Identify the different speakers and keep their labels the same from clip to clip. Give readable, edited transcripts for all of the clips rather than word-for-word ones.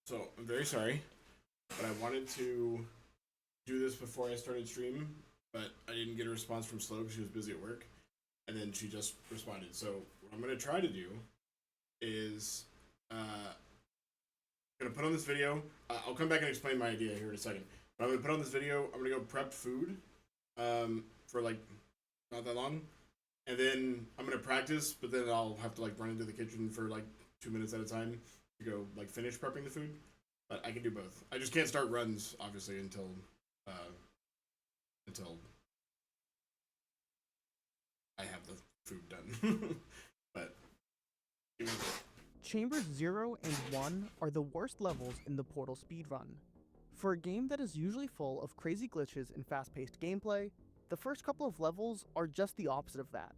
Speaker 1: So I'm very sorry, but I wanted to do this before I started stream, but I didn't get a response from Slow because she was busy at work, and then she just responded. So what I'm gonna try to do is gonna put on this video. I'll come back and explain my idea here in a second. But I'm gonna put on this video. I'm gonna go prep food for like not that long, and then I'm gonna practice. But then I'll have to like run into the kitchen for like 2 minutes at a time to go like finish prepping the food. But I can do both. I just can't start runs obviously uh, until I have the food done. but
Speaker 2: Chambers 0 and 1 are the worst levels in the Portal speedrun. For a game that is usually full of crazy glitches and fast-paced gameplay, the first couple of levels are just the opposite of that.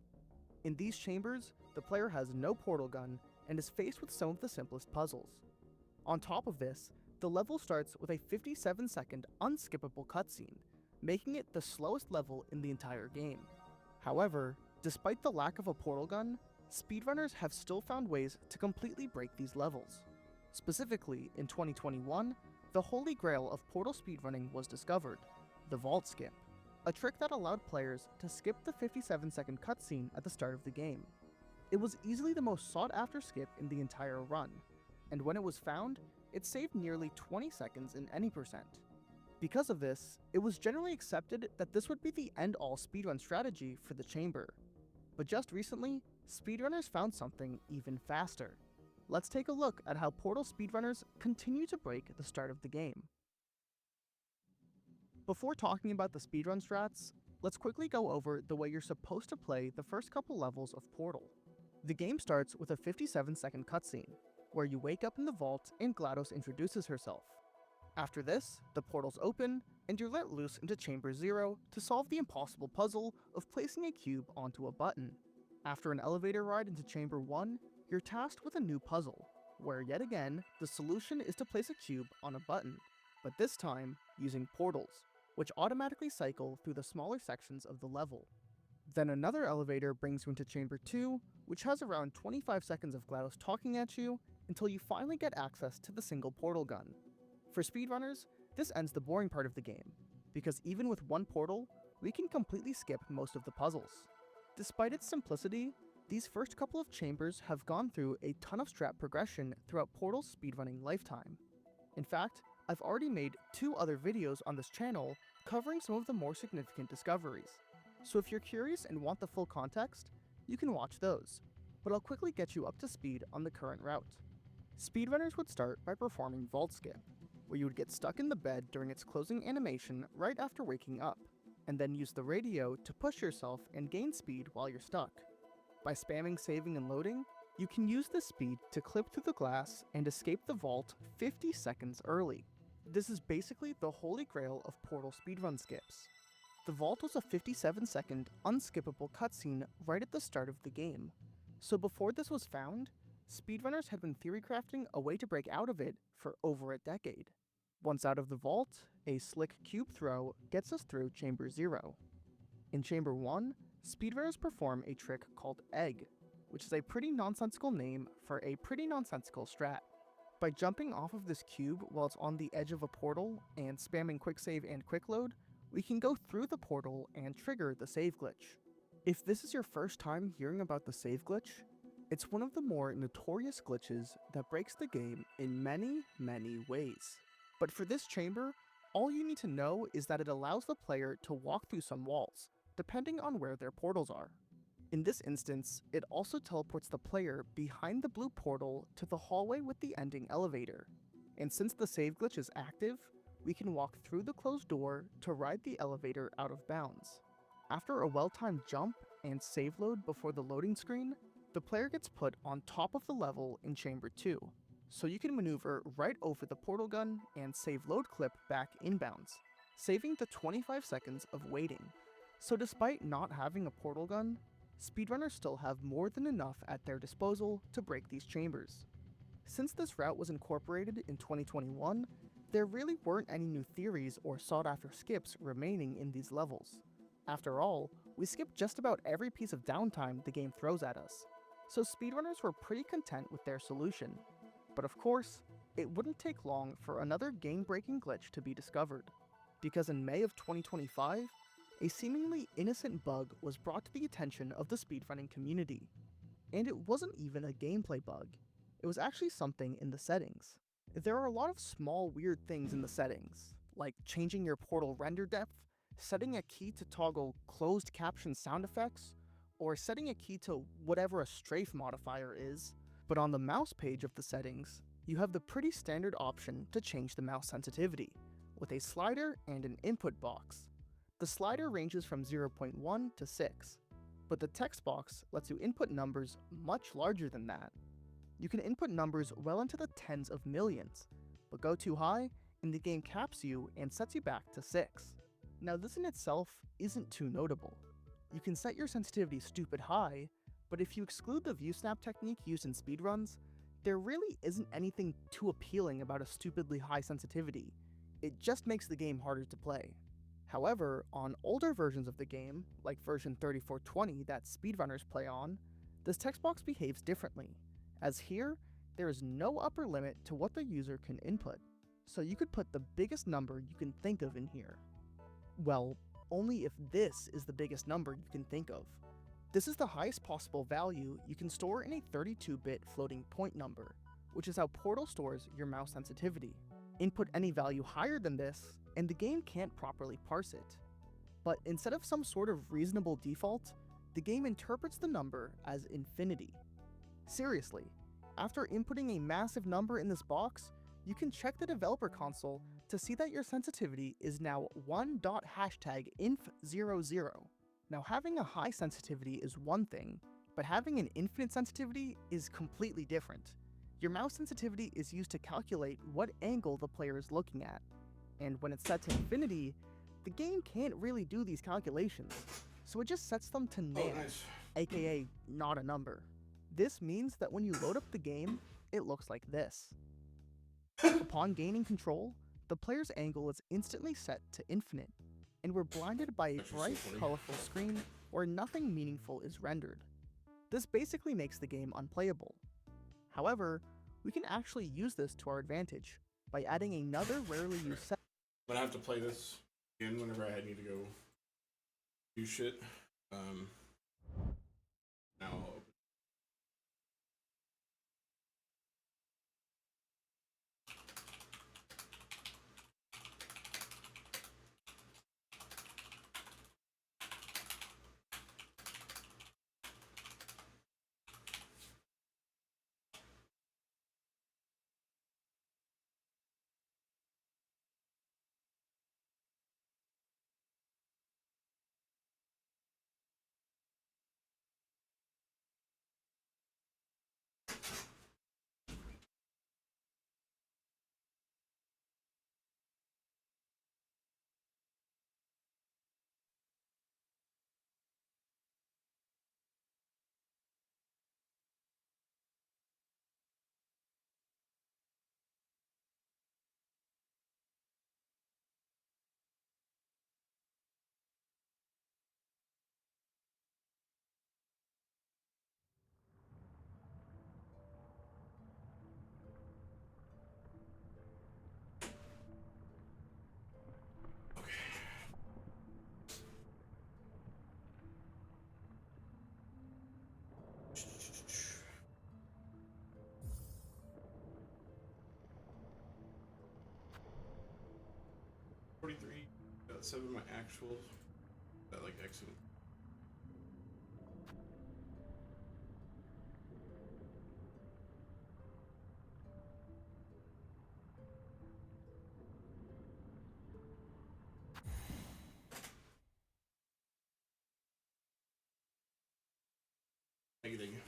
Speaker 2: In these chambers, the player has no portal gun and is faced with some of the simplest puzzles. On top of this, the level starts with a 57-second unskippable cutscene, making it the slowest level in the entire game. However, despite the lack of a portal gun, speedrunners have still found ways to completely break these levels. Specifically, in 2021, the holy grail of Portal speedrunning was discovered, the vault skip, a trick that allowed players to skip the 57-second cutscene at the start of the game. It was easily the most sought-after skip in the entire run, and when it was found, it saved nearly 20 seconds in any percent. Because of this, it was generally accepted that this would be the end-all speedrun strategy for the chamber. But just recently, speedrunners found something even faster. Let's take a look at how Portal speedrunners continue to break the start of the game. Before talking about the speedrun strats, let's quickly go over the way you're supposed to play the first couple levels of Portal. The game starts with a 57-second cutscene, where you wake up in the vault and GLaDOS introduces herself. After this, the portals open, and you're let loose into Chamber 0 to solve the impossible puzzle of placing a cube onto a button. After an elevator ride into Chamber 1, you're tasked with a new puzzle, where yet again, the solution is to place a cube on a button, but this time using portals, which automatically cycle through the smaller sections of the level. Then another elevator brings you into Chamber 2, which has around 25 seconds of GLaDOS talking at you until you finally get access to the single portal gun. For speedrunners, this ends the boring part of the game, because even with one portal, we can completely skip most of the puzzles. Despite its simplicity, these first couple of chambers have gone through a ton of strat progression throughout Portal's speedrunning lifetime. In fact, I've already made 2 other videos on this channel covering some of the more significant discoveries. So if you're curious and want the full context, you can watch those, but I'll quickly get you up to speed on the current route. Speedrunners would start by performing Vault Skip, where you would get stuck in the bed during its closing animation right after waking up, and then use the radio to push yourself and gain speed while you're stuck. By spamming saving and loading, you can use this speed to clip through the glass and escape the vault 50 seconds early. This is basically the holy grail of Portal speedrun skips. The vault was a 57-second unskippable cutscene right at the start of the game, so before this was found, speedrunners had been theory crafting a way to break out of it for over a decade. Once out of the vault, a slick cube throw gets us through Chamber 0. In Chamber 1, speedrunners perform a trick called Egg, which is a pretty nonsensical name for a pretty nonsensical strat. By jumping off of this cube while it's on the edge of a portal and spamming quick save and quick load, we can go through the portal and trigger the save glitch. If this is your first time hearing about the save glitch, it's one of the more notorious glitches that breaks the game in many, many ways. But for this chamber, all you need to know is that it allows the player to walk through some walls, depending on where their portals are. In this instance, it also teleports the player behind the blue portal to the hallway with the ending elevator. And since the save glitch is active, we can walk through the closed door to ride the elevator out of bounds. After a well-timed jump and save load before the loading screen, the player gets put on top of the level in Chamber 2, so you can maneuver right over the portal gun and save load clip back inbounds, saving the 25 seconds of waiting. So despite not having a portal gun, speedrunners still have more than enough at their disposal to break these chambers. Since this route was incorporated in 2021, there really weren't any new theories or sought-after skips remaining in these levels. After all, we skipped just about every piece of downtime the game throws at us, so speedrunners were pretty content with their solution. But of course, it wouldn't take long for another game-breaking glitch to be discovered, because in May of 2025, a seemingly innocent bug was brought to the attention of the speedrunning community. And it wasn't even a gameplay bug, it was actually something in the settings. There are a lot of small weird things in the settings, like changing your portal render depth, setting a key to toggle closed caption sound effects, or setting a key to whatever a strafe modifier is. But on the mouse page of the settings, you have the pretty standard option to change the mouse sensitivity, with a slider and an input box. The slider ranges from 0.1 to 6, but the text box lets you input numbers much larger than that. You can input numbers well into the tens of millions, but go too high and the game caps you and sets you back to 6. Now this in itself isn't too notable. You can set your sensitivity stupid high, but if you exclude the view snap technique used in speedruns, there really isn't anything too appealing about a stupidly high sensitivity. It just makes the game harder to play. However, on older versions of the game, like version 3420 that speedrunners play on, this text box behaves differently, as here, there is no upper limit to what the user can input, so you could put the biggest number you can think of in here. Well, only if this is the biggest number you can think of. This is the highest possible value you can store in a 32-bit floating point number, which is how Portal stores your mouse sensitivity. Input any value higher than this, and the game can't properly parse it. But instead of some sort of reasonable default, the game interprets the number as infinity. Seriously, after inputting a massive number in this box, you can check the developer console to see that your sensitivity is now 1.#inf00. Now having a high sensitivity is one thing, but having an infinite sensitivity is completely different. Your mouse sensitivity is used to calculate what angle the player is looking at, and when it's set to infinity, the game can't really do these calculations, so it just sets them to nan, aka not a number. This means that when you load up the game, it looks like this. Upon gaining control, the player's angle is instantly set to infinite, and we're blinded by a bright, colorful screen where nothing meaningful is rendered. This basically makes the game unplayable. However, we can actually use this to our advantage by adding another rarely used set.
Speaker 1: I'm gonna have to play this again whenever I need to go do shit. Now I'll open. Okay. $43. 7 my actuals. That like excellent. Anything.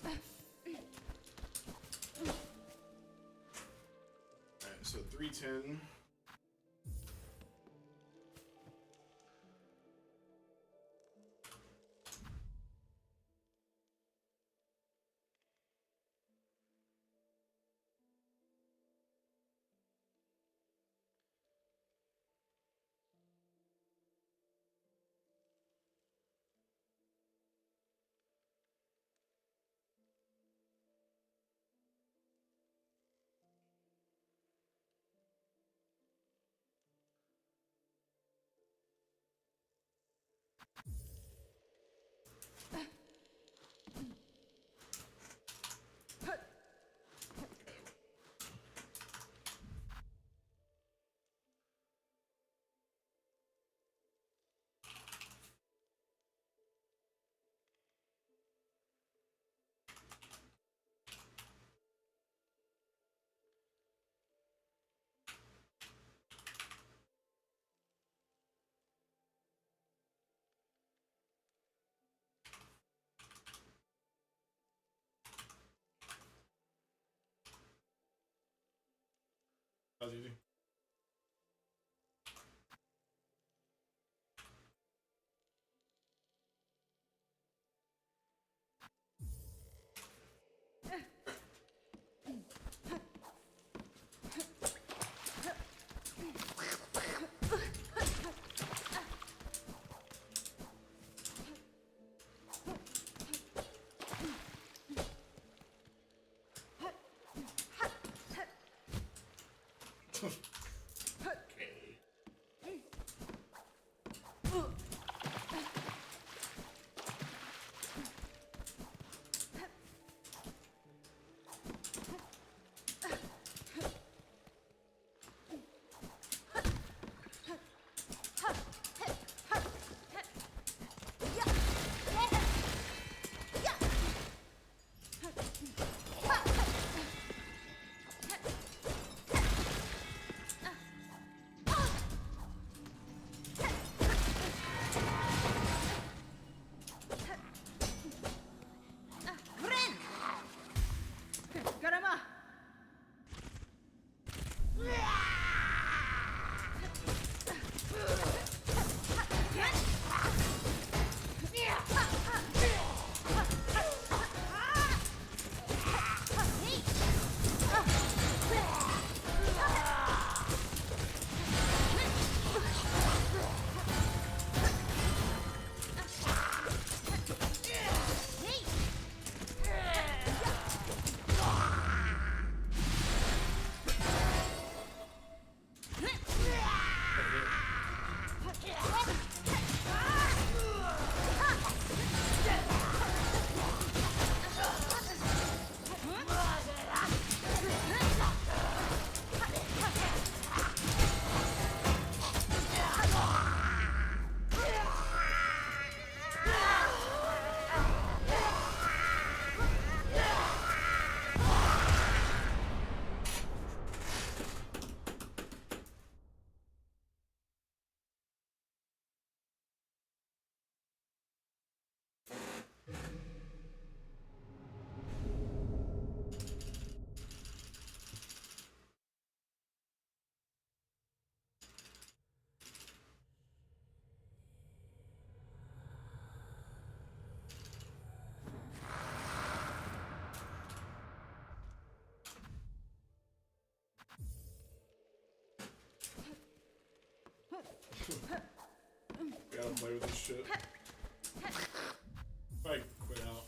Speaker 1: Alright, so 310. That was easy. Okay. Gotta play with this shit. I quit out.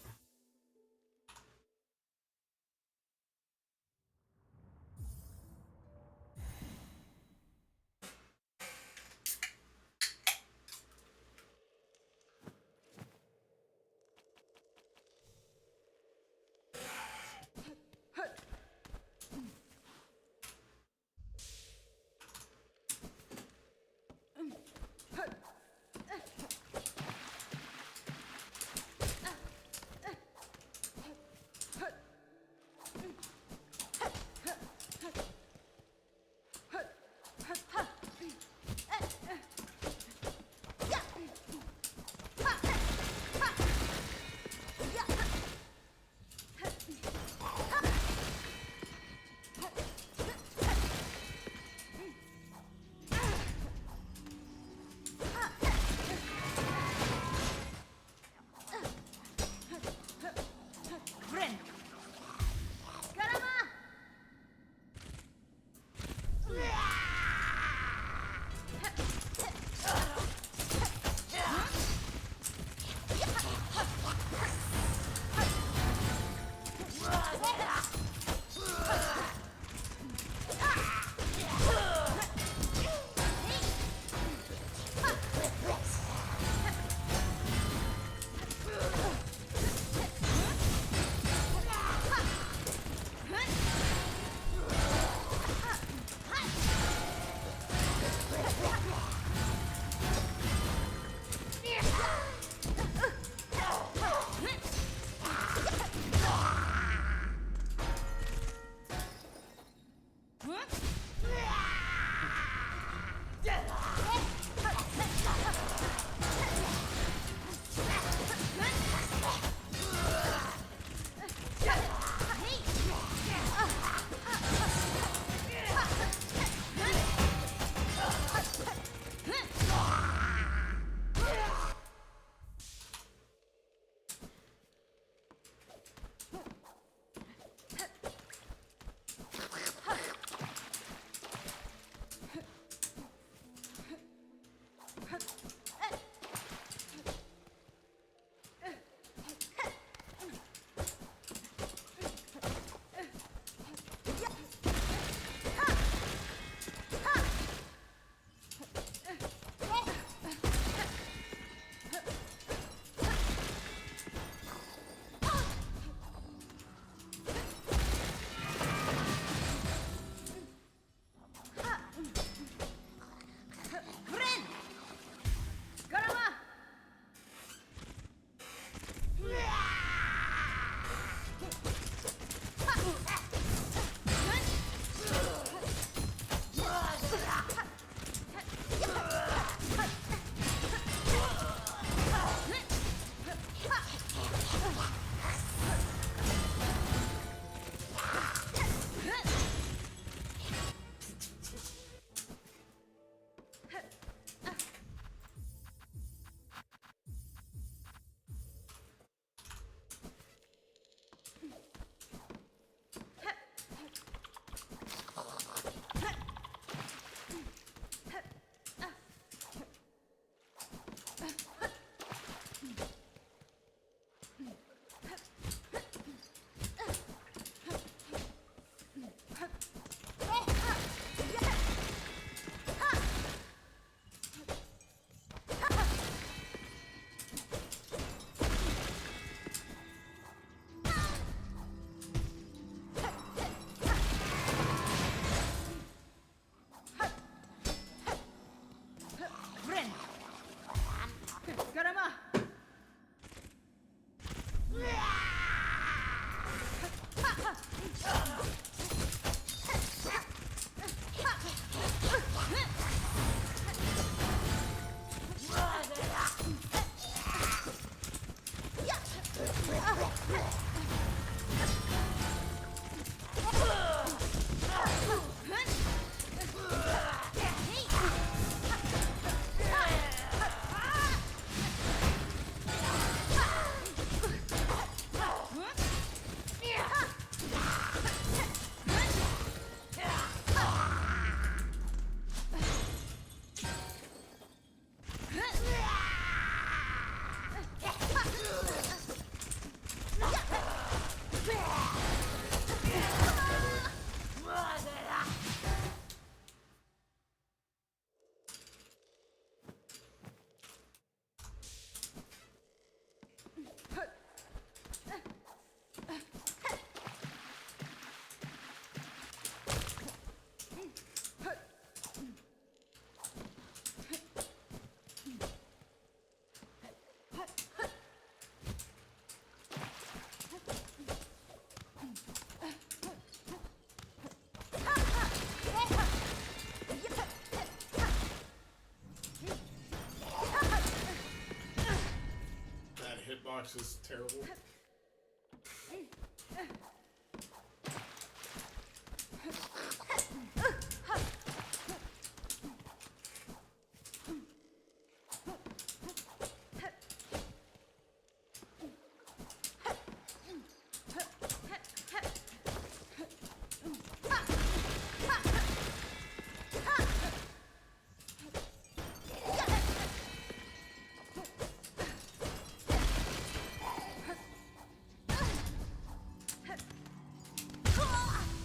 Speaker 1: Hitbox is terrible.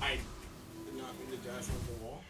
Speaker 1: I did not mean to dash over the wall.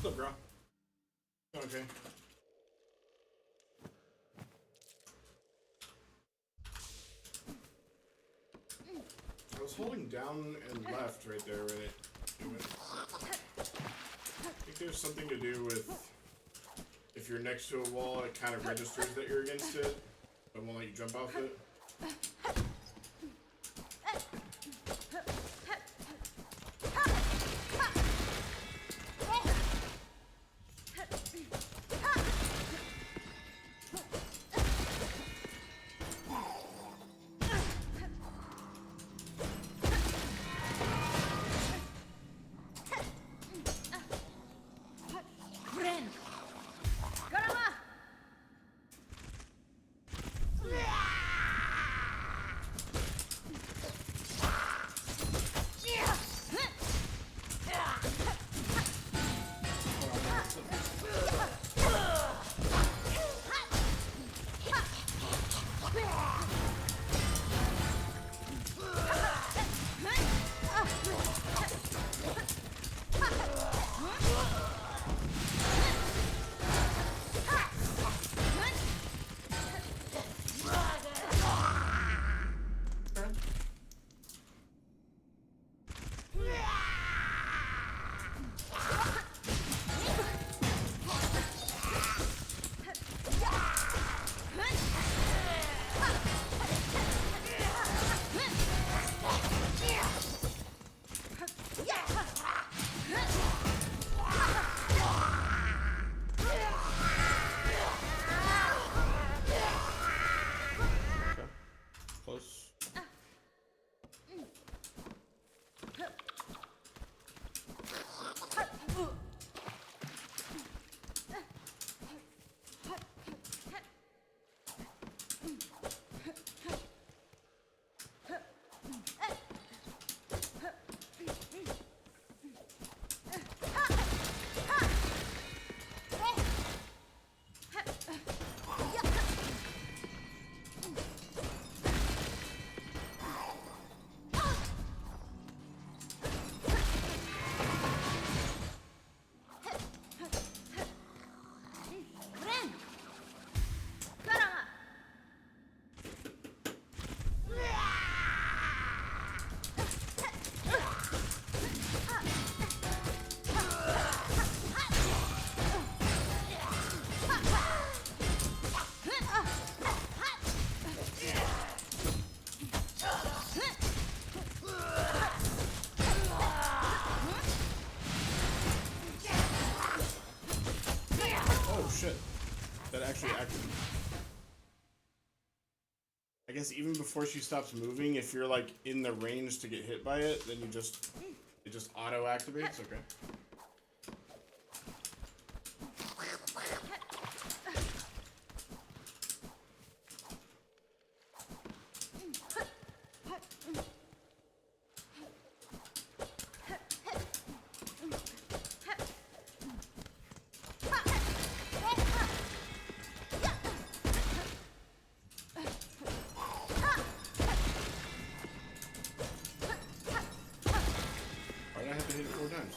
Speaker 1: What's up, bro? Okay. I was holding down and left right there when it went. I think there's something to do with if you're next to a wall, it kind of registers that you're against it, but won't let you jump off it. I guess even before she stops moving, if you're like in the range to get hit by it, then it just auto activates. Okay. Why did I have to hit it 4 times?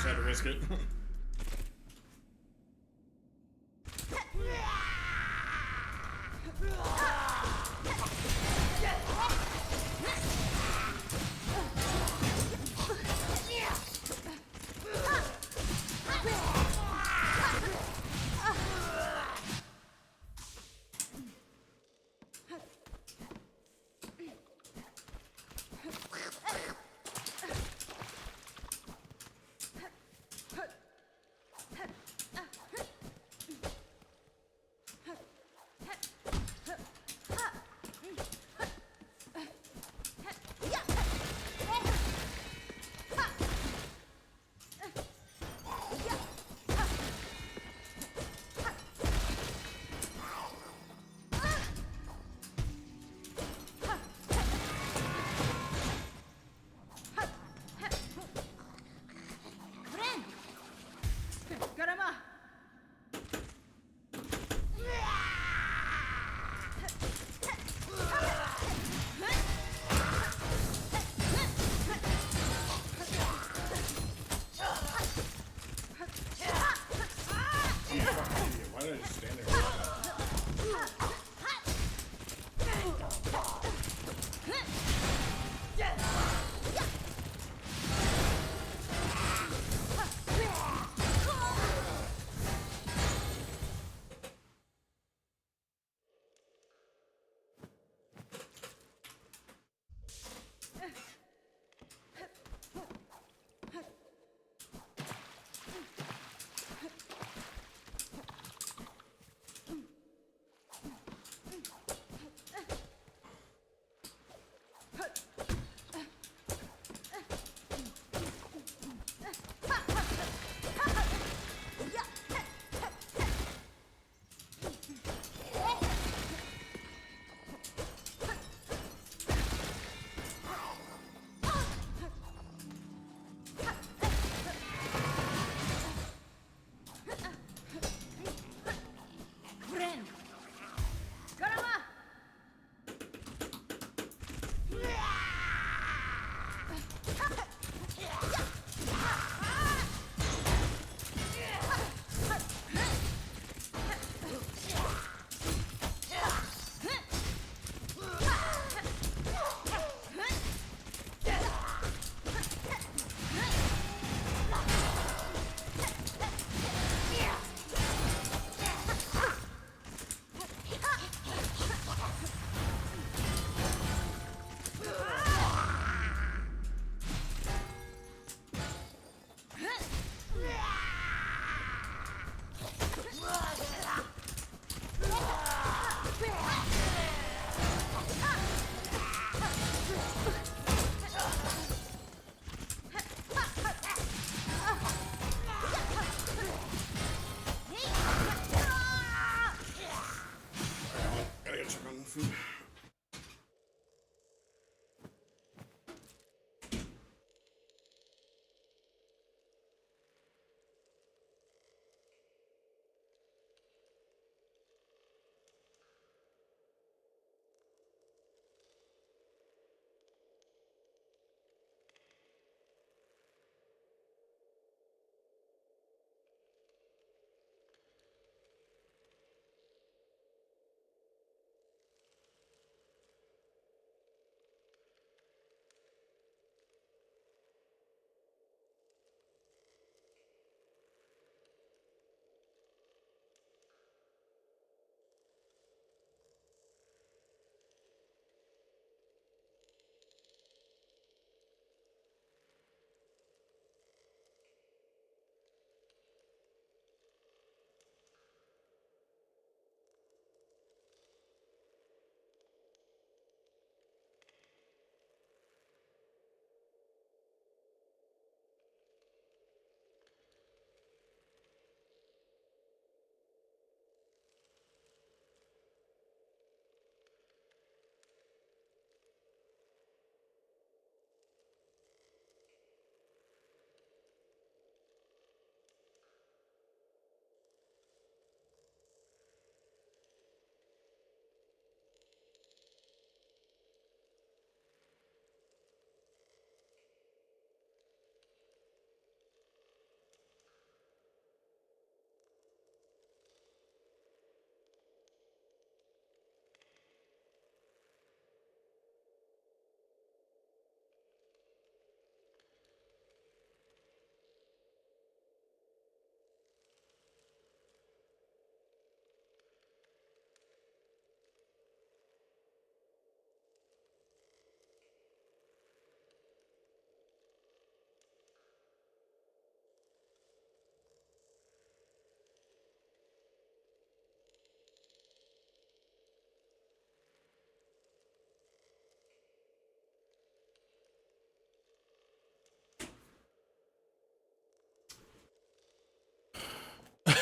Speaker 1: Had to risk it.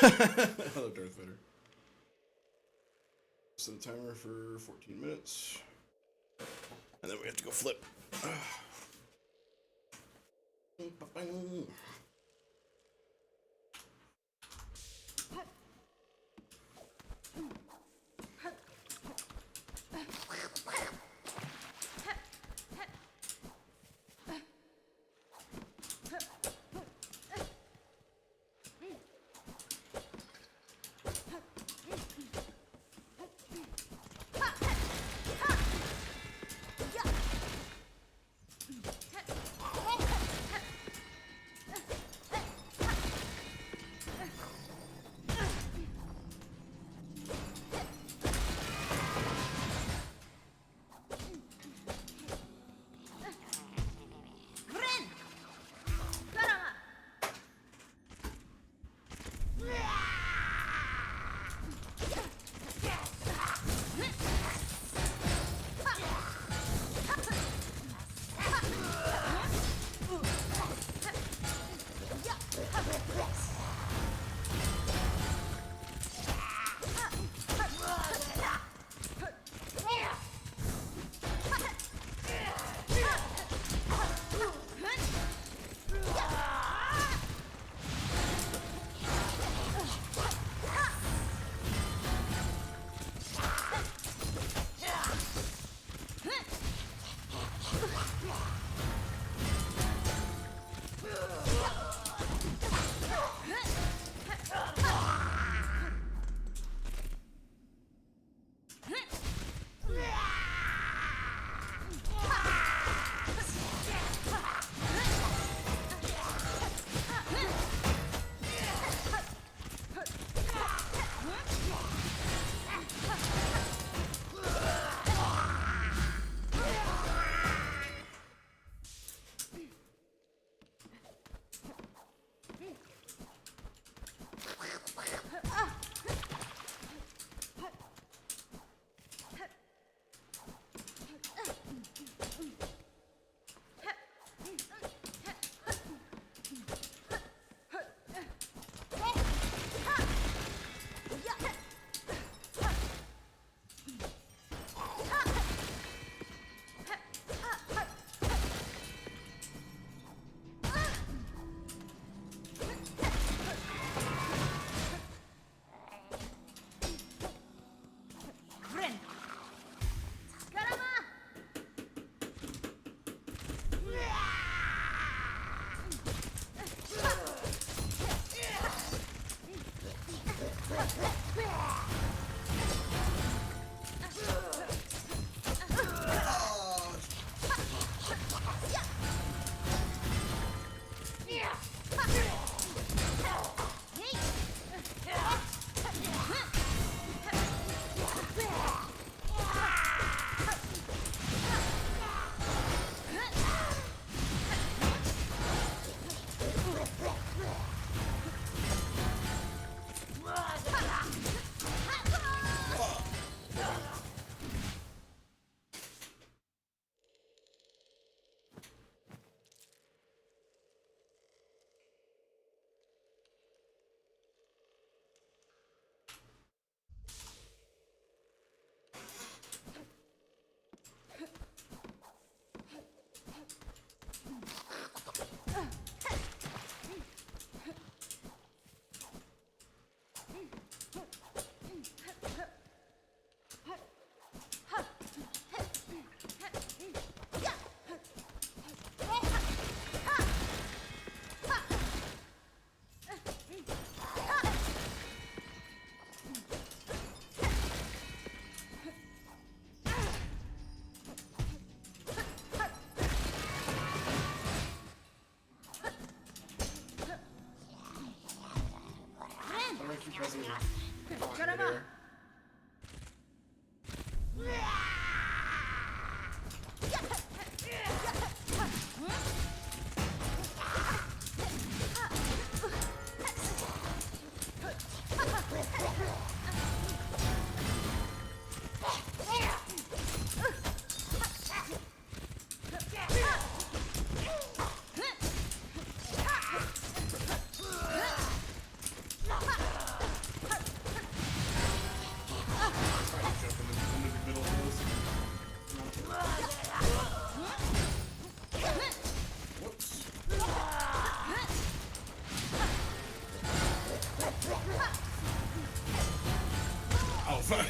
Speaker 1: I love Darth Vader. Set the timer for 14 minutes. And then we have to go flip.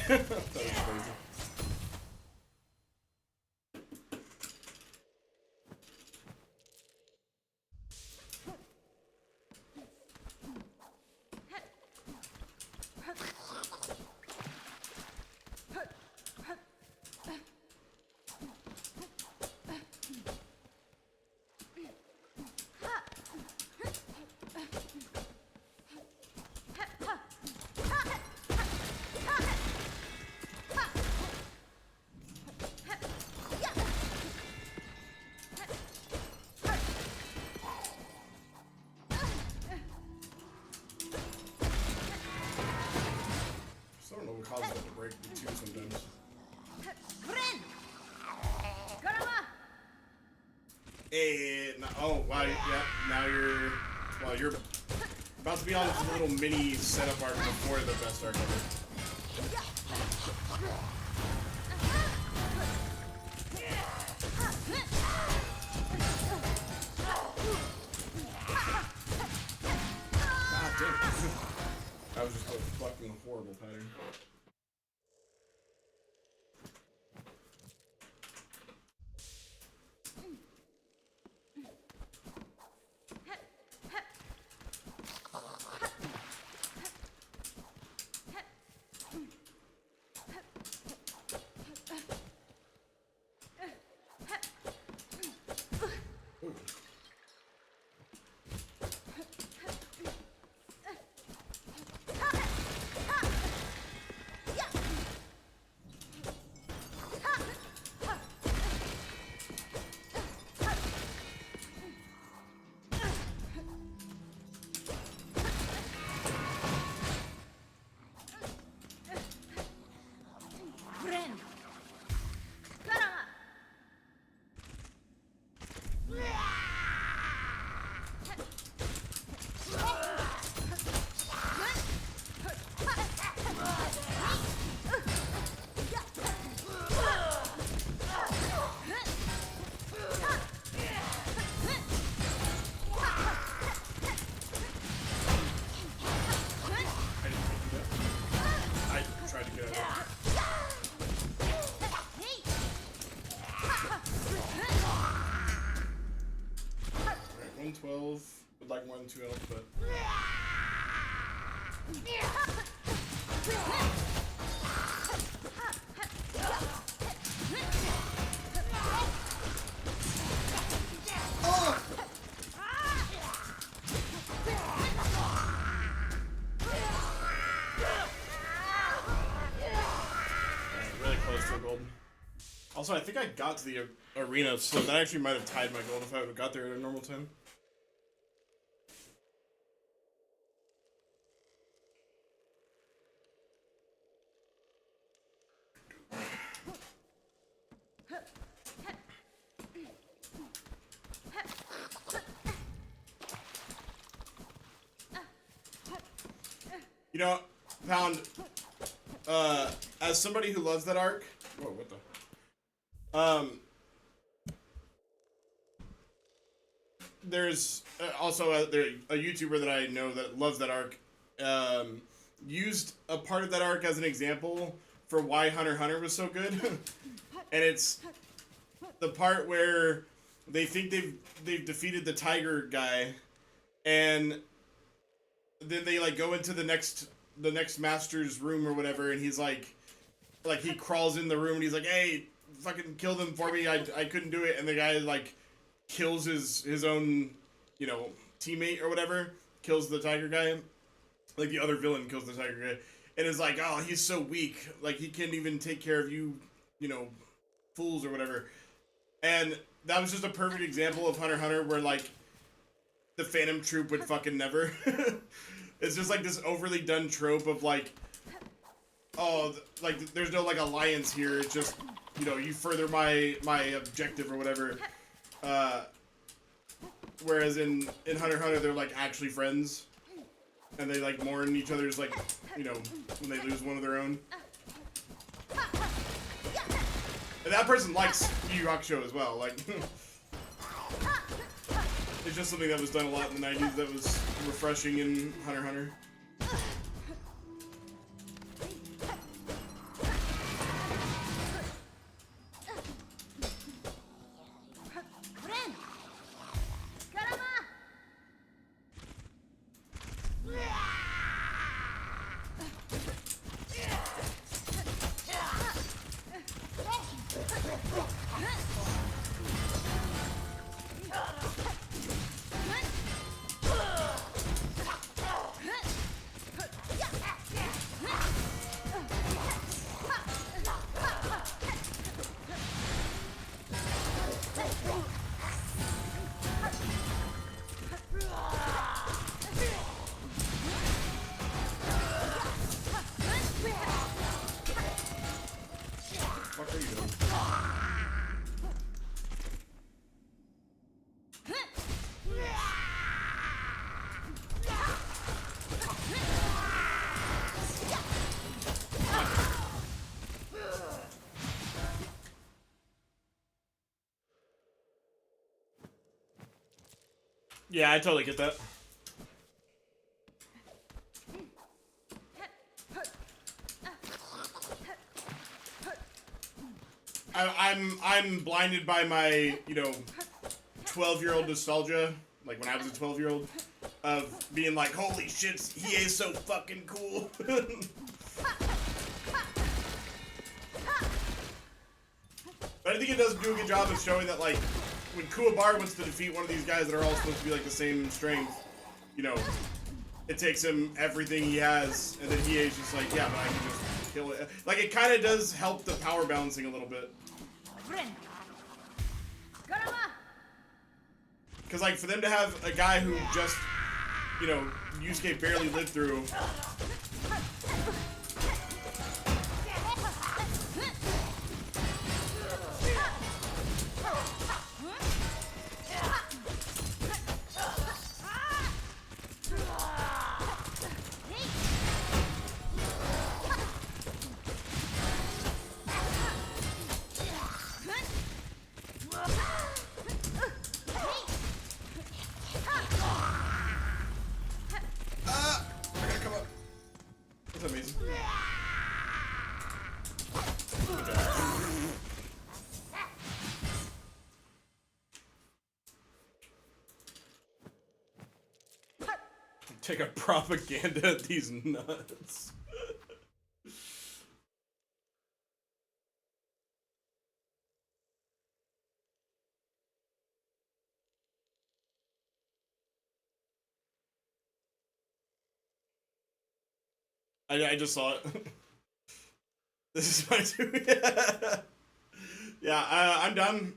Speaker 1: That was crazy. I don't know what causes that to break the two sometimes. Hey, oh wow, yeah, now you're, well, you're about to be on this little mini setup arc before the best arc ever. God damn it. That was just a fucking horrible pattern. Would like more than 2 health, but really close to a golden. Also, I think I got to the arena, so that actually might have tied my gold if I would have got there at a normal time. You know, Pound, as somebody who loves that arc, whoa, what the? There's also a YouTuber that I know that loves that arc, used a part of that arc as an example for why Hunter x Hunter was so good. And it's the part where they think they've defeated the tiger guy, and then they like go into the next master's room or whatever, and he's like he crawls in the room and he's like, "Hey, fucking kill them for me. I couldn't do it." And the guy like kills his own, you know, teammate or whatever, kills the tiger guy. Like the other villain kills the tiger guy, and is like, "Oh, he's so weak. Like he can't even take care of you, you know, fools or whatever." And that was just a perfect example of Hunter x Hunter where like the Phantom Troop would fucking never. It's just like this overly done trope of like, oh, like there's no like alliance here. It's just, you know, you further my objective or whatever. Whereas in Hunter x Hunter they're like actually friends, and they like mourn each other's like, you know, when they lose one of their own. And that person likes Yu Yu Hakusho as well. Like, it's just something that was done a lot in the 90s that was refreshing in Hunter x Hunter. Yeah, I totally get that. I'm blinded by my, 12-year-old nostalgia, like when I was a 12-year-old, of being like, holy shit, he is so fucking cool. But I think it does do a good job of showing that, like, when Kuwabara wants to defeat one of these guys that are all supposed to be, like, the same strength, it takes him everything he has, and then Hiei's just like, yeah, but I can just kill it. Like, it kind of does help the power balancing a little bit. Because, like, for them to have a guy who just, Yusuke barely lived through... I gotta come up. That's amazing. Take a propaganda at these nuts. I just saw it. This is my two. Yeah, I'm done.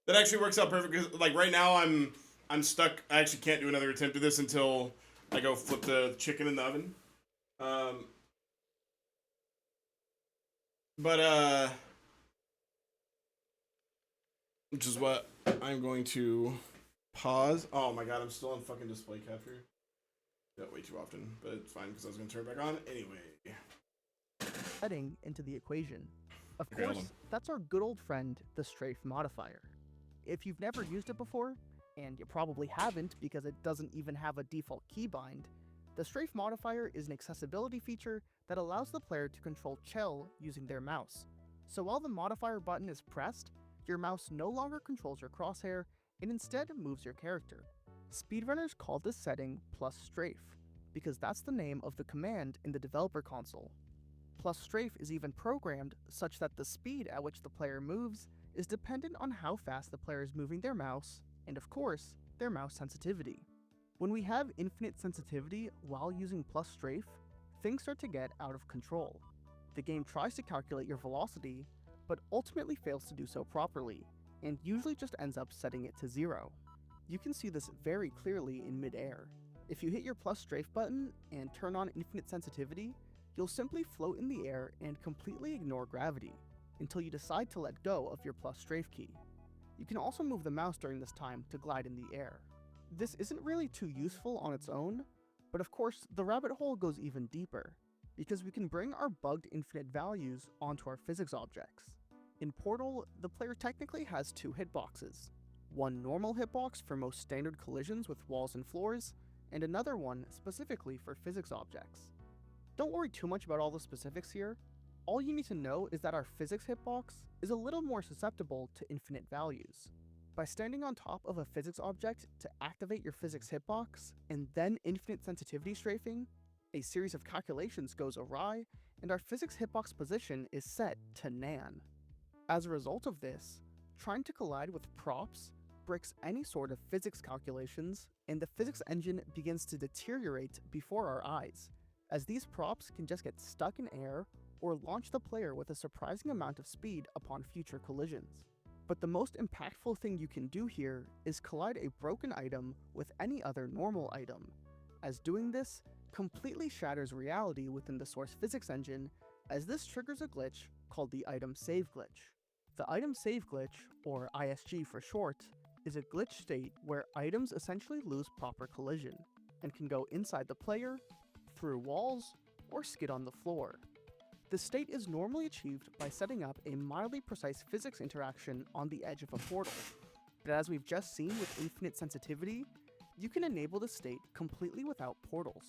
Speaker 1: That actually works out perfect because, like, right now I'm stuck. I actually can't do another attempt at this until I go flip the chicken in the oven. Which is what I'm going to pause. Oh my god, I'm still on fucking display capture. That way too often, but it's fine because I was gonna turn it back on anyway.
Speaker 2: Heading into the equation. Of
Speaker 1: Okay, hold
Speaker 2: course,
Speaker 1: on.
Speaker 2: that's our good old friend, the strafe modifier. If you've never used it before, and you probably haven't because it doesn't even have a default keybind, the strafe modifier is an accessibility feature that allows the player to control Chell using their mouse. So while the modifier button is pressed, your mouse no longer controls your crosshair and instead moves your character. Speedrunners call this setting plus strafe, because that's the name of the command in the developer console. Plus strafe is even programmed such that the speed at which the player moves is dependent on how fast the player is moving their mouse, and of course, their mouse sensitivity. When we have infinite sensitivity while using plus strafe, things start to get out of control. The game tries to calculate your velocity, but ultimately fails to do so properly, and usually just ends up setting it to 0. You can see this very clearly in mid-air. If you hit your plus strafe button and turn on infinite sensitivity, you'll simply float in the air and completely ignore gravity, until you decide to let go of your plus strafe key. You can also move the mouse during this time to glide in the air. This isn't really too useful on its own, but of course the rabbit hole goes even deeper, because we can bring our bugged infinite values onto our physics objects. In Portal, the player technically has 2 hitboxes. One normal hitbox for most standard collisions with walls and floors, and another one specifically for physics objects. Don't worry too much about all the specifics here. All you need to know is that our physics hitbox is a little more susceptible to infinite values. By standing on top of a physics object to activate your physics hitbox, and then infinite sensitivity strafing, a series of calculations goes awry, and our physics hitbox position is set to nan. As a result of this, trying to collide with props breaks any sort of physics calculations, and the physics engine begins to deteriorate before our eyes, as these props can just get stuck in air or launch the player with a surprising amount of speed upon future collisions. But the most impactful thing you can do here is collide a broken item with any other normal item, as doing this completely shatters reality within the source physics engine, as this triggers a glitch called the item save glitch. The item save glitch, or ISG for short, is a glitch state where items essentially lose proper collision, and can go inside the player, through walls, or skid on the floor. The state is normally achieved by setting up a mildly precise physics interaction on the edge of a portal, but as we've just seen with infinite sensitivity, You can enable the state completely without portals.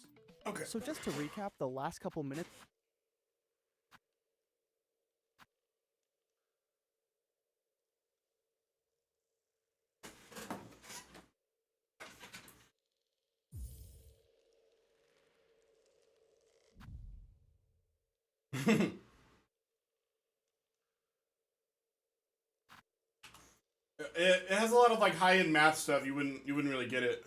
Speaker 1: Okay.
Speaker 2: So just to recap the last couple minutes,
Speaker 1: it has a lot of like high-end math stuff. You wouldn't really get it.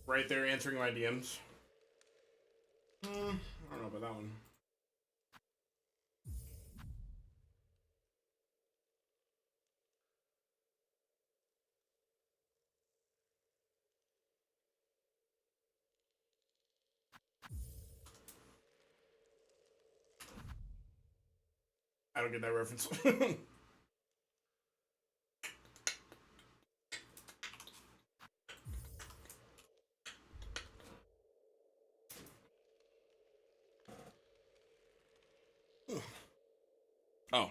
Speaker 1: Right there answering my DMs. I don't know about that one. I don't get that reference. Oh.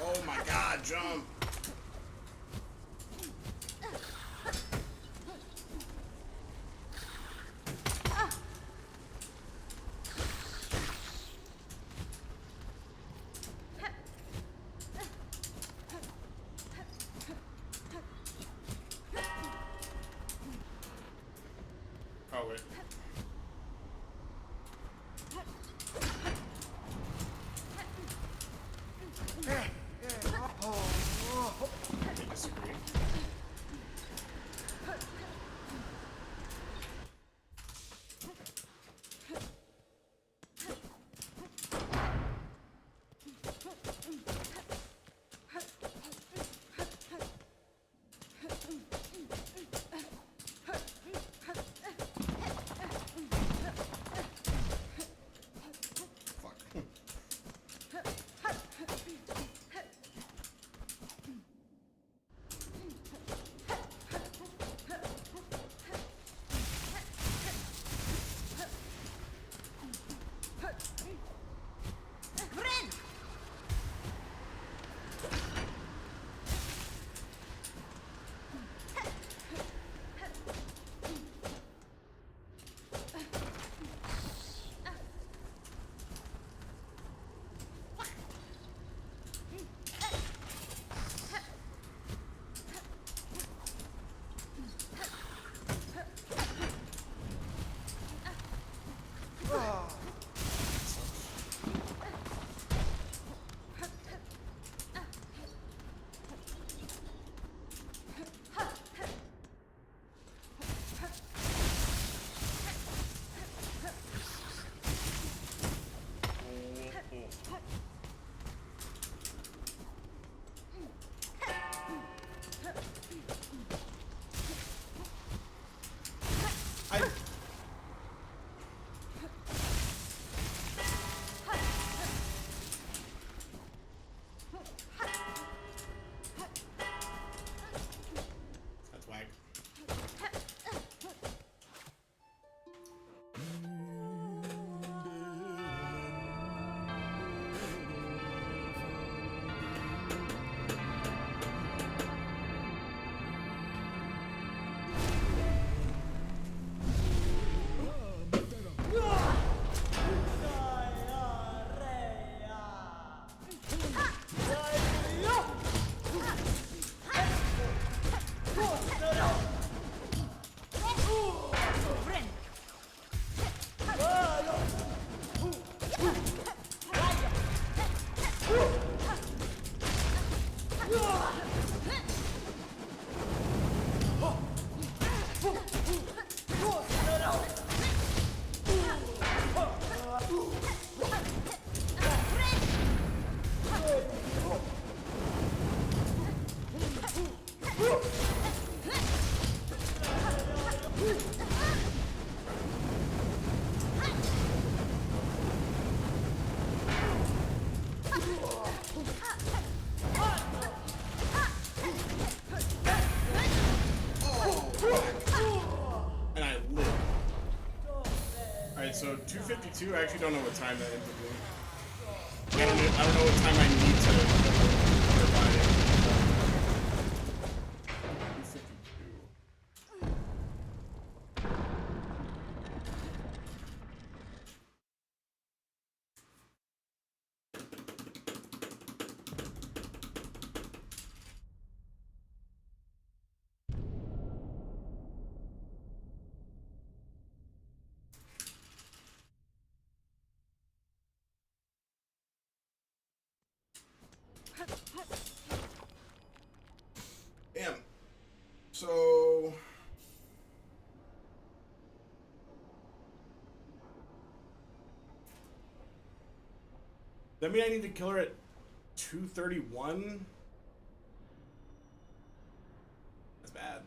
Speaker 1: Oh my god, jump! Oh wait. 2:52. I actually don't know what time that ends up being. I don't know what time I need to provide it. 2:52. Damn. So that mean I need to kill her at 2:31? That's bad.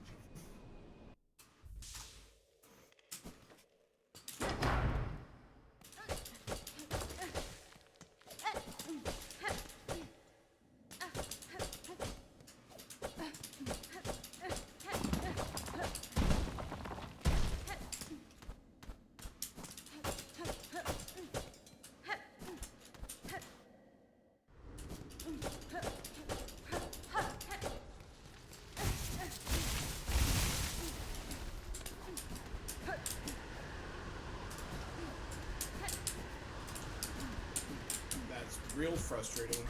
Speaker 1: That's real frustrating.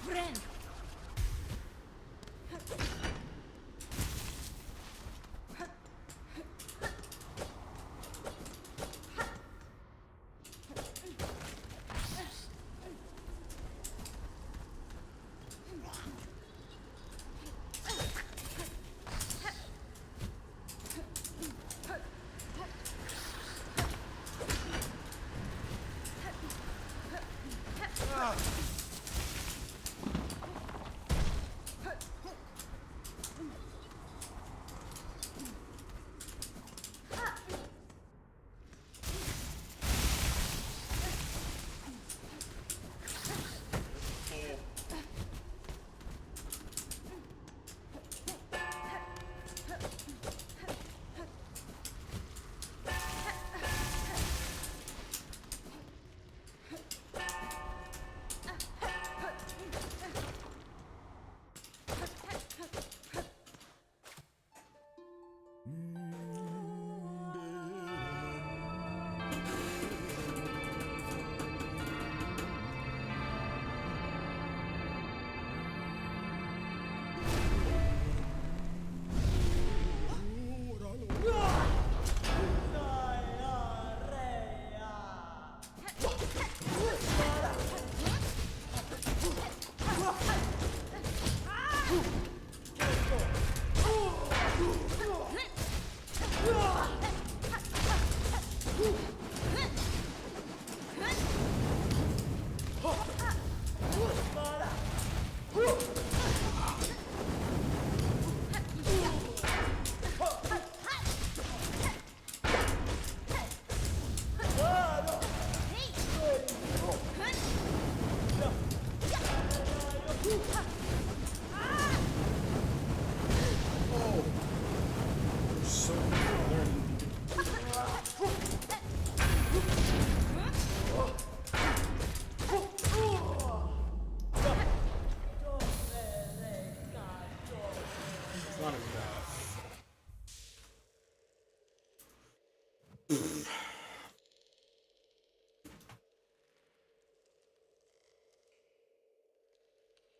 Speaker 1: Not enough.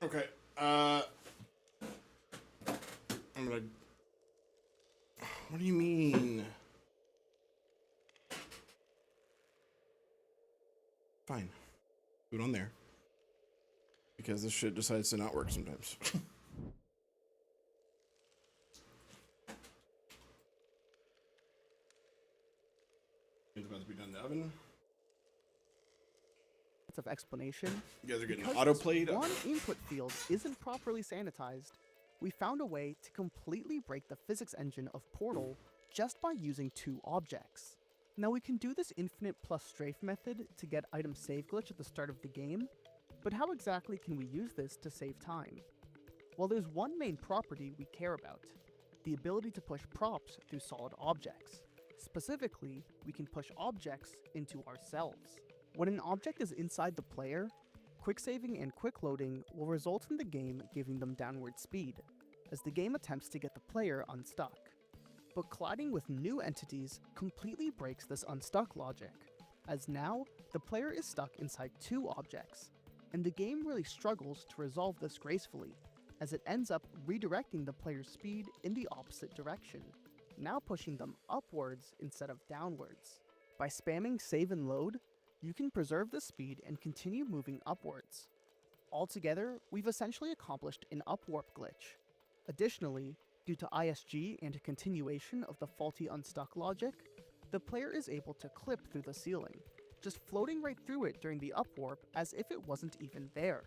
Speaker 1: Okay. I'm gonna. What do you mean? Fine. Do it on there. Because this shit decides to not work sometimes. It's about to be done in the oven.
Speaker 2: Of explanation.
Speaker 1: You guys are getting
Speaker 2: Because
Speaker 1: autoplayed.
Speaker 2: one input field isn't properly sanitized, we found a way to completely break the physics engine of Portal just by using two objects. Now we can do this infinite plus strafe method to get item save glitch at the start of the game, but how exactly can we use this to save time? Well, there's one main property we care about, the ability to push props through solid objects. Specifically, we can push objects into ourselves. When an object is inside the player, quick saving and quick loading will result in the game giving them downward speed, as the game attempts to get the player unstuck. But colliding with new entities completely breaks this unstuck logic, as now the player is stuck inside two objects, and the game really struggles to resolve this gracefully, as it ends up redirecting the player's speed in the opposite direction, now pushing them upwards instead of downwards. By spamming save and load, you can preserve the speed and continue moving upwards. Altogether, we've essentially accomplished an upwarp glitch. Additionally, due to ISG and a continuation of the faulty unstuck logic, the player is able to clip through the ceiling, just floating right through it during the upwarp as if it wasn't even there.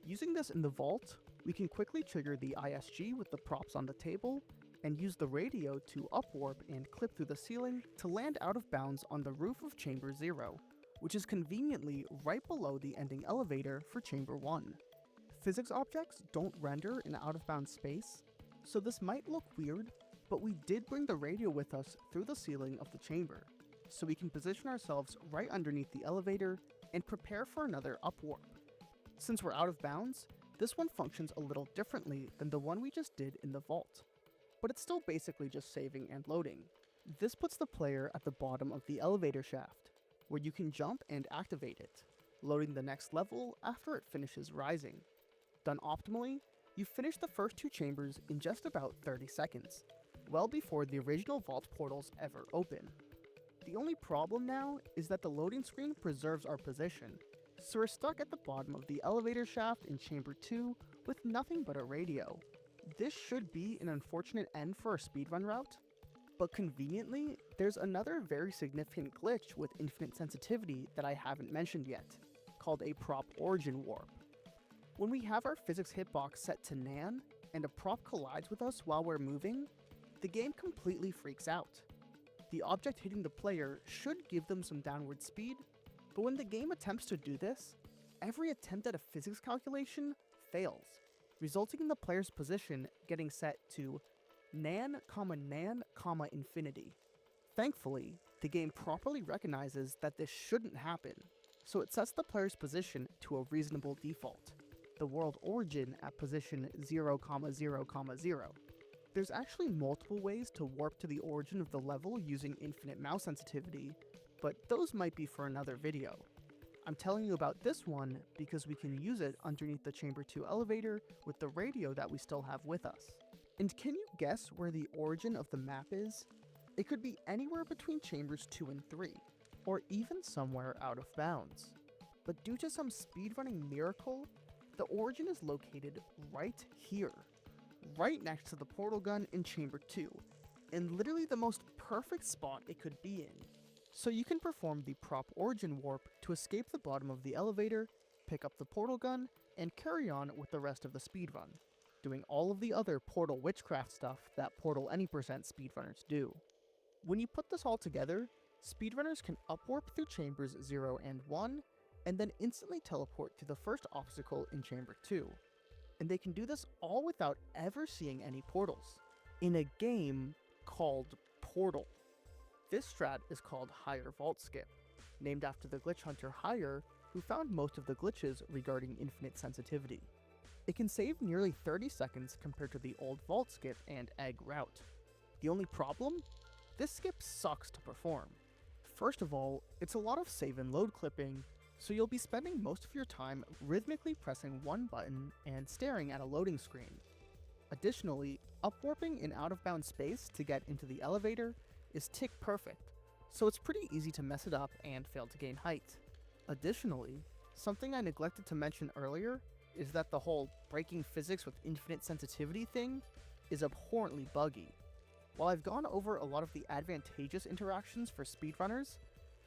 Speaker 2: Using this in the vault, we can quickly trigger the ISG with the props on the table, and use the radio to upwarp and clip through the ceiling to land out of bounds on the roof of Chamber 0, which is conveniently right below the ending elevator for Chamber 1. Physics objects don't render in out-of-bounds space, so this might look weird, but we did bring the radio with us through the ceiling of the chamber, so we can position ourselves right underneath the elevator and prepare for another upwarp. Since we're out of bounds, this one functions a little differently than the one we just did in the vault, but it's still basically just saving and loading. This puts the player at the bottom of the elevator shaft, where you can jump and activate it, loading the next level after it finishes rising. Done optimally, you finish the first two chambers in just about 30 seconds, well before the original vault portals ever open. The only problem now is that the loading screen preserves our position, so we're stuck at the bottom of the elevator shaft in Chamber 2 with nothing but a radio. This should be an unfortunate end for a speedrun route, but conveniently, there's another very significant glitch with infinite sensitivity that I haven't mentioned yet, called a prop origin warp. When we have our physics hitbox set to Nan, and a prop collides with us while we're moving, the game completely freaks out. The object hitting the player should give them some downward speed, but when the game attempts to do this, every attempt at a physics calculation fails, resulting in the player's position getting set to Nan, infinity. Thankfully, the game properly recognizes that this shouldn't happen, so it sets the player's position to a reasonable default, the world origin at position 0, 0, 0. There's actually multiple ways to warp to the origin of the level using infinite mouse sensitivity, but those might be for another video. I'm telling you about this one because we can use it underneath the Chamber 2 elevator with the radio that we still have with us. And can you guess where the origin of the map is? It could be anywhere between Chambers 2 and 3, or even somewhere out of bounds. But due to some speedrunning miracle, the origin is located right here, right next to the portal gun in Chamber 2, in literally the most perfect spot it could be in. So you can perform the prop origin warp to escape the bottom of the elevator, pick up the portal gun, and carry on with the rest of the speedrun, doing all of the other Portal witchcraft stuff that Portal any % speedrunners do. When you put this all together, speedrunners can upwarp through Chambers 0 and 1, and then instantly teleport to the first obstacle in Chamber 2. And they can do this all without ever seeing any portals, in a game called Portal. This strat is called Higher Vault Skip, named after the glitch hunter Higher, who found most of the glitches regarding infinite sensitivity. It can save nearly 30 seconds compared to the old Vault Skip and Egg route. The only problem? This skip sucks to perform. First of all, it's a lot of save and load clipping, so you'll be spending most of your time rhythmically pressing one button and staring at a loading screen. Additionally, upwarping in out-of-bounds space to get into the elevator is tick perfect, so it's pretty easy to mess it up and fail to gain height. Additionally, something I neglected to mention earlier is that the whole breaking physics with infinite sensitivity thing is abhorrently buggy. While I've gone over a lot of the advantageous interactions for speedrunners,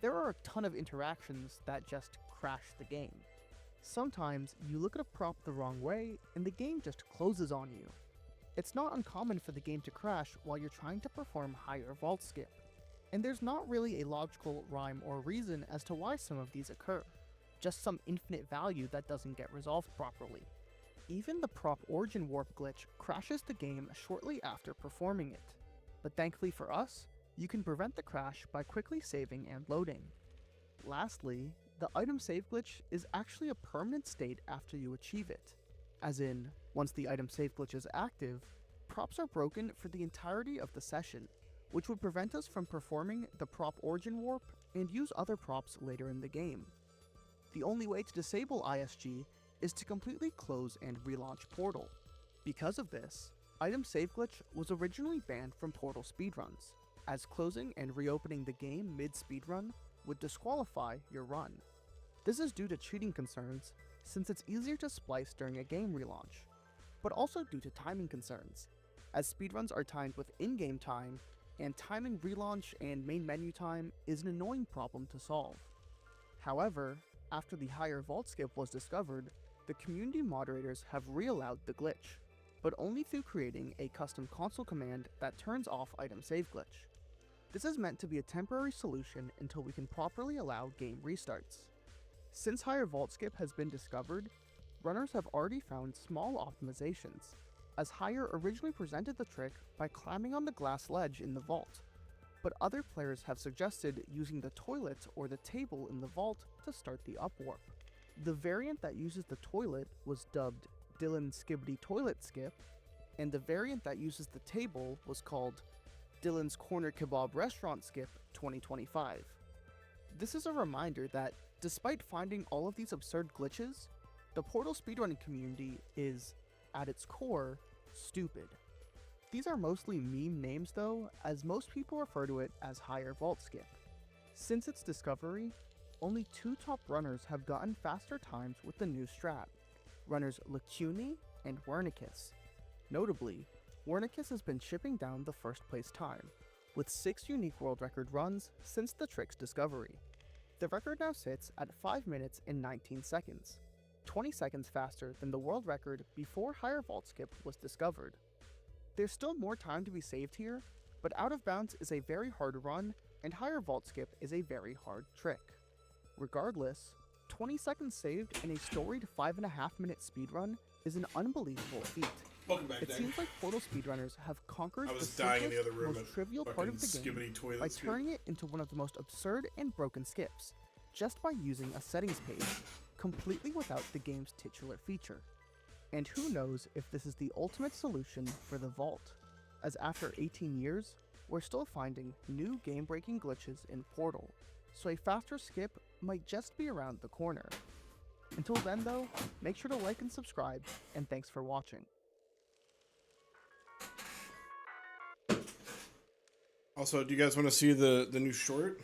Speaker 2: there are a ton of interactions that just crash the game. Sometimes you look at a prop the wrong way and the game just closes on you. It's not uncommon for the game to crash while you're trying to perform Higher Vault Skip, and there's not really a logical rhyme or reason as to why some of these occur, just some infinite value that doesn't get resolved properly. Even the prop origin warp glitch crashes the game shortly after performing it, but thankfully for us, you can prevent the crash by quickly saving and loading. Lastly, The item save glitch is actually a permanent state after you achieve it. As in, once the item save glitch is active, props are broken for the entirety of the session, which would prevent us from performing the prop origin warp and use other props later in the game. The only way to disable ISG is to completely close and relaunch Portal. Because of this, item save glitch was originally banned from Portal speedruns, as closing and reopening the game mid-speedrun would disqualify your run. This is due to cheating concerns, since it's easier to splice during a game relaunch, but also due to timing concerns, as speedruns are timed with in-game time, and timing relaunch and main menu time is an annoying problem to solve. However, after the higher vault skip was discovered, the community moderators have reallowed the glitch, but only through creating a custom console command that turns off item save glitch. This is meant to be a temporary solution until we can properly allow game restarts. Since higher vault skip has been discovered, runners have already found small optimizations, as Higher originally presented the trick by climbing on the glass ledge in the vault, but other players have suggested using the toilet or the table in the vault to start the upwarp. The variant that uses the toilet was dubbed Dylan's Skibbity Toilet Skip, and the variant that uses the table was called Dylan's Corner Kebab Restaurant Skip 2025. This is a reminder that, despite finding all of these absurd glitches, the Portal speedrunning community is, at its core, stupid. These are mostly meme names though, as most people refer to it as Higher Vault Skip. Since its discovery, only 2 top runners have gotten faster times with the new strat, runners Lacuni and Wernicus. Notably, Wernicus has been shipping down the first place time, with 6 unique world record runs since the trick's discovery. The record now sits at 5 minutes and 19 seconds, 20 seconds faster than the world record before Higher Vault Skip was discovered. There's still more time to be saved here, but Out of Bounds is a very hard run, and Higher Vault Skip is a very hard trick. Regardless, 20 seconds saved in a storied 5.5 minute speedrun is an unbelievable feat.
Speaker 1: Welcome back,
Speaker 2: It seems like Portal speedrunners have conquered the simplest, most trivial part of the game by turning it into one of the most absurd and broken skips, just by using a settings page, completely without the game's titular feature. And who knows if this is the ultimate solution for the Vault, as after 18 years, we're still finding new game-breaking glitches in Portal, so a faster skip might just be around the corner. Until then though, make sure to like and subscribe, and thanks for watching.
Speaker 1: Also, do you guys want to see the new short?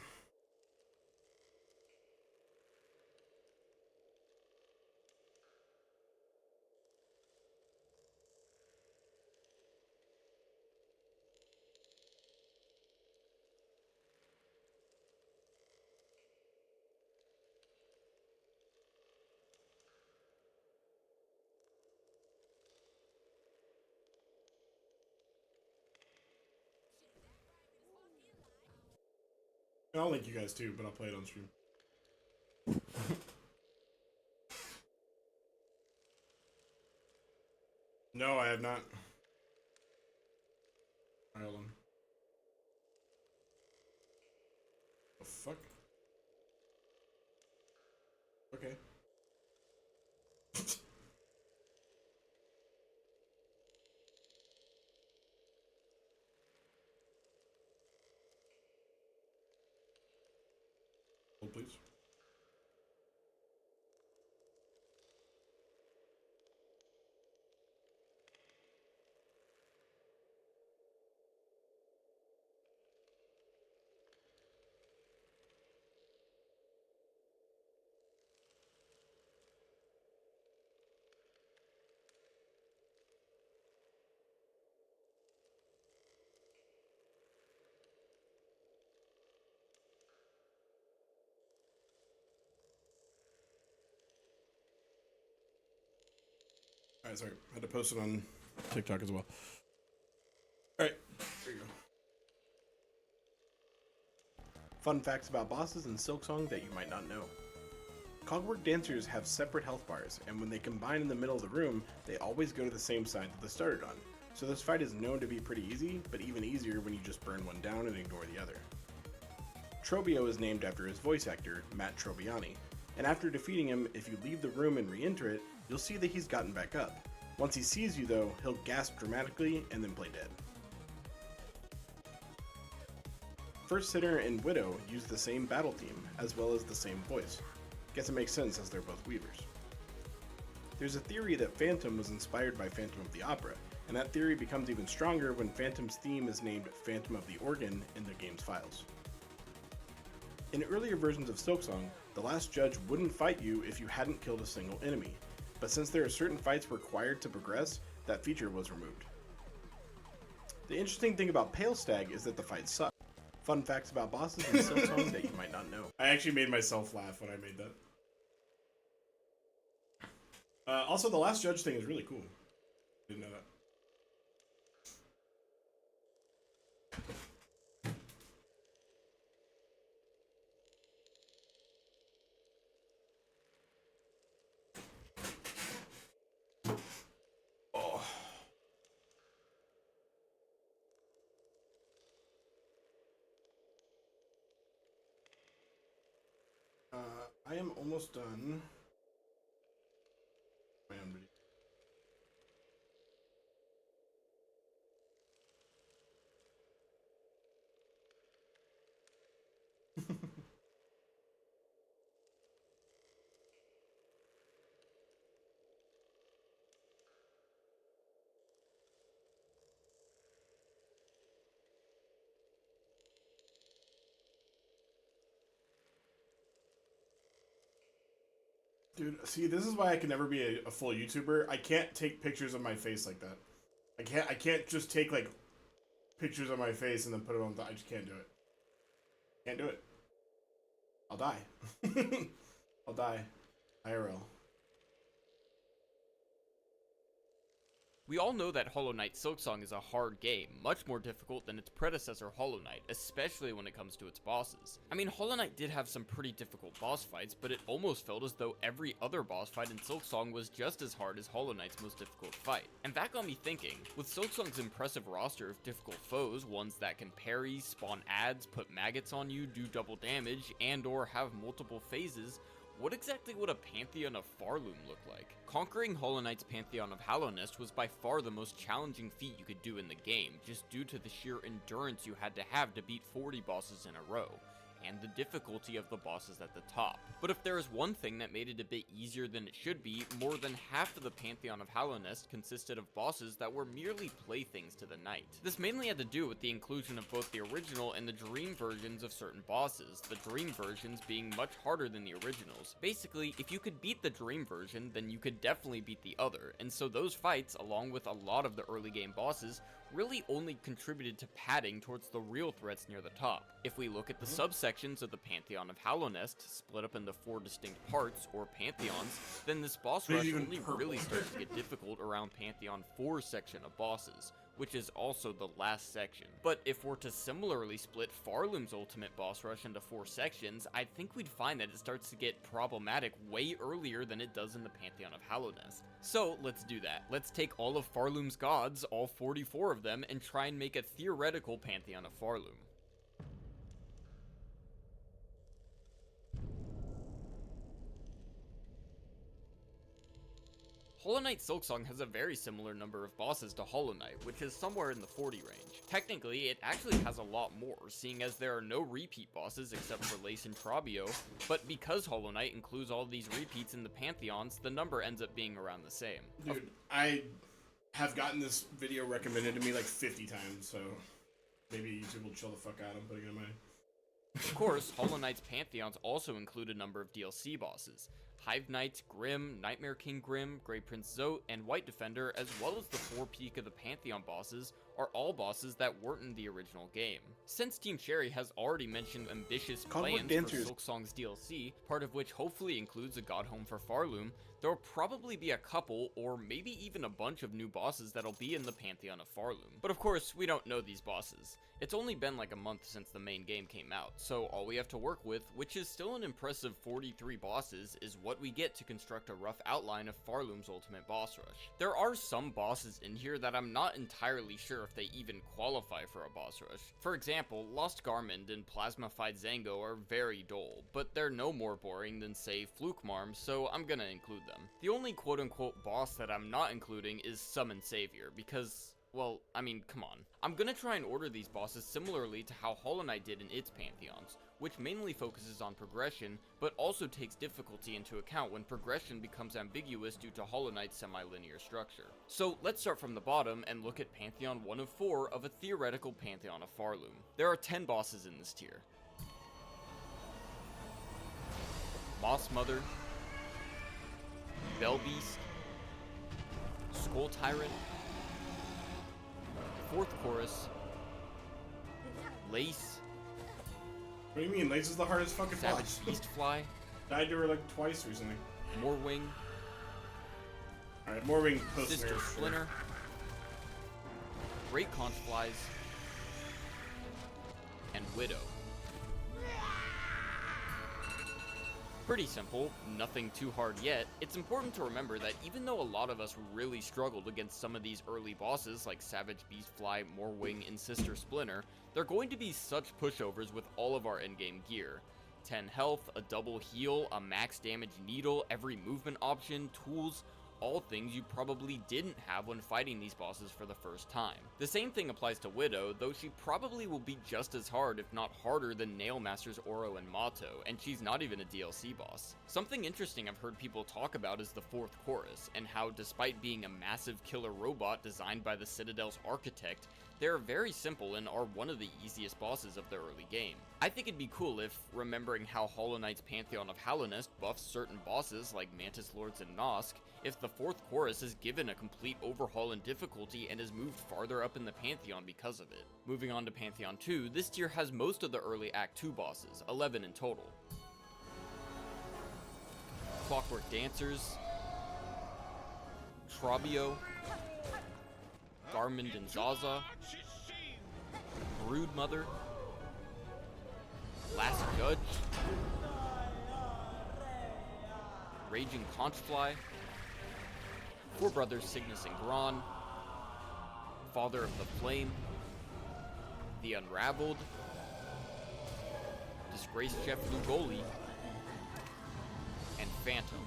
Speaker 1: I'll link you guys too, but I'll play it on stream. No, I have not. Alright, hold on. The fuck? Okay. Hold, please. Alright, sorry. I had to post it on TikTok as well. Alright, there you go.
Speaker 3: Fun facts about bosses in Silksong that you might not know. Cogwork dancers have separate health bars, and when they combine in the middle of the room, they always go to the same side that they started on. So this fight is known to be pretty easy, but even easier when you just burn one down and ignore the other. Trobio is named after his voice actor, Matt Trobiani, and after defeating him, if you leave the room and re-enter it, you'll see that he's gotten back up. Once he sees you though, he'll gasp dramatically and then play dead. First Sinner and Widow use the same battle theme, as well as the same voice. Guess it makes sense as they're both weavers. There's a theory that Phantom was inspired by Phantom of the Opera, and that theory becomes even stronger when Phantom's theme is named Phantom of the Organ in the game's files. In earlier versions of Silksong, the last judge wouldn't fight you if you hadn't killed a single enemy, but since there are certain fights required to progress, that feature was removed. The interesting thing about Pale Stag is that the fights suck. Fun facts about bosses in Silksong that you might not know.
Speaker 1: I actually made myself laugh when I made that. Also, the last judge thing is really cool. Didn't know that. I am almost done. My own video. Dude, see, this is why I can never be a full YouTuber. I can't take pictures of my face like that. I can't just take, like, pictures of my face and then put it on. I just can't do it. Can't do it. I'll die. I'll die. IRL.
Speaker 4: We all know that Hollow Knight Silksong is a hard game, much more difficult than its predecessor Hollow Knight, especially when it comes to its bosses. I mean, Hollow Knight did have some pretty difficult boss fights, but it almost felt as though every other boss fight in Silksong was just as hard as Hollow Knight's most difficult fight. And that got me thinking, with Silksong's impressive roster of difficult foes, ones that can parry, spawn adds, put maggots on you, do double damage, and or have multiple phases, what exactly would a Pantheon of Farloom look like? Conquering Hollow Knight's Pantheon of Hallownest was by far the most challenging feat you could do in the game, just due to the sheer endurance you had to beat 40 bosses in a row, and the difficulty of the bosses at the top. But if there is one thing that made it a bit easier than it should be, more than half of the Pantheon of Hallownest consisted of bosses that were merely playthings to the knight. This mainly had to do with the inclusion of both the original and the dream versions of certain bosses, the dream versions being much harder than the originals. Basically, if you could beat the dream version, then you could definitely beat the other, and so those fights, along with a lot of the early game bosses, really only contributed to padding towards the real threats near the top. If we look at the subsections of the Pantheon of Hallownest, split up into 4 distinct parts, or pantheons, then this boss rush only really starts to get difficult around Pantheon 4 section of bosses, which is also the last section. But if we're to similarly split Farloom's ultimate boss rush into 4 sections, I think we'd find that it starts to get problematic way earlier than it does in the Pantheon of Hallownest. So let's do that. Let's take all of Farloom's gods, all 44 of them, and try and make a theoretical Pantheon of Farloom. Hollow Knight Silksong has a very similar number of bosses to Hollow Knight, which is somewhere in the 40 range. Technically, it actually has a lot more, seeing as there are no repeat bosses except for Lace and Trabio, but because Hollow Knight includes all these repeats in the Pantheons, the number ends up being around the same.
Speaker 1: Dude, I have gotten this video recommended to me like 50 times, so maybe YouTube will chill the fuck out. I'm putting it in my...
Speaker 4: Of course, Hollow Knight's Pantheons also include a number of DLC bosses. Hive Knight, Grim, Nightmare King Grim, Grey Prince Zote, and White Defender, as well as the 4 Peak of the Pantheon bosses, are all bosses that weren't in the original game. Since Team Cherry has already mentioned ambitious plans for Silksong's DLC, part of which hopefully includes a God Home for Farloom, there will probably be a couple, or maybe even a bunch of new bosses that'll be in the Pantheon of Farloom. But of course, we don't know these bosses. It's only been like a month since the main game came out, so all we have to work with, which is still an impressive 43 bosses, is what what we get to construct a rough outline of Farloom's ultimate boss rush. There are some bosses in here that I'm not entirely sure if they even qualify for a boss rush. For example, Lost Garment and Plasmified Zango are very dull, but they're no more boring than, say, Flukemarm, so I'm gonna include them. The only quote-unquote boss that I'm not including is Summon Savior, because, well, I mean, come on. I'm gonna try and order these bosses similarly to how Hollow Knight did in its pantheons, which mainly focuses on progression, but also takes difficulty into account when progression becomes ambiguous due to Hollow Knight's semi-linear structure. So let's start from the bottom and look at Pantheon 1 of 4 of a theoretical Pantheon of Farloom. There are 10 bosses in this tier. Moss Mother, Bell Beast, Skull Tyrant, Fourth Chorus, Lace,
Speaker 1: What do you mean? Lace is the hardest fucking
Speaker 4: Savage
Speaker 1: boss.
Speaker 4: Beastfly,
Speaker 1: Died to her like twice recently.
Speaker 4: Morwing,
Speaker 1: Alright, Morwing post
Speaker 4: Sister
Speaker 1: nerf.
Speaker 4: Splinter, Great Conch Flies, and Widow. Pretty simple, nothing too hard yet. It's important to remember that even though a lot of us really struggled against some of these early bosses like Savage Beastfly, Morwing, and Sister Splinter, they're going to be such pushovers with all of our endgame gear. 10 health, a double heal, a max damage needle, every movement option, tools, all things you probably didn't have when fighting these bosses for the first time. The same thing applies to Widow, though she probably will be just as hard if not harder than Nailmasters Oro and Mato, and she's not even a DLC boss. Something interesting I've heard people talk about is the Fourth Chorus, and how despite being a massive killer robot designed by the Citadel's architect, they're very simple and are one of the easiest bosses of the early game. I think it'd be cool if, remembering how Hollow Knight's Pantheon of Hallownest buffs certain bosses like Mantis Lords and Nosk, if the Fourth Chorus is given a complete overhaul in difficulty and is moved farther up in the Pantheon because of it. Moving on to Pantheon 2, this tier has most of the early Act 2 bosses, 11 in total. Clockwork Dancers, Trobio, Garmund and Zaza, Broodmother, Last Judge, Raging Conchfly, Four Brothers Cygnus and Gron, Father of the Flame, The Unraveled, Disgraced Chef Lugoli, and Phantom.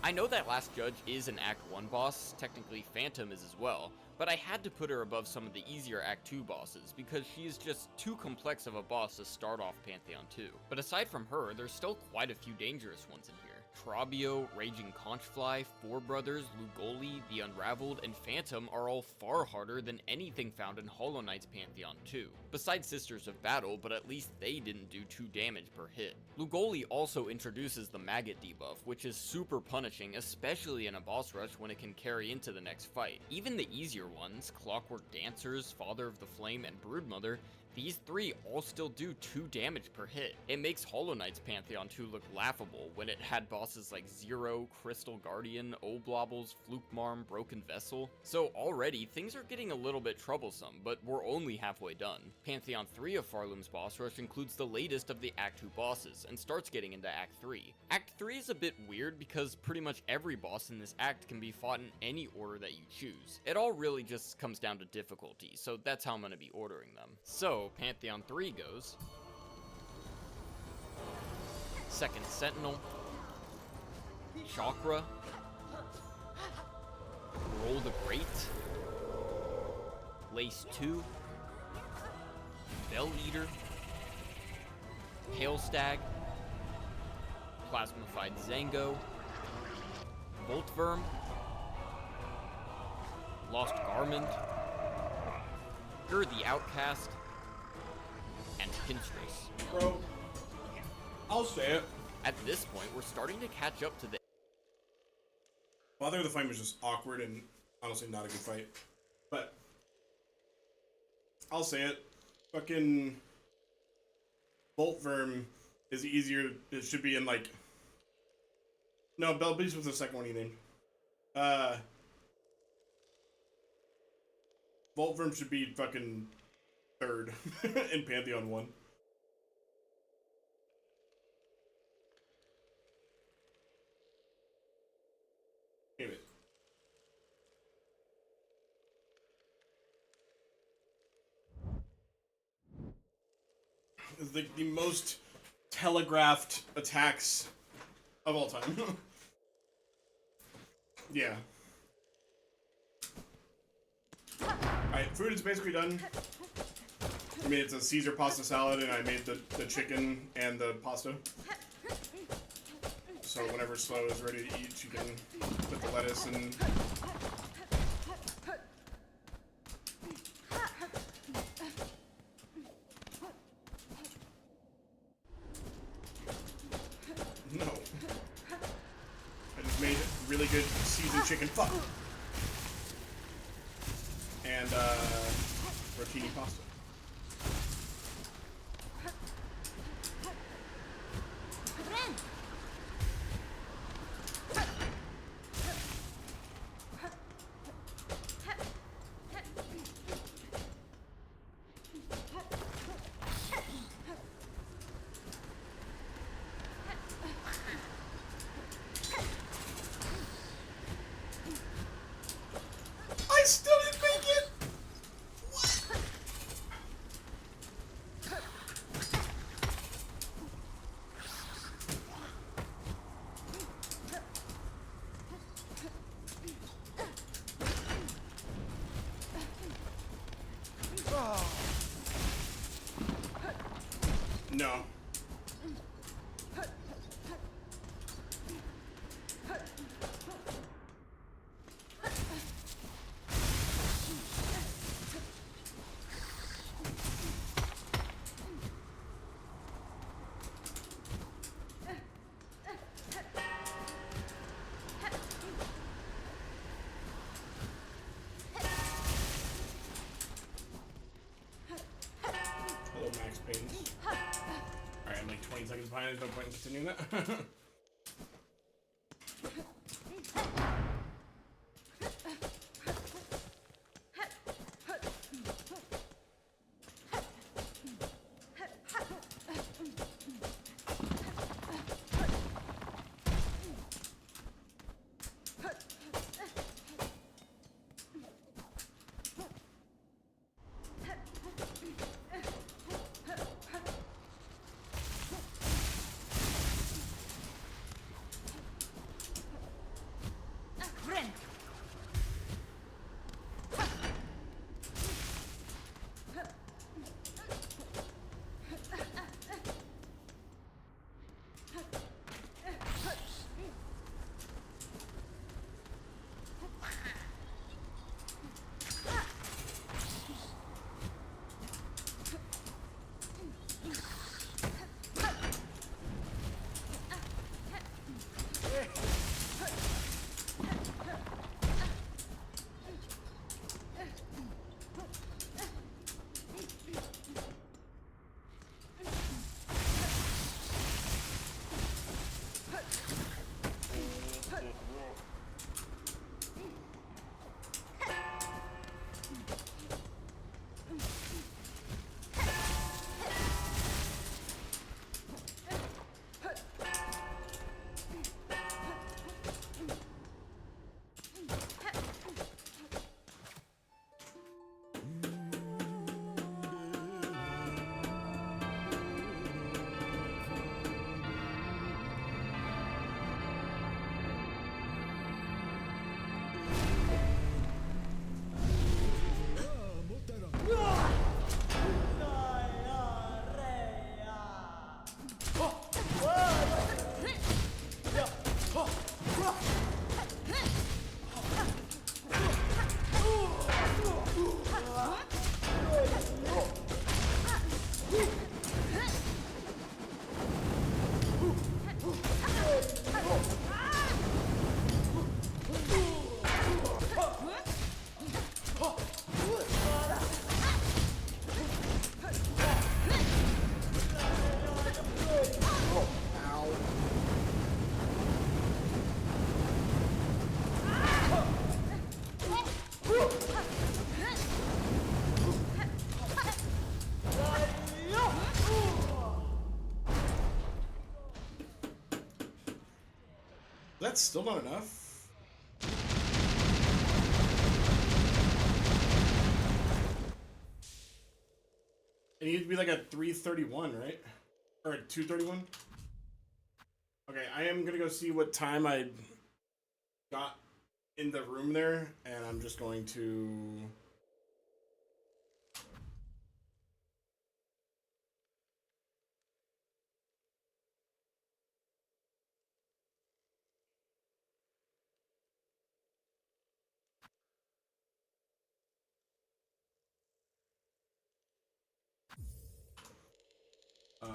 Speaker 4: I know that Last Judge is an Act 1 boss, technically Phantom is as well, but I had to put her above some of the easier Act 2 bosses because she is just too complex of a boss to start off Pantheon 2. But aside from her, there's still quite a few dangerous ones in here. Trobio, Raging Conchfly, Four Brothers, Lugoli, The Unraveled, and Phantom are all far harder than anything found in Hollow Knight's Pantheon 2. Besides Sisters of Battle, but at least they didn't do 2 damage per hit. Lugoli also introduces the Maggot debuff, which is super punishing, especially in a boss rush when it can carry into the next fight. Even the easier ones, Clockwork Dancers, Father of the Flame, and Broodmother, these 3 all still do 2 damage per hit. It makes Hollow Knight's Pantheon 2 look laughable when it had bosses like Zero, Crystal Guardian, Oblobbles, Flukemarm, Broken Vessel. So already, things are getting a little bit troublesome, but we're only halfway done. Pantheon 3 of Farloom's boss rush includes the latest of the Act 2 bosses, and starts getting into Act 3. Act 3 is a bit weird because pretty much every boss in this act can be fought in any order that you choose. It all really just comes down to difficulty, so that's how I'm going to be ordering them. So, Pantheon 3 goes Second Sentinel, Chakra, Roll the Great, Lace 2, Bell Eater, Hailstag, Plasmified Zango, Voltverm, Lost Garment, Gur the Outcast, and Pinstress.
Speaker 1: Bro, I'll say it.
Speaker 4: At this point, we're starting to catch up to the
Speaker 1: Father of the Flame was just awkward and honestly not a good fight. But I'll say it. Fucking Voltverm is easier. It should be in like. No, Bell Beast was the second one he named. Voltverm should be fucking third in Pantheon 1. is the most telegraphed attacks of all time. Yeah. Alright, food is basically done. I mean, it's a Caesar pasta salad, and I made the chicken and the pasta. So whenever Slow is ready to eat, you can put the lettuce and... No. I just made really good seasoned chicken fuck. And, rotini pasta. I still didn't make it! What? No. Hello, Max Paynes. Alright, I'm like 20 seconds behind. There's no point in continuing that. That's still not enough. It needs to be like a 3:31, right? Or a 2:31? Okay, I am gonna go see what time I got in the room there, and I'm just going to... Uh...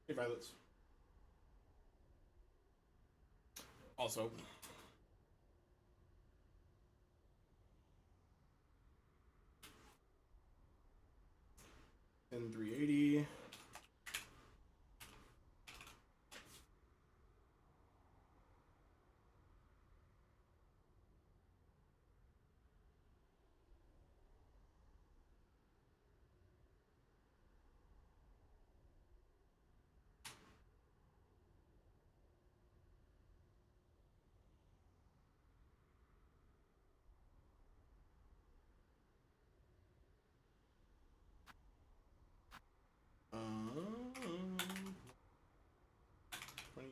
Speaker 1: Hey, Violets. Also, in 380. Um, 20.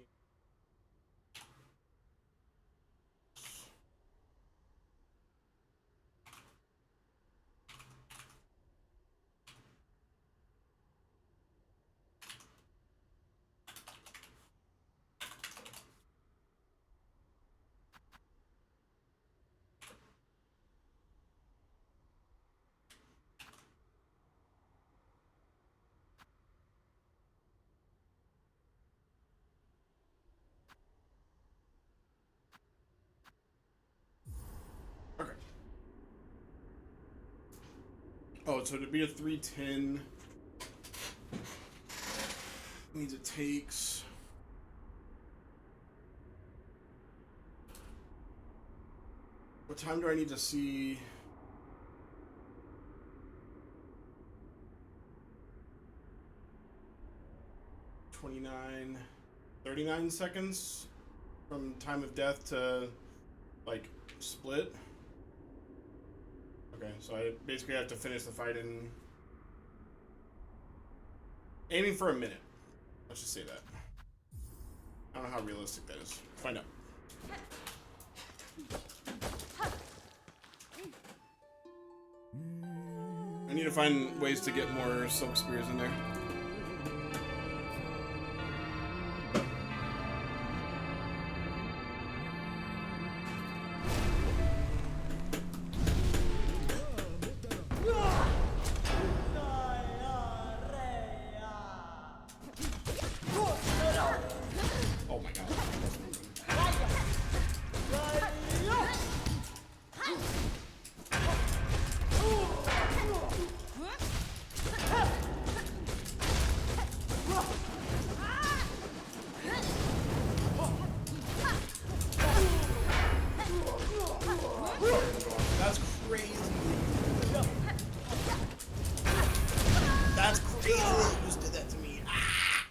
Speaker 1: Okay. Oh, so to be a 310 means it takes... What time do I need to see? $29, 39 seconds from time of death to, like, split. Okay, so I basically have to finish the fight in... Aiming for a minute. Let's just say that. I don't know how realistic that is. Find out. I need to find ways to get more silk spears in there. Oh my god. That's crazy. That's crazy that you just did that to me. Ah!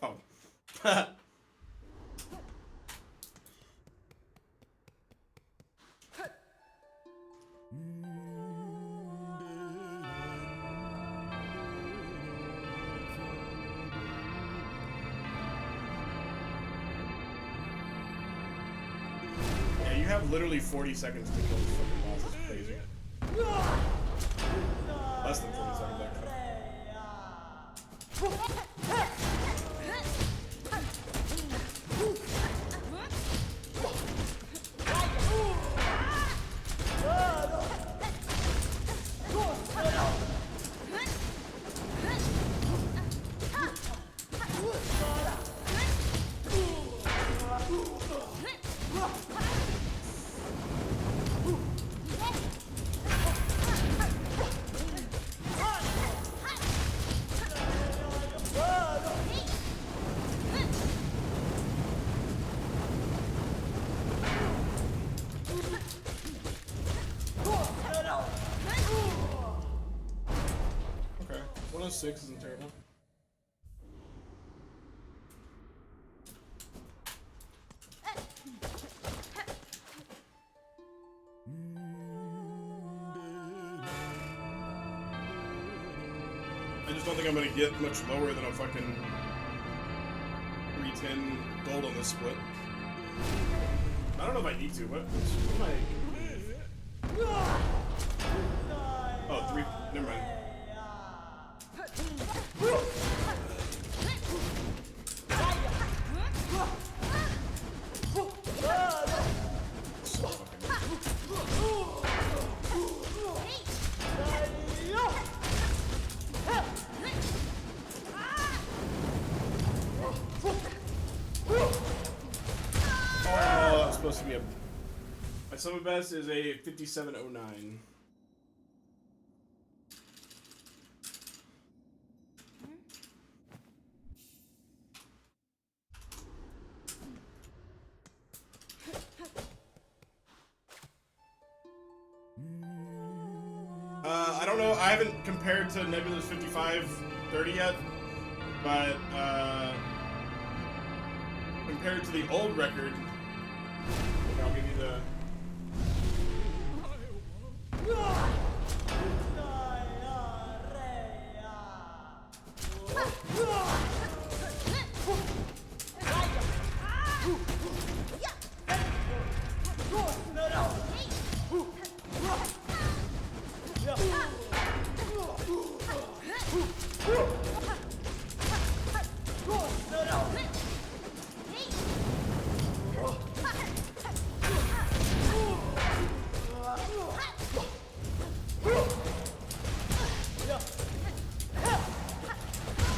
Speaker 1: Oh. Yeah, you have literally 40 seconds to kill this fucking boss. It's crazy. Less than 40 seconds, actually. 106 isn't terrible. I just don't think I'm gonna get much lower than a fucking 310 gold on this split. I don't know if I need to. What am I? Oh, three. Never mind. So oh, that's supposed to be a. My summon best is a 5709. I don't know. I haven't compared to Nebula's 5530 yet, but compared to the old record, I'll give you the.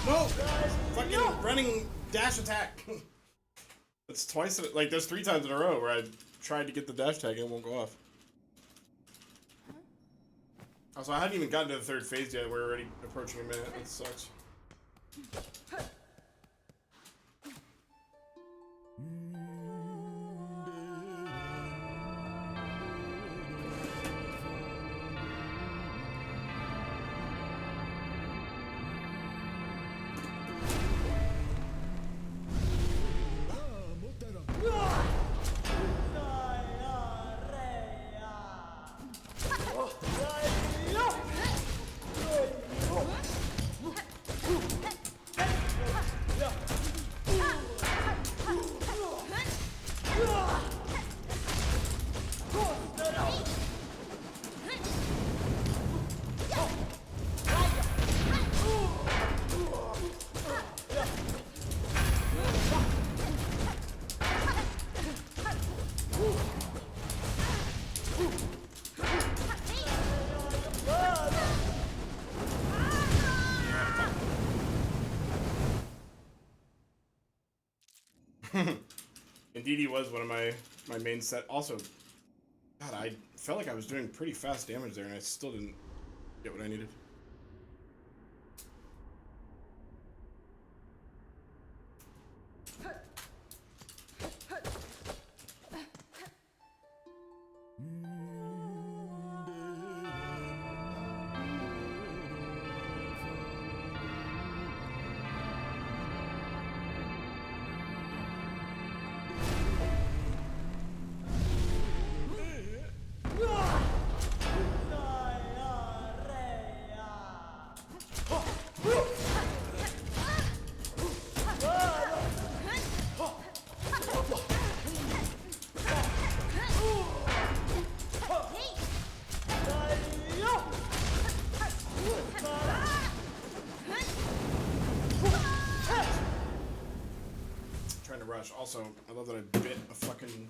Speaker 1: No! Fucking running dash attack! That's twice, like, there's 3 times in a row where I tried to get the dash attack and it won't go off. Also, I hadn't even gotten to the 3rd phase yet, we're already approaching a minute, that sucks. Indeed, he was one of my main set. Also, God, I felt like I was doing pretty fast damage there, and I still didn't get what I needed. Trying to rush. Also, I love that I bit a fucking.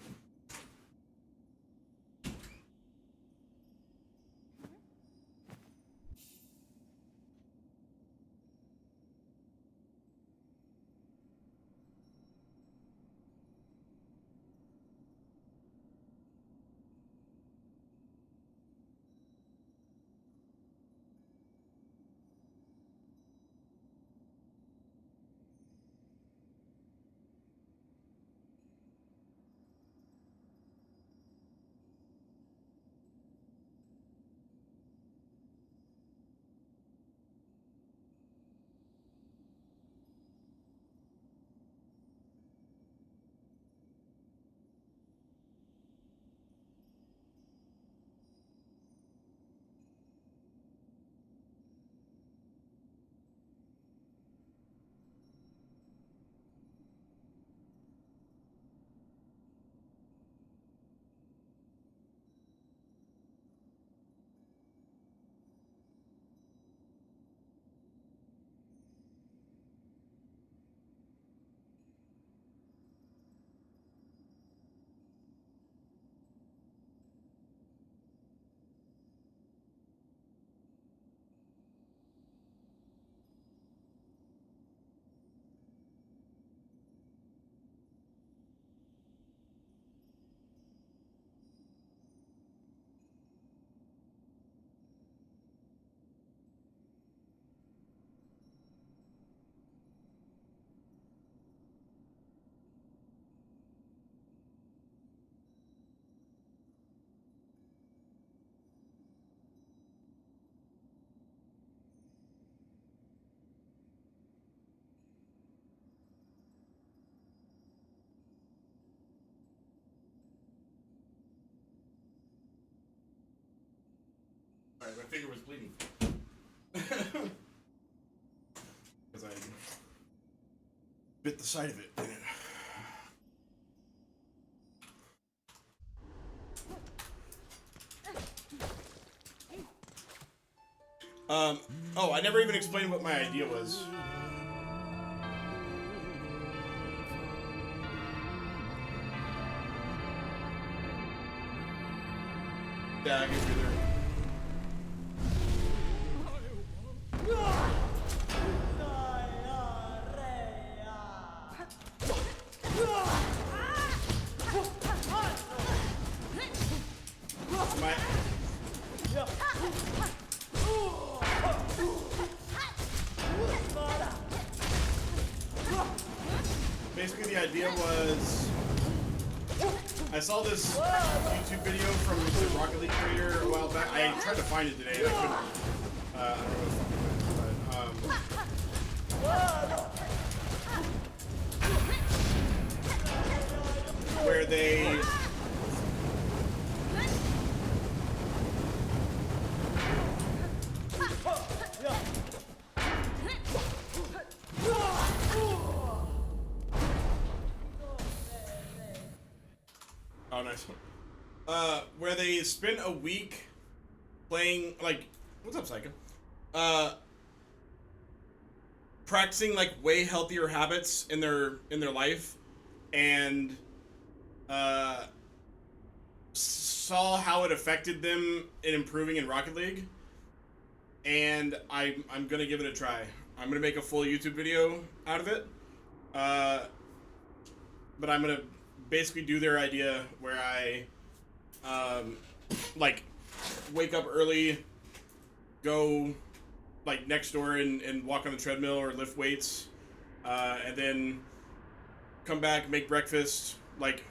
Speaker 1: Alright, my finger was bleeding. Because I bit the side of it. Oh, I never even explained what my idea was. Yeah, I guess you're there. My... Basically, the idea was I saw this YouTube video from the Rocket League creator a while back. I tried to find it today and I couldn't. I don't know what the fuck it was, but where they oh, nice. Where they spent a week playing, like, what's up, Psycho? Practicing like way healthier habits in their life, and saw how it affected them in improving in Rocket League. And I'm gonna give it a try. I'm gonna make a full YouTube video out of it. But I'm gonna basically do their idea where I like wake up early, go like next door and walk on the treadmill or lift weights, and then come back, make breakfast, like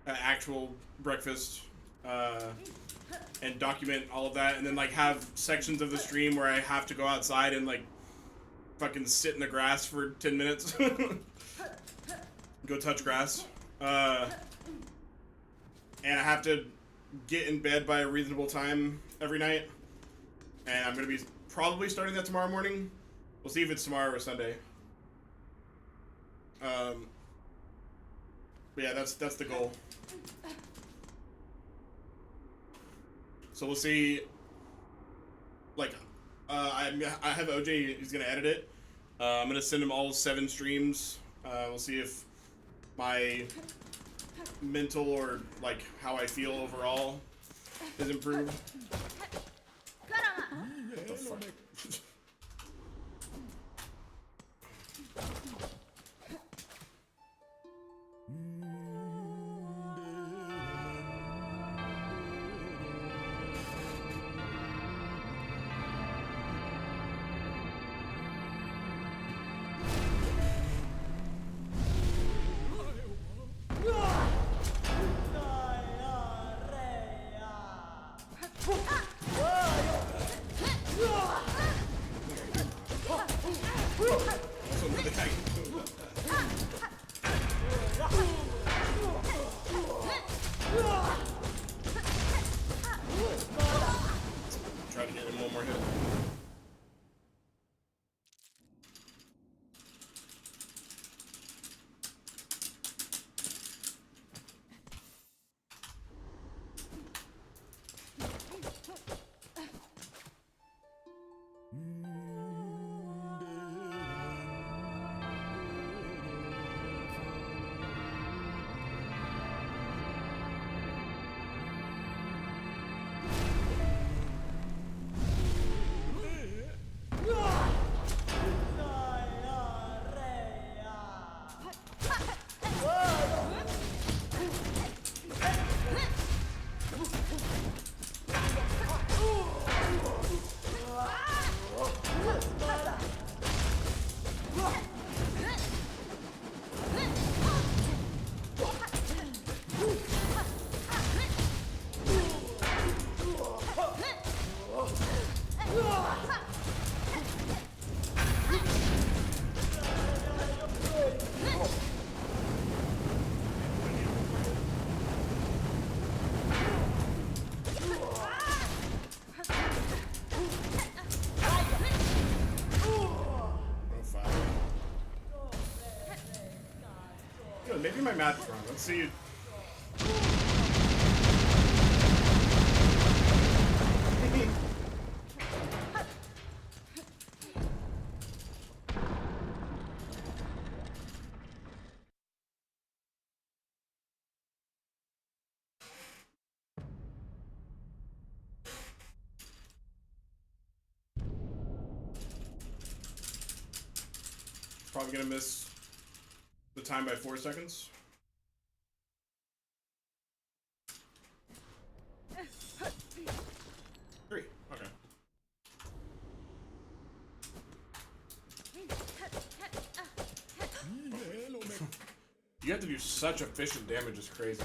Speaker 1: actual breakfast, and document all of that, and then like have sections of the stream where I have to go outside and like fucking sit in the grass for 10 minutes. Go touch grass. And I have to get in bed by a reasonable time every night. And I'm going to be probably starting that tomorrow morning. We'll see if it's tomorrow or Sunday. But yeah, that's the goal. So we'll see. Like, I have OJ who's going to edit it. I'm going to send him all 7 streams. We'll see if my mental or like how I feel overall is improved. What the fuck? my math is wrong. Let's see. Probably gonna miss the time by 4 seconds. Three. Okay. You have to do such efficient damage, it's crazy.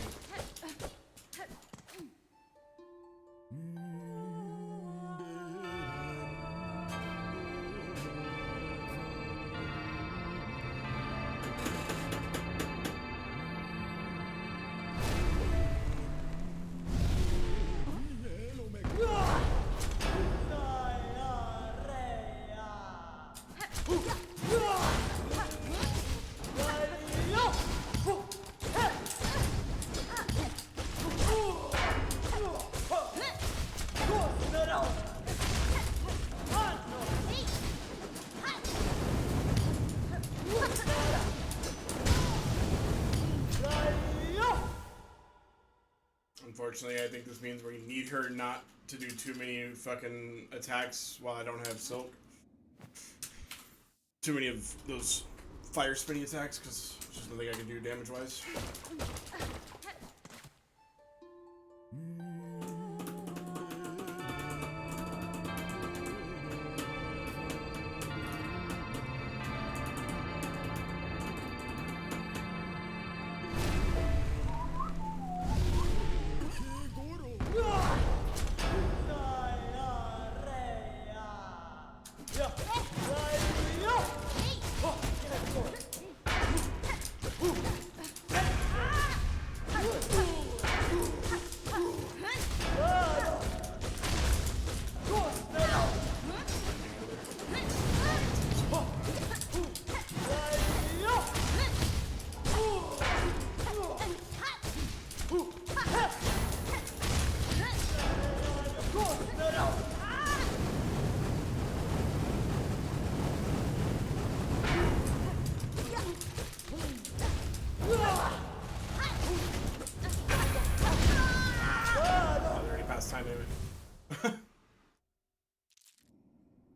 Speaker 1: Unfortunately, I think this means we need her not to do too many fucking attacks while I don't have Silk. Too many of those fire spinny attacks, because there's just nothing I can do damage-wise.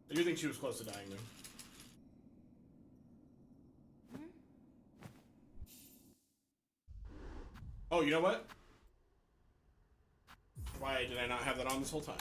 Speaker 1: I do think she was close to dying, though. Oh, you know what? Why did I not have that on this whole time?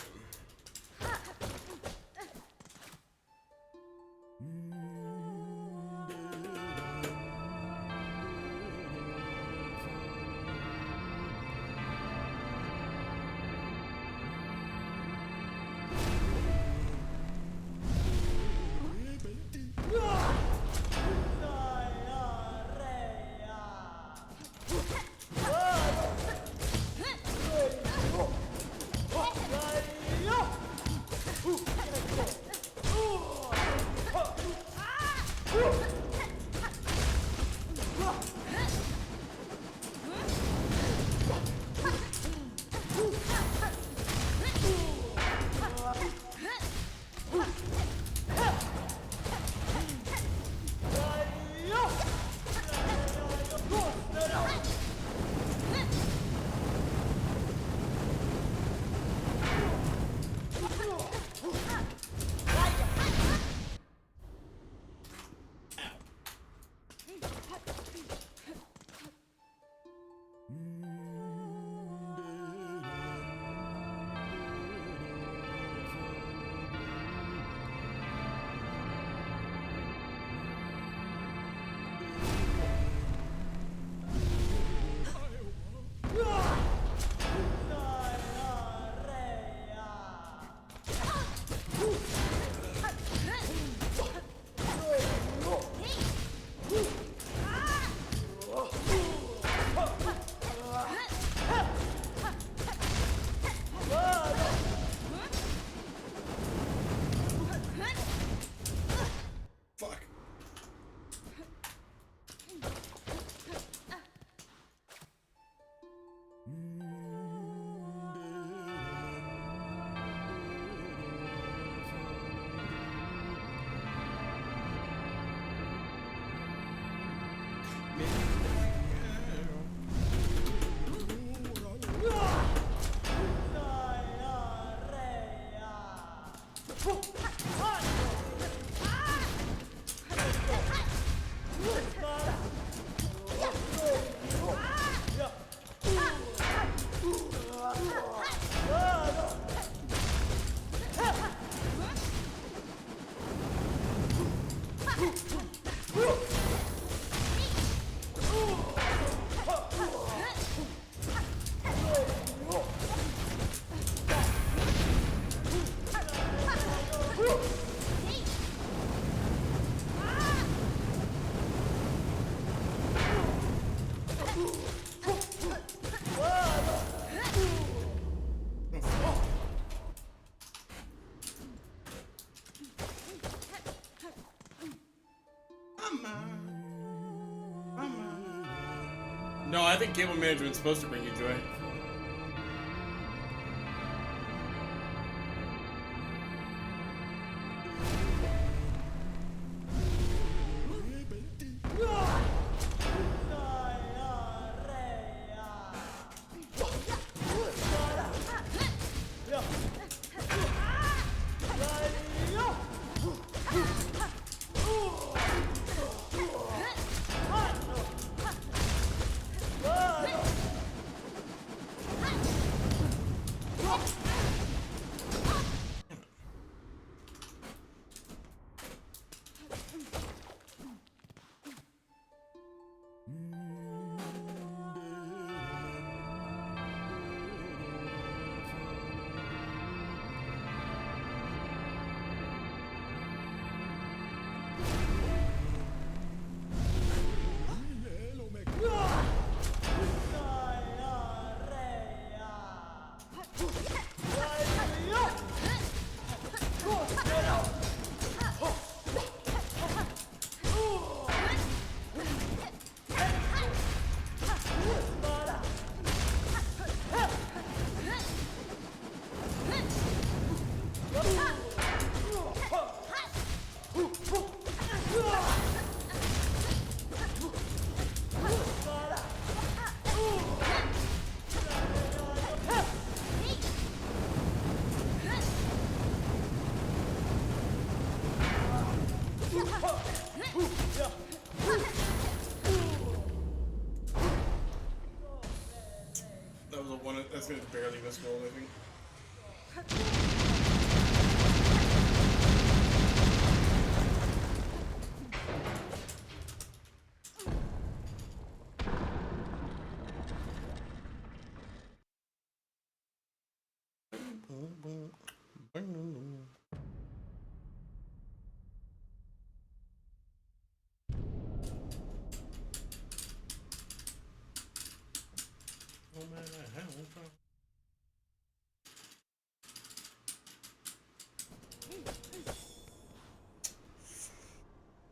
Speaker 1: No, I think cable management's supposed to bring you joy. That was a one. That's gonna barely miss gold, I think.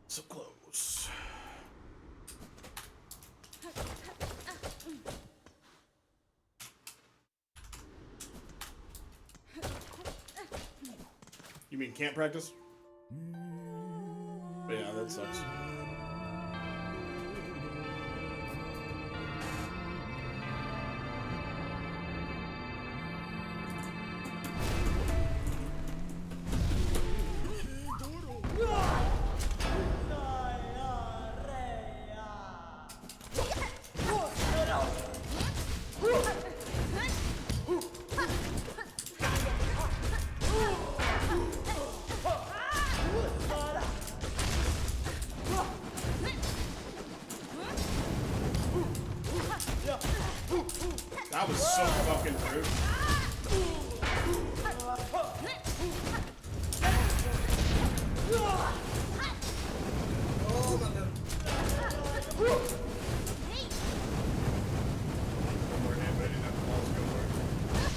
Speaker 1: So close. You mean can't practice? But yeah, that sucks. That was so fucking rude.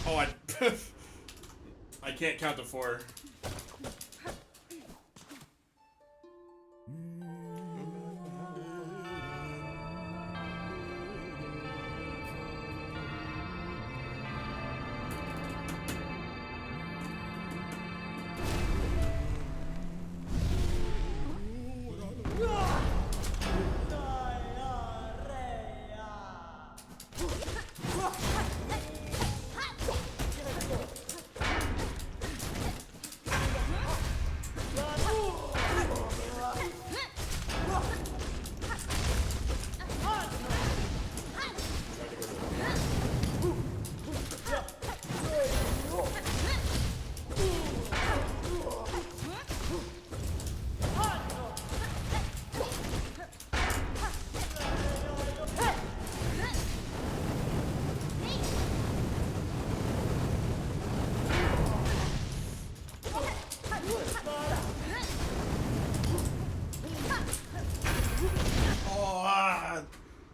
Speaker 1: Oh, I can't count to 4.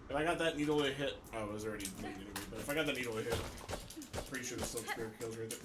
Speaker 1: If I got that needle to hit, oh, it was already moving, but if I got that needle to hit, I'm pretty sure the silk spirit kills right there.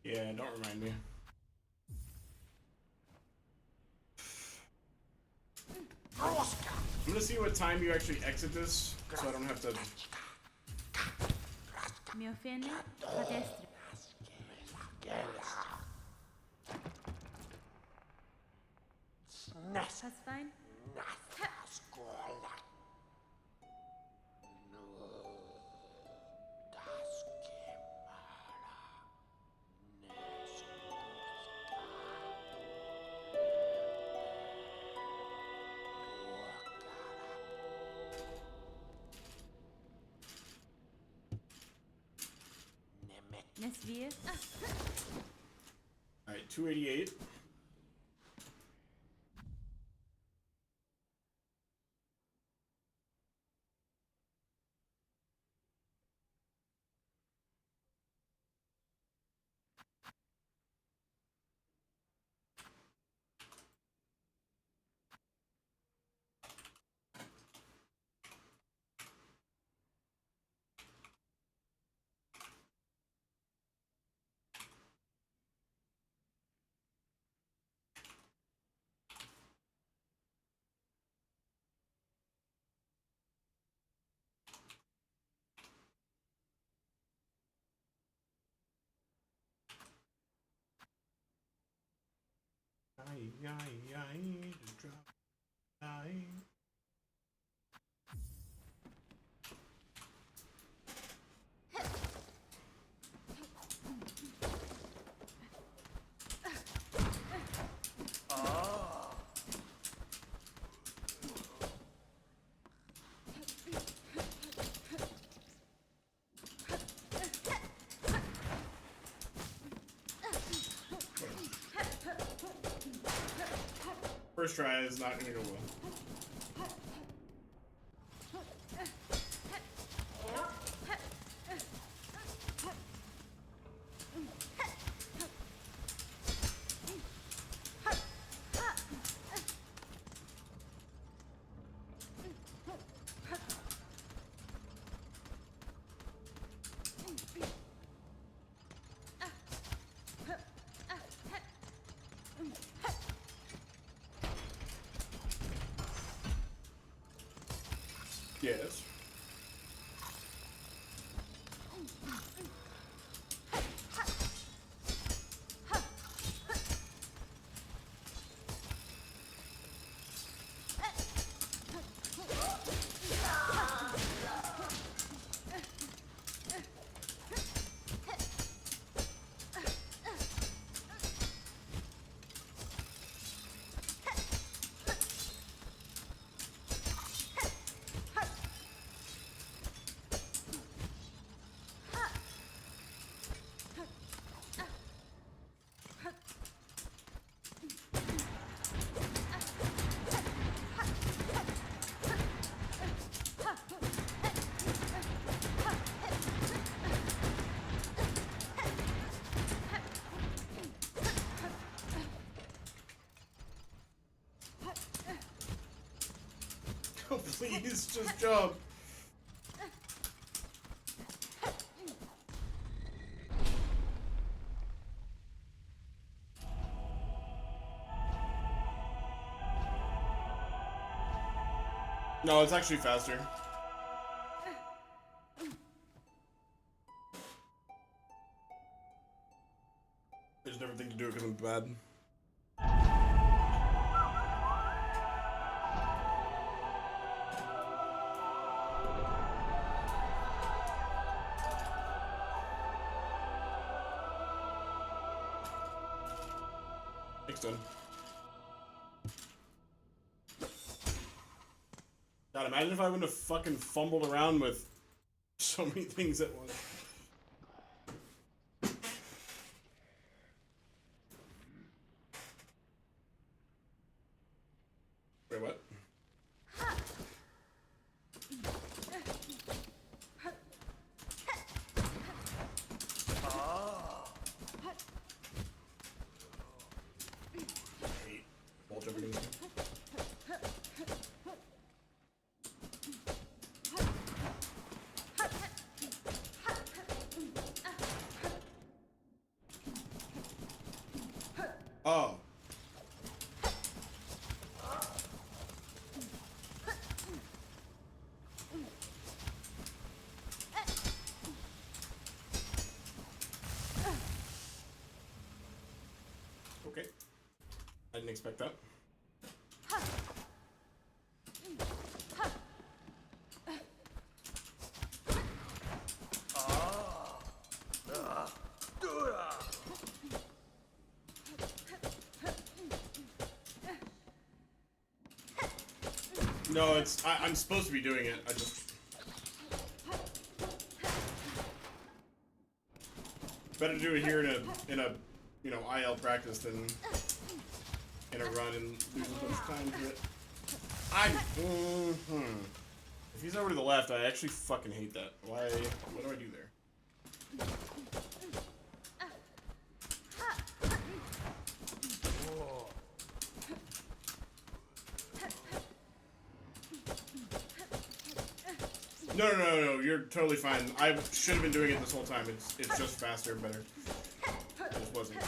Speaker 1: Yeah, don't remind me. I'm gonna see what time you actually exit this, so I don't have to.
Speaker 5: Mi offende a destra. That's fine. Nesvir.
Speaker 1: Alright, 288. First try is not gonna go well. Yes. Oh, please, just jump. No, it's actually faster. There's never thing to do it because I'm bad. Thanks, done. God, imagine if I wouldn't have fucking fumbled around with so many things at once. Wait, what? I hate wall jumping in this game. Oh. Okay. I didn't expect that. No, it's I'm supposed to be doing it. I just better do it here in a you know IL practice than in a run and lose a bunch of time to it. If he's over to the left, I actually fucking hate that. Why? What do I do there? No, you're totally fine. I should have been doing it this whole time. It's just faster and better. It just wasn't.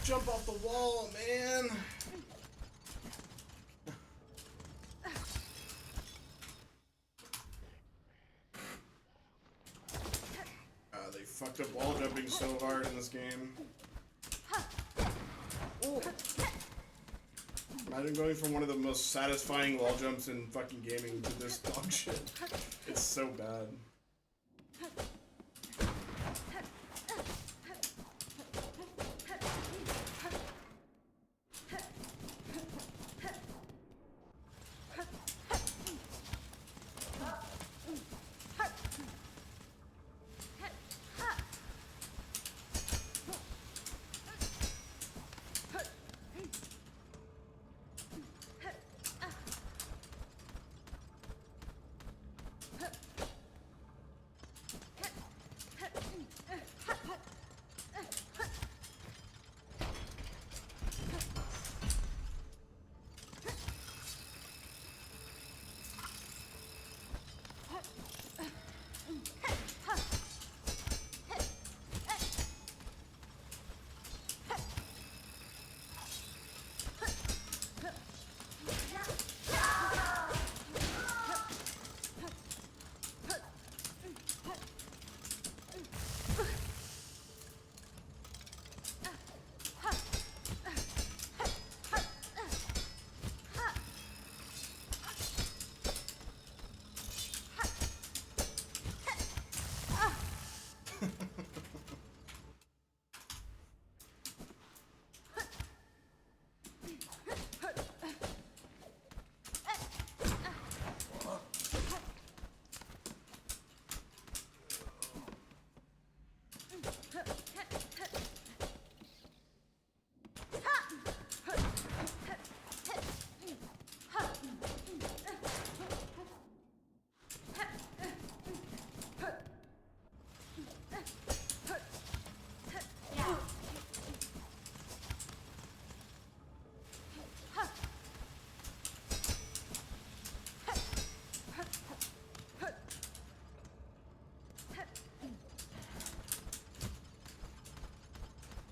Speaker 1: Jump off the wall, man! They fucked up wall jumping so hard in this game. Imagine going from one of the most satisfying wall jumps in fucking gaming to this dog shit. It's so bad.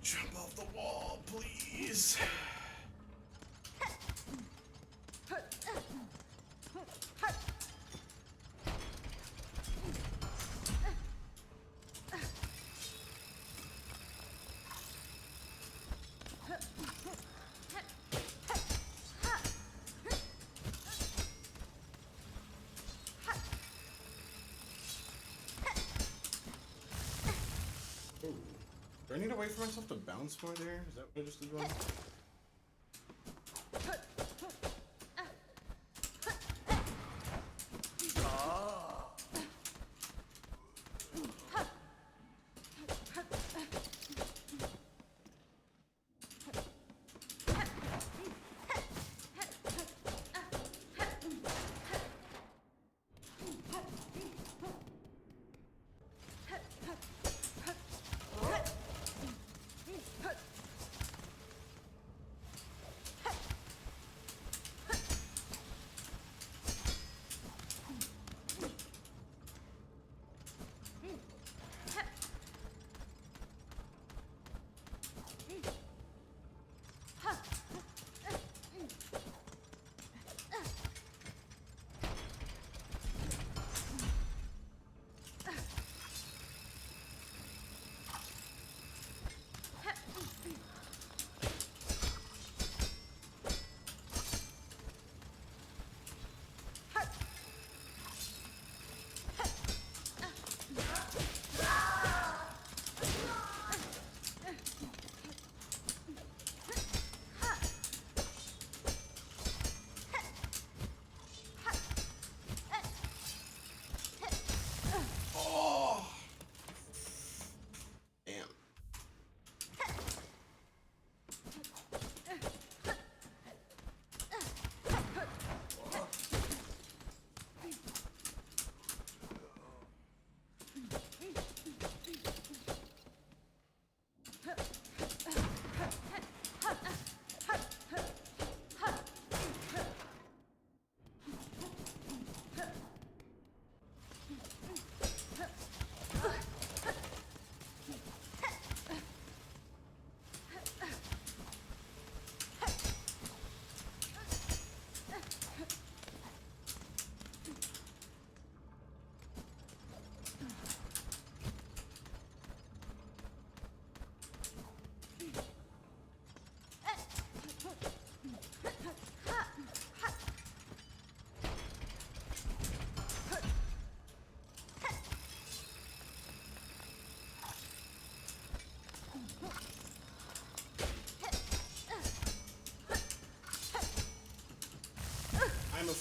Speaker 1: Jump off the wall, please. Ooh. Do I need to wait for myself to bounce more there? Is that what I just did wrong?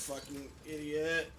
Speaker 1: fucking idiot.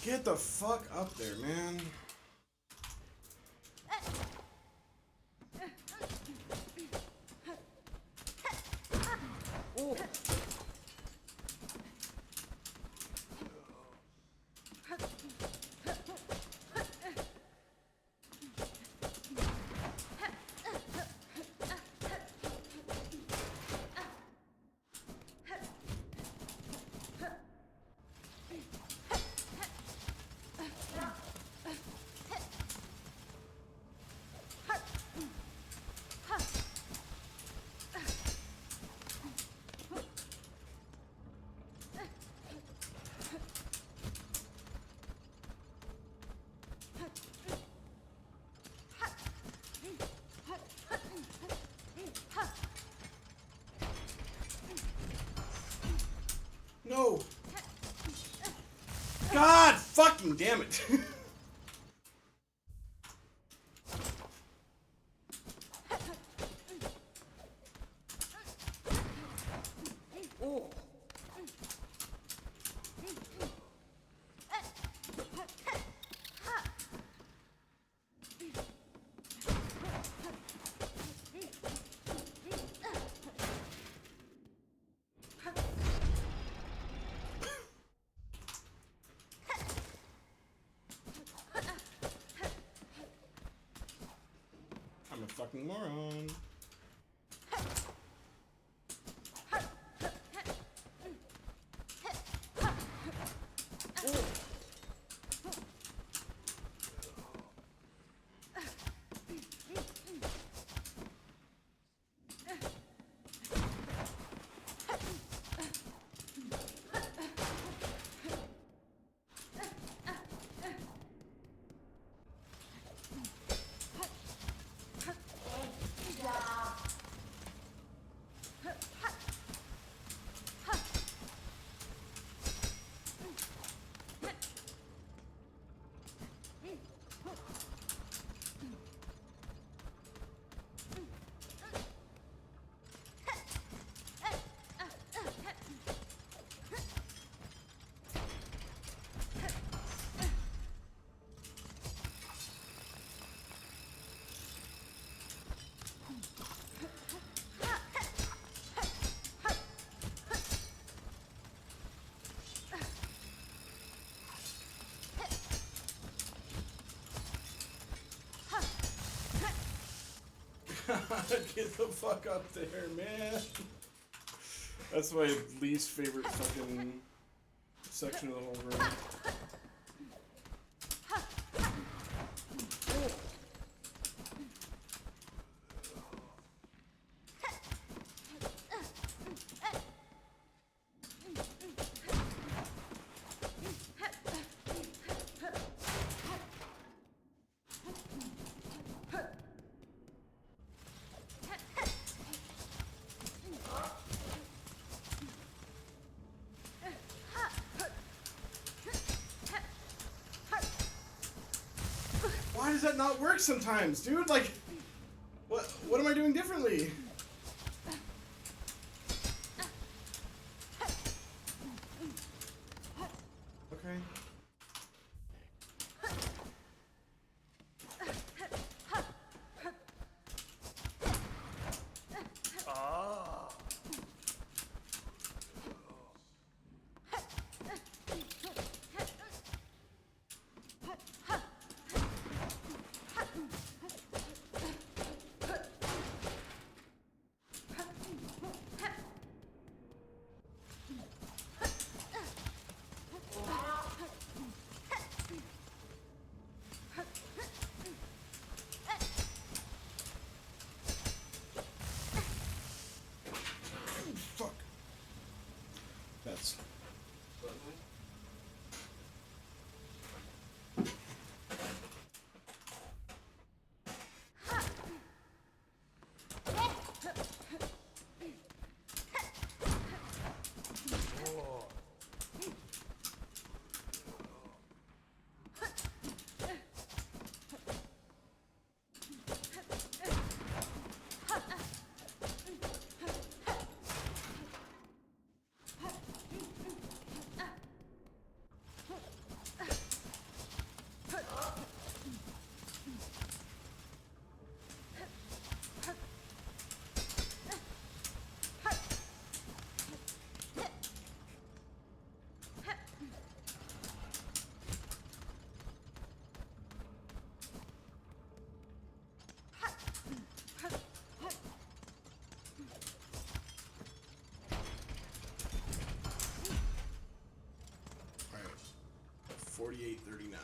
Speaker 1: Get the fuck up there, man. No. God fucking damn it. I'm a fucking moron. Get the fuck up there, man. That's my least favorite fucking section of the whole room. Why does that not work sometimes, dude? Like, what am I doing differently? Okay. Fuck. That's. Alright. 4839.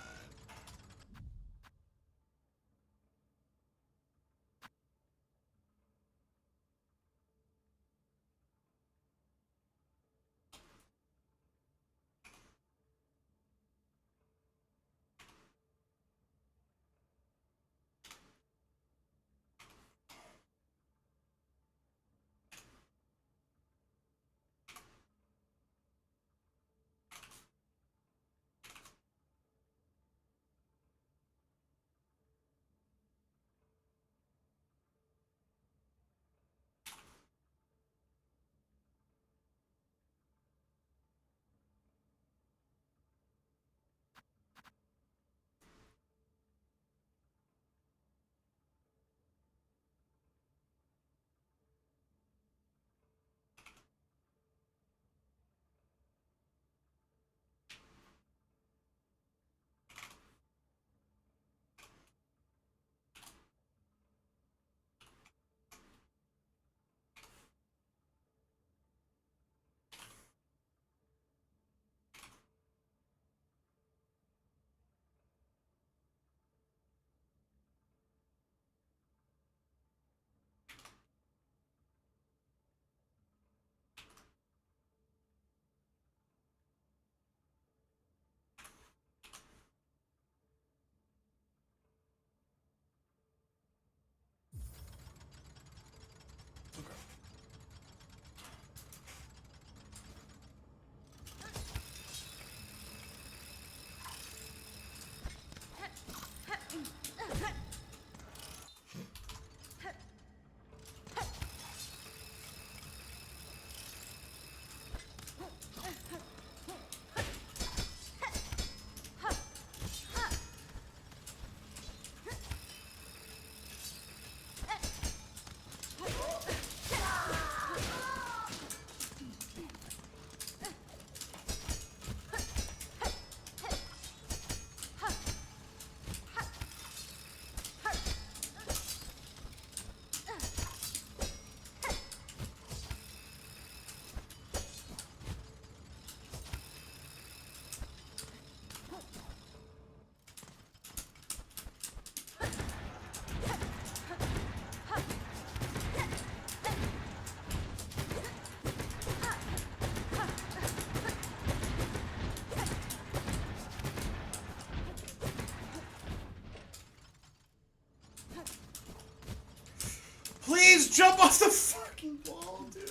Speaker 1: just jump off the fucking wall, dude.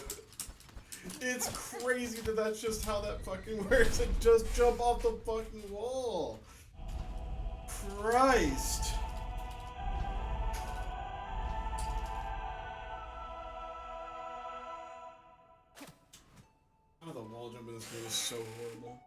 Speaker 1: It's crazy that that's just how that fucking works. Like, just jump off the fucking wall. Christ. Oh, the wall jump in this game is so horrible.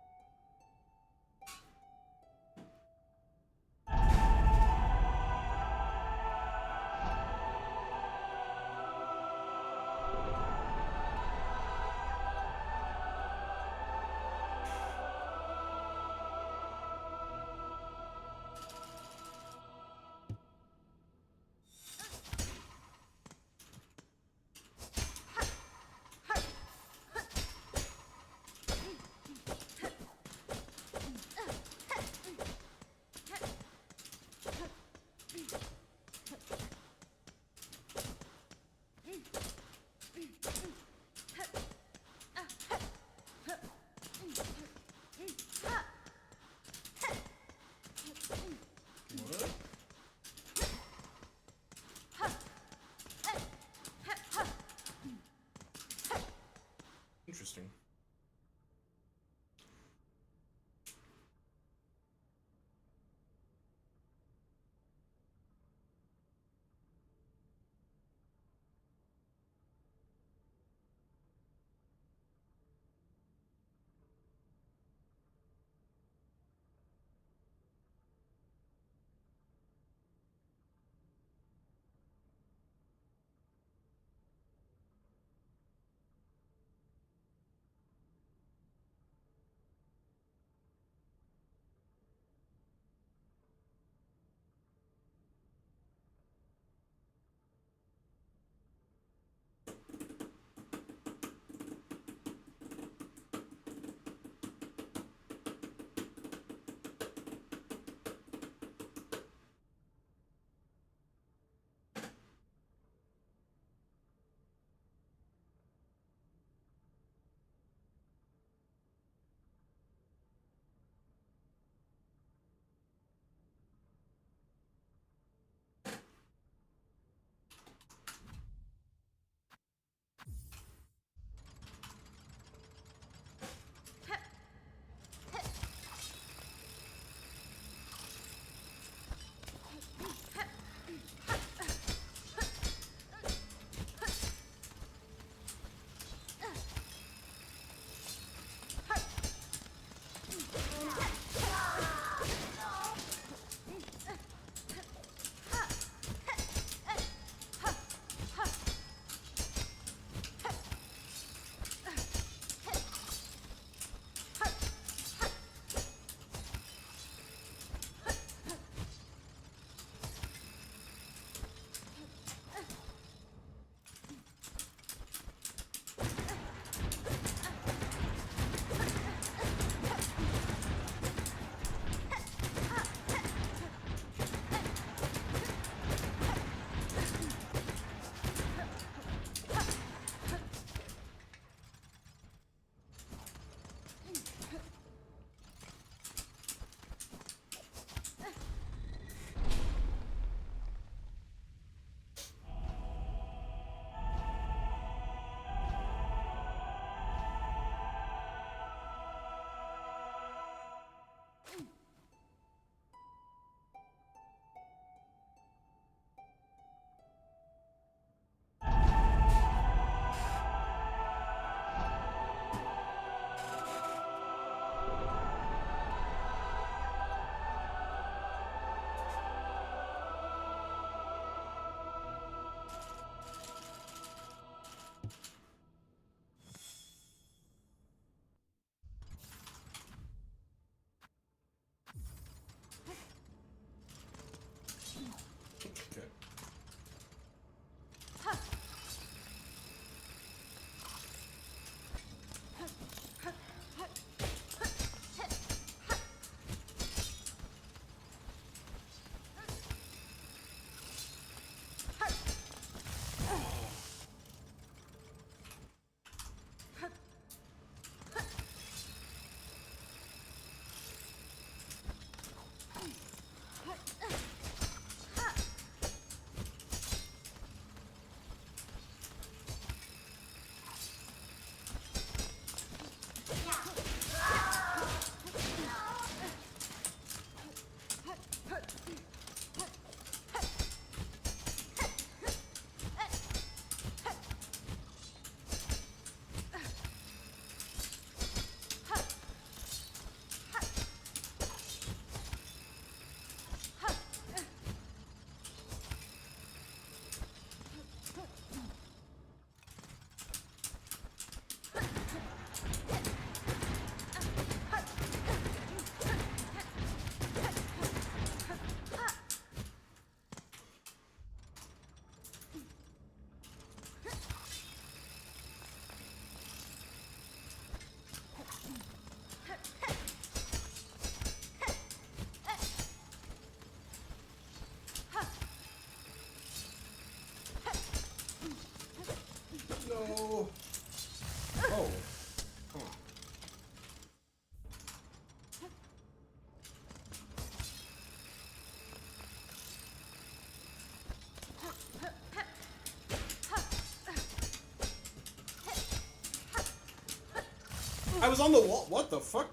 Speaker 1: was on the wall. What the fuck?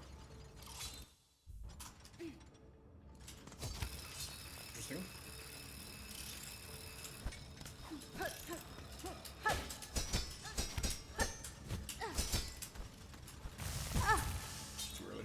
Speaker 1: Interesting. Too early.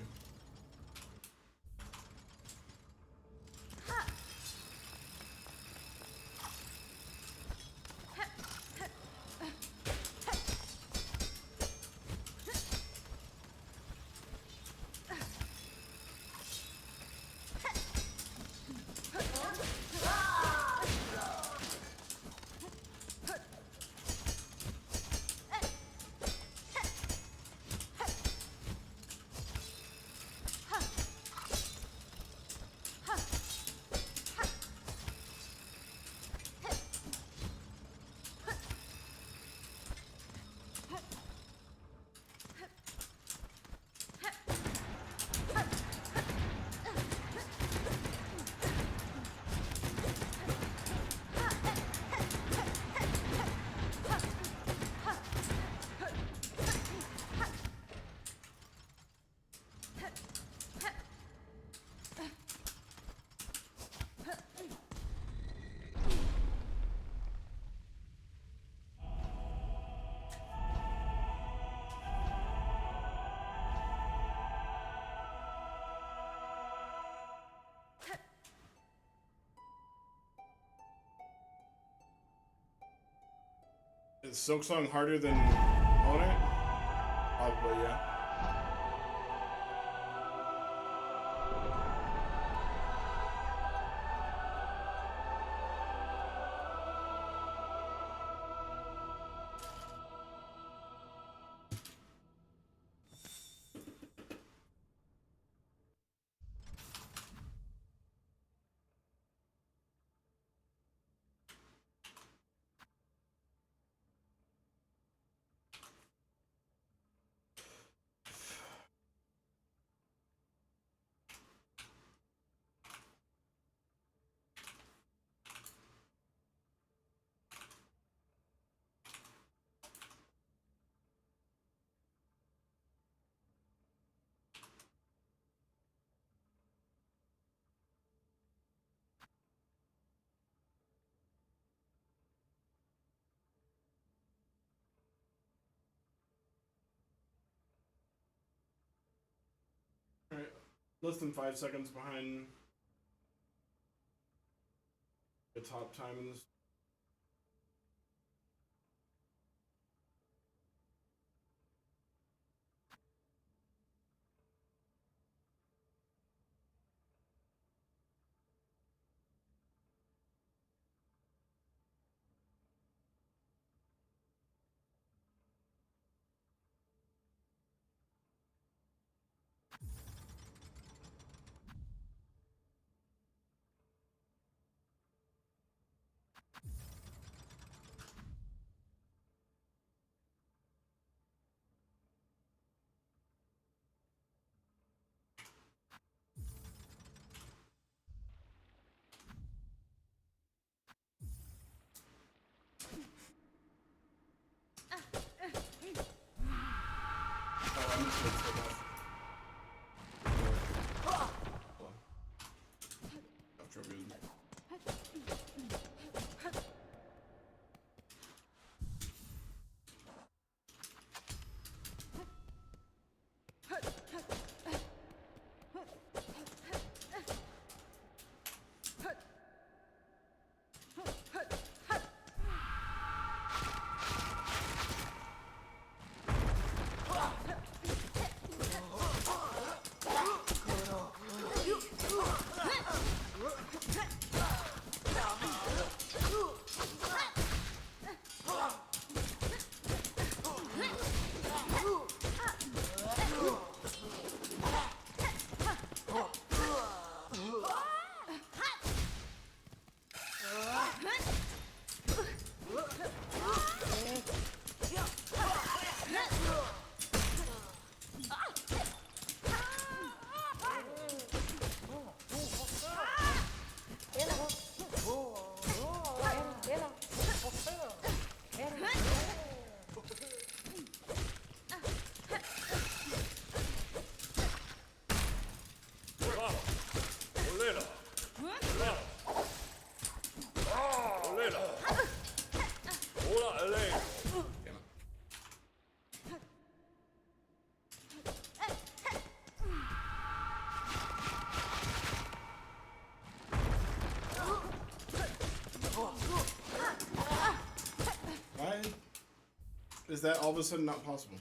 Speaker 1: Is Silk Song harder than Hollow Knight? Probably, yeah. Alright. Less than 5 seconds behind the top time in this. that all of a sudden not possible?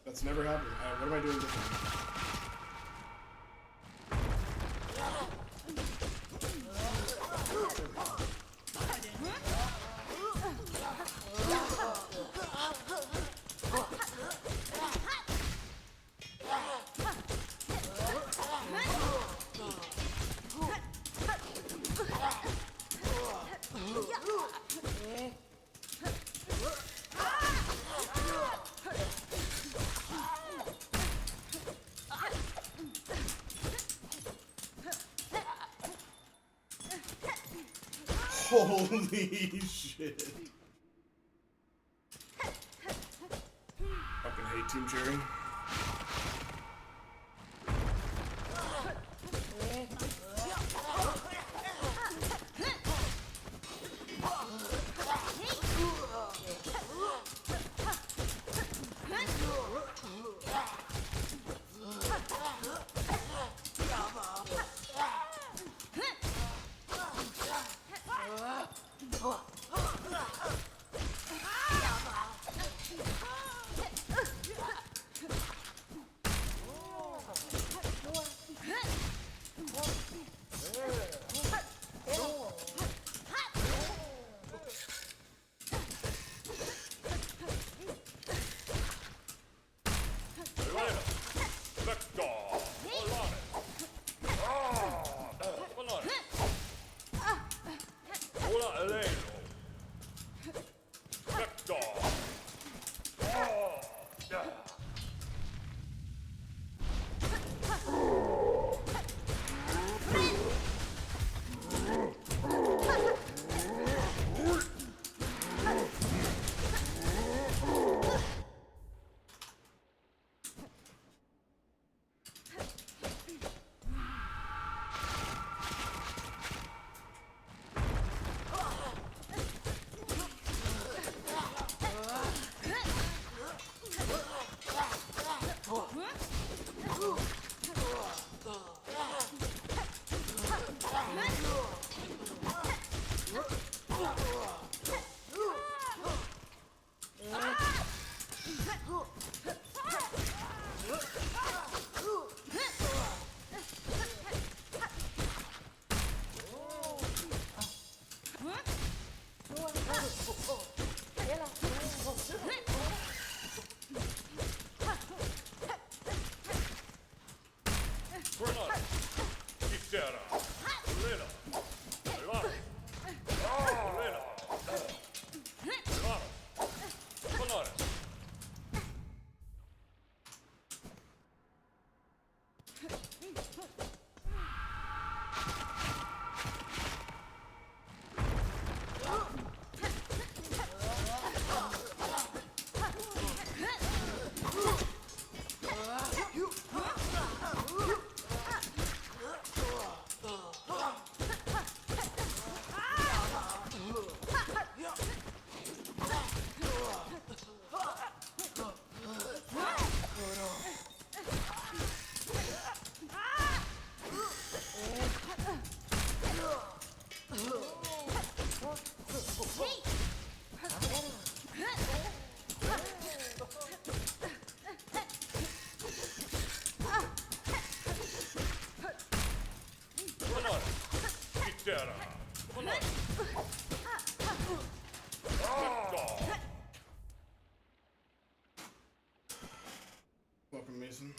Speaker 1: That's never happened. What am I doing differently? Holy shit. Fucking hate team cheering. Welcome, Mason.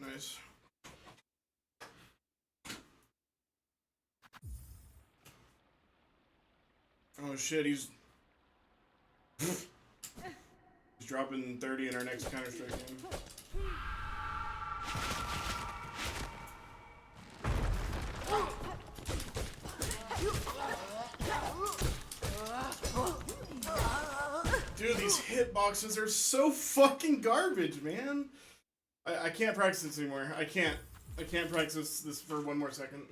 Speaker 1: Nice. Oh shit, he's dropping 30 in our next Counter-Strike game. Dude, these hitboxes are so fucking garbage, man. I can't practice this anymore. I can't practice this for one more second.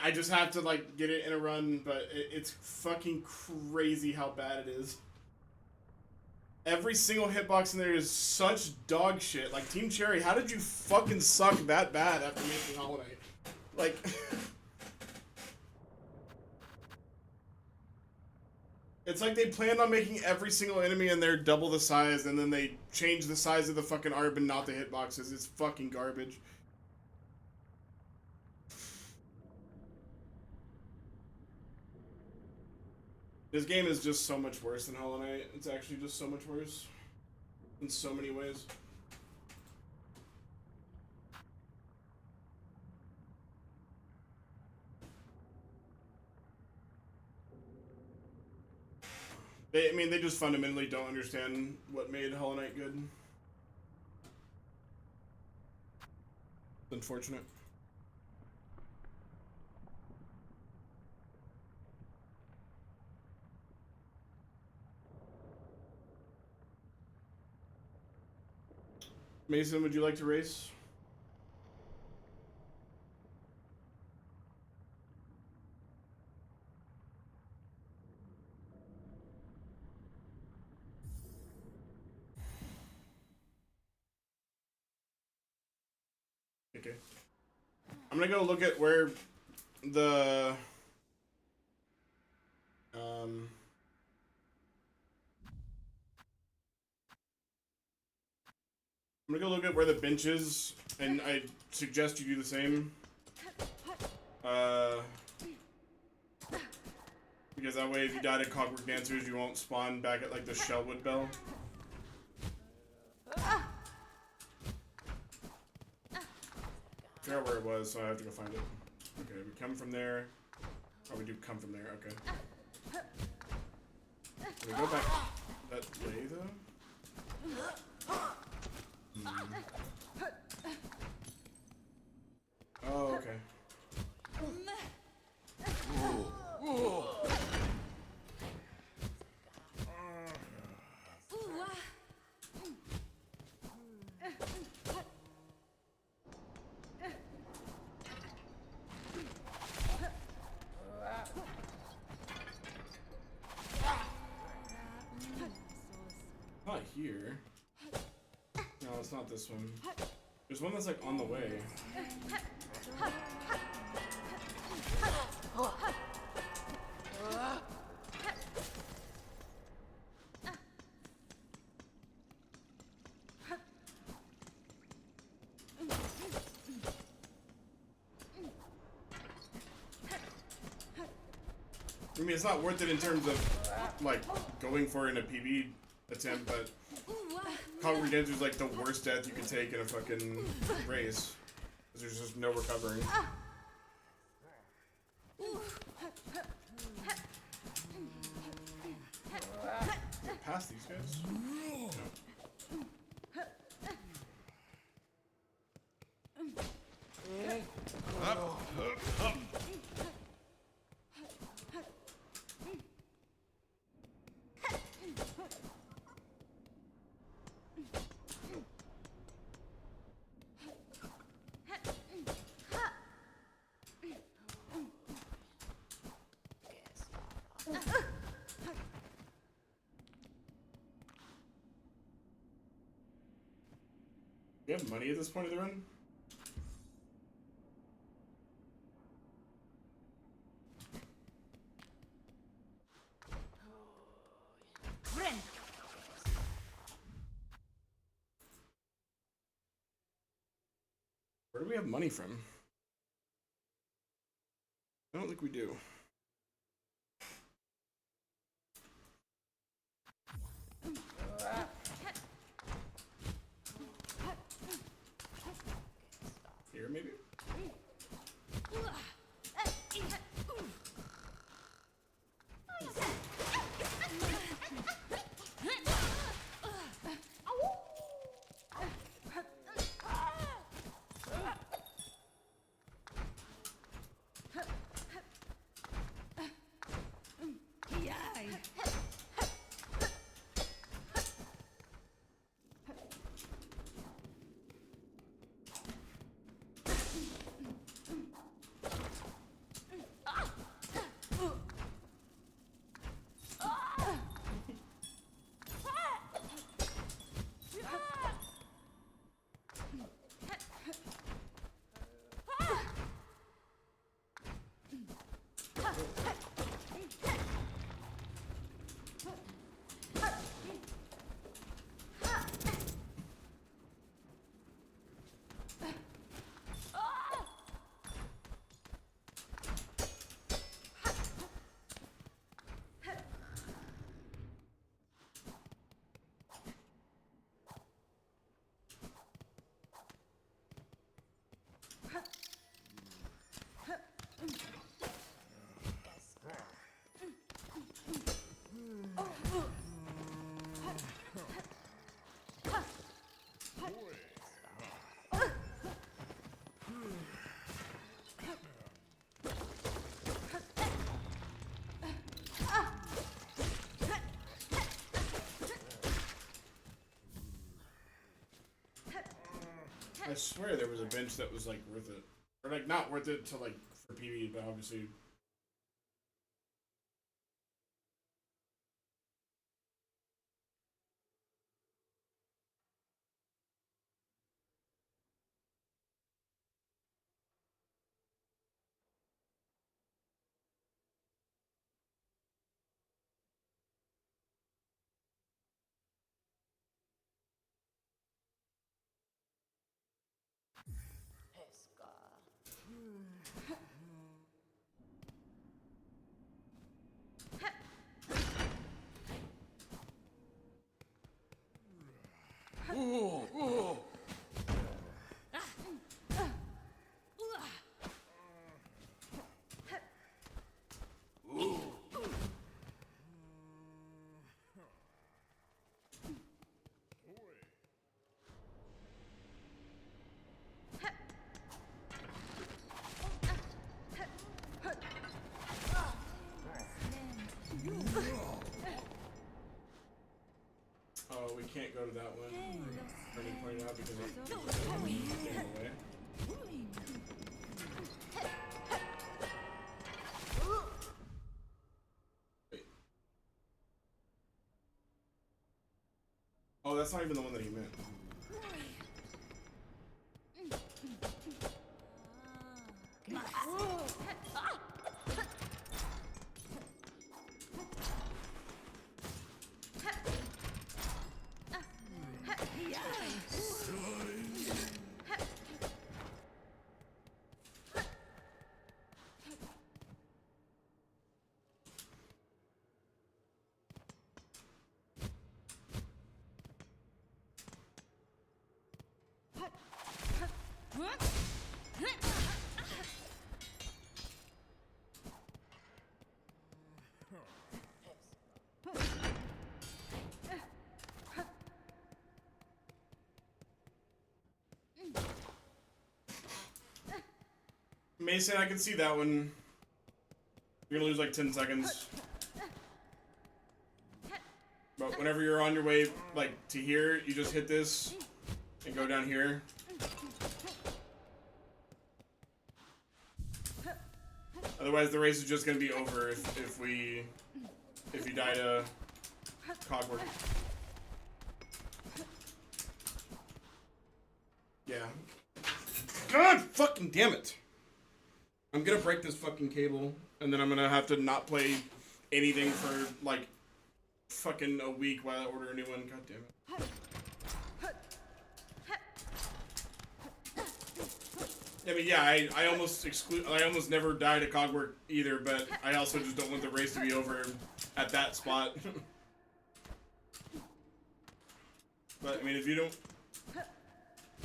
Speaker 1: I just have to like get it in a run, but it's fucking crazy how bad it is. Every single hitbox in there is such dog shit. Like, Team Cherry, how did you fucking suck that bad after making Hollow Knight? Like... It's like they planned on making every single enemy in there double the size, and then they changed the size of the fucking ARB and not the hitboxes. It's fucking garbage. This game is just so much worse than Hollow Knight. It's actually just so much worse. In so many ways. I mean, they just fundamentally don't understand what made Hollow Knight good. It's unfortunate. Mason, would you like to race? Okay. I'm gonna go look at where the I'm gonna go look at where the bench is, and I suggest you do the same. Because that way, if you died at Clockwork Dancers, you won't spawn back at like the Shellwood Bell. I forgot where it was, so I have to go find it. Okay, we come from there. Oh, we do come from there. Okay. Can we go back that way though? Oh, okay. Not here. No, it's not this one. There's one that's like on the way. I mean, it's not worth it in terms of like going for it in a PB attempt, but Clockwork Dancer is like the worst death you can take in a fucking race. There's just no recovering. Past these guys? No. Do you have money at this point of the run? Where do we have money from? I don't think we do. Here, maybe? I swear there was a bench that was like worth it, or like not worth it to like for PvE, but obviously. Oh, we can't go to that one. Ernie pointed out because it's getting away. Wait. Oh, that's not even the one that he meant. Mason, I can see that one. You're gonna lose like 10 seconds. But whenever you're on your way, like, to here, you just hit this and go down here. Otherwise, the race is just gonna be over if you die to Cogwork. Yeah. God fucking damn it! I'm gonna break this fucking cable, and then I'm gonna have to not play anything for like fucking a week while I order a new one. God damn it. I mean, yeah, I almost never died at Cogwork either, but I also just don't want the race to be over at that spot. But I mean, if you don't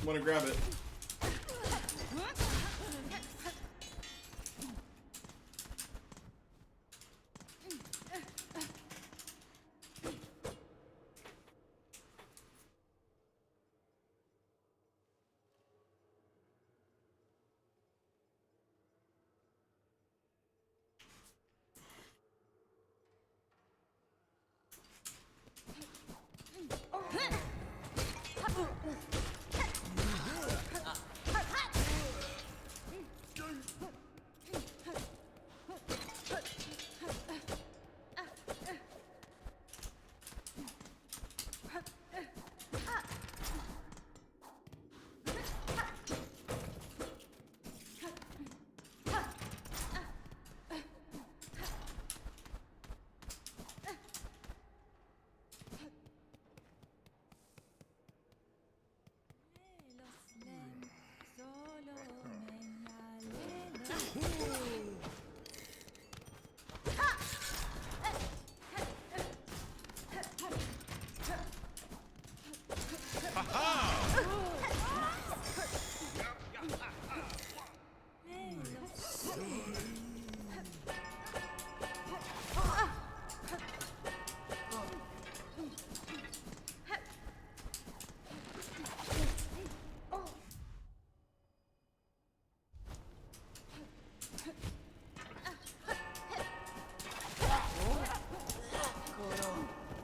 Speaker 1: want to grab it.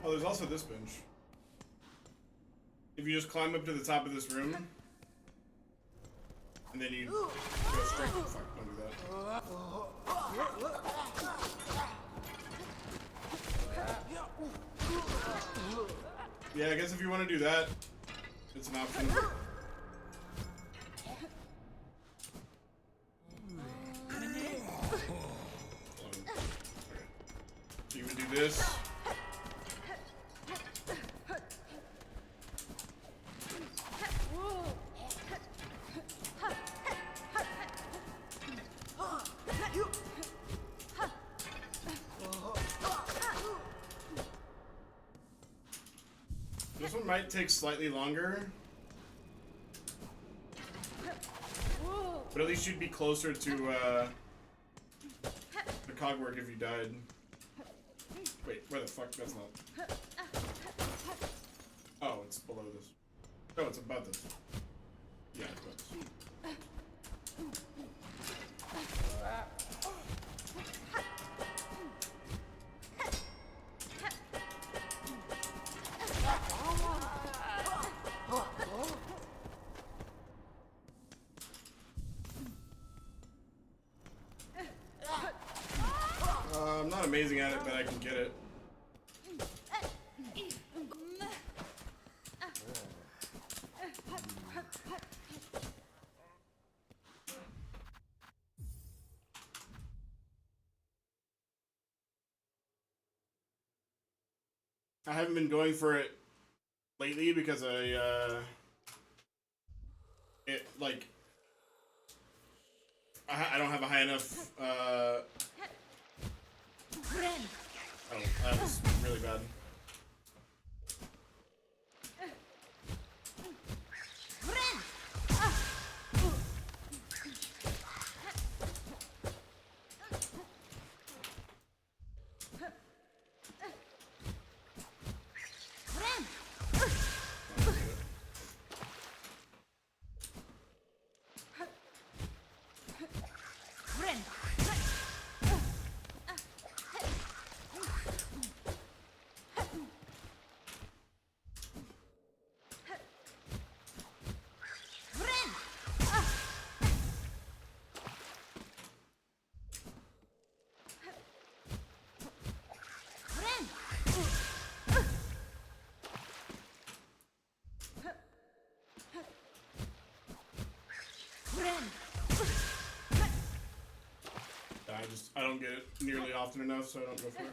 Speaker 1: Oh, there's also this bench. If you just climb up to the top of this room, and then you go straight. Fuck, don't do that. Yeah, I guess if you want to do that, it's an option. So you would do this. This one might take slightly longer, but at least you'd be closer to the cogwork if you died. Wait, where the fuck? That's not. Oh, it's below this. Oh, it's above this. Yeah, it's above this. I'm not amazing at it, but I can get it. I haven't been going for it lately because I don't have a high enough oh, that was really bad. I don't get it nearly often enough, so I don't go for it.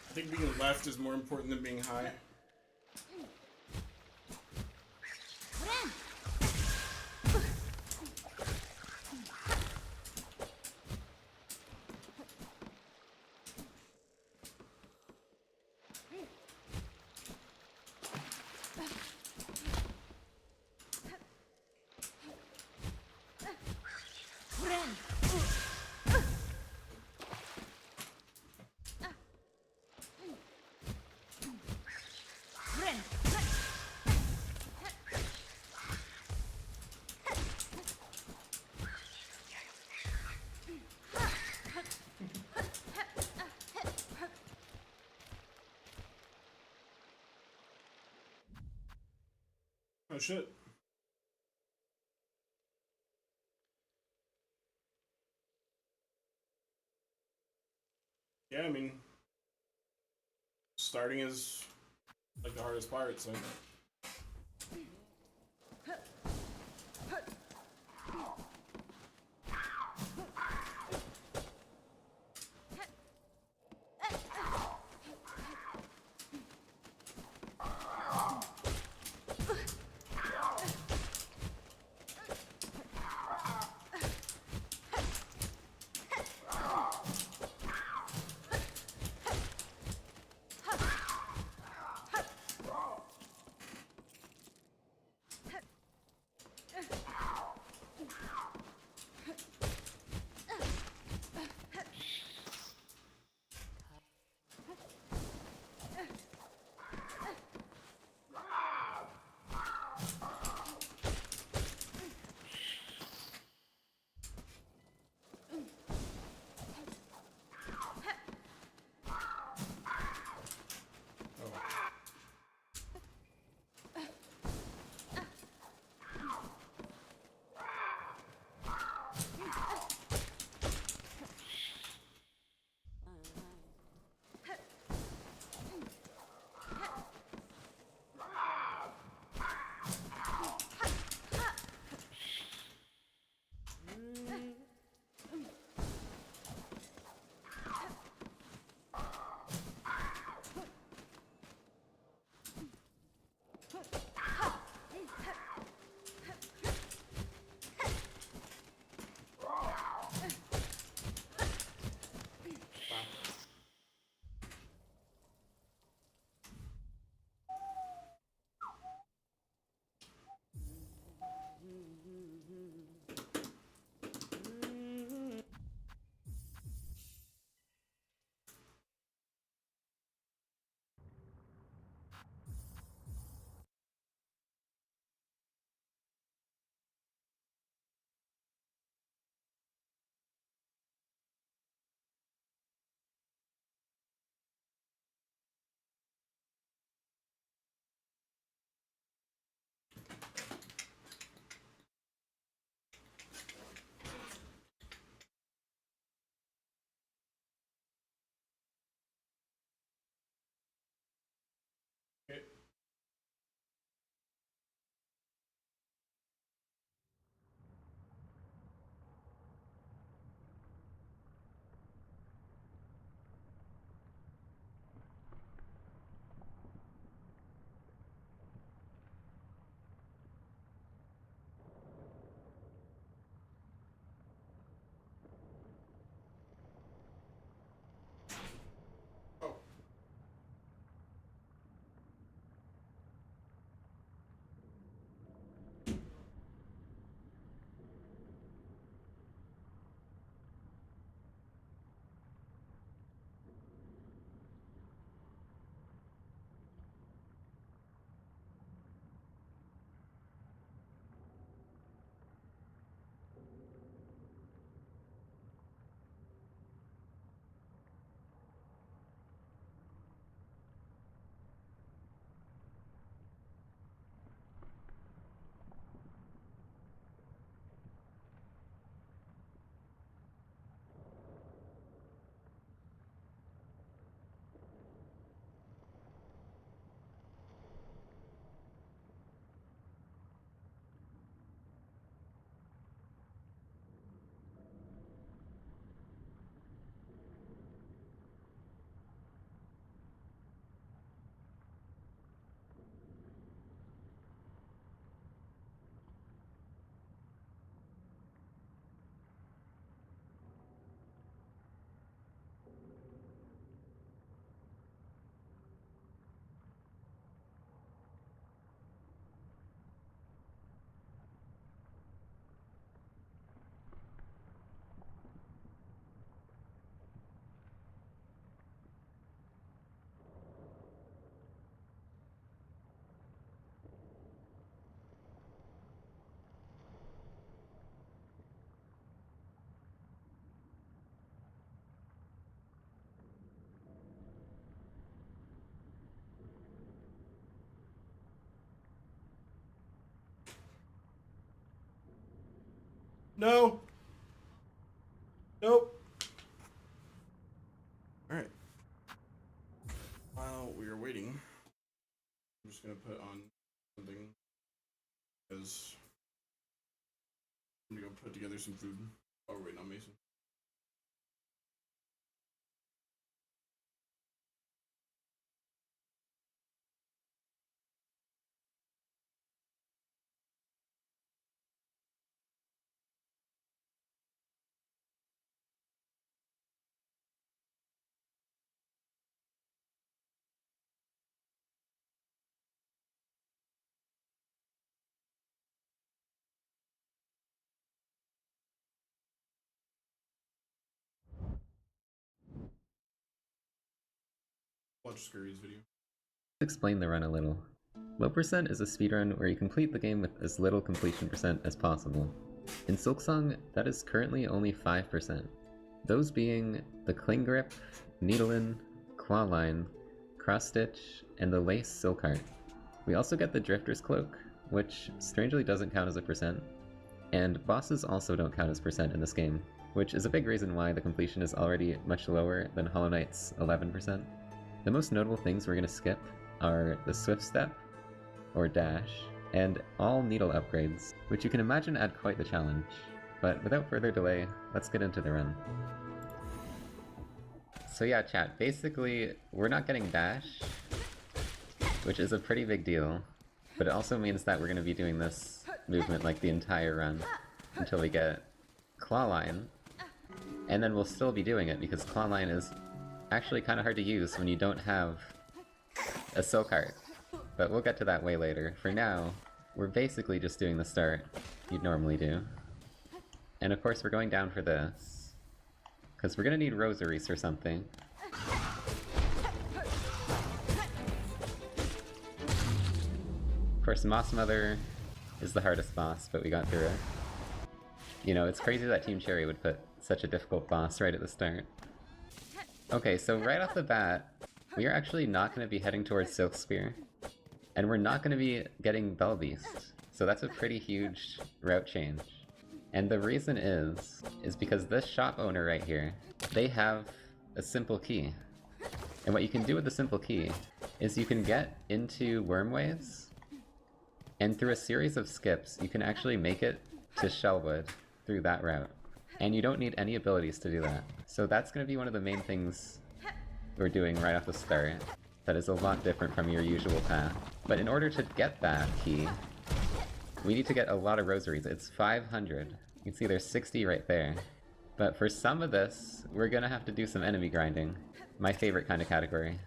Speaker 1: I think being left is more important than being high. Oh shit. Yeah, I mean, starting is like the hardest part, so. Okay. Oh. No. Nope. Alright. While we are waiting, I'm just gonna put on something because I'm gonna go put together some food while we're waiting on Mason. Watch Scurry's video.
Speaker 6: Explain the run a little. Low percent is a speedrun where you complete the game with as little completion percent as possible. In Silksong, that is currently only 5%. Those being the Cling Grip, Needle-In, Claw Line, Cross Stitch, and the Lace Silk Heart. We also get the Drifter's Cloak, which strangely doesn't count as a percent, and bosses also don't count as percent in this game, which is a big reason why the completion is already much lower than Hollow Knight's 11%. The most notable things we're going to skip are the Swift Step, or Dash, and all needle upgrades, which you can imagine add quite the challenge. But without further delay, let's get into the run. So yeah, chat, basically, we're not getting Dash, which is a pretty big deal, but it also means that we're going to be doing this movement like the entire run until we get Claw Line, and then we'll still be doing it because Claw Line is actually kind of hard to use when you don't have a Silk Heart, but we'll get to that way later. For now, we're basically just doing the start you'd normally do. And of course we're going down for this, because we're gonna need rosaries or something. Of course Moss Mother is the hardest boss, but we got through it. You know, it's crazy that Team Cherry would put such a difficult boss right at the start. Okay, so right off the bat, we are actually not going to be heading towards Silk Spear, and we're not going to be getting Bell Beast, so that's a pretty huge route change. And the reason is because this shop owner right here, they have a simple key. And what you can do with the simple key is you can get into Wormways, and through a series of skips, you can actually make it to Shellwood through that route. And you don't need any abilities to do that. So that's going to be one of the main things we're doing right off the start. That is a lot different from your usual path. But in order to get that key, we need to get a lot of rosaries. It's 500. You can see there's 60 right there. But for some of this, we're going to have to do some enemy grinding. My favorite kind of category.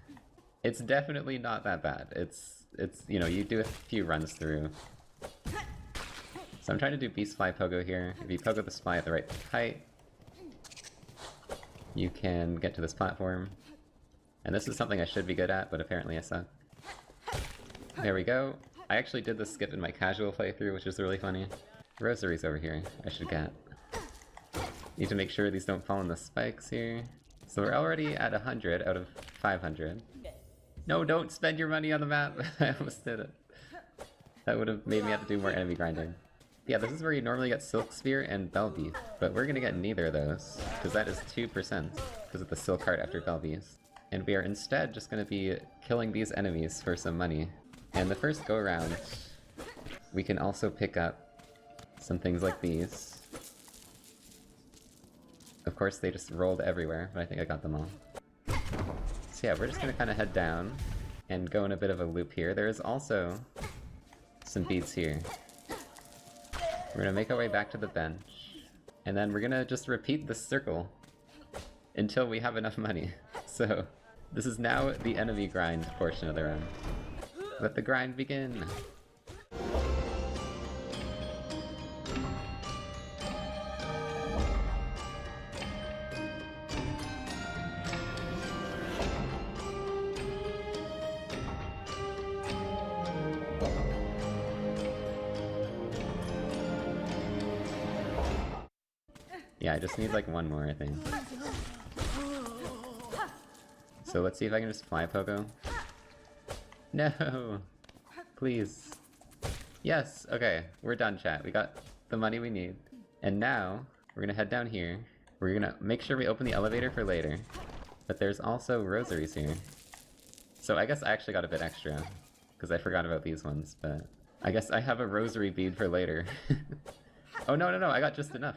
Speaker 6: It's definitely not that bad. It's you know, you do a few runs through. So I'm trying to do Beast Fly Pogo here. If you pogo the spy at the right height, you can get to this platform. And this is something I should be good at, but apparently I suck. There we go. I actually did this skip in my casual playthrough, which is really funny. Rosaries over here, I should get. Need to make sure these don't fall in the spikes here. So we're already at 100 out of 500. No, don't spend your money on the map! I almost did it. That would have made me have to do more enemy grinding. Yeah, this is where you normally get Silk Spear and Bell Beast, but we're gonna get neither of those, because that is 2% because of the Silk Heart after Bell Beast. And we are instead just gonna be killing these enemies for some money. And the first go around, we can also pick up some things like these. Of course, they just rolled everywhere, but I think I got them all. So yeah, we're just gonna kind of head down and go in a bit of a loop here. There is also some beads here. We're gonna make our way back to the bench, and then we're gonna just repeat this circle until we have enough money. So this is now the enemy grind portion of the run. Let the grind begin! Yeah, I just need like one more, I think. So let's see if I can just fly pogo. No! Please. Yes! Okay, we're done, chat. We got the money we need. And now, we're gonna head down here. We're gonna make sure we open the elevator for later. But there's also rosaries here. So I guess I actually got a bit extra, because I forgot about these ones, but I guess I have a rosary bead for later. Oh no, I got just enough.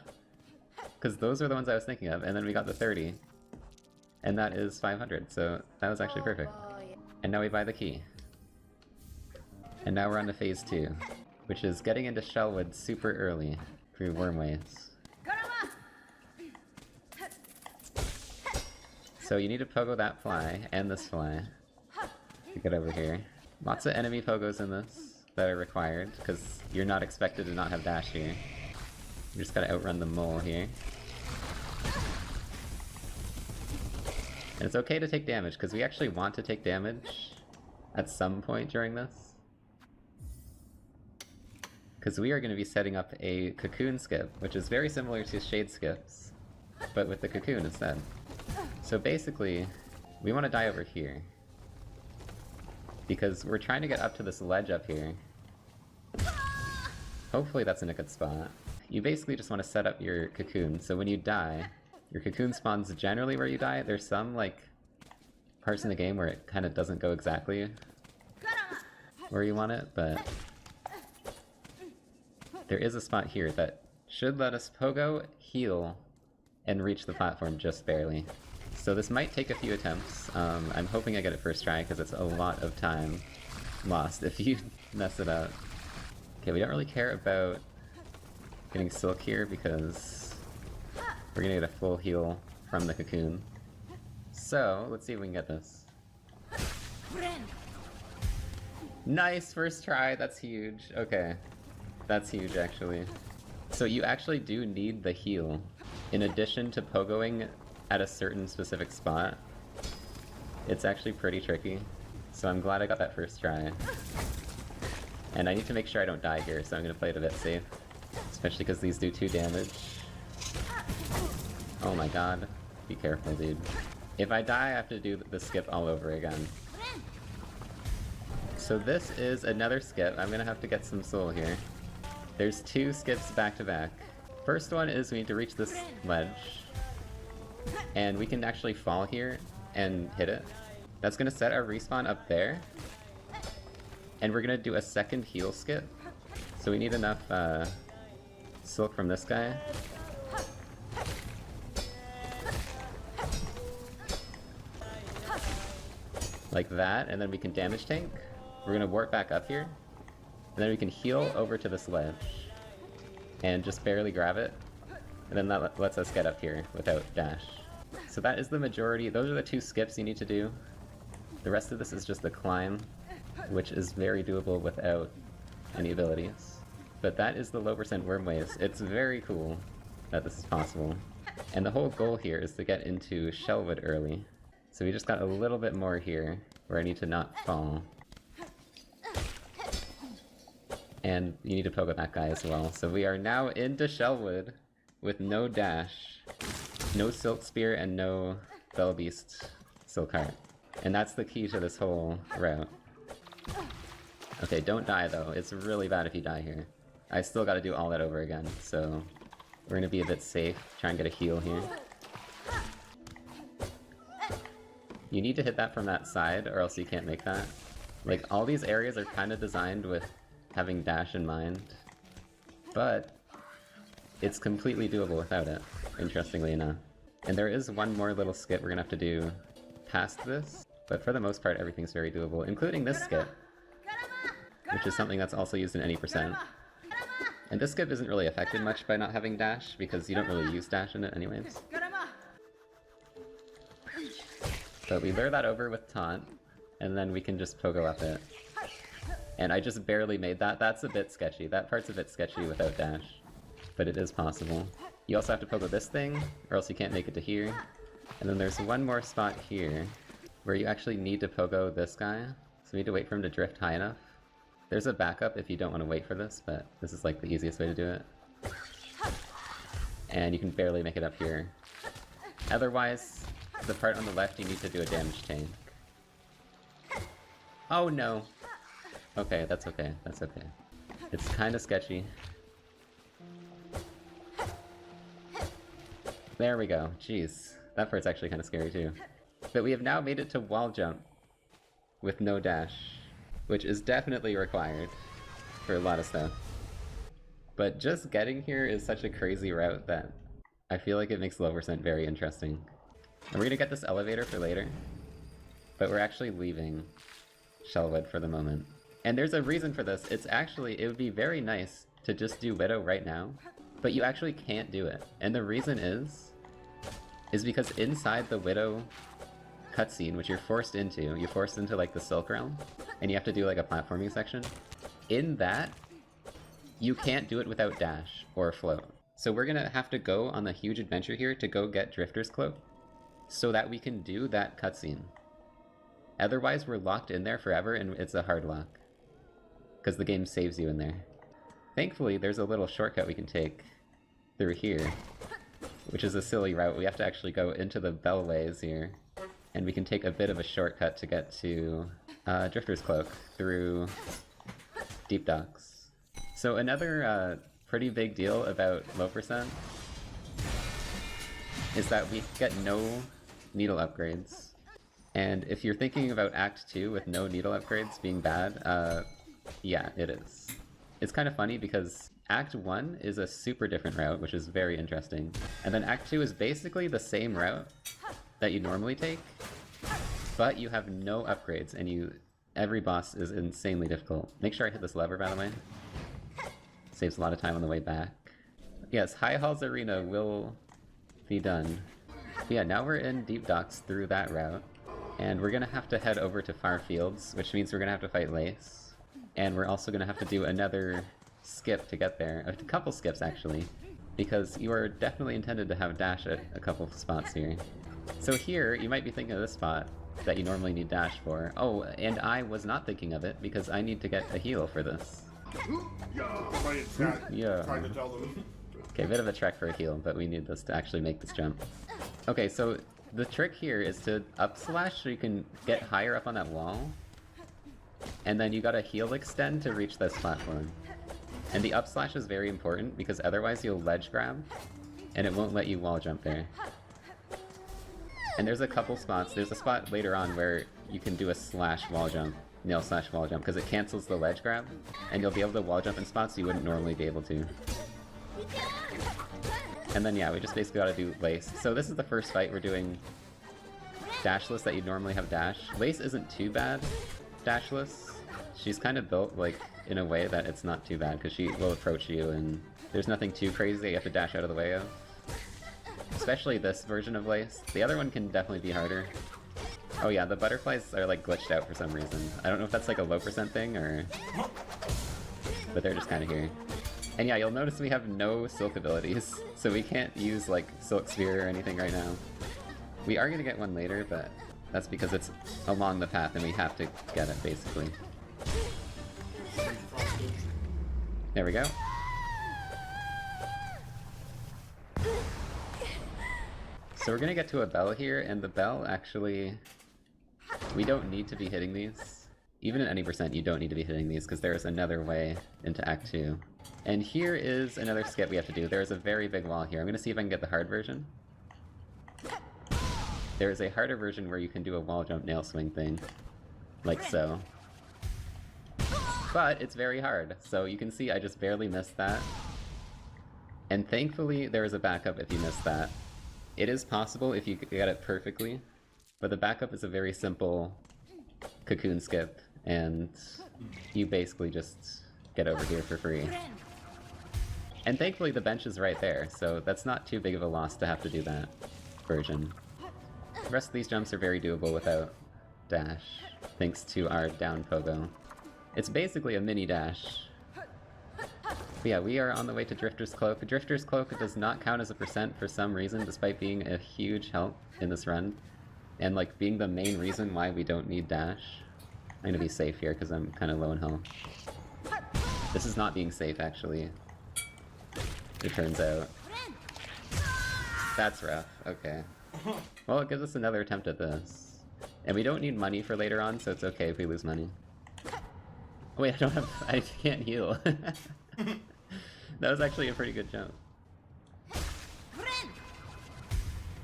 Speaker 6: Because those are the ones I was thinking of, and then we got the 30. And that is 500, so that was actually perfect. And now we buy the key. And now we're on to phase 2, which is getting into Shellwood super early through Wormways. So you need to pogo that fly, and this fly, to get over here. Lots of enemy pogos in this that are required, because you're not expected to not have dash here. You just gotta outrun the mole here. And it's okay to take damage, because we actually want to take damage at some point during this. Because we are going to be setting up a cocoon skip, which is very similar to shade skips, but with the cocoon instead. So basically, we want to die over here. Because we're trying to get up to this ledge up here. Hopefully that's in a good spot. You basically just want to set up your cocoon, so when you die, your cocoon spawns generally where you die. There's some, like, parts in the game where it kind of doesn't go exactly where you want it, but there is a spot here that should let us pogo, heal, and reach the platform just barely. So this might take a few attempts. I'm hoping I get it first try, because it's a lot of time lost if you mess it up. Okay, we don't really care about getting Silk here, because we're gonna get a full heal from the cocoon. So, let's see if we can get this. Nice, first try, that's huge. Okay, that's huge actually. So you actually do need the heal, in addition to pogoing at a certain specific spot. It's actually pretty tricky, so I'm glad I got that first try. And I need to make sure I don't die here, so I'm gonna play it a bit safe. Especially because these do 2 damage. Oh my god. Be careful, dude. If I die, I have to do the skip all over again. So this is another skip. I'm gonna have to get some soul here. There's 2 skips back to back. First one is we need to reach this ledge. And we can actually fall here and hit it. That's gonna set our respawn up there. And we're gonna do a second heal skip. So we need enough silk from this guy. Like that, and then we can damage tank. We're gonna warp back up here. And then we can heal over to this ledge. And just barely grab it. And then that lets us get up here without dash. So that is the majority. Those are the 2 skips you need to do. The rest of this is just the climb, which is very doable without any abilities. But that is the low percent Wormways. It's very cool that this is possible. And the whole goal here is to get into Shellwood early. So we just got a little bit more here, where I need to not fall. And you need to poke at that guy as well. So we are now into Shellwood with no dash, no Silk Spear, and no Beast Silk Heart. And that's the key to this whole route. Okay, don't die though. It's really bad if you die here. I still gotta do all that over again, so we're gonna be a bit safe. Try and get a heal here. You need to hit that from that side, or else you can't make that. Like, all these areas are kind of designed with having dash in mind, but it's completely doable without it, interestingly enough. And there is one more little skip we're gonna have to do past this, but for the most part everything's very doable, including this skip, which is something that's also used in any percent. And this skip isn't really affected much by not having dash, because you don't really use dash in it anyways. But we lure that over with taunt, and then we can just pogo up it. And I just barely made that. That's a bit sketchy. That part's a bit sketchy without dash. But it is possible. You also have to pogo this thing, or else you can't make it to here. And then there's one more spot here, where you actually need to pogo this guy. So we need to wait for him to drift high enough. There's a backup if you don't want to wait for this, but this is like the easiest way to do it. And you can barely make it up here. Otherwise, the part on the left you need to do a damage tank. Oh no! Okay, that's okay, that's okay. It's kinda sketchy. There we go, jeez. That part's actually kinda scary too. But we have now made it to wall jump with no dash, which is definitely required for a lot of stuff. But just getting here is such a crazy route that I feel like it makes low percent very interesting. And we're gonna get this elevator for later, but we're actually leaving Shellwood for the moment. And there's a reason for this. It would be very nice to just do Widow right now, but you actually can't do it. And the reason is because inside the Widow cutscene, which you're forced into like the Silk Realm, and you have to do like a platforming section. In that, you can't do it without dash or float. So we're gonna have to go on the huge adventure here to go get Drifter's Cloak, so that we can do that cutscene. Otherwise, we're locked in there forever, and it's a hard lock, because the game saves you in there. Thankfully, there's a little shortcut we can take through here, which is a silly route. We have to actually go into the Bellways here, and we can take a bit of a shortcut to get to Drifter's Cloak through Deep Docks. So another pretty big deal about low percent is that we get no needle upgrades. And if you're thinking about Act 2 with no needle upgrades being bad, yeah, it is. It's kind of funny because Act 1 is a super different route, which is very interesting. And then Act 2 is basically the same route that you normally take, but you have no upgrades, and every boss is insanely difficult. Make sure I hit this lever, by the way. Saves a lot of time on the way back. Yes, High Halls Arena will be done. But yeah, now we're in Deep Docks through that route, and we're gonna have to head over to Far Fields, which means we're gonna have to fight Lace. And we're also gonna have to do another skip to get there. A couple skips, actually, because you are definitely intended to have dash at a couple spots here. So here, you might be thinking of this spot that you normally need dash for. Oh, and I was not thinking of it because I need to get a heal for this. Yeah.
Speaker 1: Trying to tell them.
Speaker 6: Okay, bit of a trek for a heal, but we need this to actually make this jump. Okay, so the trick here is to up slash so you can get higher up on that wall. And then you gotta heal extend to reach this platform. And the up slash is very important because otherwise you'll ledge grab and it won't let you wall jump there. And there's a couple spots. There's a spot later on where you can do a slash wall jump, nail slash wall jump, because it cancels the ledge grab, and you'll be able to wall jump in spots you wouldn't normally be able to. And then yeah, we just basically gotta do Lace. So this is the first fight we're doing dashless that you'd normally have dash. Lace isn't too bad dashless. She's kind of built like in a way that it's not too bad, because she will approach you and there's nothing too crazy that you have to dash out of the way of. Especially this version of Lace. The other one can definitely be harder. Oh yeah, the butterflies are like glitched out for some reason. I don't know if that's like a low percent thing or... but they're just kind of here. And yeah, you'll notice we have no silk abilities, so we can't use like Silk Sphere or anything right now. We are going to get one later, but that's because it's along the path and we have to get it, basically. There we go. So we're gonna get to a bell here, and the bell actually... we don't need to be hitting these. Even at any percent, you don't need to be hitting these, because there's another way into Act 2. And here is another skip we have to do. There's a very big wall here. I'm gonna see if I can get the hard version. There is a harder version where you can do a wall jump nail swing thing. Like so. But it's very hard, so you can see I just barely missed that. And thankfully, there is a backup if you miss that. It is possible if you get it perfectly, but the backup is a very simple cocoon skip, and you basically just get over here for free. And thankfully the bench is right there, so that's not too big of a loss to have to do that version. The rest of these jumps are very doable without dash, thanks to our down pogo. It's basically a mini dash. But yeah, we are on the way to Drifter's Cloak. Drifter's Cloak does not count as a percent for some reason, despite being a huge help in this run. And like being the main reason why we don't need dash. I'm gonna be safe here because I'm kind of low in health. This is not being safe, actually. It turns out. That's rough. Okay. Well, it gives us another attempt at this. And we don't need money for later on, so it's okay if we lose money. Wait, I can't heal. That was actually a pretty good jump.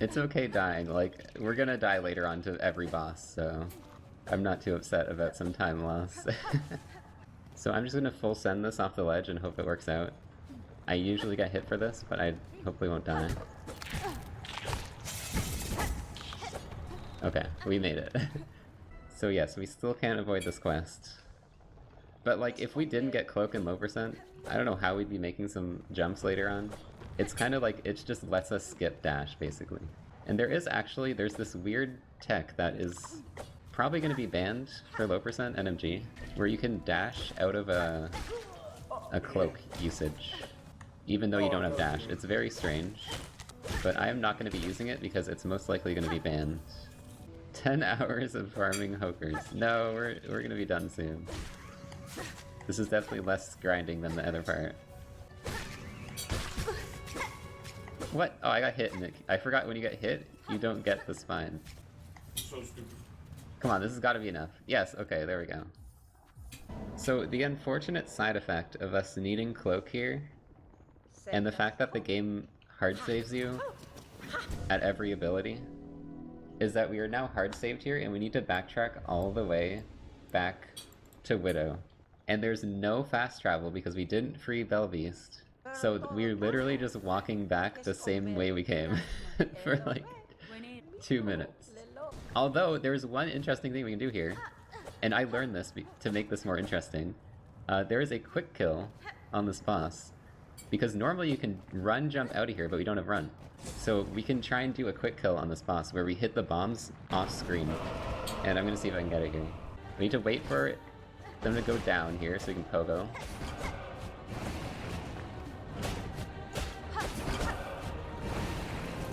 Speaker 6: It's okay dying. Like, we're gonna die later on to every boss, so I'm not too upset about some time loss. So I'm just gonna full send this off the ledge and hope it works out. I usually get hit for this, but I hopefully won't die. Okay, we made it. So yes, we still can't avoid this quest. But like, if we didn't get cloak and low percent, I don't know how we'd be making some jumps later on. It's kind of like, it just lets us skip dash, basically. And there's this weird tech that is probably going to be banned for low percent NMG, where you can dash out of a cloak usage, even though you don't have dash. It's very strange, but I am not going to be using it because it's most likely going to be banned. 10 hours of farming hokers. No, we're going to be done soon. This is definitely less grinding than the other part. What? Oh, I got hit and I forgot when you get hit, you don't get the spine.
Speaker 1: So stupid.
Speaker 6: Come on, this has got to be enough. Yes, okay, there we go. So the unfortunate side effect of us needing cloak here, and the fact that the game hard saves you at every ability, is that we are now hard saved here and we need to backtrack all the way back to Widow. And there's no fast travel because we didn't free Belbeast. So we're literally just walking back the same way we came for like 2 minutes. Although there's one interesting thing we can do here, and I learned this to make this more interesting. There is a quick kill on this boss, because normally you can run jump out of here, but we don't have run. So we can try and do a quick kill on this boss where we hit the bombs off screen. And I'm gonna see if I can get it here. We need to wait for them to go down here so we can pogo.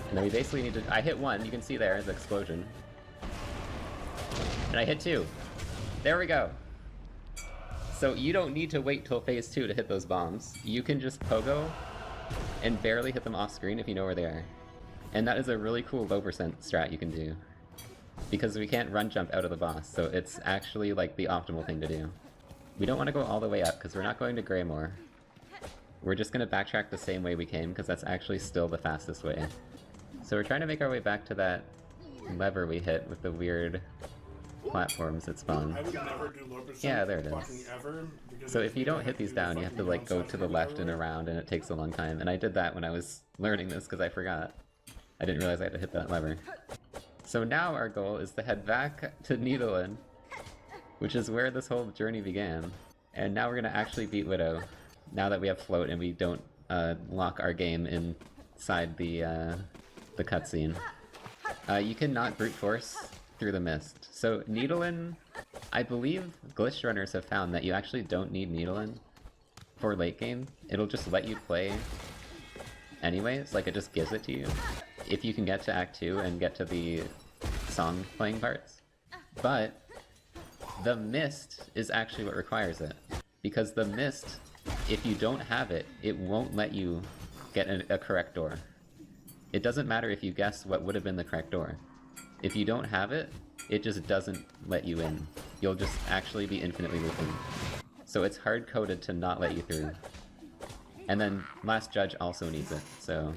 Speaker 6: And then we basically need to... I hit one, you can see there, the explosion. And I hit two. There we go. So you don't need to wait till phase 2 to hit those bombs. You can just pogo and barely hit them off screen if you know where they are. And that is a really cool low percent strat you can do. Because we can't run jump out of the boss, so it's actually like the optimal thing to do. We don't want to go all the way up because we're not going to Greymore. We're just going to backtrack the same way we came because that's actually still the fastest way. So we're trying to make our way back to that lever we hit with the weird platforms that spawn.
Speaker 1: I would never do low percent.
Speaker 6: Yeah, there it is.
Speaker 1: Fucking ever,
Speaker 6: So if you don't hit these down, you have to like go to the left and around, and it takes a long time. And I did that when I was learning this because I forgot. I didn't realize I had to hit that lever. So now our goal is to head back to Needlin, which is where this whole journey began. And now we're gonna actually beat Widow, now that we have float and we don't lock our game inside the cutscene. You cannot brute force through the mist. So Needlin, I believe glitch runners have found that you actually don't need Needlin for late game. It'll just let you play anyways, like it just gives it to you. If you can get to Act 2 and get to the song playing parts. But the mist is actually what requires it. Because the mist, if you don't have it, it won't let you get a correct door. It doesn't matter if you guess what would have been the correct door. If you don't have it, it just doesn't let you in. You'll just actually be infinitely looping. So it's hard-coded to not let you through. And then Last Judge also needs it, so...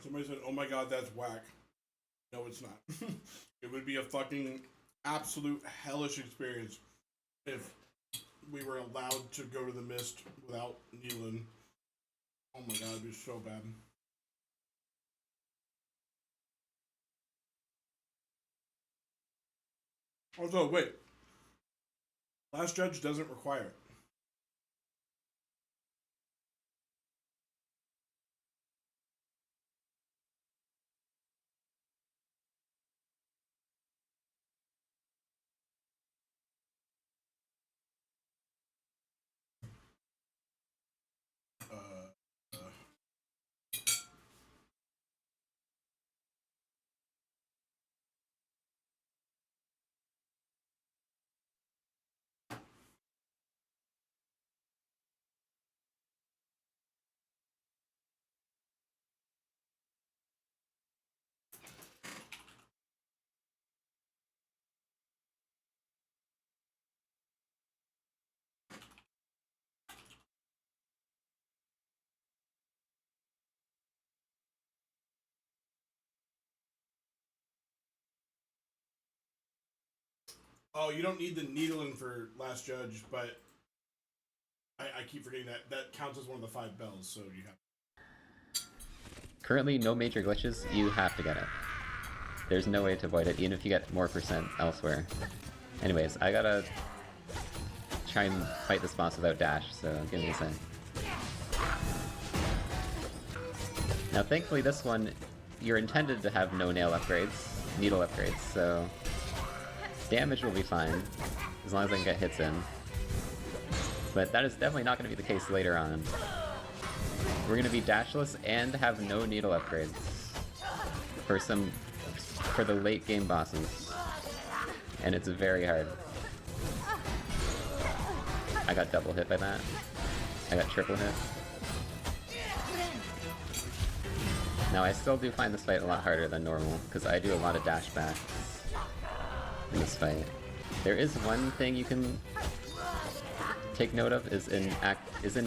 Speaker 1: Somebody said, oh my god, that's whack. No, it's not. It would be a fucking absolute hellish experience if we were allowed to go to the mist without Nealon. Oh my god, it'd be so bad. Also, wait. Last Judge doesn't require it. Oh, you don't need the needling for Last Judge, but I keep forgetting that that counts as one of the 5 bells, so you have.
Speaker 6: Currently, no major glitches. You have to get it. There's no way to avoid it, even if you get more percent elsewhere. Anyways, I gotta try and fight this boss without dash, so give me a sec. Now, thankfully, this one, you're intended to have no nail upgrades, needle upgrades, so damage will be fine, as long as I can get hits in. But that is definitely not going to be the case later on. We're going to be dashless and have no needle upgrades for the late game bosses. And it's very hard. I got double hit by that. I got triple hit. Now I still do find this fight a lot harder than normal, because I do a lot of dash backs in this fight. There is one thing you can take note of, is in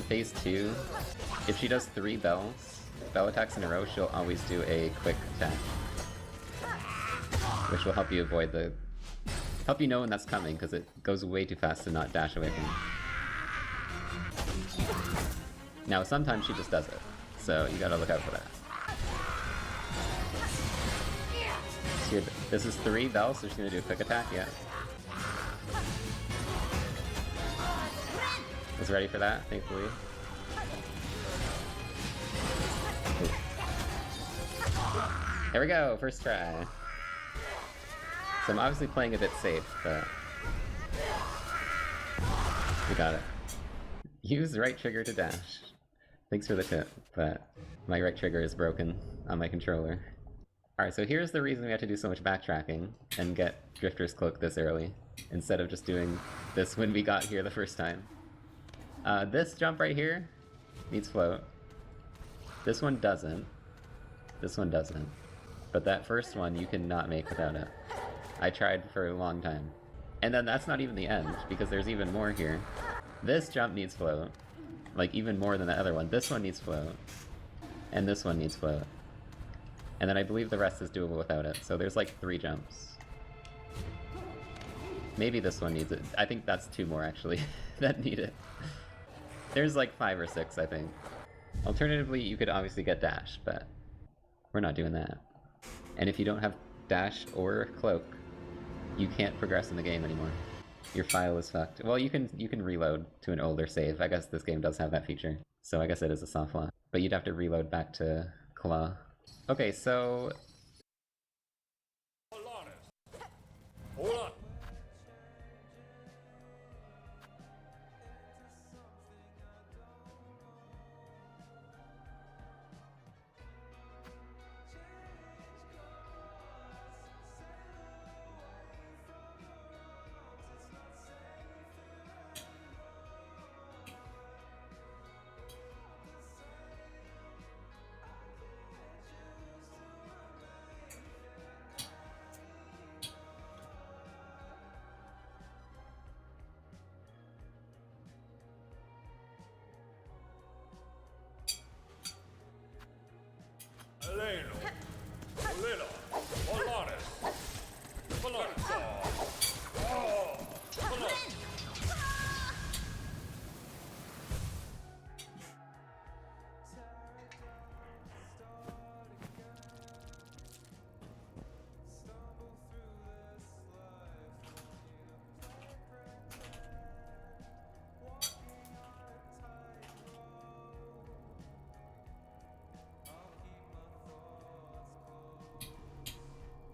Speaker 6: phase 2. If she does 3 bell attacks in a row, she'll always do a quick attack, which will help you avoid help you know when that's coming, because it goes way too fast to not dash away from it. Now sometimes she just does it, so you gotta look out for that. Here, this is 3 bells, so she's gonna do a quick attack, yeah. Was ready for that, thankfully. Ooh. There we go, first try. So I'm obviously playing a bit safe, but we got it. Use the right trigger to dash. Thanks for the tip, but my right trigger is broken on my controller. Alright, so here's the reason we had to do so much backtracking and get Drifter's Cloak this early, instead of just doing this when we got here the first time. This jump right here needs float. This one doesn't. This one doesn't. But that first one you cannot make without it. I tried for a long time. And then that's not even the end, because there's even more here. This jump needs float. Like, even more than the other one. This one needs float. And this one needs float. And then I believe the rest is doable without it, so there's like 3 jumps. Maybe this one needs it. I think that's 2 more, actually, that need it. There's like 5 or 6, I think. Alternatively, you could obviously get dash, but we're not doing that. And if you don't have dash or cloak, you can't progress in the game anymore. Your file is fucked. Well, you can reload to an older save. I guess this game does have that feature, so I guess it is a soft lock. But you'd have to reload back to Claw. Okay, so...
Speaker 7: Hold on. Eleno, Olena, Olanes, Balanza. Oh, Balanza.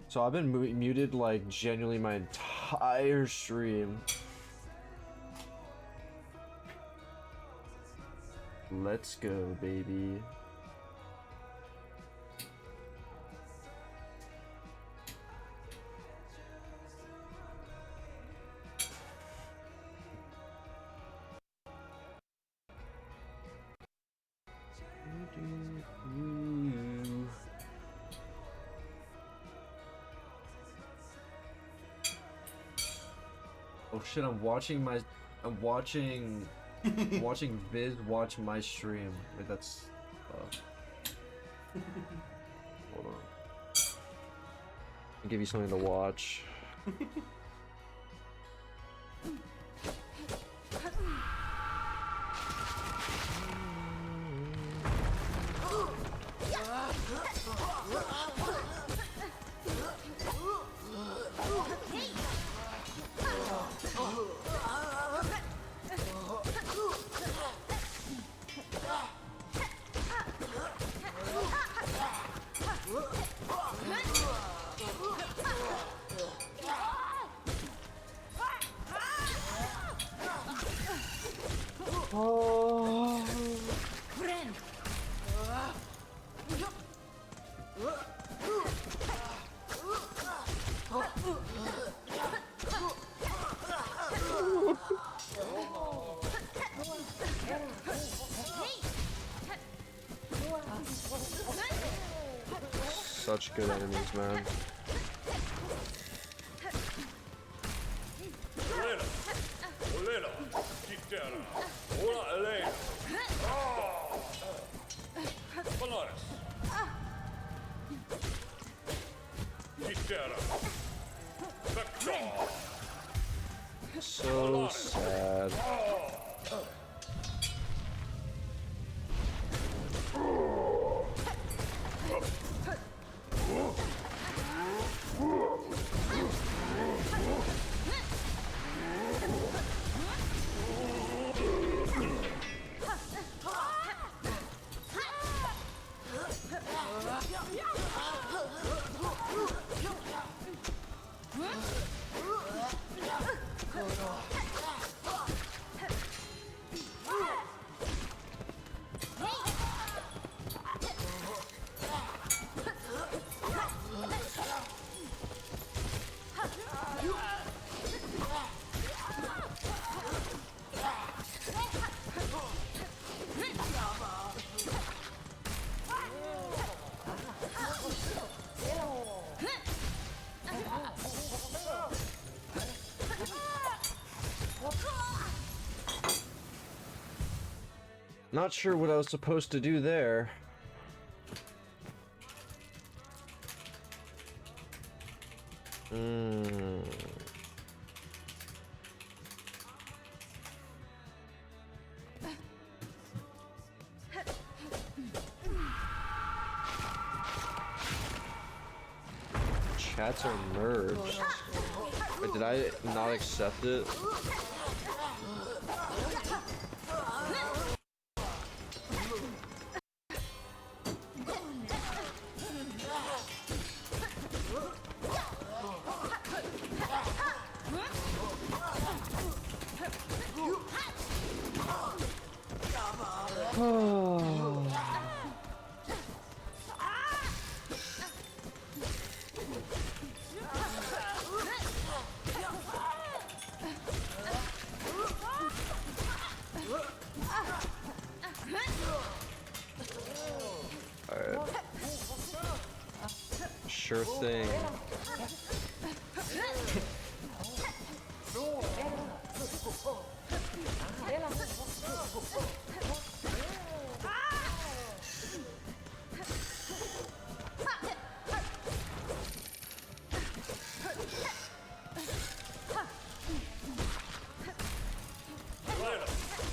Speaker 8: So I've been muted like genuinely my entire stream. Let's go, baby. Oh shit, I'm watching watching Viz watch my stream. Wait, that's hold on. I'll give you something to watch. Oh.
Speaker 5: Friend.
Speaker 8: Such good enemies, man.
Speaker 7: Elena. Elena. Chichera. Hola, Elena. Polaris. Chichera. Vector.
Speaker 8: So sad. Not sure what I was supposed to do there. Chats are merged. Wait, did I not accept it? Sure thing.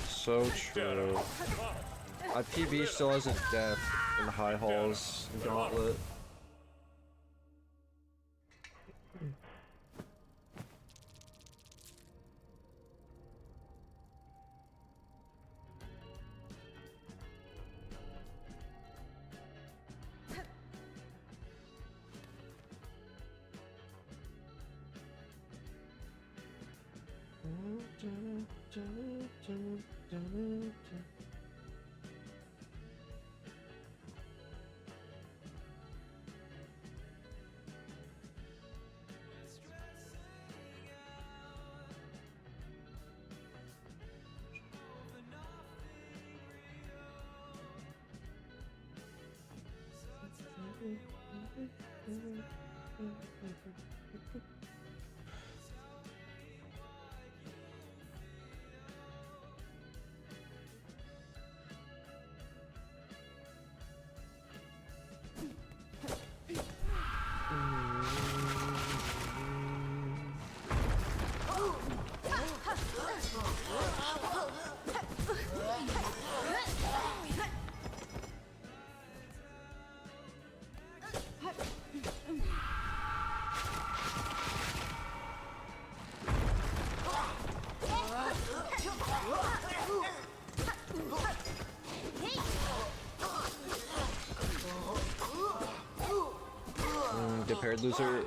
Speaker 8: So true. My PB still hasn't death in the high halls gauntlet. scared loser.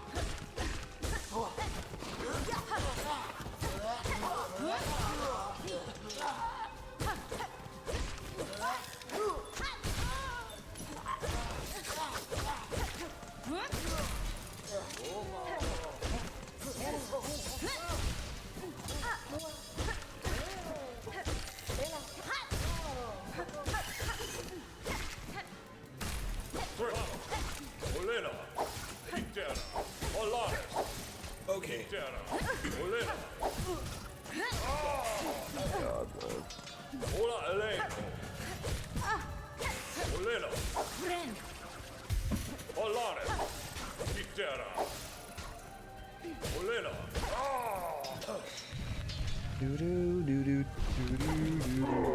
Speaker 7: Olena. Quintana. Olares.
Speaker 3: Okay.
Speaker 7: Quintana. Olena.
Speaker 8: God, man.
Speaker 7: Ola Elena. Olena. Olares. Quintana. Olena.
Speaker 8: Doo doo doo doo doo doo doo.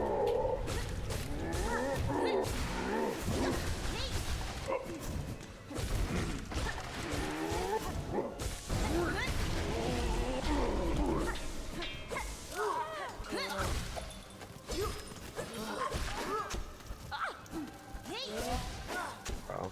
Speaker 8: Wow.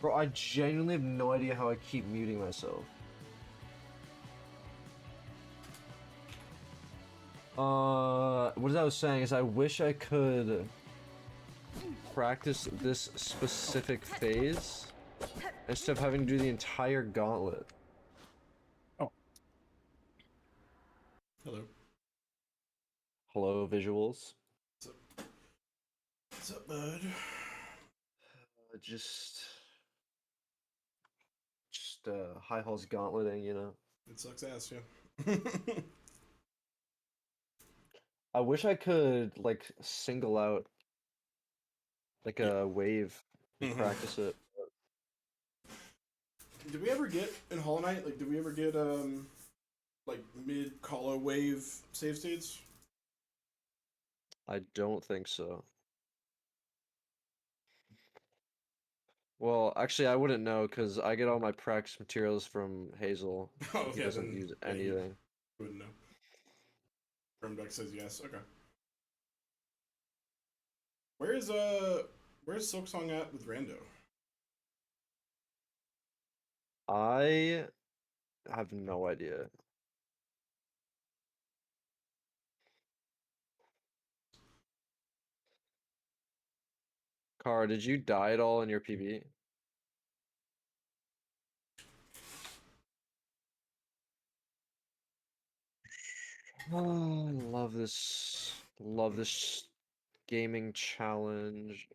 Speaker 8: Bro, I genuinely have no idea how I keep muting myself. What I was saying is I wish I could practice this specific phase instead of having to do the entire gauntlet.
Speaker 1: Hello.
Speaker 8: Hello, visuals.
Speaker 1: What's up, bud?
Speaker 8: Just high halls gauntleting, you know.
Speaker 1: It sucks ass, yeah.
Speaker 8: I wish I could like single out like
Speaker 1: Yeah.
Speaker 8: a wave and
Speaker 1: Mhm.
Speaker 8: practice it.
Speaker 1: Did we ever get in Hollow Knight? Like, did we ever get like mid Hollow wave save states?
Speaker 8: I don't think so. Well, actually, I wouldn't know because I get all my practice materials from Hazel.
Speaker 1: Oh
Speaker 8: He
Speaker 1: yeah,
Speaker 8: doesn't
Speaker 1: then
Speaker 8: use
Speaker 1: yeah, you
Speaker 8: anything.
Speaker 1: wouldn't know. Deck says yes. Okay. Where's where's Silksong at with Rando?
Speaker 8: I have no idea. Car, did you die at all in your PB? Oh, I love this. Love this gaming challenge.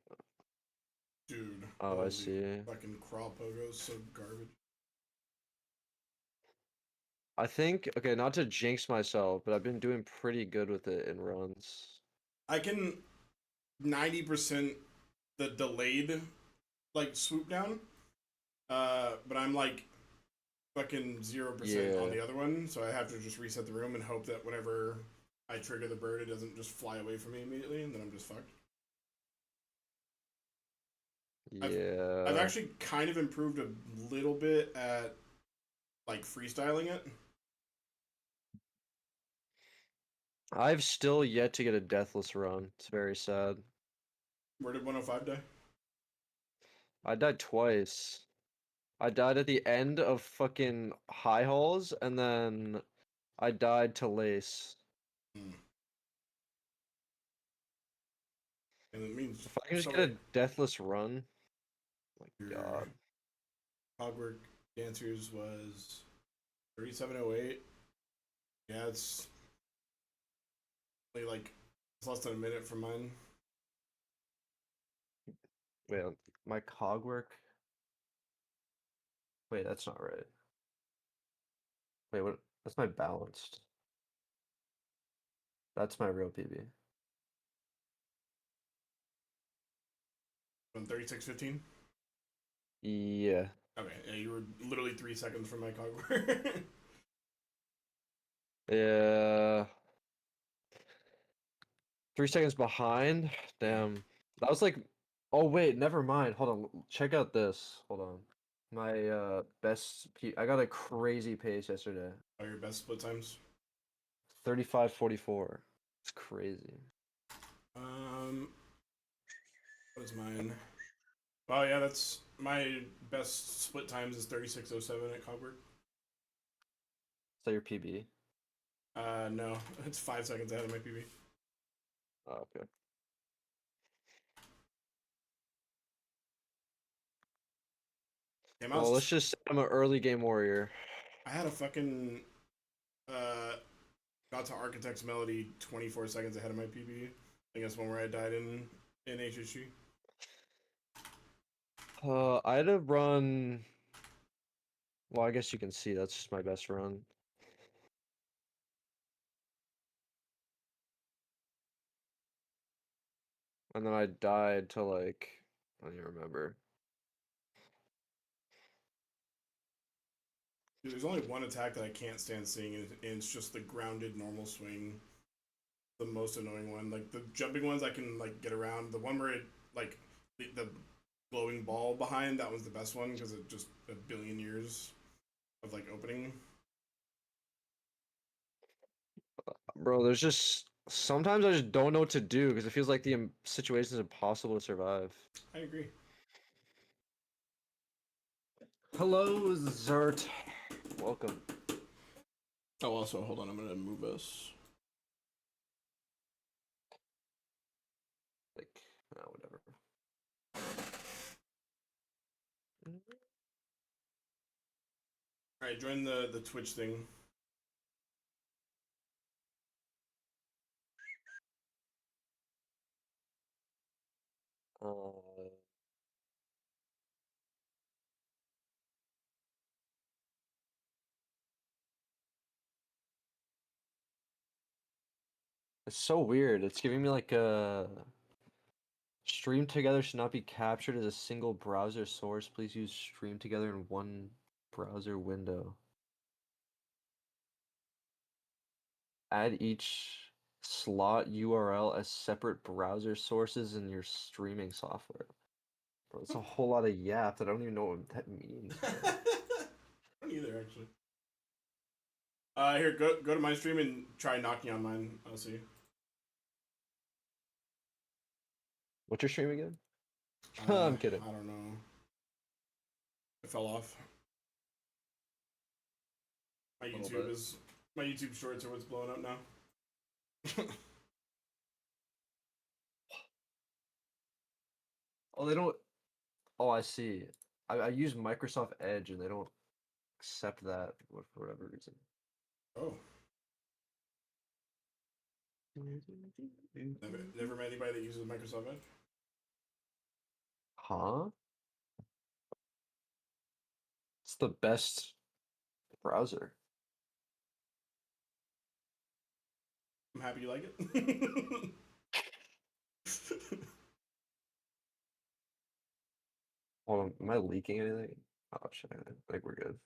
Speaker 1: Dude,
Speaker 8: Oh, I
Speaker 1: holy
Speaker 8: see.
Speaker 1: fucking crawl pogo, so garbage.
Speaker 8: I think, okay, not to jinx myself, but I've been doing pretty good with it in runs.
Speaker 1: I can 90% the delayed like swoop down. But I'm like fucking 0% on
Speaker 8: Yeah.
Speaker 1: the other one, so I have to just reset the room and hope that whenever I trigger the bird, it doesn't just fly away from me immediately, and then I'm just fucked. I've
Speaker 8: Yeah.
Speaker 1: actually kind of improved a little bit at like freestyling it.
Speaker 8: I've still yet to get a deathless run. It's very sad.
Speaker 1: Where did 105 die?
Speaker 8: I died twice. I died at the end of fucking high halls, and then I died to lace.
Speaker 1: Hmm. And it means
Speaker 8: If I can just
Speaker 1: so
Speaker 8: get a deathless run, oh my
Speaker 1: your
Speaker 8: god.
Speaker 1: Hogwarts Dancers was 3708. Yeah, it's only like it's less than a minute from mine.
Speaker 8: Wait, my cogwork. Wait, that's not right. Wait, what? That's my balanced. That's my real PB.
Speaker 1: On 3615.
Speaker 8: Yeah.
Speaker 1: Okay, yeah, you were literally 3 seconds from my Hogwarts.
Speaker 8: Yeah. 3 seconds behind. Damn. That was like. Oh wait, never mind. Hold on. Check out this. Hold on. My I got a crazy pace yesterday.
Speaker 1: Are your best split times?
Speaker 8: 35:44. It's crazy.
Speaker 1: What is mine? Oh yeah, that's my best split times is 3607 at Hogwarts.
Speaker 8: Is that your PB?
Speaker 1: No, it's 5 seconds ahead of my PB.
Speaker 8: Oh, okay.
Speaker 1: Damn,
Speaker 8: Well, let's just say I'm an early game warrior.
Speaker 1: I had a fucking uh got to Architect's Melody 24 seconds ahead of my PB. I think that's one where I died in HHG.
Speaker 8: I had to run. Well, I guess you can see that's just my best run. And then I died to like, I don't even remember.
Speaker 1: Dude, there's only one attack that I can't stand seeing, and it's just the grounded normal swing. The most annoying one. Like the jumping ones, I can like get around. The one where it like the glowing ball behind, that was the best one because it just a billion years of like opening.
Speaker 8: Bro, there's just sometimes I just don't know what to do because it feels like the situation is impossible to survive.
Speaker 1: I agree.
Speaker 8: Hello, Zert. Welcome.
Speaker 1: Oh, also, hold on. I'm gonna move us.
Speaker 8: like, whatever.
Speaker 1: All right, join the Twitch thing.
Speaker 8: It's so weird. It's giving me like a stream together should not be captured as a single browser source. Please use stream together in one browser window. Add each slot URL as separate browser sources in your streaming software. Bro, it's a whole lot of yap that I don't even know what that means.
Speaker 1: I don't either, actually. Here, go to my stream and try knocking on mine. I'll see.
Speaker 8: What's your stream again? I'm kidding.
Speaker 1: I don't know. It fell off. My YouTube shorts are what's blowing up now.
Speaker 8: Oh, they don't. Oh, I see. I use Microsoft Edge and they don't accept that for whatever reason.
Speaker 1: Oh. Never met anybody that uses Microsoft Edge.
Speaker 8: Huh? It's the best browser.
Speaker 1: I'm happy you like it.
Speaker 8: Hold on, am I leaking anything? Oh shit, I think we're good.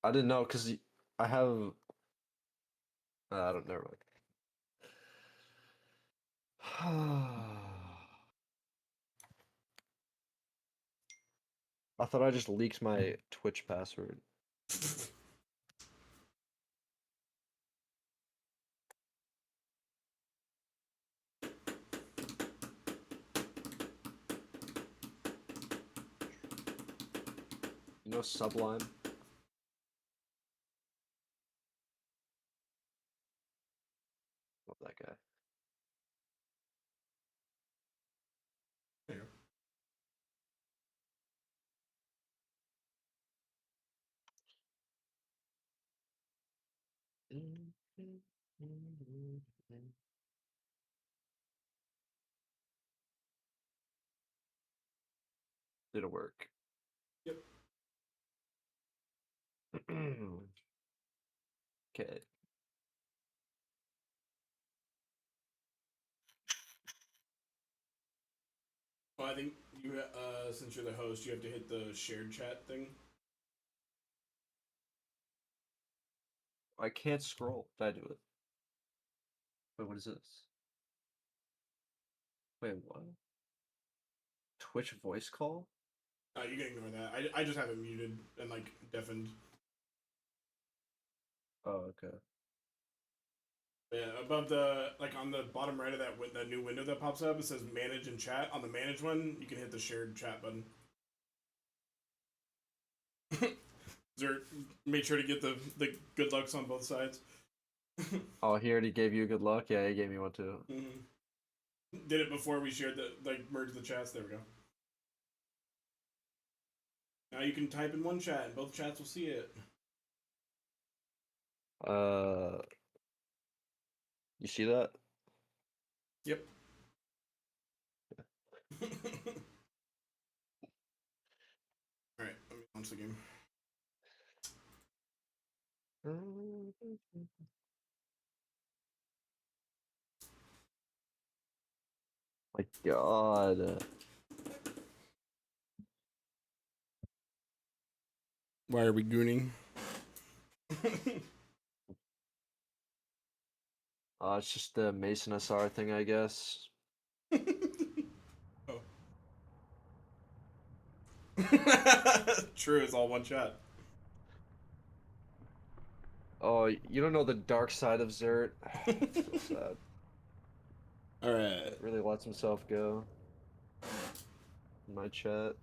Speaker 8: I didn't know because I have. I don't never mind. I thought I just leaked my Twitch password. You know Sublime? Love that guy.
Speaker 1: There you
Speaker 8: Did it work?
Speaker 1: Yep.
Speaker 8: Okay.
Speaker 1: Well, I think you, since you're the host, you have to hit the shared chat thing.
Speaker 8: I can't scroll. Did I do it? Wait, what is this? Wait, what? Twitch voice call?
Speaker 1: You can ignore that. I just have it muted and like deafened.
Speaker 8: Oh, okay.
Speaker 1: Yeah, above the on the bottom right of that new window that pops up, it says manage and chat. On the manage one, you can hit the shared chat button. Made sure to get the good lucks on both sides.
Speaker 8: Oh, he already gave you good luck? Yeah, he gave me one too.
Speaker 1: Did it before we shared merged the chats. There we go. Now you can type in one chat and both chats will see it.
Speaker 8: You see that?
Speaker 1: Yep. Alright, let me launch the game.
Speaker 8: My God.
Speaker 1: Why are we gooning?
Speaker 8: It's just the Mason SR thing, I guess.
Speaker 1: Oh. True, it's all one chat.
Speaker 8: Oh, you don't know the dark side of Zert. It's so sad.
Speaker 1: Alright.
Speaker 8: Really lets himself go. In my chat.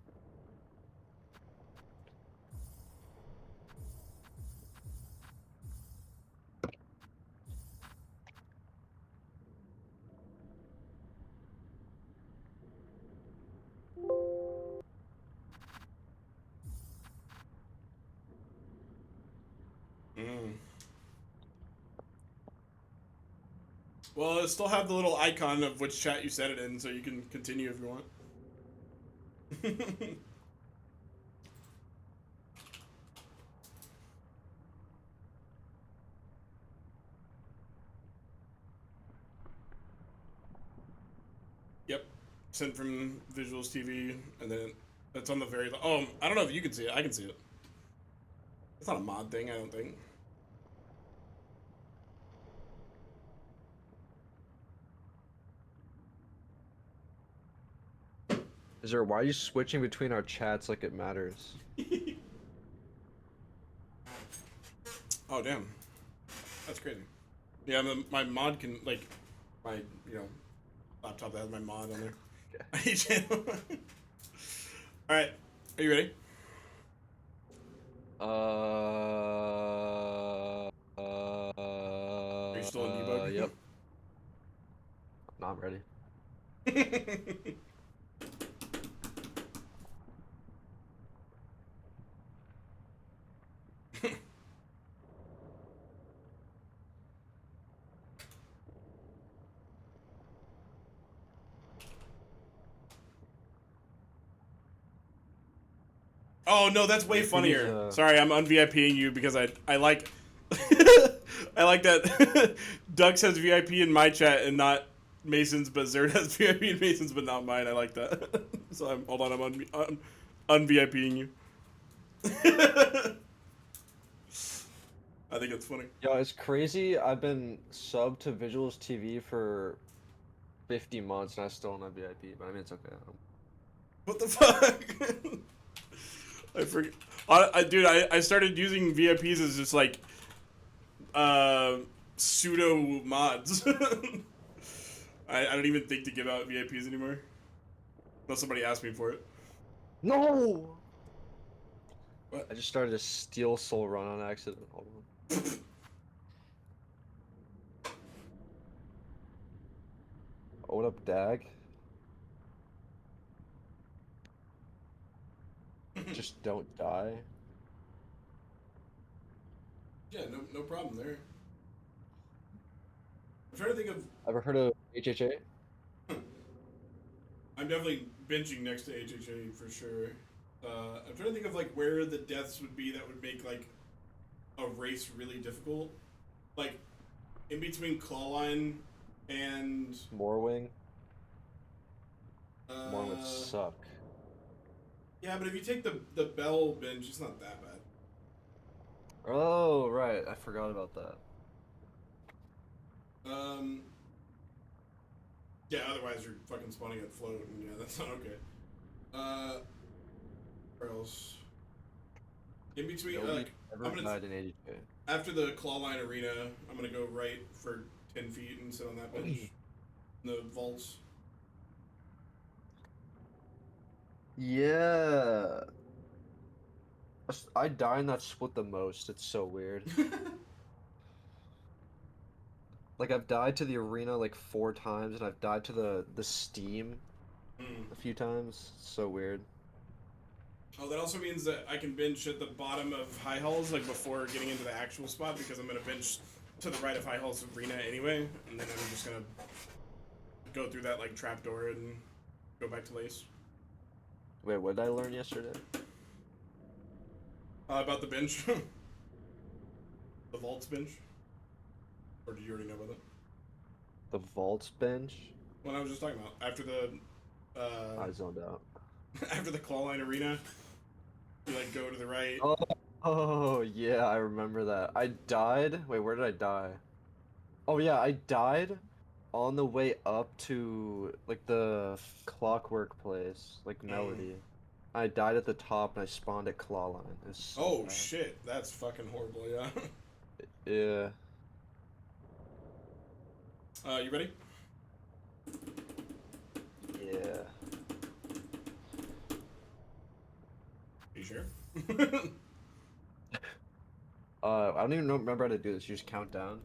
Speaker 1: Well, it still have the little icon of which chat you said it in, so you can continue if you want. Yep, sent from Visuals TV, and then that's on the very. Oh, I don't know if you can see it. I can see it. It's not a mod thing, I don't think.
Speaker 8: Why are you switching between our chats like it matters?
Speaker 1: Oh damn, that's crazy. Yeah, my mod can like my laptop that has my mod on there. Okay. All right, are you ready? Are you still in debug?
Speaker 8: Yep. No, I'm ready.
Speaker 1: Oh no, that's way
Speaker 8: Wait,
Speaker 1: funnier.
Speaker 8: please,
Speaker 1: Sorry, I'm un-VIPing you because I like I like that Doug says VIP in my chat and not Mason's, but Zerd has VIP in Mason's but not mine. I like that. So hold on, I'm un-VIPing you. I think it's funny.
Speaker 8: Yo, it's crazy. I've been subbed to Visuals TV for 50 months and I still don't have VIP, but I mean, it's okay.
Speaker 1: What the fuck? I forget. Dude, I started using VIPs as just like pseudo mods. I don't even think to give out VIPs anymore. Unless somebody asks me for it.
Speaker 8: No!
Speaker 1: What?
Speaker 8: I just started a Steel Soul run on accident. Hold on. Oh, what up, Dag? Just don't die.
Speaker 1: Yeah, no problem there. I'm trying to think of.
Speaker 8: Ever heard of HHA?
Speaker 1: I'm definitely benching next to HHA for sure. I'm trying to think of like where the deaths would be that would make like a race really difficult. Like in between Clawline and
Speaker 8: Morwing?
Speaker 1: uh,
Speaker 8: Morwing would suck.
Speaker 1: yeah, but if you take the Bell bench, it's not that bad.
Speaker 8: Oh, right. I forgot about that.
Speaker 1: Yeah, otherwise you're fucking spawning at float, and yeah, that's not okay. Where else? In between,
Speaker 8: Nobody
Speaker 1: I'm
Speaker 8: ever
Speaker 1: gonna
Speaker 8: died in 80K.
Speaker 1: after the Clawline Arena, I'm gonna go right for 10 feet and sit on that bench. In the vaults.
Speaker 8: Yeah. I die in that split the most. It's so weird. Like I've died to the arena like 4 times, and I've died to the steam a few times. It's so weird.
Speaker 1: Oh, that also means that I can bench at the bottom of High Halls, like before getting into the actual spot, because I'm gonna bench to the right of High Halls Arena anyway, and then I'm just gonna go through that like trapdoor and go back to Lace.
Speaker 8: Wait, what did I learn yesterday?
Speaker 1: About the bench, the vaults bench, or did you already know about that?
Speaker 8: The vaults bench?
Speaker 1: What I was just talking about after the
Speaker 8: I zoned out.
Speaker 1: after the Clawline Arena, you like go to the right.
Speaker 8: Oh, yeah, I remember that. I died. Wait, where did I die? Oh, yeah, I died on the way up to like the clockwork place, like Melody. I died at the top and I spawned at Clawline. It's so
Speaker 1: Oh
Speaker 8: bad.
Speaker 1: shit, that's fucking horrible. Yeah.
Speaker 8: Yeah.
Speaker 1: You ready?
Speaker 8: Yeah.
Speaker 1: You sure?
Speaker 8: I don't even remember how to do this. You just count down.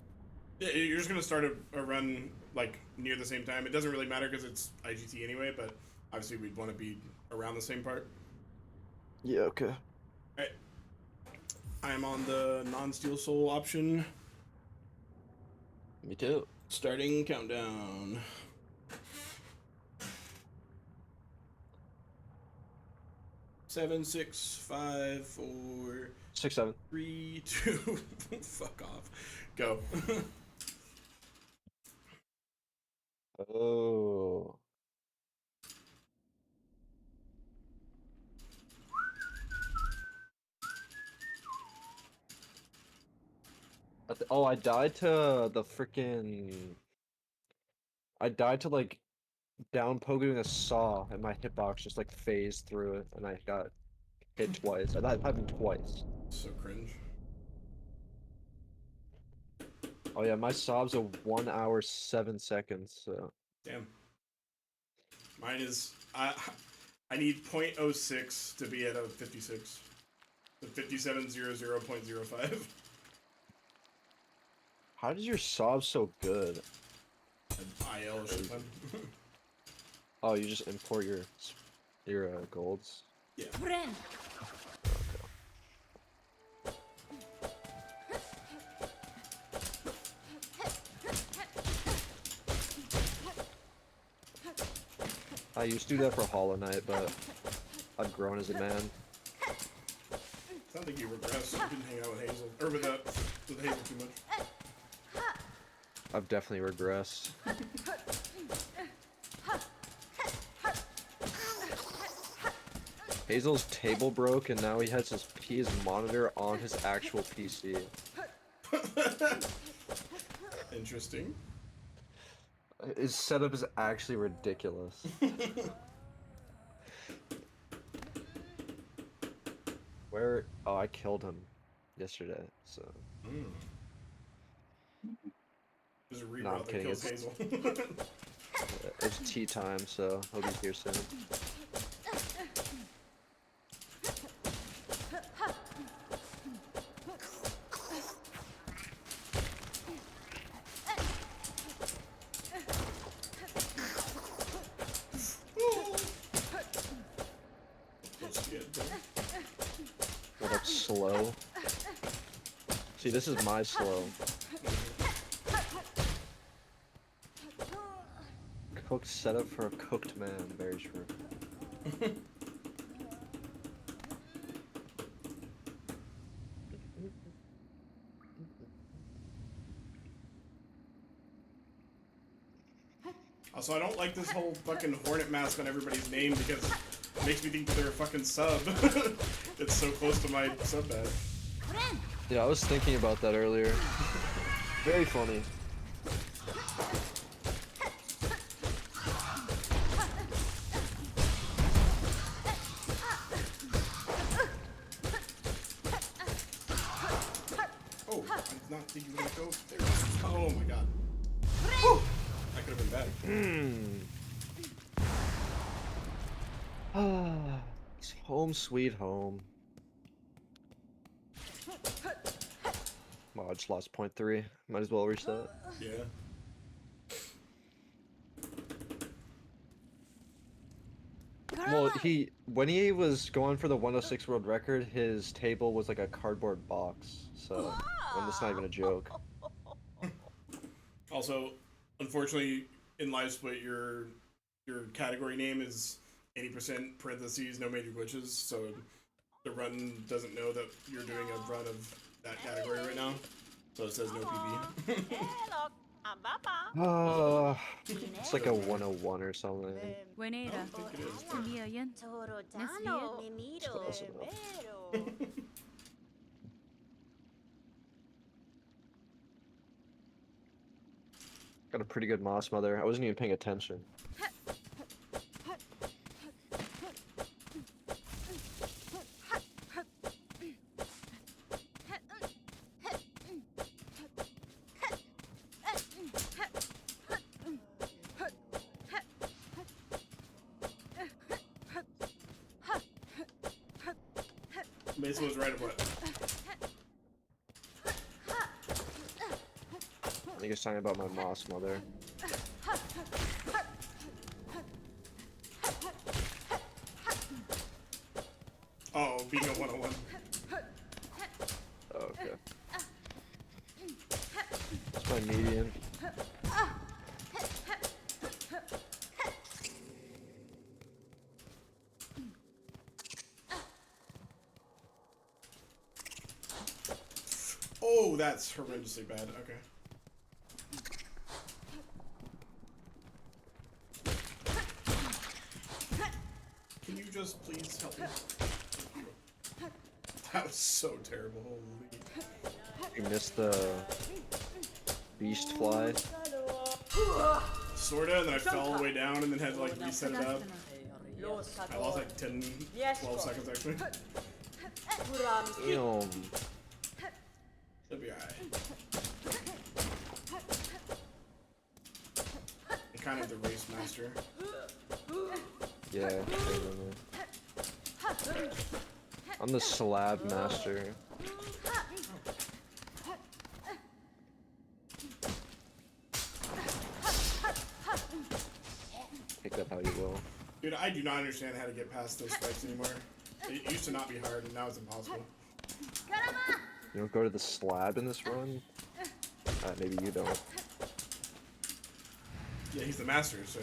Speaker 1: Yeah, you're just gonna start a run like near the same time. It doesn't really matter because it's IGT anyway, but obviously we'd want to be around the same part.
Speaker 8: Yeah, okay.
Speaker 1: Alright. I am on the non-steel soul option.
Speaker 8: Me too.
Speaker 3: Starting countdown. Seven, 6, 5, 4,
Speaker 8: 6, 7.
Speaker 3: 3, 2. Fuck off. Go.
Speaker 8: Oh. Oh, I died to the freaking. I died to like down poking a saw, and my hitbox just like phased through it, and I got hit twice. That happened twice.
Speaker 3: So cringe.
Speaker 8: Oh yeah, my sob's a 1 hour 7 seconds. So
Speaker 3: Damn. Mine is I need 0.06 to be at a 56. The 5700.05.
Speaker 8: how does your sob so good?
Speaker 3: IL shit then.
Speaker 8: Oh, you just import your golds.
Speaker 3: Yeah.
Speaker 5: Bren.
Speaker 8: I used to do that for Hollow Knight, but I've grown as a man.
Speaker 3: Sounds like you regressed. You didn't hang out with Hazel. Or with Hazel too much.
Speaker 8: I've definitely regressed. Hazel's table broke, and now he has his monitor on his actual PC.
Speaker 3: Interesting.
Speaker 8: His setup is actually ridiculous. Where? Oh, I killed him yesterday, so.
Speaker 3: There's a
Speaker 8: No, I'm
Speaker 3: reroute that
Speaker 8: kidding,
Speaker 3: kills
Speaker 8: it's-
Speaker 3: Hazel.
Speaker 8: It's tea time, so he'll be here soon.
Speaker 3: That's good.
Speaker 8: What up, slow? See, this is my slow. Cooked setup for a cooked man, very true.
Speaker 3: Also, I don't like this whole fucking hornet mask on everybody's name because it makes me think that they're a fucking sub. It's so close to my sub badge.
Speaker 8: Yeah, I was thinking about that earlier. Very funny.
Speaker 3: Oh, I did not think you were gonna go there. Oh my god. That could have been bad.
Speaker 8: It's home sweet home. Well, I just lost 0.3. Might as well reset.
Speaker 3: Yeah.
Speaker 8: Well, when he was going for the 106 world record, his table was like a cardboard box. So, and that's not even a joke.
Speaker 3: Also, unfortunately, in live split, your category name is 80% parentheses, no major glitches, so the run doesn't know that you're doing a run of that category right now, so it says no PB.
Speaker 8: It's like a 101 or something.
Speaker 5: Buenera.
Speaker 3: think it is.
Speaker 5: También.
Speaker 8: Close enough. Got a pretty good moss mother. I wasn't even paying attention.
Speaker 3: Mason was right at what?
Speaker 8: I think it's talking about my moss mother.
Speaker 3: Oh, being a 101.
Speaker 8: Oh, okay. It's my median.
Speaker 1: that's horrendously bad. Okay. Can you just please help me? That was so terrible. Holy.
Speaker 8: You missed the beast fly.
Speaker 1: Sorta, and then I fell all the way down and then had to like reset it up. I lost like 10, 12 seconds actually.
Speaker 8: Damn.
Speaker 1: It'll be alright. I'm kind of the race master.
Speaker 8: Yeah, I remember. I'm the slab master. Pick up how you will.
Speaker 1: Dude, I do not understand how to get past those spikes anymore. It used to not be hard, and now it's impossible.
Speaker 8: You don't go to the slab in this run? Maybe you don't.
Speaker 1: Yeah, he's the master, so.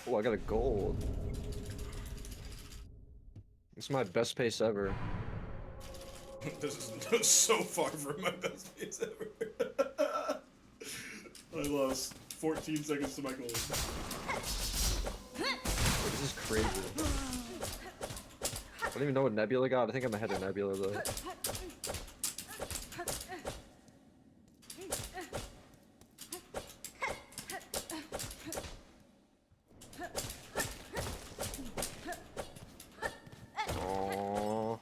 Speaker 8: Oh, I got a gold. It's my best pace ever.
Speaker 1: This is so far from my best pace ever. I lost 14 seconds to my goal.
Speaker 8: This is crazy. I don't even know what Nebula got. I think I'm ahead of Nebula though. Aww.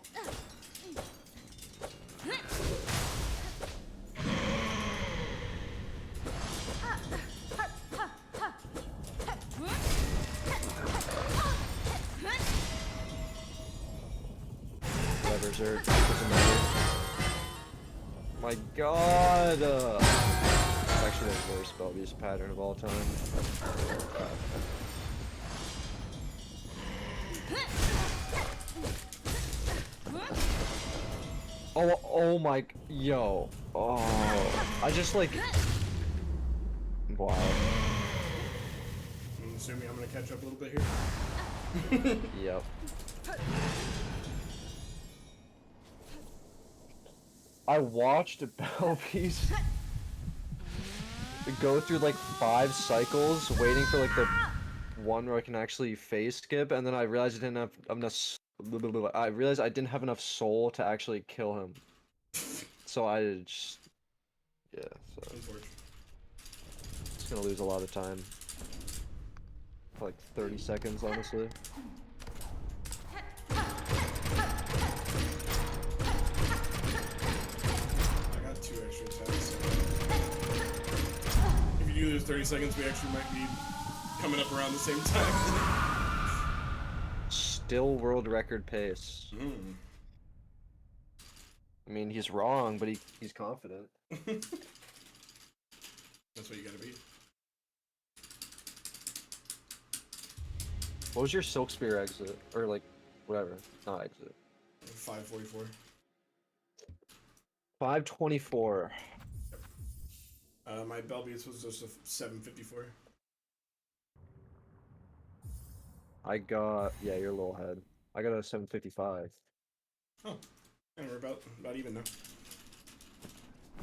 Speaker 8: Levers are doesn't matter. My god! It's actually the worst Belvius pattern of all time. Oh my, yo. Oh, I just like, wow.
Speaker 1: I'm assuming I'm gonna catch up a little bit here.
Speaker 8: Yep. I watched Belvies go through like 5 cycles waiting for like the one where I can actually phase skip, and then I realized I didn't have enough. I realized I didn't have enough soul to actually kill him. So I just, yeah. So
Speaker 1: Unfortunate.
Speaker 8: just gonna lose a lot of time. Like 30 seconds, honestly.
Speaker 1: I got 2 extra attacks. If you do lose 30 seconds, we actually might be coming up around the same time.
Speaker 8: Still world record pace.
Speaker 1: Mm.
Speaker 8: I mean, he's wrong, but he's confident.
Speaker 1: That's what you gotta be.
Speaker 8: What was your Silk Spear exit? Or like, whatever. Not exit.
Speaker 1: 544.
Speaker 8: 524.
Speaker 1: My Belvius was just a 754.
Speaker 8: I got, yeah, you're a little ahead. I got a 755.
Speaker 1: Oh, and we're about even now.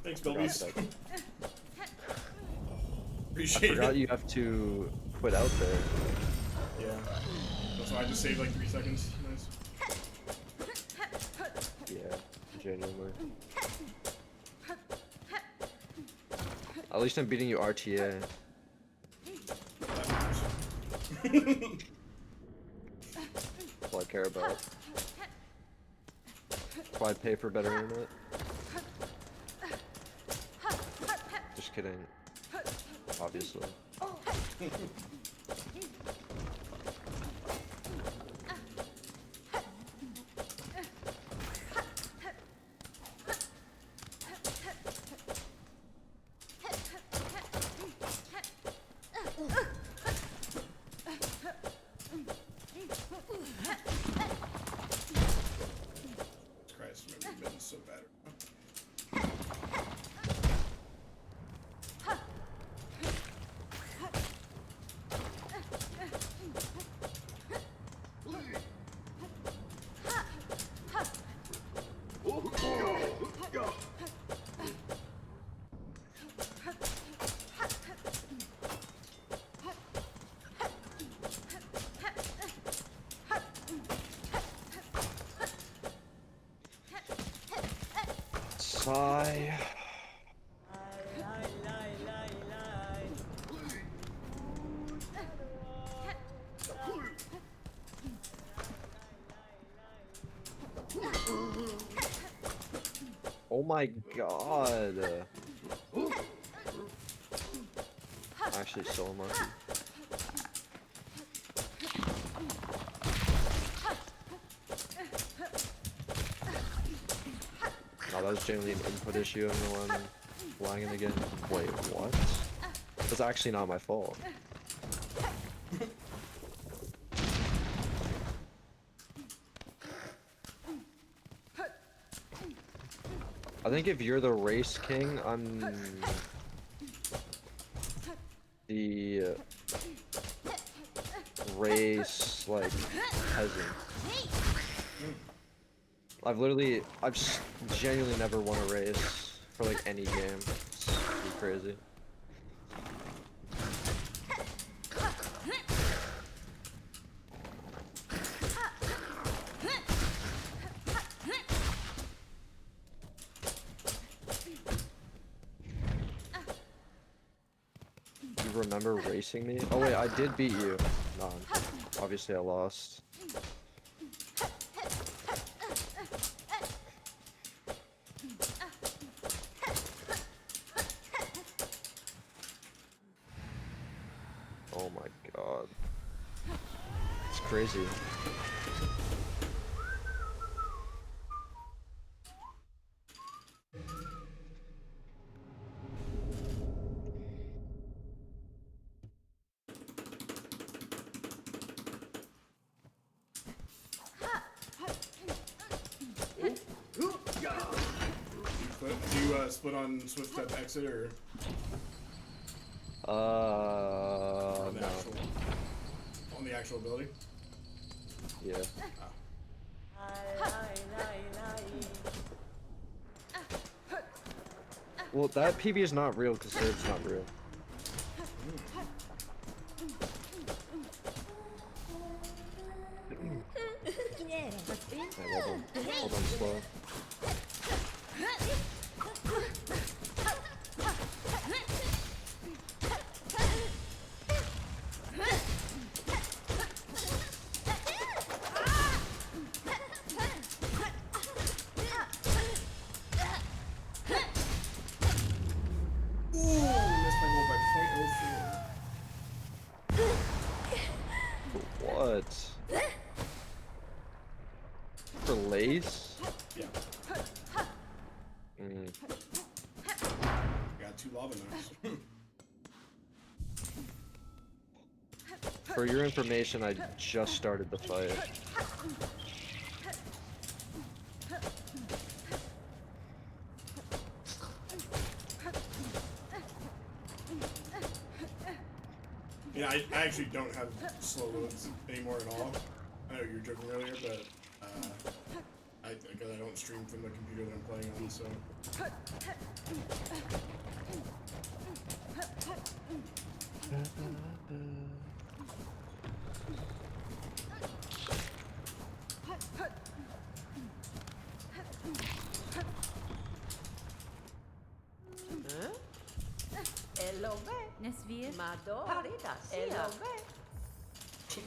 Speaker 1: Thanks,
Speaker 8: Forgot
Speaker 1: Belvies.
Speaker 8: that. I
Speaker 1: Appreciate
Speaker 8: forgot
Speaker 1: it.
Speaker 8: you have to quit out there.
Speaker 1: Yeah. That's why I just saved like 3 seconds. Nice.
Speaker 8: Yeah, genuinely. At least I'm beating you RTA.
Speaker 1: That matters.
Speaker 8: That's all I care about. That's why I pay for better internet. Just kidding. Obviously.
Speaker 1: Christ, my movement is so bad.
Speaker 8: Sigh. Oh my god. Actually, so unlucky. No, that was generally an input issue. I don't know why I'm lagging again. Wait, what? That's actually not my fault. I think if you're the race king, I'm the race, like, peasant. I've genuinely never won a race for, like, any game. It's pretty crazy. You remember racing me? Oh wait, I did beat you. No, obviously I lost. Oh my god. It's crazy.
Speaker 1: Do you split on Swift Step Exit or on the
Speaker 8: No.
Speaker 1: actual ability?
Speaker 8: Yeah. Well, that PB is not real because it's not real. Hey, hold on, slow. What? For lace?
Speaker 1: Yeah.
Speaker 8: Mm.
Speaker 1: Got 2 lava knives.
Speaker 8: For your information, I just started the fight.
Speaker 1: Yeah, I actually don't have slow loads anymore at all. I know you were joking earlier, but because I don't stream from the computer that I'm playing on, so.
Speaker 5: Nesvir.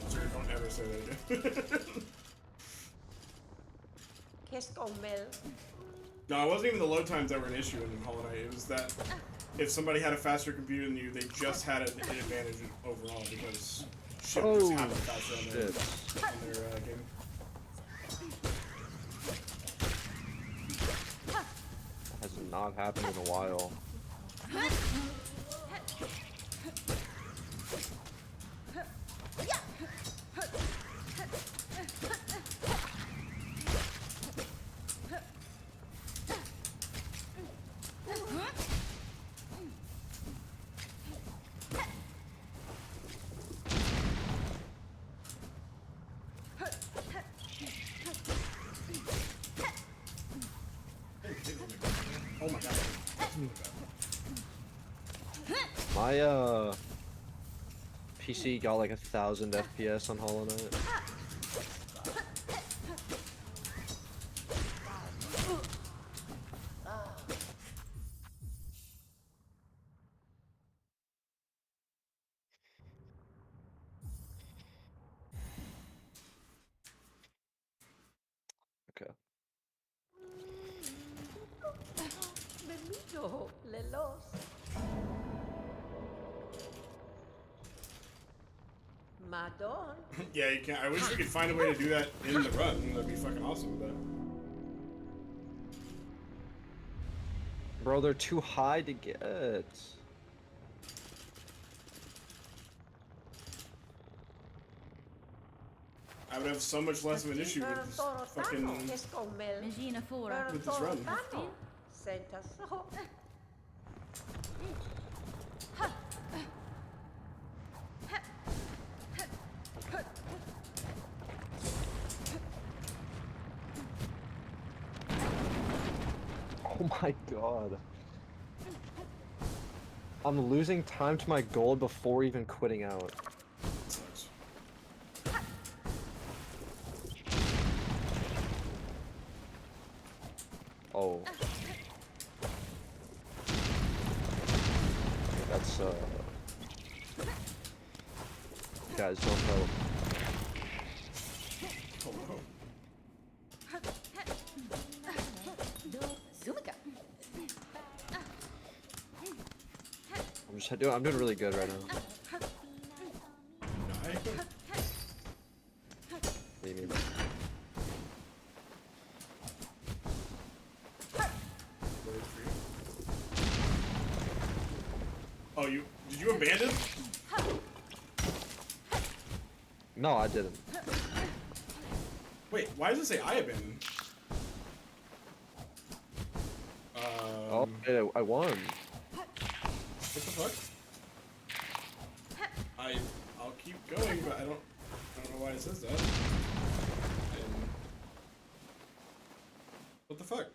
Speaker 1: Sorry, don't ever say that again. No, it wasn't even the load times that were an issue in Hollow Knight. It was that if somebody had a faster computer than you, they just had an advantage overall because shit was happening faster on their game.
Speaker 8: That has not happened in a while.
Speaker 1: Oh my god.
Speaker 8: My PC got like 1,000 FPS on Hollow Knight. Okay.
Speaker 5: Benito, Lelos. Madon.
Speaker 1: Yeah, you can. I wish we could find a way to do that in the run. That'd be fucking awesome. But
Speaker 8: Bro, they're too high to get.
Speaker 1: I would have so much less of an issue with this fucking
Speaker 5: Regina Fora.
Speaker 1: with this run.
Speaker 5: Senta so.
Speaker 8: Oh my god. I'm losing time to my gold before even quitting out.
Speaker 1: Sucks.
Speaker 8: Oh. That's guys, don't help.
Speaker 1: Oh no.
Speaker 5: Sumika.
Speaker 8: I'm doing really good right now.
Speaker 1: Die.
Speaker 8: What do you mean?
Speaker 1: Oh, did you abandon?
Speaker 8: No, I didn't.
Speaker 1: Wait, why does it say I abandoned?
Speaker 8: Oh, I won.
Speaker 1: What the fuck? I'll keep going, but I don't know why it says that. What the fuck?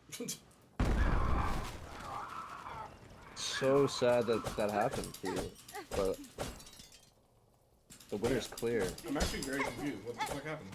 Speaker 8: So sad that happened to you, but the winner's clear.
Speaker 1: I'm actually very confused. What the fuck happened?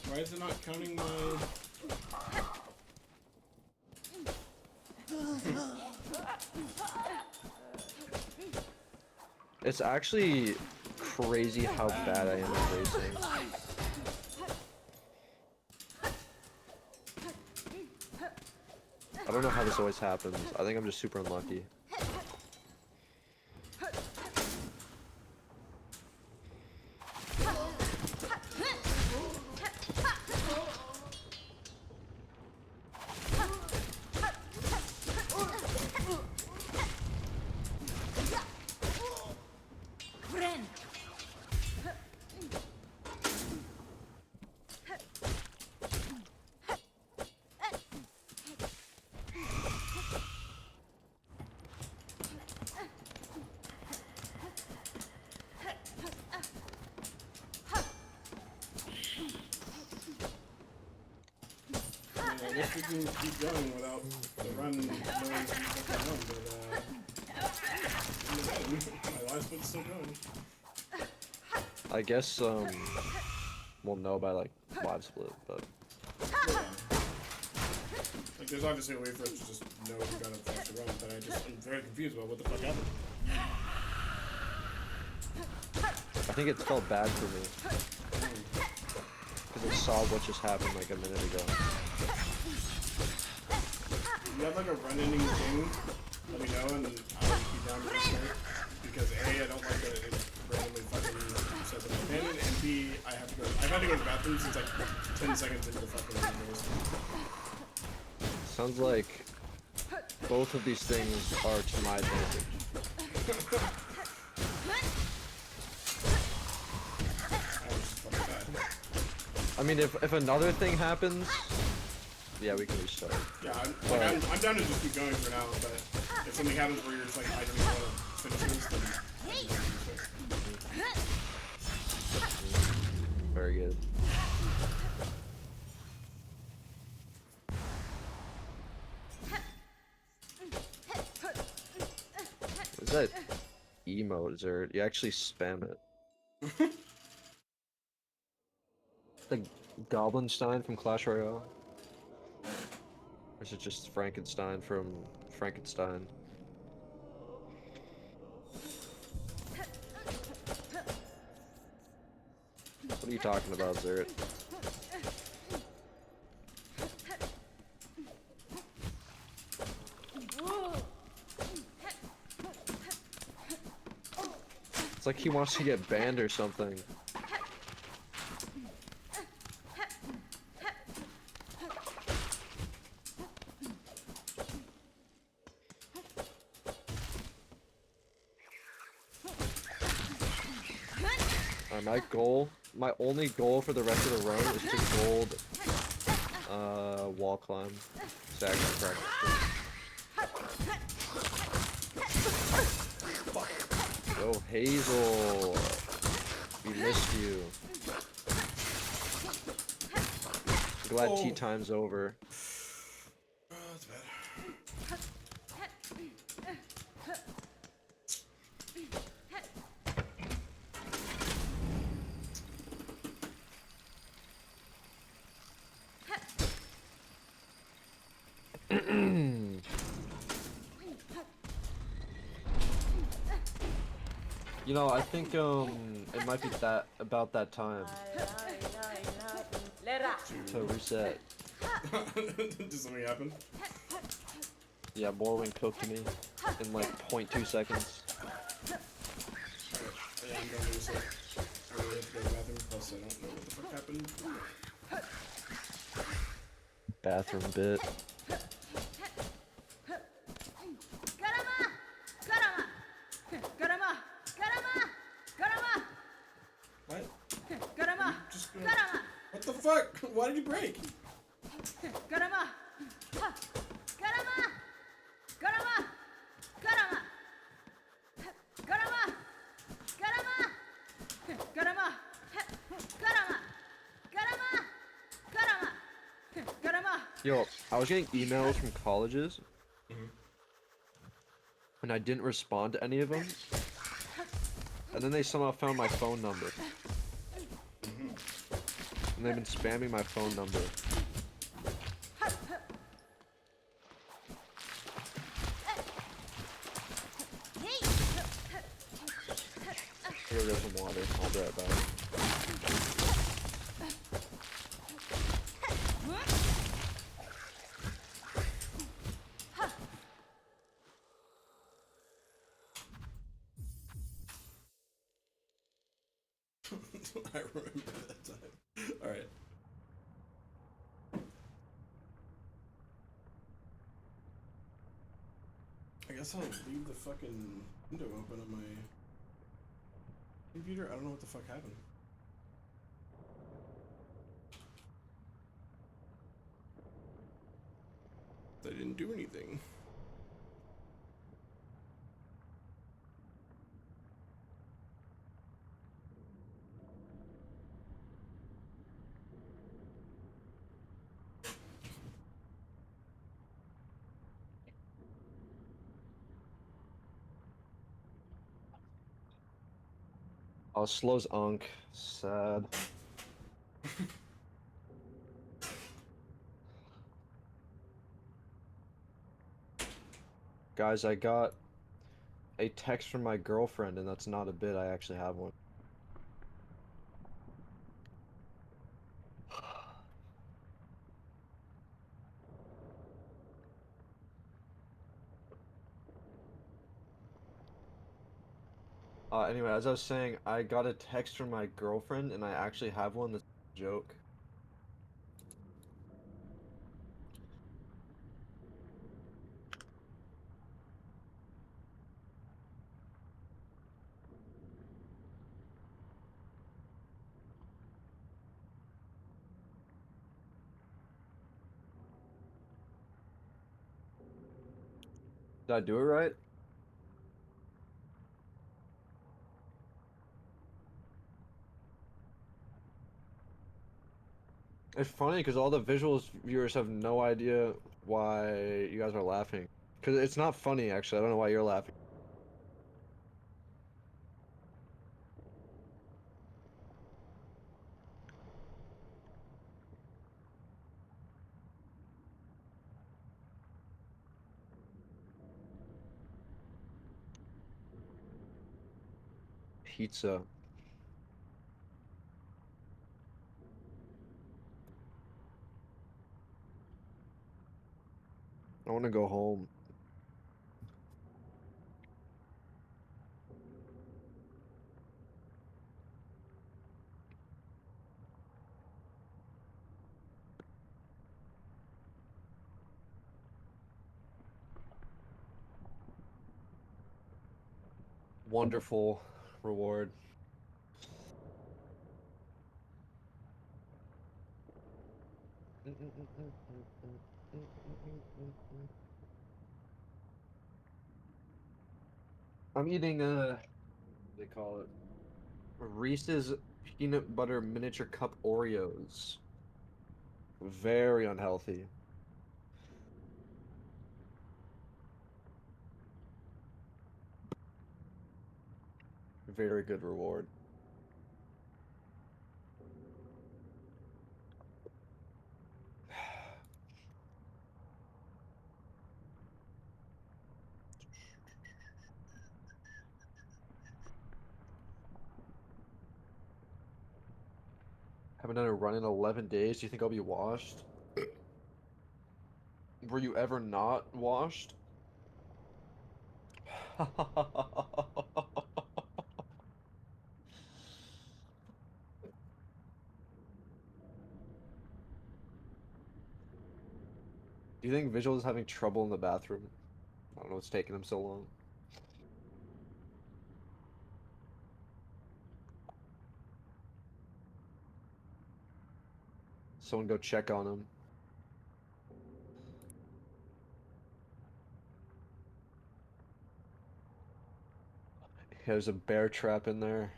Speaker 1: Why is it not counting my...
Speaker 8: It's actually crazy how bad I am at racing. I don't know how this always happens. I think I'm just super unlucky. I guess we can keep going without the run knowing who's fucking run, but my last one's still going. I guess we'll know by like live split, but
Speaker 1: Yeah. Like there's obviously a way for us to just know who got a faster run, but I'm very confused about what the fuck happened.
Speaker 8: I think it felt bad for me because I saw what just happened like a minute ago.
Speaker 1: If you have like a run ending thing, let me know and I'll keep down to restart. Because A, I don't like that it randomly fucking says that I abandoned, and B, I've had to go to the bathroom since like 10 seconds into the fucking race.
Speaker 8: Sounds like both of these things are to my advantage.
Speaker 1: I was just fucking bad.
Speaker 8: I mean, if another thing happens, yeah, we can restart.
Speaker 1: Yeah, I'm down to just keep going for now, but if something happens where you're just like, I don't even want to finish this, then
Speaker 8: Very good. that emote, Zerd? You actually spam it. Like Goblinstein from Clash Royale? Or is it just Frankenstein from Frankenstein? What are you talking about, Zert? It's like he wants to get banned or something. My only goal for the rest of the run is to gold wall climb. Stagger practice. Yo, Hazel! We missed you. Glad tea time's over.
Speaker 1: Oh, that's bad.
Speaker 8: You know, I think it might be about that time to reset.
Speaker 1: Did something happen?
Speaker 8: Yeah, Morrowind cooked me in like 0.2 seconds.
Speaker 1: Yeah, I'm going to reset. I really have to go to the bathroom, plus I don't know what the fuck happened.
Speaker 8: Bathroom bit.
Speaker 1: What? Just gonna... What the fuck? Why did you break?
Speaker 8: Yo, I was getting emails from colleges, and I didn't respond to any of them. And then they somehow found my phone number. And they've been spamming my phone number. Here goes some water. I'll be right back.
Speaker 1: I remember that time. Alright. I guess I'll leave the fucking window open on my computer. I don't know what the fuck happened. I didn't do anything.
Speaker 8: Oh, slow's Unk. Sad. Guys, I got a text from my girlfriend, and that's not a bit. I actually have one. Anyway, as I was saying, I got a text from my girlfriend, and I actually have one that's a joke. Did I do it right? It's funny because all the visuals viewers have no idea why you guys are laughing. Because it's not funny, actually. I don't know why you're laughing. pizza. I want to go home. Wonderful reward. I'm eating what do they call it? Reese's peanut butter miniature cup Oreos. Very unhealthy. Very good reward. Haven't done a run in 11 days. Do you think I'll be washed? Were you ever not washed? Do you think Visual is having trouble in the bathroom? I don't know what's taking him so long. Someone go check on him. There's a bear trap in there.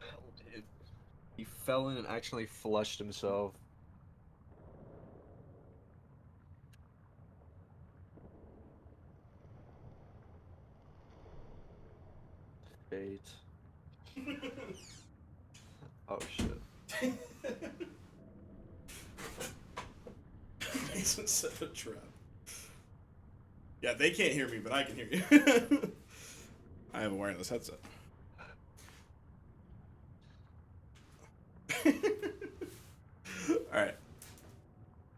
Speaker 8: Oh, dude. He fell in and actually flushed himself. Fate. Oh shit.
Speaker 1: Mason set a trap. Yeah, they can't hear me, but I can hear you. I have a wireless headset. Alright.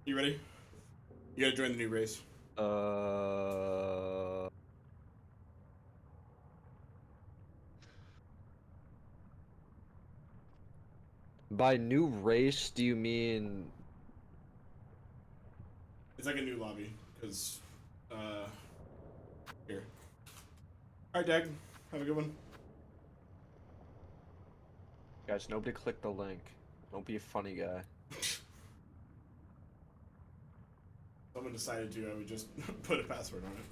Speaker 1: You ready? You gotta join the new race.
Speaker 8: By new race, do you mean...
Speaker 1: It's like a new lobby, because, here. Alright, Dag. Have a good one.
Speaker 8: Guys, nobody click the link. Don't be a funny guy.
Speaker 1: Someone decided to, I would just put a password on it.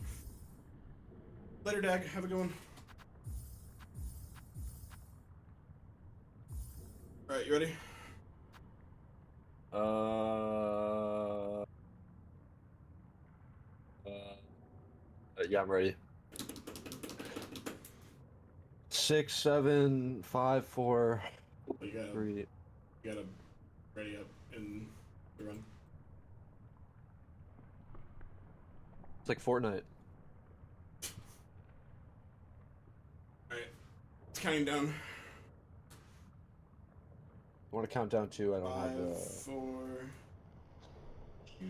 Speaker 1: Later, Dag. Have a good one. Alright, you ready?
Speaker 8: Yeah, I'm ready. 6, 7, 5, 4,
Speaker 1: Oh, you
Speaker 8: 3.
Speaker 1: gotta ready up and run.
Speaker 8: It's like Fortnite.
Speaker 1: Alright. It's counting down.
Speaker 8: I want to count down too. I don't
Speaker 1: 5,
Speaker 8: have
Speaker 1: 4, 2.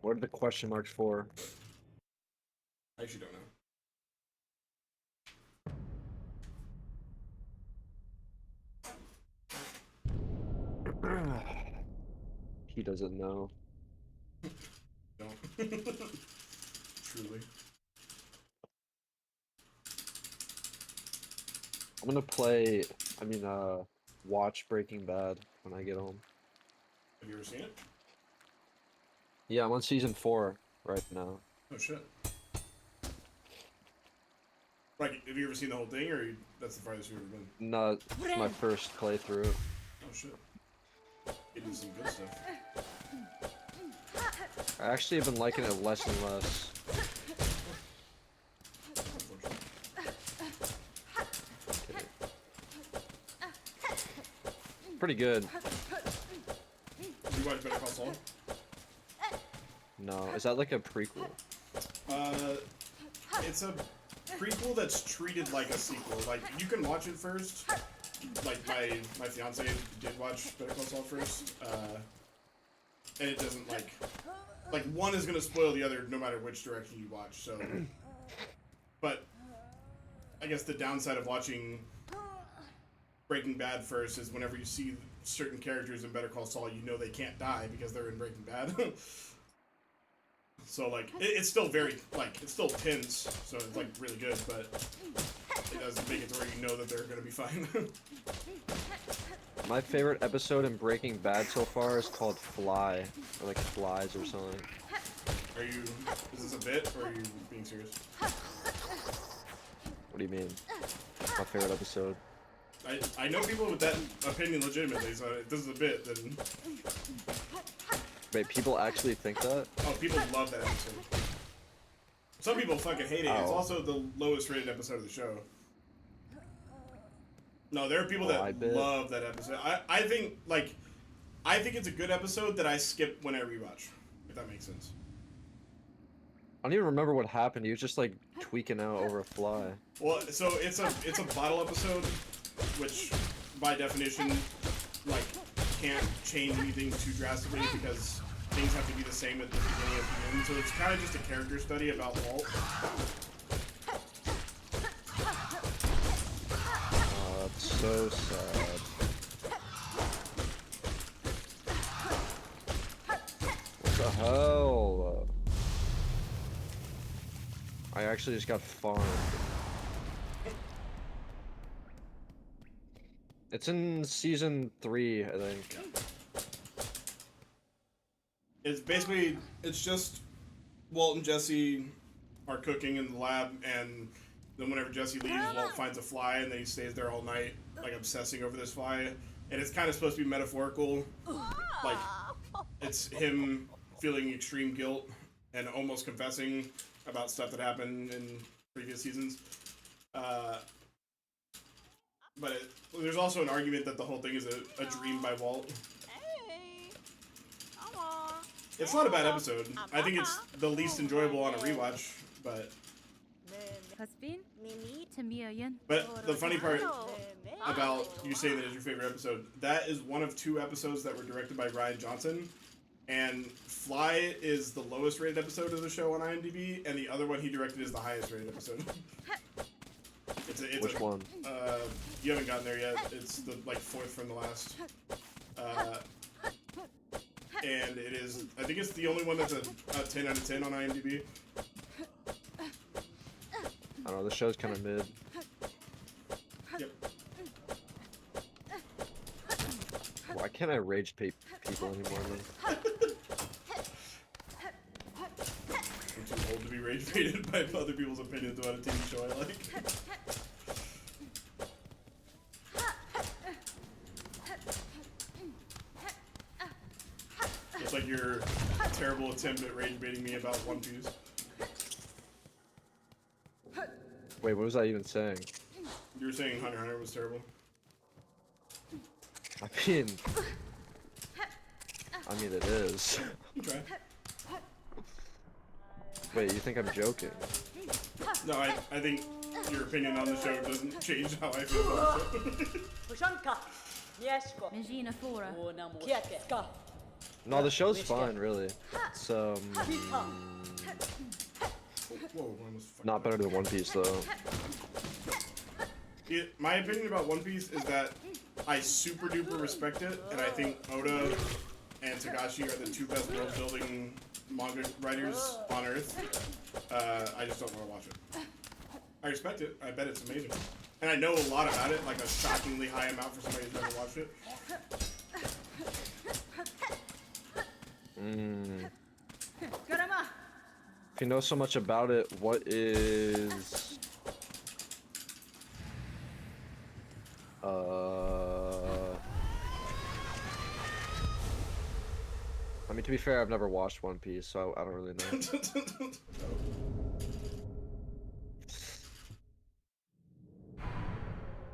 Speaker 8: What are the question marks for?
Speaker 1: I actually don't know.
Speaker 8: He doesn't know.
Speaker 1: Don't. Truly.
Speaker 8: I'm gonna play, watch Breaking Bad when I get home.
Speaker 1: Have you ever seen it?
Speaker 8: Yeah, I'm on season 4 right now.
Speaker 1: Oh shit. Like, have you ever seen the whole thing, or that's the farthest you've ever been?
Speaker 8: No, it's my first playthrough.
Speaker 1: Oh shit. Getting some good stuff.
Speaker 8: I actually have been liking it less and less. Pretty good.
Speaker 1: You watch Better Call Saul?
Speaker 8: No, is that like a prequel?
Speaker 1: It's a prequel that's treated like a sequel. Like, you can watch it first. Like, my fiance did watch Better Call Saul first. And it doesn't, like, one is gonna spoil the other no matter which direction you watch, so. But, I guess the downside of watching Breaking Bad first is whenever you see certain characters in Better Call Saul, you know they can't die because they're in Breaking Bad. So, like, it's still very, like, it's still tense, so it's, like, really good, but it doesn't make it to where you know that they're gonna be fine.
Speaker 8: My favorite episode in Breaking Bad so far is called Fly, or like Flies or something.
Speaker 1: Is this a bit, or are you being serious?
Speaker 8: What do you mean? My favorite episode.
Speaker 1: I know people with that opinion legitimately, so if this is a bit, then...
Speaker 8: Wait, people actually think that?
Speaker 1: Oh, people love that episode. Some people fucking hate it. It's
Speaker 8: Oh.
Speaker 1: also the lowest rated episode of the show. No, there are people that love that episode. I think it's a good episode that I skip when I rewatch, if that makes sense.
Speaker 8: I don't even remember what happened. He was just like tweaking out over a fly.
Speaker 1: Well, so it's a bottle episode, which by definition, like, can't change anything too drastically because things have to be the same at the beginning and the end. So it's kind of just a character study about Walt.
Speaker 8: That's so sad. What the hell? I actually just got farmed. It's in season 3, I think.
Speaker 1: It's just Walt and Jesse are cooking in the lab, and then whenever Jesse leaves, Walt finds a fly, and then he stays there all night, like, obsessing over this fly. And it's kind of supposed to be metaphorical. Like, it's him feeling extreme guilt and almost confessing about stuff that happened in previous seasons. But there's also an argument that the whole thing is a dream by Walt. It's not a bad episode. I think it's the least enjoyable on a rewatch, but the funny part about you saying that is your favorite episode, that is one of 2 episodes that were directed by Ryan Johnson, and Fly is the lowest rated episode of the show on IMDb, and the other one he directed is the highest rated episode.
Speaker 8: Which one?
Speaker 1: You haven't gotten there yet. It's the, like, 4th from the last. And it is, I think it's the only one that's a 10 out of 10 on IMDb.
Speaker 8: I don't know, the show's kind of mid.
Speaker 1: Yep.
Speaker 8: Why can't I rage people anymore, man?
Speaker 1: I'm too old to be rage baited by other people's opinions about a TV show I like. It's like your terrible attempt at rage baiting me about One Piece.
Speaker 8: Wait, what was I even saying?
Speaker 1: You were saying Hunter x Hunter was terrible.
Speaker 8: I mean it is.
Speaker 1: Okay.
Speaker 8: Wait, you think I'm joking?
Speaker 1: No, I think your opinion on the show doesn't change how I feel about the show.
Speaker 8: No, the show's fine, really. It's not better than One Piece though.
Speaker 1: My opinion about One Piece is that I super duper respect it, and I think Oda and Togashi are the 2 best world building manga writers on Earth. I just don't want to watch it. I respect it. I bet it's amazing. And I know a lot about it, like a shockingly high amount for somebody who's never watched it.
Speaker 8: If you know so much about it, what is... I mean, to be fair, I've never watched One Piece, so I don't really know.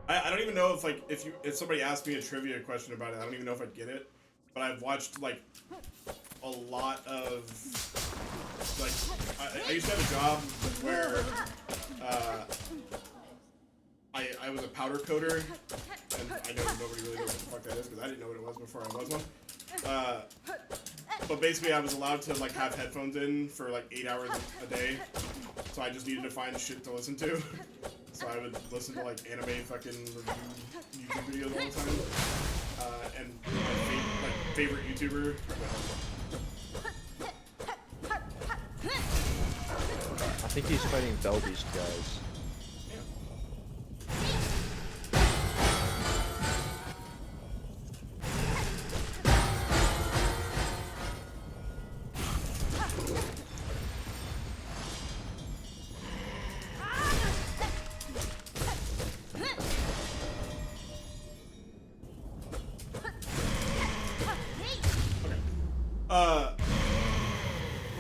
Speaker 1: I don't even even know if like if somebody asked me a trivia question about it, I don't even know if I'd get it. But I've watched like a lot of like I used to have a job where I was a powder coater, and I know nobody really knows what the fuck that is because I didn't know what it was before I was one. But basically, I was allowed to like have headphones in for like 8 hours a day, so I just needed to find shit to listen to. So I would listen to like anime fucking review YouTube videos all the time. And my favorite YouTuber.
Speaker 8: I think he's fighting Belbeast, guys.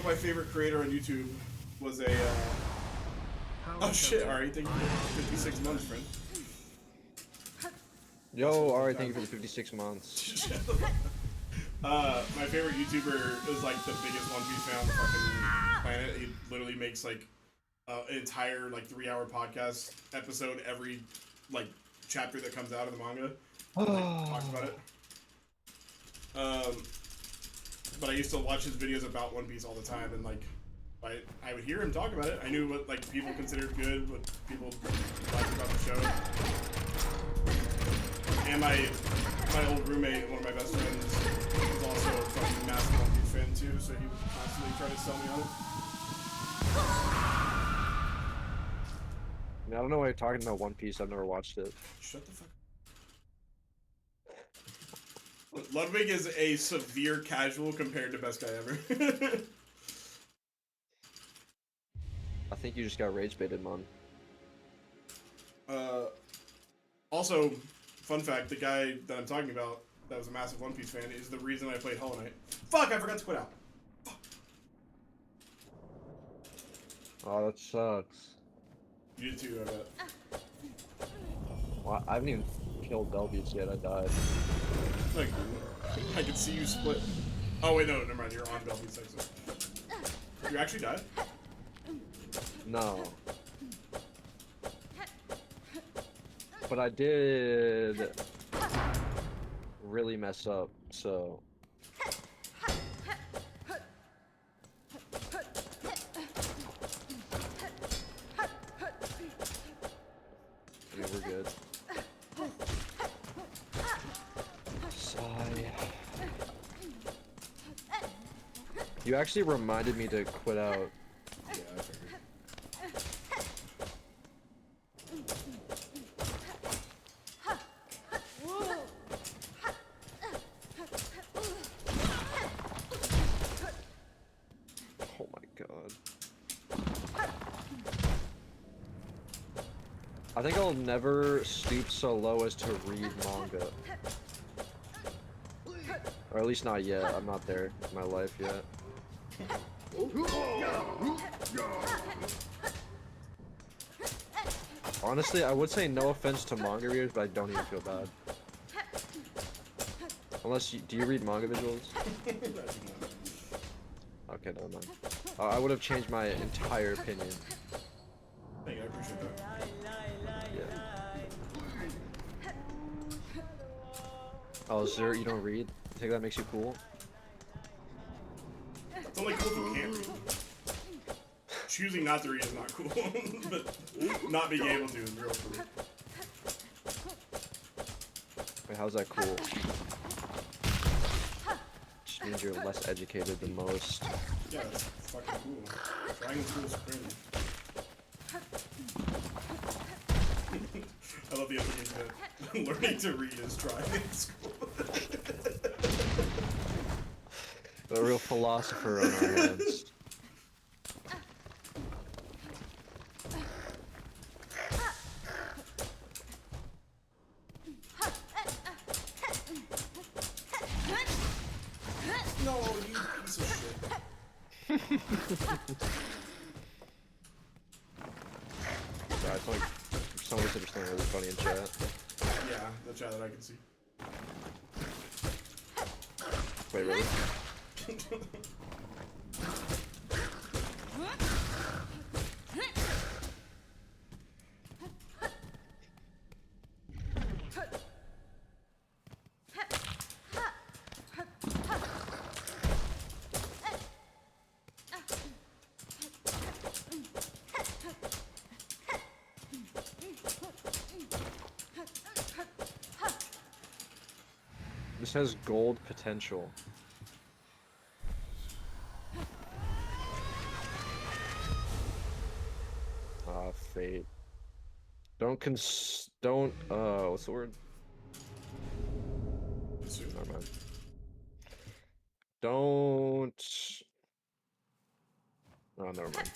Speaker 1: My favorite creator on YouTube was a oh shit, Ari, thank you for 56 months, friend.
Speaker 8: Yo, alright, thank you for the 56 months.
Speaker 1: My favorite YouTuber is like the biggest One Piece fan on the fucking planet. He literally makes like an entire like 3-hour podcast episode every like chapter that comes out of the manga. Like, talks about it. But I used to watch his videos about One Piece all the time, and like, I would hear him talk about it. I knew what like people considered good, what people liked about the show. And my old roommate, one of my best friends, was also a fucking massive One Piece fan too, so he would constantly try to sell me on it.
Speaker 8: I mean, I don't know why you're talking about One Piece. I've never watched it.
Speaker 1: Shut the fuck up. Ludwig is a severe casual compared to best guy ever.
Speaker 8: I think you just got rage baited, man.
Speaker 1: Also, fun fact, the guy that I'm talking about that was a massive One Piece fan is the reason I played Hollow Knight. Fuck, I forgot to quit out. Fuck.
Speaker 8: Oh, that sucks.
Speaker 1: You did too, I bet.
Speaker 8: Well, I haven't even killed Belbeast yet, I died.
Speaker 1: Like, I could see you split. Oh wait, no, never mind. You're on Belby's section. You actually died?
Speaker 8: No. But I did really mess up, so. I mean, we're good. You actually reminded me to quit out.
Speaker 1: Yeah, I figured.
Speaker 8: Oh my god. I think I'll never stoop so low as to read manga. Or at least not yet. I'm not there in my life yet. Honestly, I would say no offense to manga readers, but I don't even feel bad. Unless you, do you read manga visuals? Okay, never mind. I would have changed my entire opinion.
Speaker 1: Thank you, I appreciate that.
Speaker 8: Yeah. Oh, Zer, you don't read? Think that makes you cool?
Speaker 1: It's only cool if you can't read. Choosing not to read is not cool, but not being able to is real cool.
Speaker 8: Wait, how's that cool? Just means you're less educated than most.
Speaker 1: Yeah, that's fucking cool. Triangle school is crazy. I love the implication that learning to read is trying in school.
Speaker 8: A real philosopher on our hands.
Speaker 1: No, you piece of shit.
Speaker 8: Sorry, I feel like some of us are just really funny in chat.
Speaker 1: Yeah, the chat that I can see.
Speaker 8: Wait, really? This has gold potential. Ah, fate. What's the word? Never mind. Don't. Oh, never mind.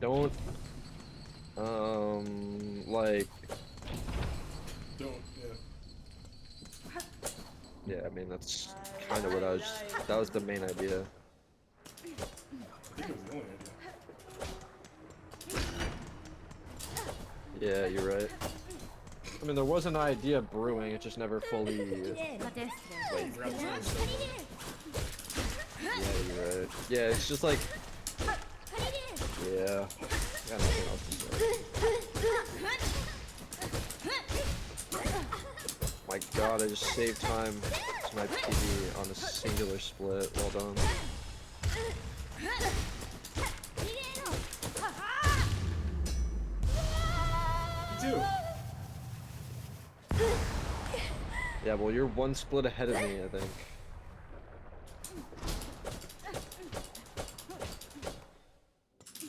Speaker 8: Don't. Like.
Speaker 1: Don't, yeah.
Speaker 8: Yeah, I mean, that's kind of what that was the main idea.
Speaker 1: I think it was the only idea.
Speaker 8: Yeah, you're right. I mean, there was an idea brewing, it just never fully...
Speaker 1: Wait, you forgot the first one.
Speaker 8: Yeah, you're right. Yeah, it's just like... Yeah. I got nothing else to say. My god, I just saved time to my PB on a singular split. Well done.
Speaker 1: Two.
Speaker 8: Yeah, well, you're one split ahead of me, I think.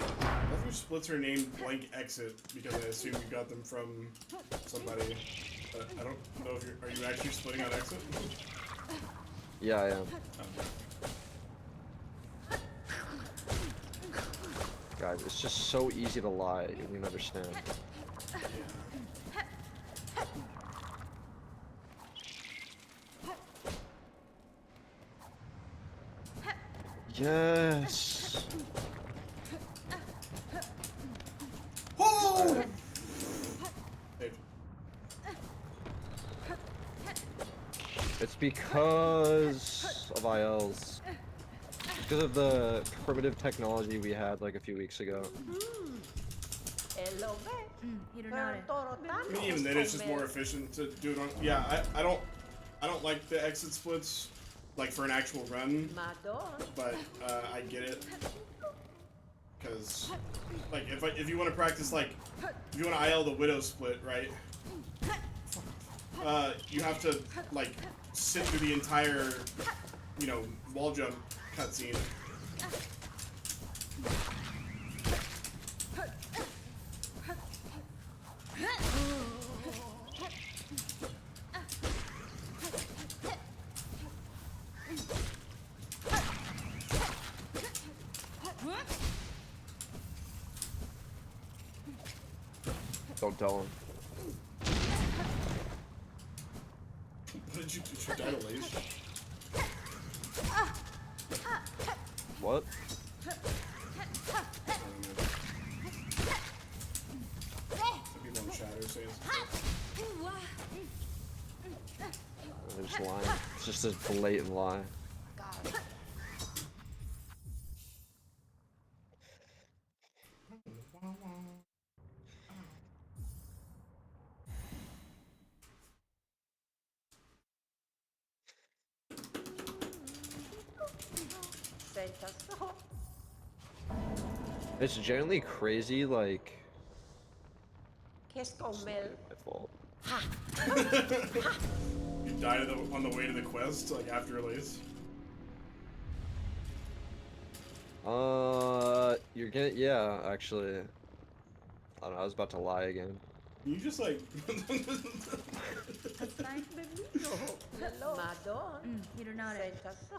Speaker 1: All of your splits are named blank exit because I assume you got them from somebody. I don't know if are you actually splitting on exit?
Speaker 8: Yeah, I am. Guys, it's just so easy to lie, you don't even understand. Yes!
Speaker 1: Oh! Hey,
Speaker 8: It's because of ILs. Because of the primitive technology we had like a few weeks ago.
Speaker 1: I mean, even then, it's just more efficient to do it on. Yeah, I don't like the exit splits, like for an actual run, but I get it. Because, like, if you want to practice, like, if you want to IL the Widow split, right? You have to, like, sit through the entire, you know, wall jump cutscene.
Speaker 8: Don't tell him.
Speaker 1: What did you do? Did you die to lace?
Speaker 8: What?
Speaker 1: People in chat are saying
Speaker 8: They're just lying. It's just a blatant lie. It's generally crazy, like... It's not my fault.
Speaker 1: you died on the way to the quest, like after release.
Speaker 8: You're gonna... Yeah, actually. I don't know, I was about to lie again.
Speaker 1: You just like...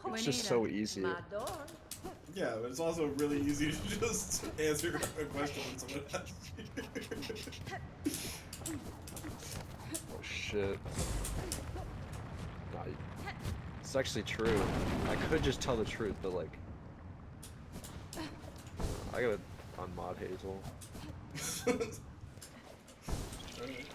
Speaker 8: It's just so easy.
Speaker 1: Yeah, but it's also really easy to just answer a question when someone asks you.
Speaker 8: Oh shit. Nah, it's actually true. I could just tell the truth, but like... I gotta unmod Hazel.
Speaker 1: Alright.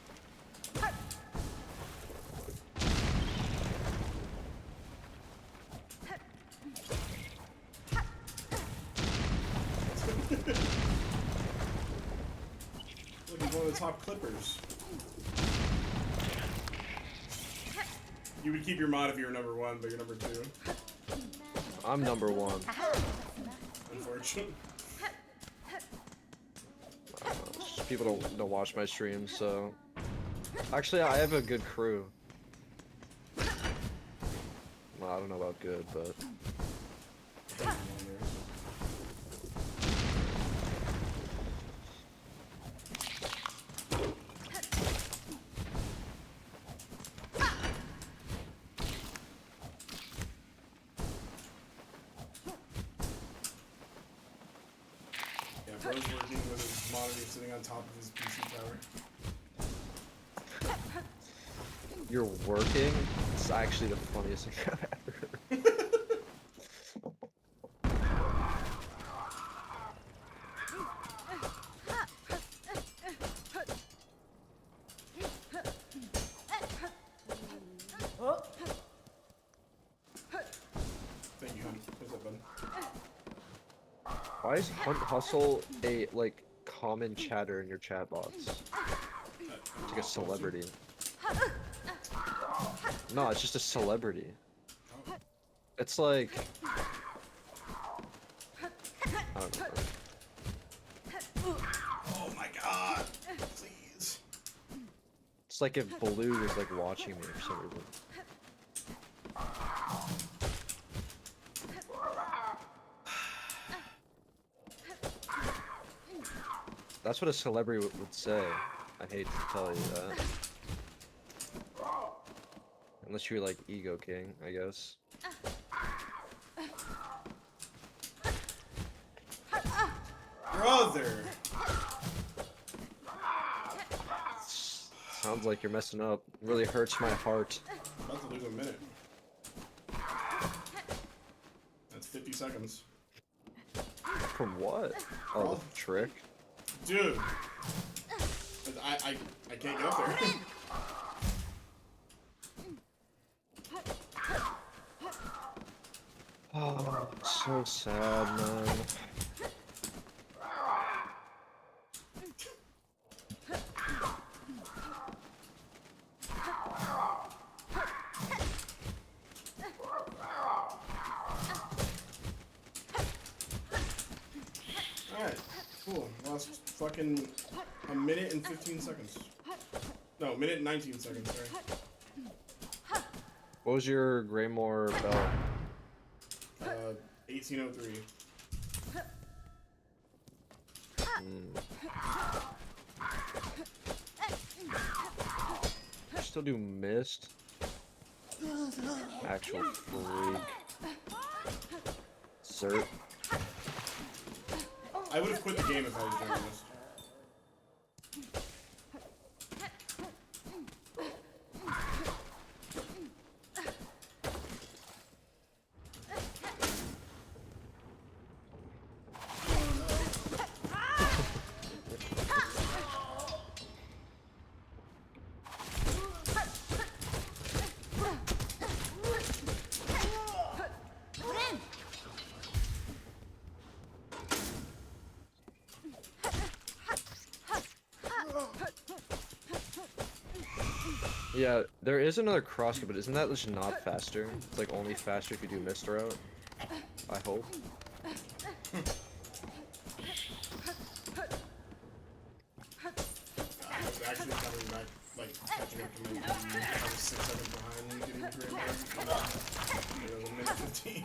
Speaker 1: Look, he's one of the top clippers. You would keep your mod if you were number 1, but you're number 2.
Speaker 8: I'm number 1.
Speaker 1: Unfortunate.
Speaker 8: People don't watch my streams, so... Actually, I have a good crew. Well, I don't know about good, but...
Speaker 1: Bro's working with his monitor sitting on top of his PC tower.
Speaker 8: You're working? It's actually the funniest thing I've ever heard.
Speaker 1: Thank you, honey. What's up, bud?
Speaker 8: Why is Hunt Hustle a, like, common chatter in your chat box? It's like a celebrity. No, it's just a celebrity. It's like... I don't know.
Speaker 1: Oh my god! Please.
Speaker 8: It's like if Blue was, like, watching me for some reason. That's what a celebrity would say. I hate to tell you that. Unless you're like Ego King, I guess.
Speaker 1: Brother!
Speaker 8: Sounds like you're messing up. It really hurts my heart.
Speaker 1: I'm about to lose a minute. That's 50 seconds.
Speaker 8: From what? Oh, the trick?
Speaker 1: Dude! I can't get up there.
Speaker 8: Oh, so sad, man.
Speaker 1: Alright, cool. Lost fucking a minute and 15 seconds. No, minute and 19 seconds, sorry.
Speaker 8: What was your Greymore belt?
Speaker 1: 1803.
Speaker 8: Still do mist? Actual freak. Zert.
Speaker 1: I would have quit the game if I was doing this.
Speaker 8: Yeah, there is another crosscut, but isn't that just not faster? It's like only faster if you do mist route. I hope.
Speaker 1: I was actually coming back, like, catching up to me. I was 6 seconds behind you getting the great marks. It was a minute 15.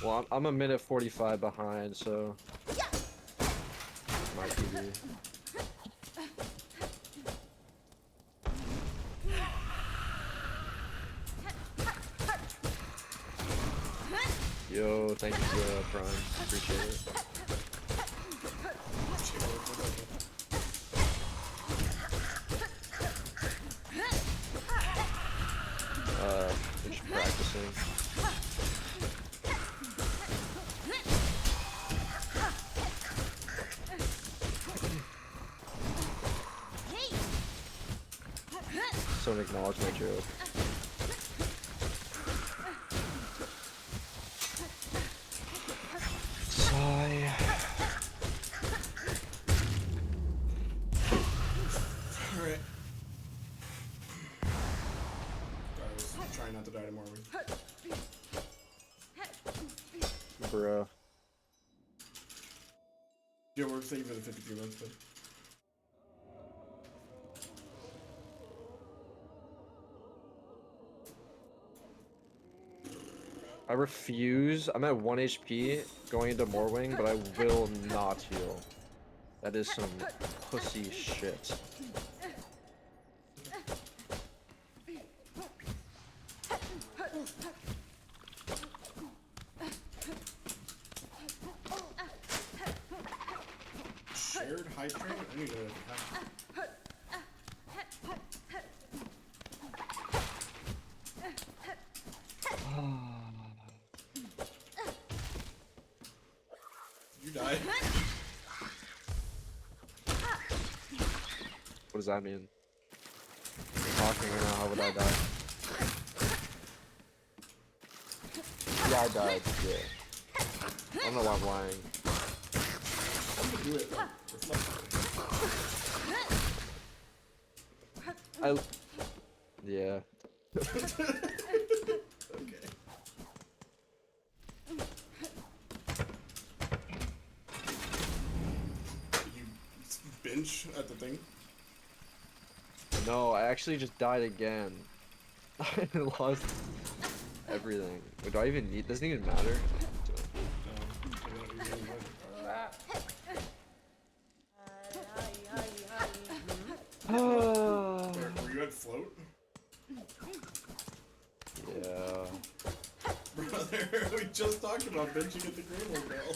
Speaker 8: Well, I'm a minute 45 behind, so... My TV. Yo, thank you for Prime. Appreciate it. Just practicing. don't acknowledge my joke. Sigh.
Speaker 1: Alright. I was trying not to die tomorrow.
Speaker 8: Bruh.
Speaker 1: Yeah, we're thinking for the 53 months, but.
Speaker 8: I refuse. I'm at 1 HP going into Morwing, but I will not heal. That is some pussy shit.
Speaker 1: Shared high train? I need to know if you died.
Speaker 8: What does that mean? I'm talking right now, how would I die? Yeah, I died, yeah. I don't know why I'm lying.
Speaker 1: Do it.
Speaker 8: Yeah.
Speaker 1: Okay. You bench at the thing?
Speaker 8: No, I actually just died again. I lost everything. Wait, do I even need? Doesn't even matter.
Speaker 1: Were you at float?
Speaker 8: Yeah.
Speaker 1: Brother, we just talked about benching at the Greenwood Bell.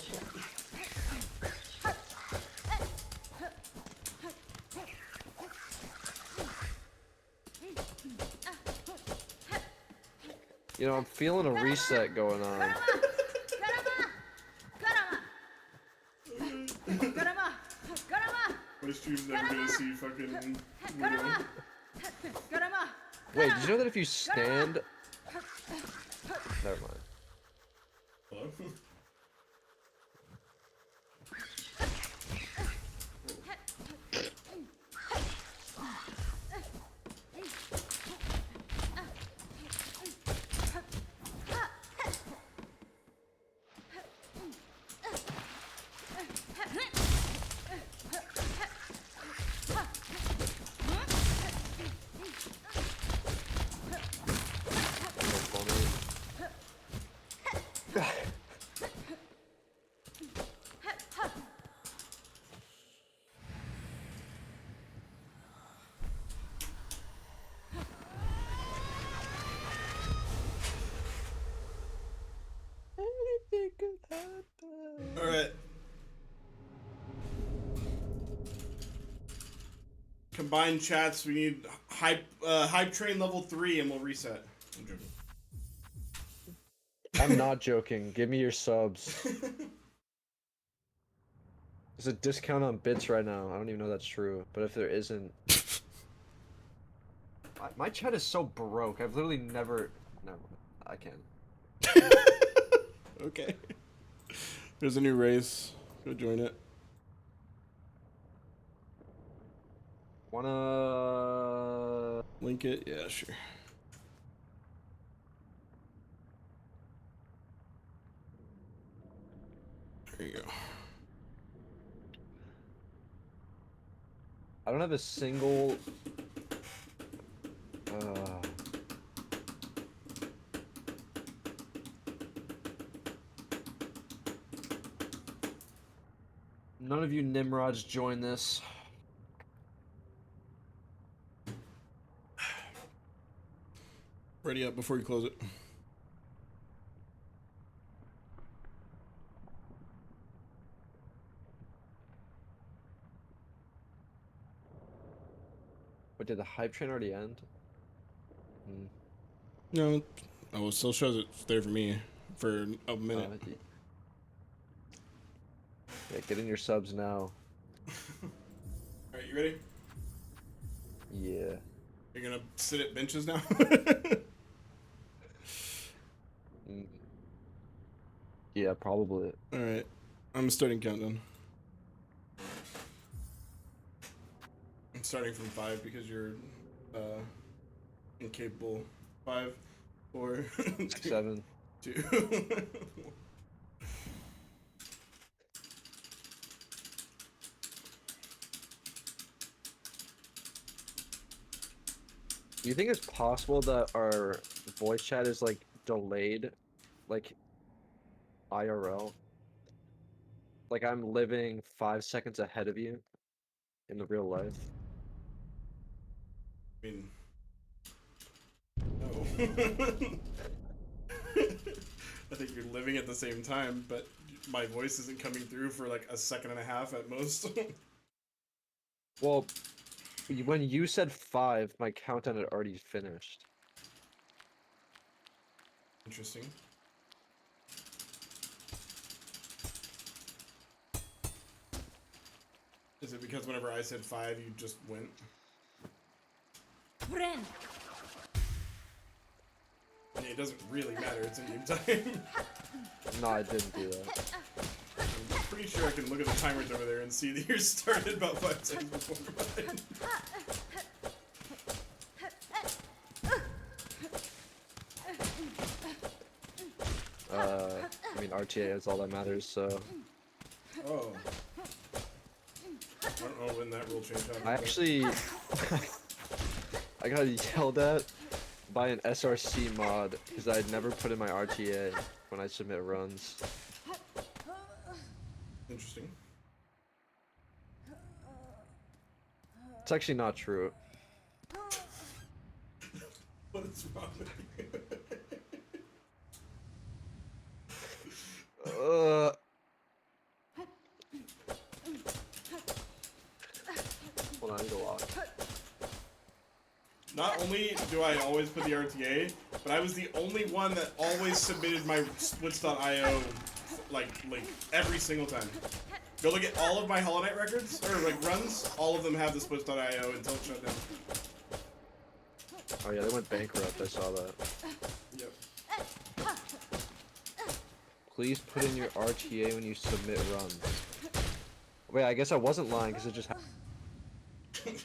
Speaker 8: You know, I'm feeling a reset going on.
Speaker 1: My stream's never gonna see fucking video.
Speaker 8: Wait, did you know that if you stand... Never mind.
Speaker 1: Hello? Alright. Combined chats, we need hype train level 3 and we'll reset. I'm joking.
Speaker 8: I'm not joking. Give me your subs. There's a discount on bits right now. I don't even know that's true. But if there isn't... My chat is so broke. I've literally never... Never mind. I can't.
Speaker 1: Okay. There's a new race. Go join it.
Speaker 8: Wanna...
Speaker 1: Link it? Yeah, sure. There you go.
Speaker 8: I don't have a single... None of you Nimrods join this.
Speaker 1: Ready up before you close it.
Speaker 8: But did the hype train already end?
Speaker 1: No. Oh, it still shows it's there for me for a minute.
Speaker 8: Yeah, get in your subs now.
Speaker 1: Alright, you ready?
Speaker 8: Yeah.
Speaker 1: You're gonna sit at benches now?
Speaker 8: Mm. Yeah, probably.
Speaker 1: Alright. I'm starting countdown. I'm starting from 5 because you're incapable. 5, 4,
Speaker 8: 7.
Speaker 1: 2.
Speaker 8: Do you think it's possible that our voice chat is like delayed, like IRL? Like I'm living 5 seconds ahead of you in the real life?
Speaker 1: I mean, no. I think you're living at the same time, but my voice isn't coming through for like a second and a half at most.
Speaker 8: Well, when you said 5, my countdown had already finished.
Speaker 1: Interesting. Is it because whenever I said 5, you just went?
Speaker 5: Friend.
Speaker 1: I mean, it doesn't really matter, it's in game time.
Speaker 8: No, I didn't do that.
Speaker 1: I'm pretty sure I can look at the timers over there and see that you're started about 5 seconds before mine.
Speaker 8: I mean, RTA is all that matters, so...
Speaker 1: Oh. I don't know when that rule change happened.
Speaker 8: I actually... I got yelled at by an SRC mod because I had never put in my RTA when I submit runs.
Speaker 1: Interesting.
Speaker 8: It's actually not true.
Speaker 1: What is wrong with you?
Speaker 8: Hold on, I need to lock.
Speaker 1: Not only do I always put the RTA, but I was the only one that always submitted my splits.io like every single time. Go look at all of my Hollow Knight records, or like runs, all of them have the splits.io until it shut down.
Speaker 8: Oh yeah, they went bankrupt, I saw that.
Speaker 1: Yep.
Speaker 8: Please put in your RTA when you submit runs. Wait, I guess I wasn't lying because it just happened.
Speaker 1: Okay.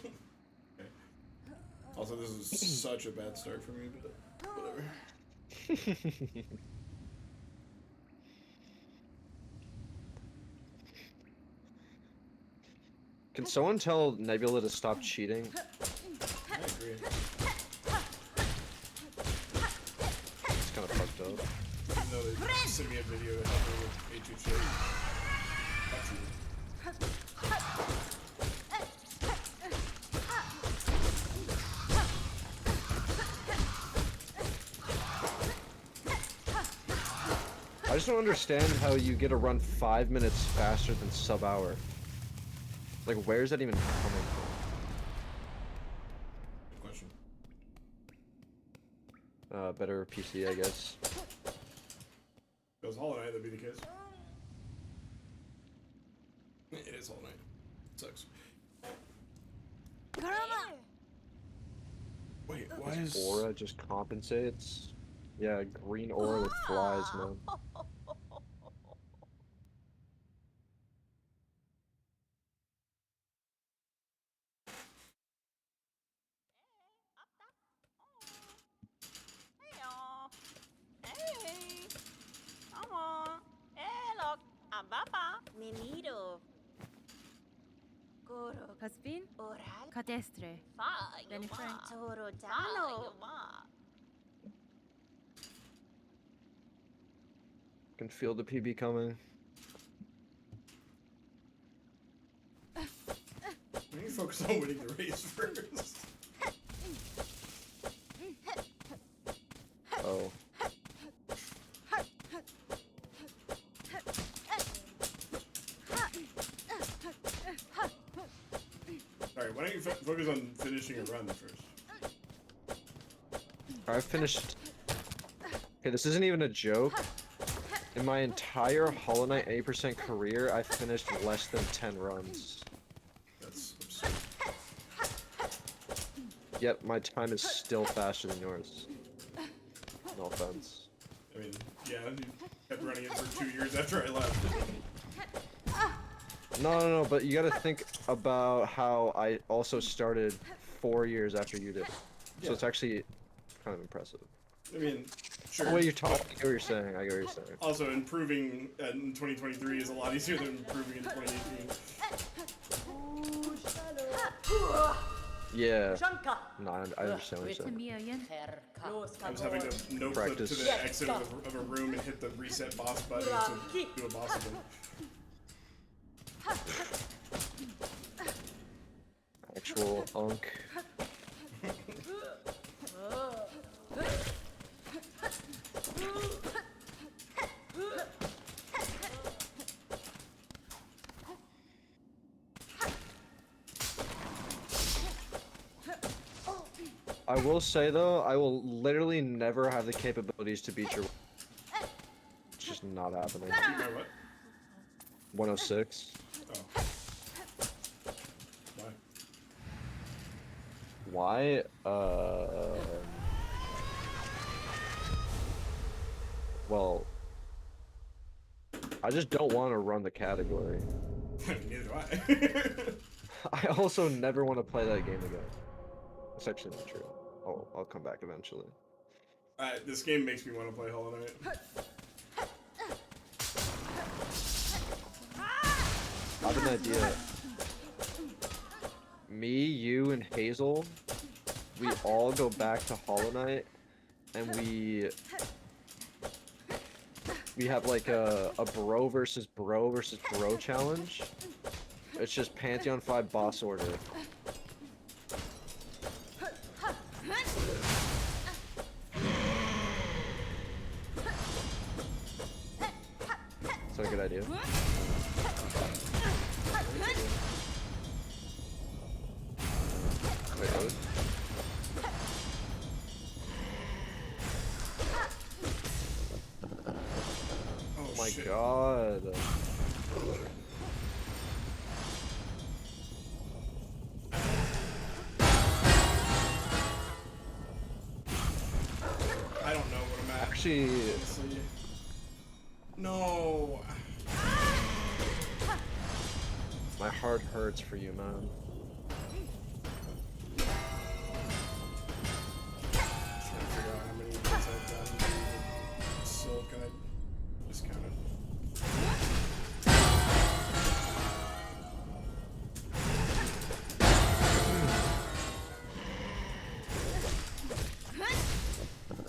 Speaker 1: Also, this is such a bad start for me, but whatever.
Speaker 8: Can someone tell Nebula to stop cheating?
Speaker 1: I agree.
Speaker 8: It's kind of fucked up.
Speaker 1: Even though they sent me a video to help her with A2 shit. Fuck you.
Speaker 8: I just don't understand how you get to run 5 minutes faster than sub-hour. Like, where's that even coming
Speaker 1: Good question.
Speaker 8: from? Better PC, I guess.
Speaker 1: If it was Hollow Knight, that'd be the case. It is Hollow Knight. Sucks. Wait, why is
Speaker 8: Aura just compensates? Yeah, green aura with flies, man.
Speaker 5: Meniro. Goro.
Speaker 9: Caspin?
Speaker 5: Oral.
Speaker 9: Cadestre. Benefrank.
Speaker 5: Torodano.
Speaker 8: Can feel the PB coming.
Speaker 1: We need to focus on winning the race first.
Speaker 8: Oh.
Speaker 1: Alright, why don't you focus on finishing a run first?
Speaker 8: I've finished... Okay, this isn't even a joke. In my entire Hollow Knight 80% career, I finished less than 10 runs.
Speaker 1: That's absurd.
Speaker 8: Yet my time is still faster than yours. No offense.
Speaker 1: I mean, yeah, you kept running it for 2 years after I left.
Speaker 8: No, but you gotta think about how I also started 4 years after you did. So
Speaker 1: Yeah.
Speaker 8: it's actually kind of impressive.
Speaker 1: I mean, sure.
Speaker 8: The way you're talking, I get what you're saying. I get what you're saying.
Speaker 1: Also, improving in 2023 is a lot easier than improving in 2018.
Speaker 8: Yeah. No, I understand what you're saying.
Speaker 1: I was having to no clip
Speaker 8: Practice.
Speaker 1: to the exit of a room and hit the reset boss button to do a boss event.
Speaker 8: Actual unk. I will say though, I will literally never have the capabilities to beat your. It's just not happening.
Speaker 1: You know what?
Speaker 8: 106.
Speaker 1: Oh.
Speaker 8: Why? Well, I just don't want to run the category.
Speaker 1: Neither do I.
Speaker 8: I also never want to play that game again. That's actually not true. I'll come back eventually.
Speaker 1: This game makes me want to play Hollow Knight.
Speaker 8: I have an idea. Me, you, and Hazel, we all go back to Hollow Knight, and we have like a bro versus bro versus bro challenge. It's just Pantheon 5 boss order. Is that a good idea? Wait, what? Oh my
Speaker 1: shit.
Speaker 8: god.
Speaker 1: I don't know what I'm at.
Speaker 8: Actually,
Speaker 1: Honestly. No.
Speaker 8: my heart hurts for you, man.
Speaker 1: Trying to figure out how many hits I've gotten. So can I just count it?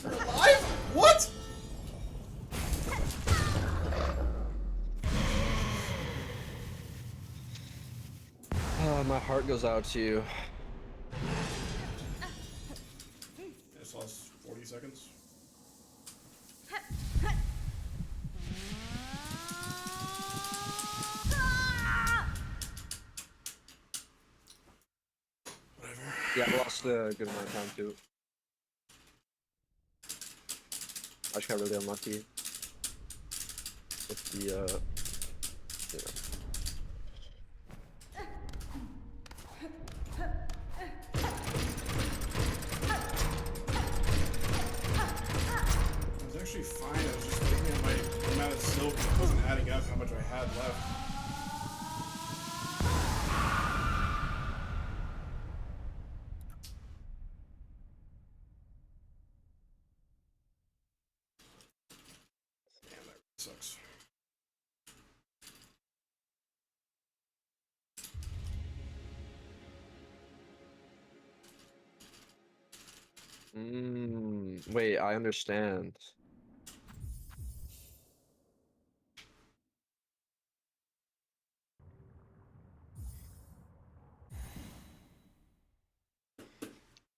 Speaker 1: Alive? What?
Speaker 8: My heart goes out to you.
Speaker 1: I just lost 40 seconds. Whatever.
Speaker 8: Yeah, I lost a good amount of time too. I just got really unlucky with the, you know.
Speaker 1: It was actually fine. I was just looking at my amount of silk. It wasn't adding up how much I had left. Damn, that sucks.
Speaker 8: Wait, I understand.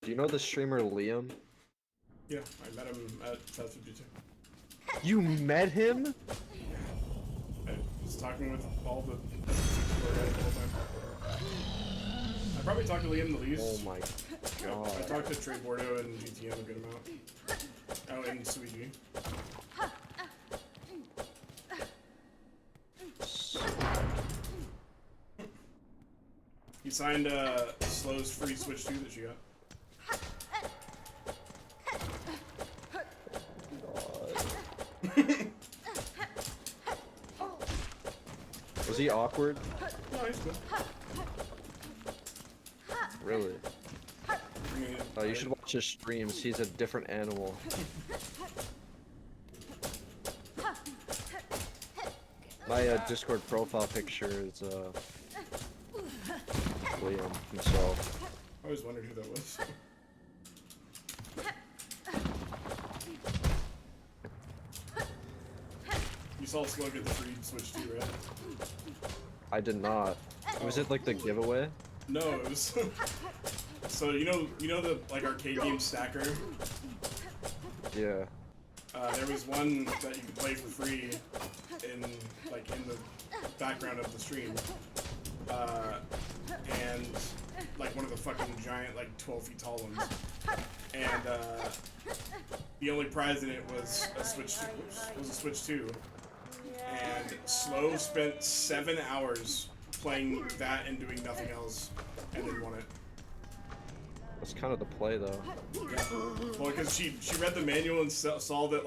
Speaker 8: Do you know the streamer Liam?
Speaker 1: Yeah, I met him at South 52.
Speaker 8: You met him?
Speaker 1: I was talking with all the people the whole time. I probably talked to Liam the least.
Speaker 8: Oh my god.
Speaker 1: I talked to Trey Bordeaux and GTM a good amount. Oh, and Suigi. He signed Slow's free Switch 2 that she got.
Speaker 8: he awkward?
Speaker 1: No, he's good.
Speaker 8: Really?
Speaker 1: I mean,
Speaker 8: Oh, you should watch his streams. He's a different animal. My Discord profile picture is William himself.
Speaker 1: I always wondered who that was. You saw Slug at the free Switch too, right?
Speaker 8: I did not. Was it like the giveaway?
Speaker 1: No, it was. So you know the like arcade game Stacker.
Speaker 8: Yeah.
Speaker 1: There was one that you could play for free in the background of the stream, and like one of the fucking giant 12 feet tall ones, and the only prize in it was a Switch 2, and Slow spent 7 hours playing that and doing nothing else, and then won it.
Speaker 8: That's kind of the play, though.
Speaker 1: Yeah. Well, because she read the manual and saw that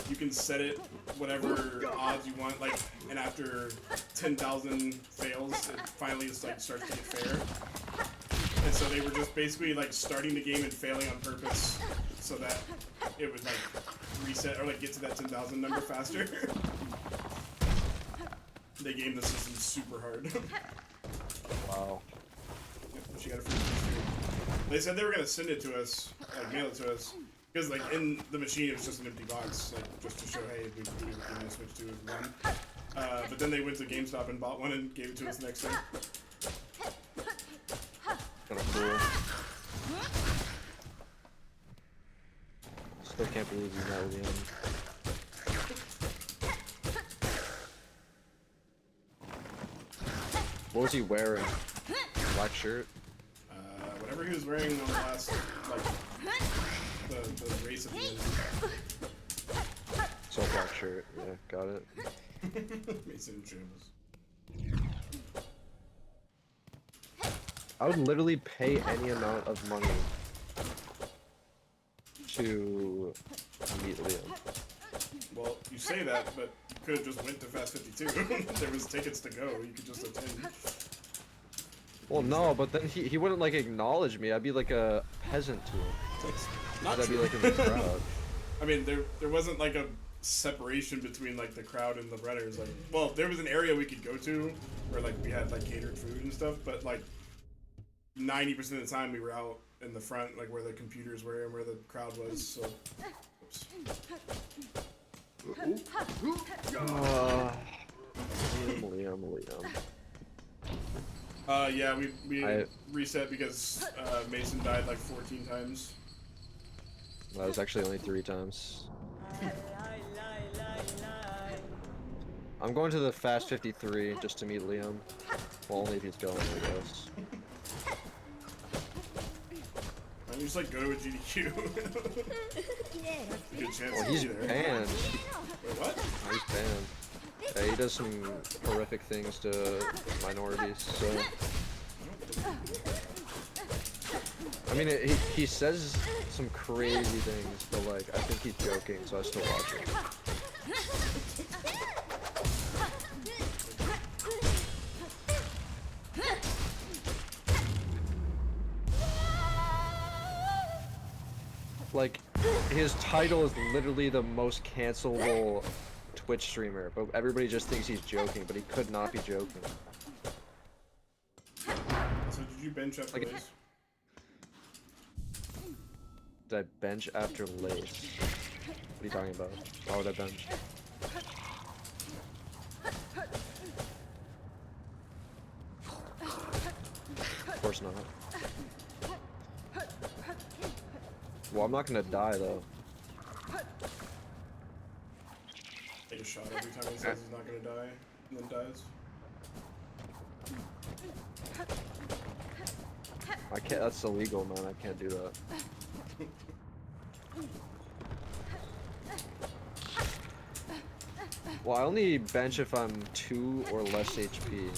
Speaker 1: you can set it whatever odds you want, and after 10,000 fails, it finally starts to get fair. And so they were just basically starting the game and failing on purpose so that it would reset or get to that 10,000 number faster. They gamed the system super hard.
Speaker 8: Wow.
Speaker 1: She got a free PS2. They said they were gonna send it to us, mail it to us, because in the machine it was just an empty box, just to show, hey, we can give you a Switch 2 if one. But then they went to GameStop and bought one and gave it to us the next day.
Speaker 8: Kind of cool. Still can't believe you met with him. What was he wearing? Black shirt?
Speaker 1: Whatever he was wearing on the last, the race at the end.
Speaker 8: So black shirt, yeah, got it.
Speaker 1: Mason James.
Speaker 8: I would literally pay any amount of money to meet Liam.
Speaker 1: Well, you say that, but you could have just went to Fast 52. There was tickets to go. You could just attend.
Speaker 8: Well, no, but then he wouldn't acknowledge me. I'd be like a peasant to him.
Speaker 1: Not
Speaker 8: I'd be
Speaker 1: true.
Speaker 8: in the crowd.
Speaker 1: I mean, there wasn't a separation between the crowd and the runners. Well, there was an area we could go to where we had catered food and stuff, but 90% of the time we were out in the front, where the computers were and where the crowd was. So, oops.
Speaker 8: Liam.
Speaker 1: Yeah, we reset because Mason died 14 times.
Speaker 8: That was actually only 3 times. I'm going to the Fast 53 just to meet Liam. Well, only if he's going, I guess.
Speaker 1: And you just go to a GDQ. Good chance
Speaker 8: Well,
Speaker 1: to
Speaker 8: he's
Speaker 1: be there.
Speaker 8: banned.
Speaker 1: Wait, what?
Speaker 8: Oh, he's banned. Yeah, he does some horrific things to minorities, so... I mean, he says some crazy things, but I think he's joking, so I still watch it. His title is literally the most cancelable Twitch streamer, but everybody just thinks he's joking, but he could not be joking.
Speaker 1: So did you bench after Lace?
Speaker 8: Did I bench after Lace? What are you talking about? Why would I bench? Of course not. Well, I'm not gonna die though.
Speaker 1: Take a shot every time he says he's not gonna die, and then dies.
Speaker 8: I can't. That's illegal, man. I can't do that. Well, I only bench if I'm 2 or less HP.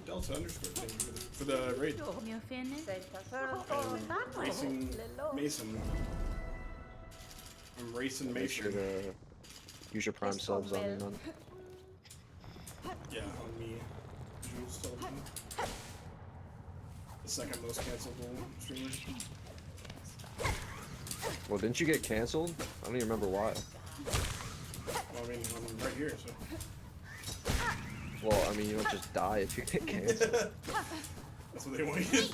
Speaker 1: Delta underscore thank you for the raid.
Speaker 9: You finished?
Speaker 1: I'm racing Mason. I'm racing
Speaker 8: Make sure
Speaker 1: Mason.
Speaker 8: to use your prime subs on me, man.
Speaker 1: Yeah, on me. Jules Sullivan. The second most cancelable streamer.
Speaker 8: Well, didn't you get canceled? I don't even remember why.
Speaker 1: Well, I mean, I'm right here, so.
Speaker 8: Well, I mean, you don't just die if you get canceled.
Speaker 1: That's what they want you to do.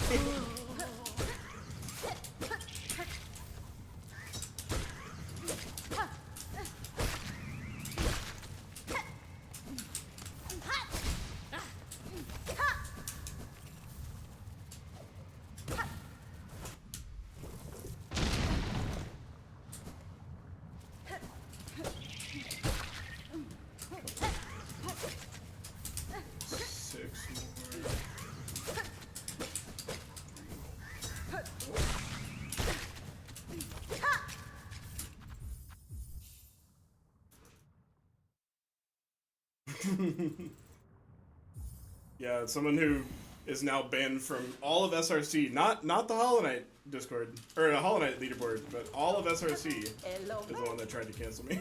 Speaker 1: Yeah, it's someone who is now banned from all of SRC, not the Hollow Knight Discord or the Hollow Knight leaderboard, but all of SRC is the one that tried to cancel me.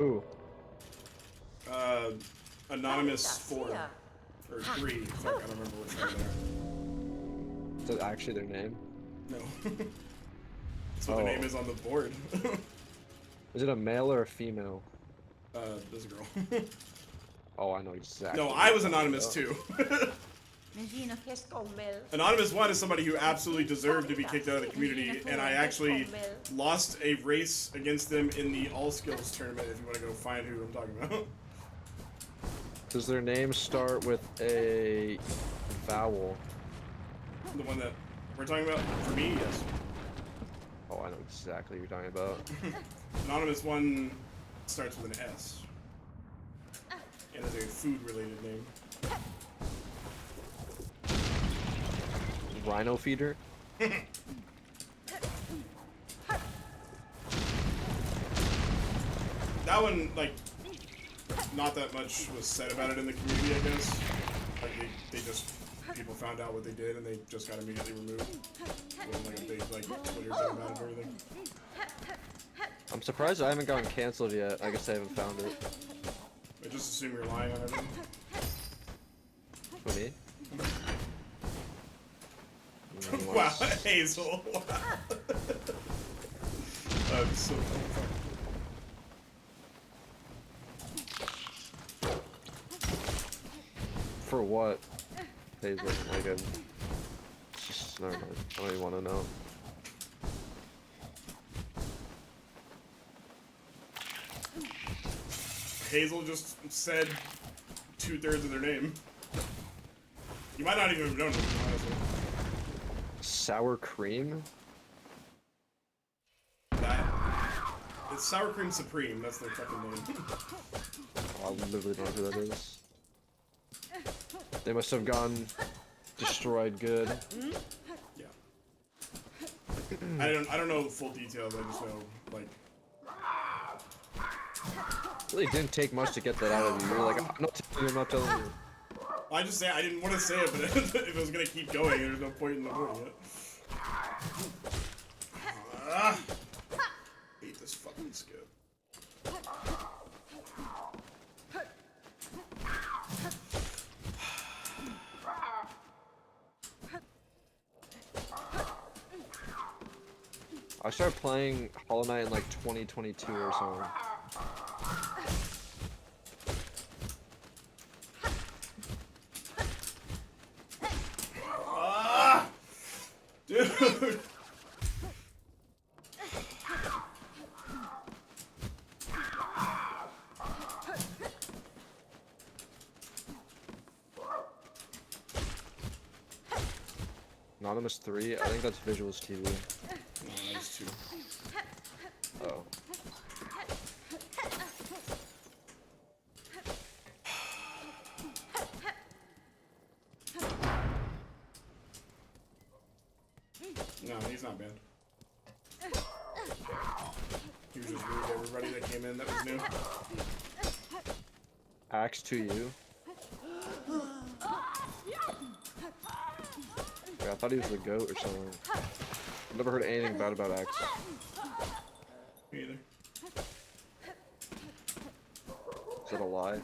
Speaker 8: Ooh.
Speaker 1: Anonymous 4 or 3. Fuck, I don't remember which one
Speaker 8: Is that actually their name?
Speaker 1: they are. No. That's what the name is on the board.
Speaker 8: Is it a male or a female?
Speaker 1: There's a girl.
Speaker 8: Oh, I know exactly.
Speaker 1: No, I was anonymous too.
Speaker 9: Imagina.
Speaker 1: Anonymous 1 is somebody who absolutely deserved to be kicked out of the community, and I actually lost a race against them in the All Skills tournament, if you want to go find who I'm talking about.
Speaker 8: Does their name start with a vowel?
Speaker 1: The one that we're talking about? For me, yes.
Speaker 8: Oh, I know exactly what you're talking about.
Speaker 1: Anonymous 1 starts with an S. And is a food-related name.
Speaker 8: Rhino feeder?
Speaker 1: That one, like, not that much was said about it in the community, I guess. Like, they just, people found out what they did and they just got immediately removed. It wasn't like a big, like, Twitter thing about it or anything.
Speaker 8: I'm surprised I haven't gotten canceled yet. I guess I haven't found it.
Speaker 1: I just assume you're lying on everything.
Speaker 8: For me?
Speaker 1: Wow, Hazel. Wow. I'm so
Speaker 8: For what? Hazel, like it's just, never mind. I don't even want to know.
Speaker 1: Hazel just said 2/3 of their name. You might not even have known them, honestly.
Speaker 8: Sour cream?
Speaker 1: It's Sour Cream Supreme, that's their fucking name.
Speaker 8: Oh, I literally don't know who that is. They must have gone destroyed good.
Speaker 1: Yeah. I don't know the full details, I just know, like...
Speaker 8: Really didn't take much to get that out of you. You're like, I'm not telling you.
Speaker 1: I just say I didn't want to say it, but if it was gonna keep going, there's no point in avoiding it. Hate this fucking skip.
Speaker 8: I started playing Hollow Knight in like 2022 or something.
Speaker 1: Dude!
Speaker 8: Anonymous 3? I think that's Vysuals TV.
Speaker 1: No, that's 2.
Speaker 8: Oh.
Speaker 1: No, he's not banned. He was just rude to everybody that came in that was new.
Speaker 8: Axe to you. Yeah, I thought he was the goat or something. I've never heard anything bad about Axe.
Speaker 1: Me either.
Speaker 8: So that a lie?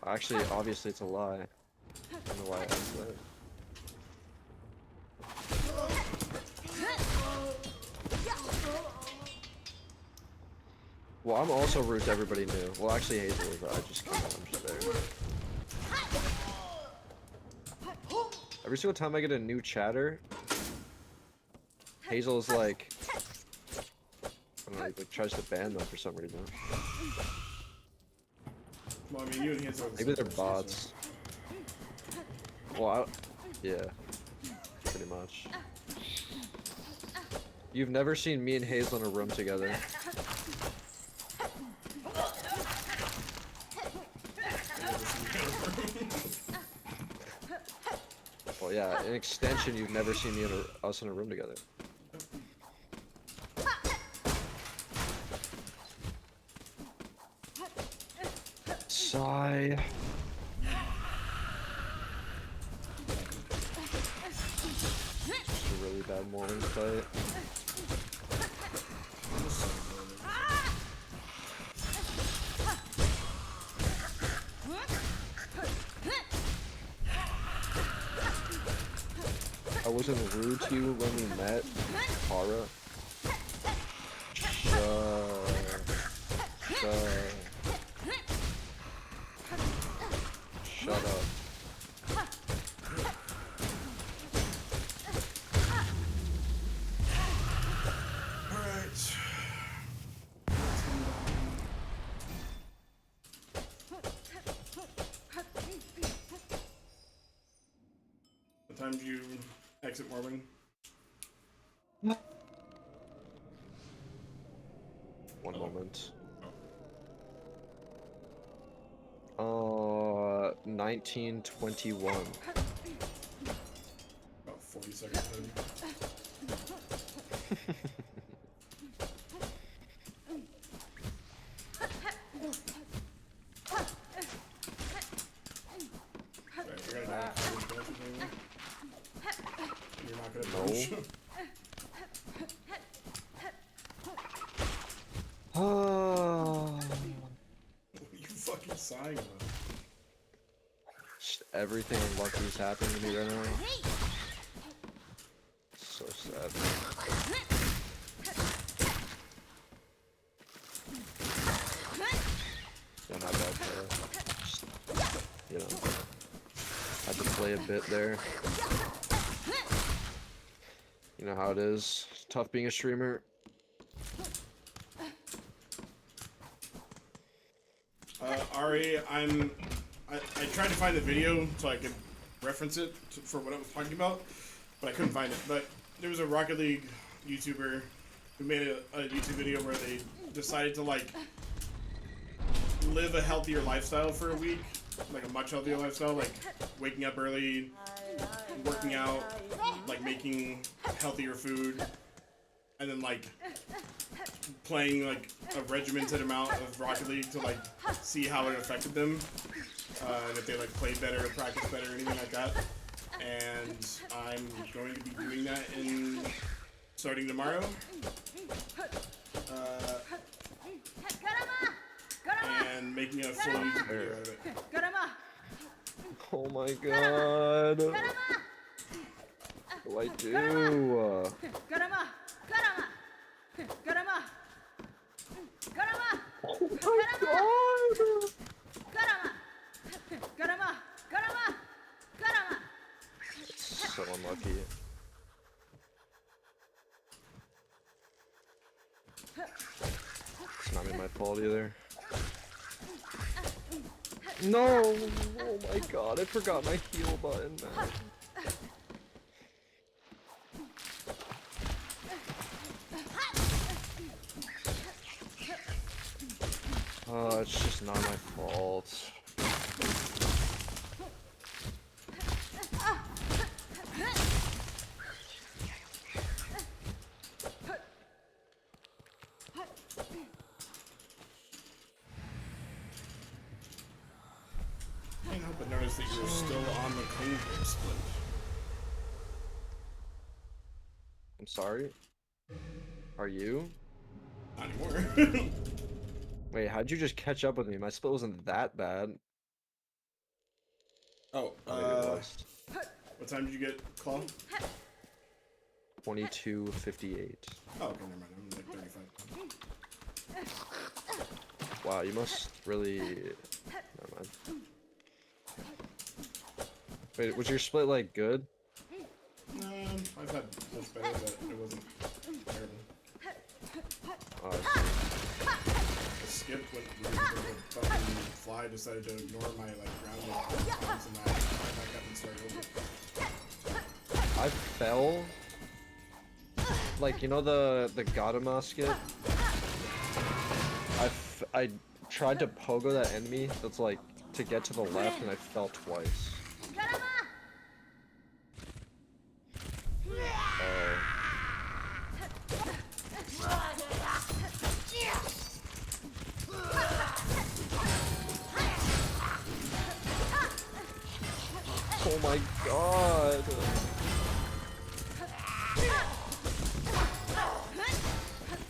Speaker 8: Actually, obviously it's a lie. I don't know why I asked that. Well, I'm also rude to everybody new. Well, actually Hazel is, I'm just there. Every single time I get a new chatter, Hazel is like, I don't know, like tries to ban them for some reason.
Speaker 1: Well, I mean, you and Hazel are the
Speaker 8: Maybe
Speaker 1: same
Speaker 8: they're
Speaker 1: person,
Speaker 8: bots. Well, yeah, pretty much. You've never seen me and Hazel in a room together. Well, yeah, in extension, you've never seen me and us in a room together. Sigh. Just a really bad morning fight. I wasn't rude to you when we met, Kara. Shut up.
Speaker 1: Alright. What time do you exit Mormon?
Speaker 8: One moment. 1921.
Speaker 1: About 40 seconds in. Right, you're gonna die. You're not gonna
Speaker 8: No.
Speaker 1: push.
Speaker 8: Oh.
Speaker 1: What are you fucking sighing about?
Speaker 8: Just everything unlucky is happening to me right now. So sad. Yeah, not bad player. Just, you know, had to play a bit there. You know how it is. It's tough being a streamer.
Speaker 1: Ari, I tried to find the video so I could reference it for what I was talking about, but I couldn't find it. But there was a Rocket League YouTuber who made a YouTube video where they decided to like live a healthier lifestyle for a week, like a much healthier lifestyle, like waking up early, working out, like making healthier food, and then like playing like a regimented amount of Rocket League to like see how it affected them, and if they like played better or practiced better or anything like that. And I'm going to be doing that starting tomorrow. And making a full YouTube video out of it.
Speaker 8: Oh my god. What do I do? Oh my god! So unlucky. It's not even my fault either. No! Oh my god, I forgot my heal button, man. Oh, it's just not my fault.
Speaker 1: Can't help but notice that you're still on the clean grip split.
Speaker 8: I'm sorry? Are you?
Speaker 1: Not anymore.
Speaker 8: Wait, how'd you just catch up with me? My split wasn't that bad.
Speaker 1: Oh,
Speaker 8: Maybe it was.
Speaker 1: what time did you get Claw?
Speaker 8: 22:58.
Speaker 1: Oh, okay, never mind. I'm like 35.
Speaker 8: Wow, you must really. Never mind. Wait, was your split like good?
Speaker 1: I've had much better, but it wasn't terrible.
Speaker 8: Oh, I
Speaker 1: The skip when the fucking fly decided to ignore my like ground bombs and I climbed back up and started over.
Speaker 8: I fell. Like, you know the Gadama skip? I tried to pogo that enemy that's like to get to the left and I fell twice. Oh my god!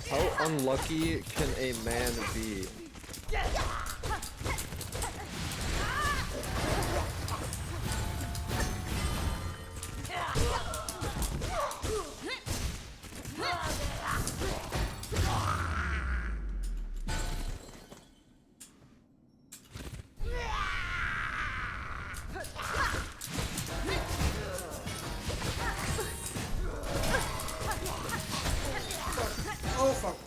Speaker 8: How unlucky can a man be?
Speaker 1: Oh fuck!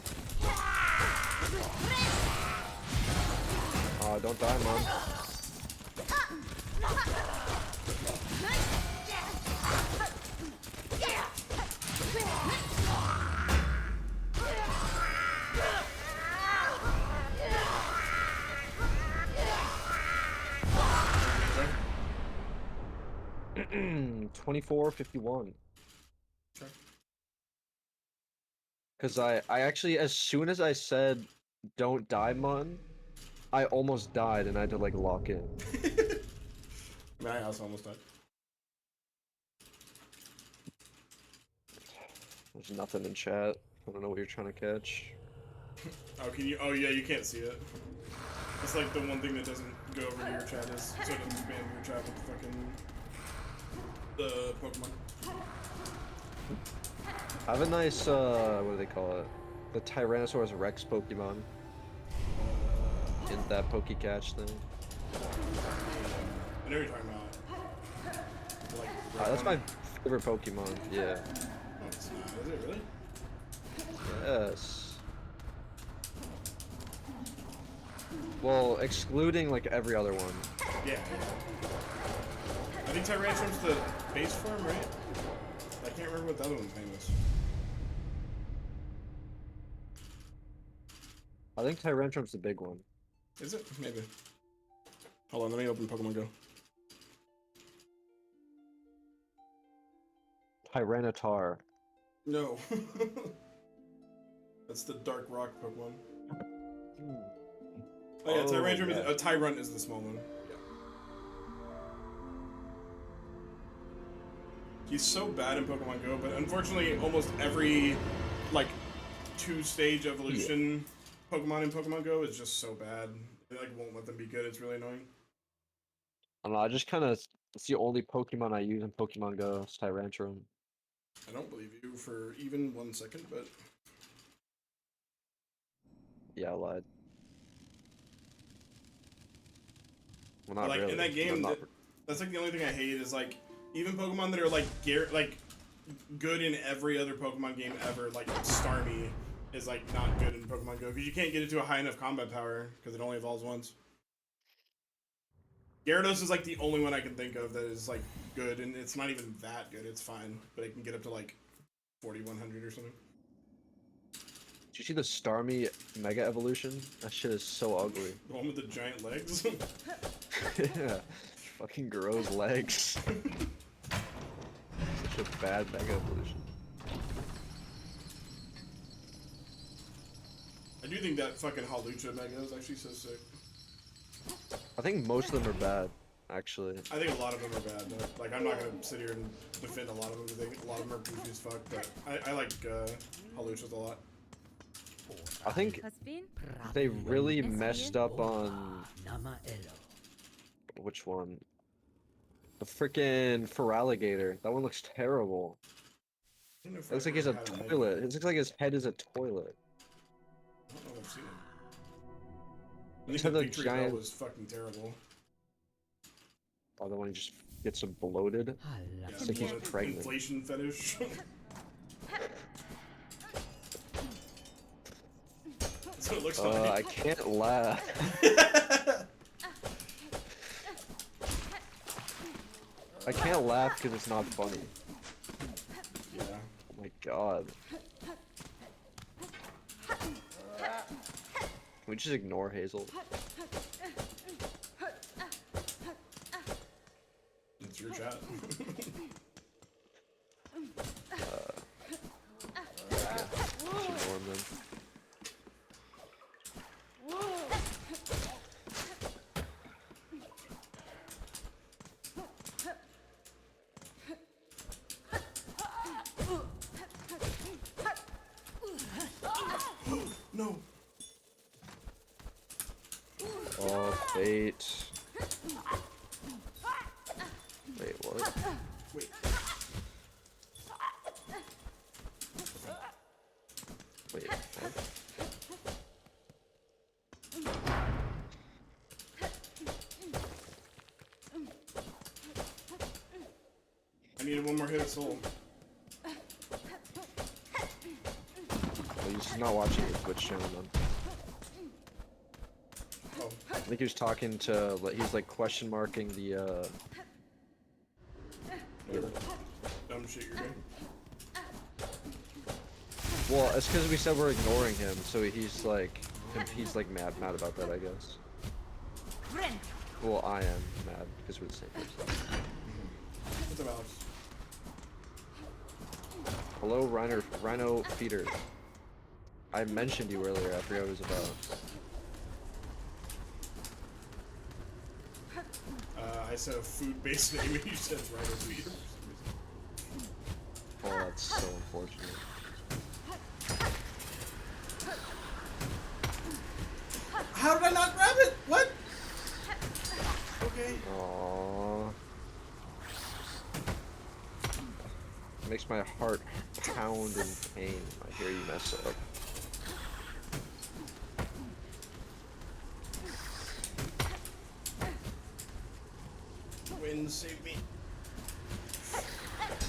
Speaker 8: Oh, don't die, man.
Speaker 1: Okay.
Speaker 8: 24:51.
Speaker 1: Okay.
Speaker 8: Cause I actually, as soon as I said, "Don't die, man," I almost died and I had to like lock in.
Speaker 1: I mean, I also almost died.
Speaker 8: There's nothing in chat. I don't know what you're trying to catch.
Speaker 1: Oh, can you? Oh yeah, you can't see it. It's like the one thing that doesn't go over to your chat is so it doesn't spam your chat with fucking the Pokemon.
Speaker 8: I have a nice, what do they call it? The Tyrannosaurus Rex Pokemon. In that Pokecatch thing.
Speaker 1: I know what you're talking about. Like,
Speaker 8: That's my favorite Pokemon, yeah.
Speaker 1: Oh, it's not. Is it really?
Speaker 8: Yes. Well, excluding like every other one.
Speaker 1: Yeah. I think Tyrannosaurus the base form, right? I can't remember what the other one's name was.
Speaker 8: I think Tyrannosaurus the big one.
Speaker 1: Is it? Maybe. Hold on, let me open Pokemon Go.
Speaker 8: Tyranitar.
Speaker 1: No. That's the Dark Rock Pokemon. Oh yeah, Tyranitar.
Speaker 8: Yeah.
Speaker 1: Tyrunt is the small one. Yeah. He's so bad in Pokemon Go, but unfortunately, almost every like 2-stage evolution Pokemon in Pokemon Go is just so bad. It like won't let them be good. It's really annoying.
Speaker 8: I don't know, I just kind of, it's the only Pokemon I use in Pokemon Go, is Tyrantrum.
Speaker 1: I don't believe you for even 1 second, but
Speaker 8: Yeah, I lied. Well, not
Speaker 1: like
Speaker 8: really.
Speaker 1: in that game,
Speaker 8: not...
Speaker 1: that's like the only thing I hate is like even Pokemon that are like good in every other Pokemon game ever, like Starmie is like not good in Pokemon Go because you can't get it to a high enough combat power because it only evolves once. Gyarados is like the only one I can think of that is like good, and it's not even that good. It's fine, but it can get up to like 4100 or something.
Speaker 8: Did you see the Starmie Mega Evolution? That shit is so ugly.
Speaker 1: The one with the giant legs.
Speaker 8: Yeah, fucking gross legs. Such a bad Mega Evolution.
Speaker 1: I do think that fucking Halucha Mega is actually so sick.
Speaker 8: I think most of them are bad, actually.
Speaker 1: I think a lot of them are bad, but like I'm not gonna sit here and defend a lot of them because a lot of them are goofy as fuck. But I like Haluchas a lot.
Speaker 8: I think they really messed up on which one? The freaking Feraligatr. That one looks terrible.
Speaker 1: I don't know if
Speaker 8: It looks
Speaker 1: I
Speaker 8: like he's a
Speaker 1: ever had an
Speaker 8: toilet.
Speaker 1: idea.
Speaker 8: It looks like his head is a toilet.
Speaker 1: I don't know if I've seen him. I
Speaker 8: He's
Speaker 1: think
Speaker 8: had
Speaker 1: the
Speaker 8: a
Speaker 1: picture giant...
Speaker 8: giant.
Speaker 1: was fucking terrible.
Speaker 8: Oh, the one he just gets him bloated.
Speaker 1: Yeah,
Speaker 8: It's like he's
Speaker 1: blood
Speaker 8: pregnant.
Speaker 1: inflation fetish. That's what it looks like.
Speaker 8: I can't laugh. I can't laugh because it's not funny.
Speaker 1: Yeah.
Speaker 8: Oh my god. Can we just ignore Hazel?
Speaker 1: It's your chat.
Speaker 8: Just ignore him then.
Speaker 1: No.
Speaker 8: Oh, bait. Wait, what?
Speaker 1: Wait.
Speaker 8: Wait, what?
Speaker 1: I needed one more hit of soul.
Speaker 8: Well, he's just not watching your Twitch channel then.
Speaker 1: Oh.
Speaker 8: I think he was talking to, like, he's like question marking the,
Speaker 1: Dumb shit you're doing.
Speaker 8: Well, it's because we said we're ignoring him, so he's like mad about that, I guess. Well, I am mad because we're the same person.
Speaker 1: What's up, Alex?
Speaker 8: Hello, Rhino Feeder. I mentioned you earlier. I forgot what it was about.
Speaker 1: I said a food-based name and you said right over here.
Speaker 8: Oh, that's so unfortunate.
Speaker 1: How did I not grab it? What? Okay.
Speaker 8: Aww. Makes my heart pound in pain. I hear you mess up.
Speaker 1: Wind save me.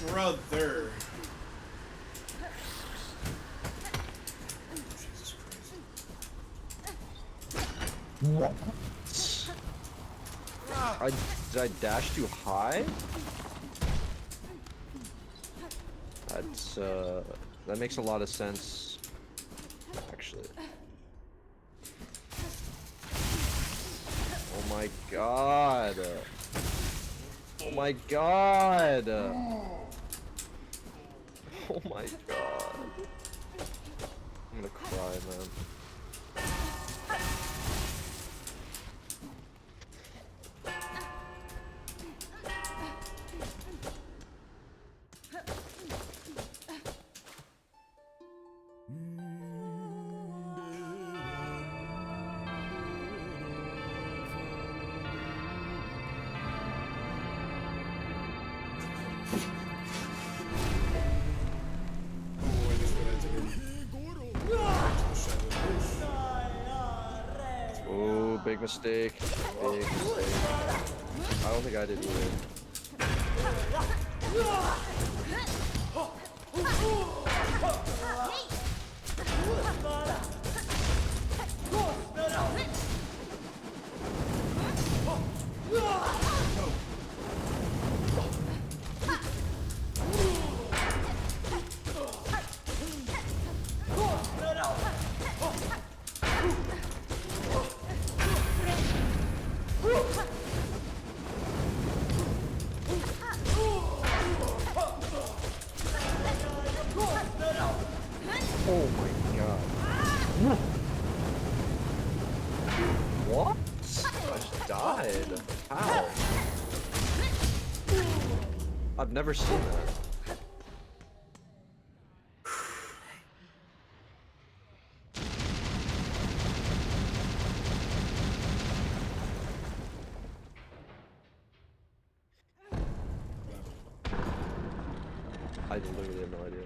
Speaker 1: Brother. Jesus Christ.
Speaker 8: What? Did I dash too high? That's, that makes a lot of sense, actually. Oh my god! Oh my god! Oh my god. I'm gonna cry, man. Oh, big mistake. Big mistake. I don't think I did either. Oh my god. What? I just died. How? I've never seen that. literally have no idea.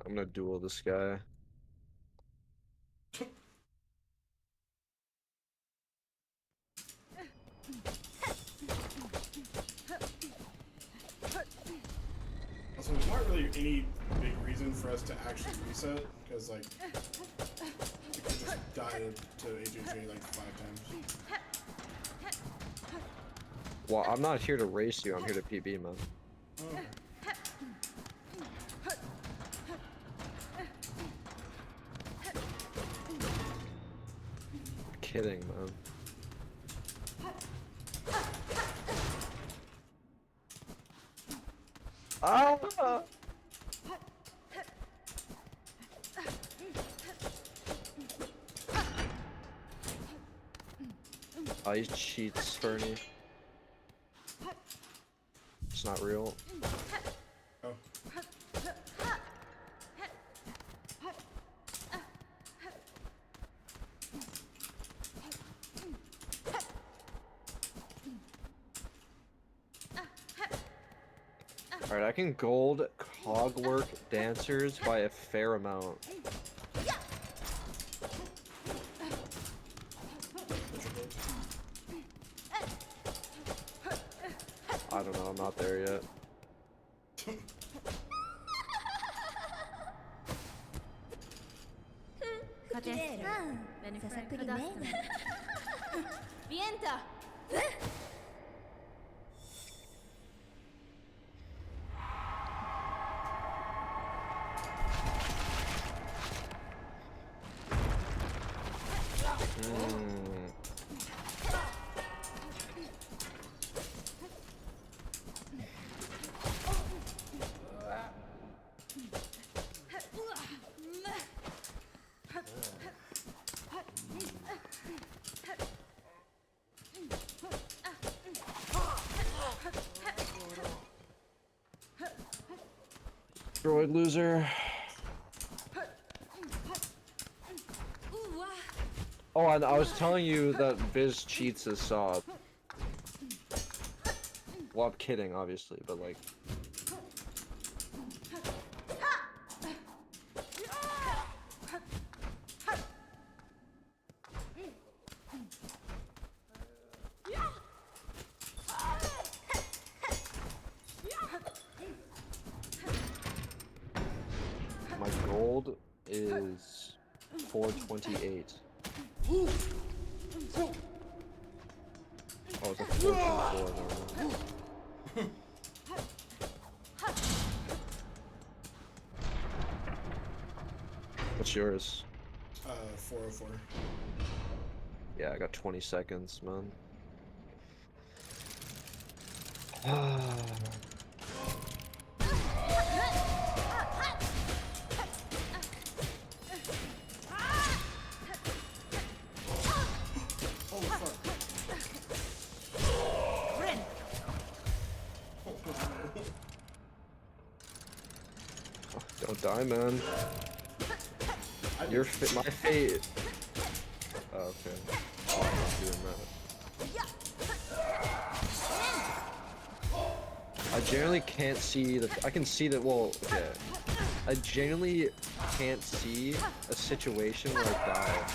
Speaker 8: I'm gonna duel this guy.
Speaker 1: Also, there's not really any big reason for us to actually reset, because, like, we could just die to AJJ like 5 times.
Speaker 8: Well, I'm not here to race you, I'm here to PB, man.
Speaker 1: Oh.
Speaker 8: Kidding, man. Ah! Oh, he cheats, Fernie. It's not real.
Speaker 1: Oh.
Speaker 8: Alright, I can gold cogwork dancers by a fair amount. I don't know, I'm not there yet.
Speaker 9: Vienta.
Speaker 8: Droid loser. Oh, and I was telling you that Viz cheats as Saw. Well, I'm kidding, obviously, but like. My gold is 428. Oh, it's a 424 now. What's yours?
Speaker 1: 404.
Speaker 8: Yeah, I got 20 seconds, man.
Speaker 1: Holy fuck.
Speaker 8: Don't die, man. Your my fate. Oh, okay. Oh, I'm not doing that. I generally can't see the. I can see that. Well, okay. I genuinely can't see a situation where I die.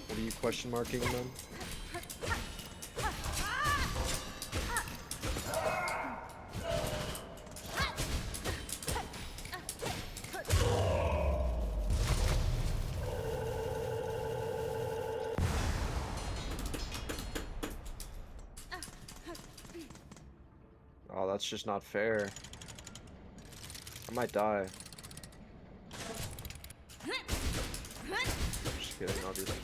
Speaker 8: What are you question marking them? Oh, that's just not fair. I might die. Just kidding, obviously.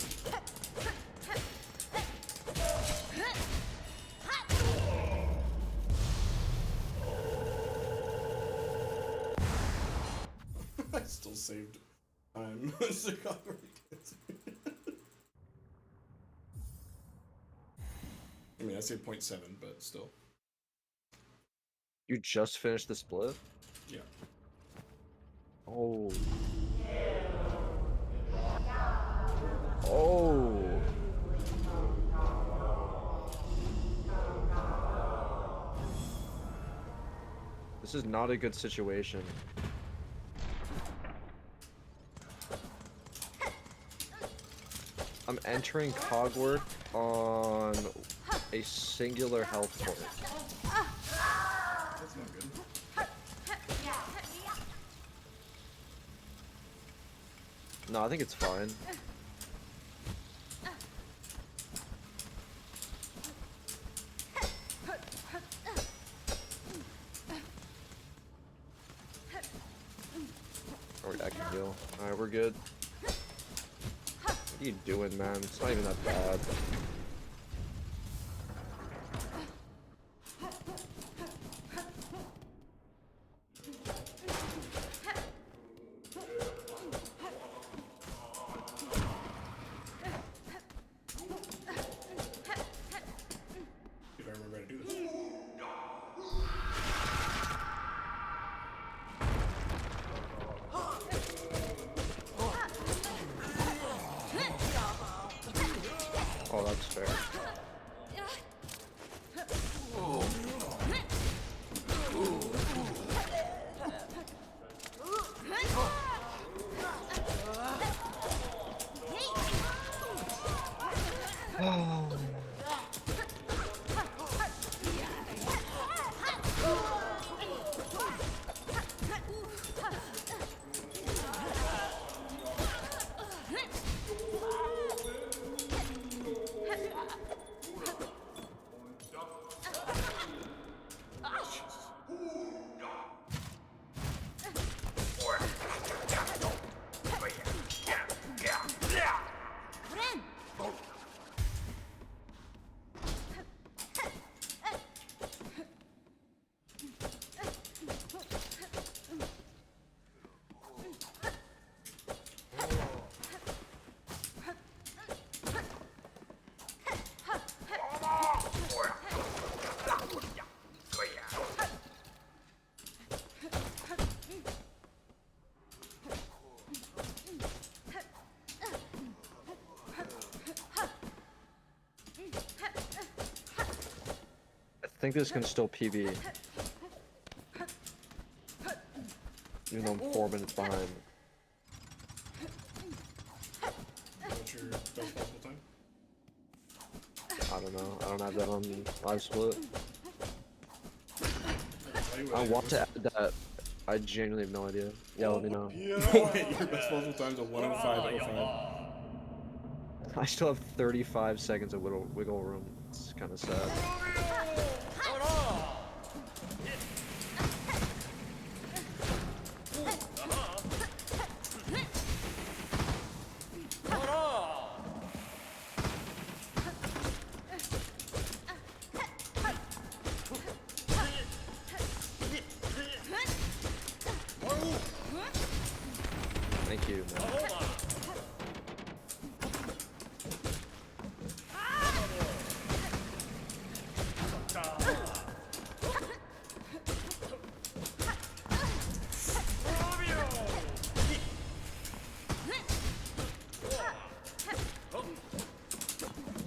Speaker 1: saved time. I mean, I say 0.7, but still.
Speaker 8: You just finished the split?
Speaker 1: Yeah.
Speaker 8: Oh. Oh. This is not a good situation. I'm entering Cogward on a singular health point.
Speaker 1: That's not good.
Speaker 8: No, I think it's fine. Alright, I can heal. Alright, we're good. What are you doing, man? It's not even that bad.
Speaker 1: If I remember how to do this.
Speaker 8: Oh, that's fair. I think this can still PB. Even though I'm 4 minutes behind.
Speaker 1: What's your best possible time?
Speaker 8: I don't know. I don't have that on live split. I
Speaker 1: Your
Speaker 8: want to add that. I genuinely have no idea. Yeah, let me know.
Speaker 1: best possible time's a 1:05:05.
Speaker 8: I still have 35 seconds of wiggle room. It's kind of sad. Thank you, man.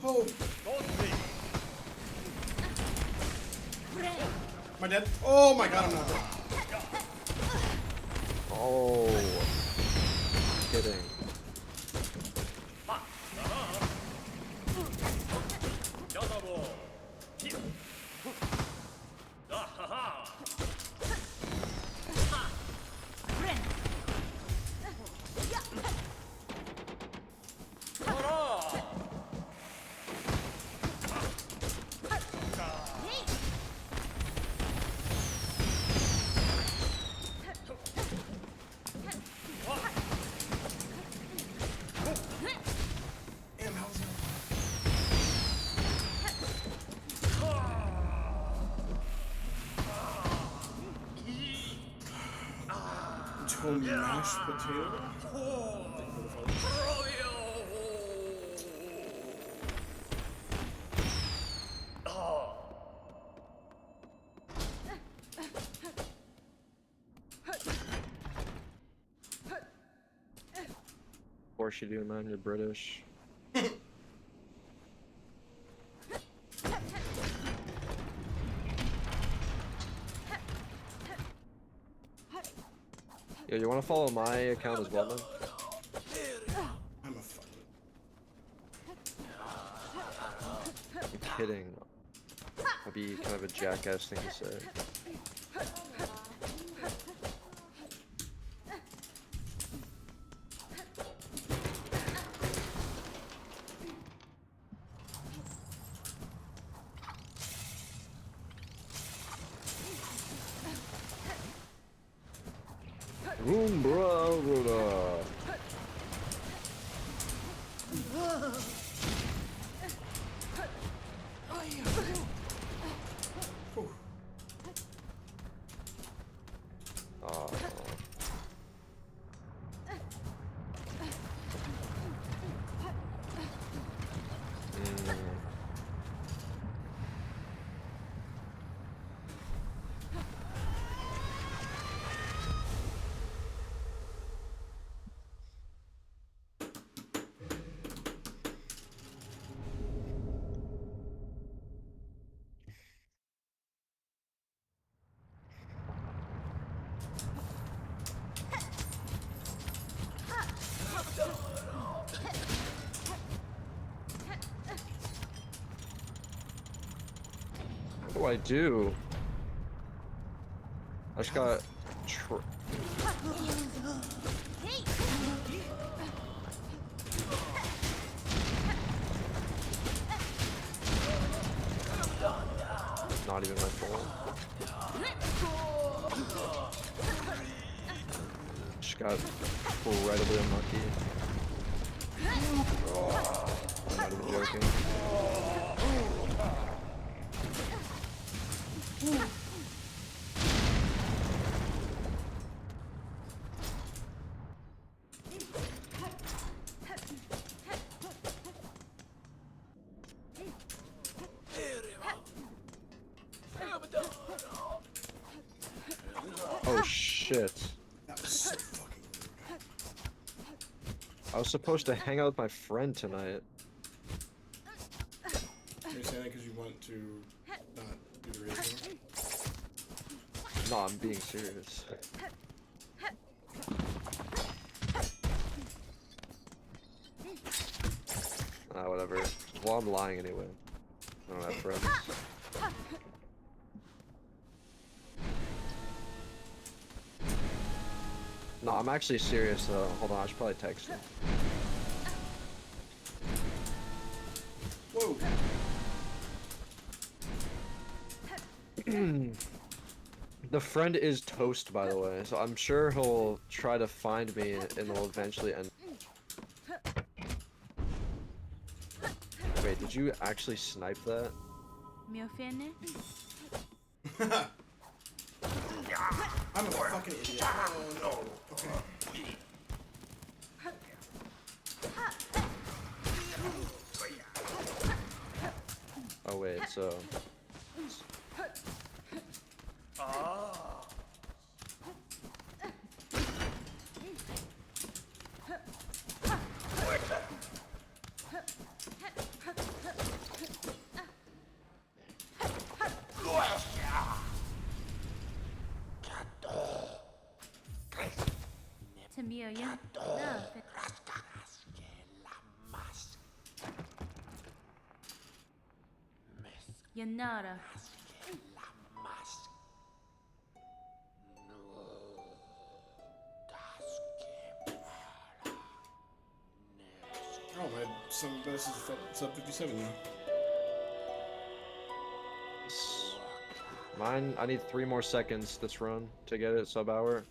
Speaker 1: Oh. Am I dead? Oh my god, I'm not dead.
Speaker 8: Oh. Kidding.
Speaker 1: Tropical mashed potato. Thank you for the follow.
Speaker 8: Of course you do, man. You're British. Yeah, you want to follow my account as well, man?
Speaker 1: I'm a fucking.
Speaker 8: I'm kidding. That'd be kind of a jackass thing to say. Bro. What do I do? I just got not even my fault. Just got incredibly unlucky. I'm not even joking. Oh shit.
Speaker 1: That was so fucking rude.
Speaker 8: I was supposed to hang out with my friend tonight.
Speaker 1: You're saying that because you want to not do the race anymore?
Speaker 8: No, I'm being serious. Whatever. Well, I'm lying anyway. I don't have friends. No, I'm actually serious though. Hold on, I should probably text him.
Speaker 1: Whoa.
Speaker 8: The friend is toast, by the way, so I'm sure he'll try to find me and will eventually end. Wait, did you actually snipe that?
Speaker 9: Me ofende?
Speaker 1: I'm a fucking idiot. Oh no. Okay.
Speaker 8: Oh wait, so...
Speaker 9: Tamio, yeah? No. Yanara.
Speaker 1: Oh, my son, this is sub 57 now.
Speaker 8: Mine, I need 3 more seconds this run to get it sub-hour.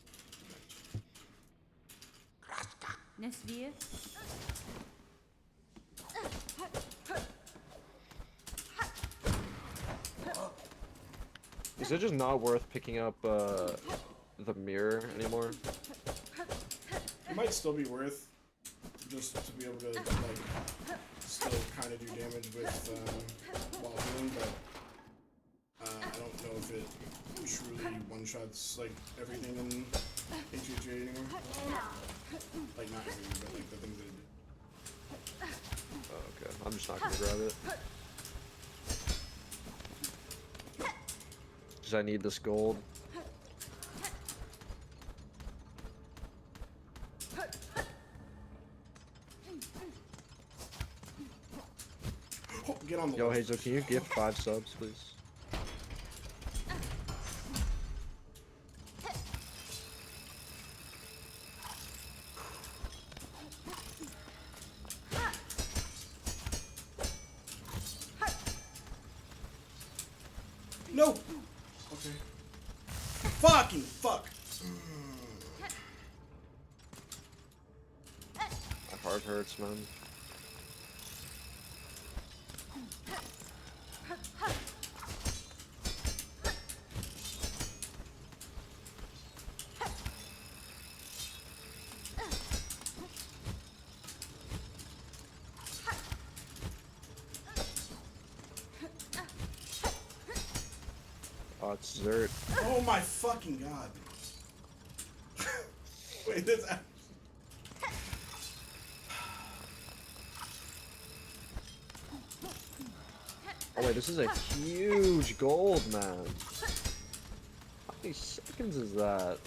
Speaker 9: Nesvia.
Speaker 8: Is it just not worth picking up the mirror anymore?
Speaker 1: It might still be worth just to be able to like still kind of do damage with while healing, but I don't know if it truly one-shots like everything in HHA anymore. Like not everything, but like the things that it did.
Speaker 8: Oh, okay, I'm just not gonna grab it. Cause I need this gold.
Speaker 1: Oh, get on the
Speaker 8: Yo,
Speaker 1: left.
Speaker 8: Hazel, can you give 5 subs, please?
Speaker 1: No! Okay. Fucking fuck!
Speaker 8: My heart hurts, man. Oh, it's Zert.
Speaker 1: Oh my fucking god. Wait, this.
Speaker 8: Oh wait, this is a huge gold, man. How many seconds is that?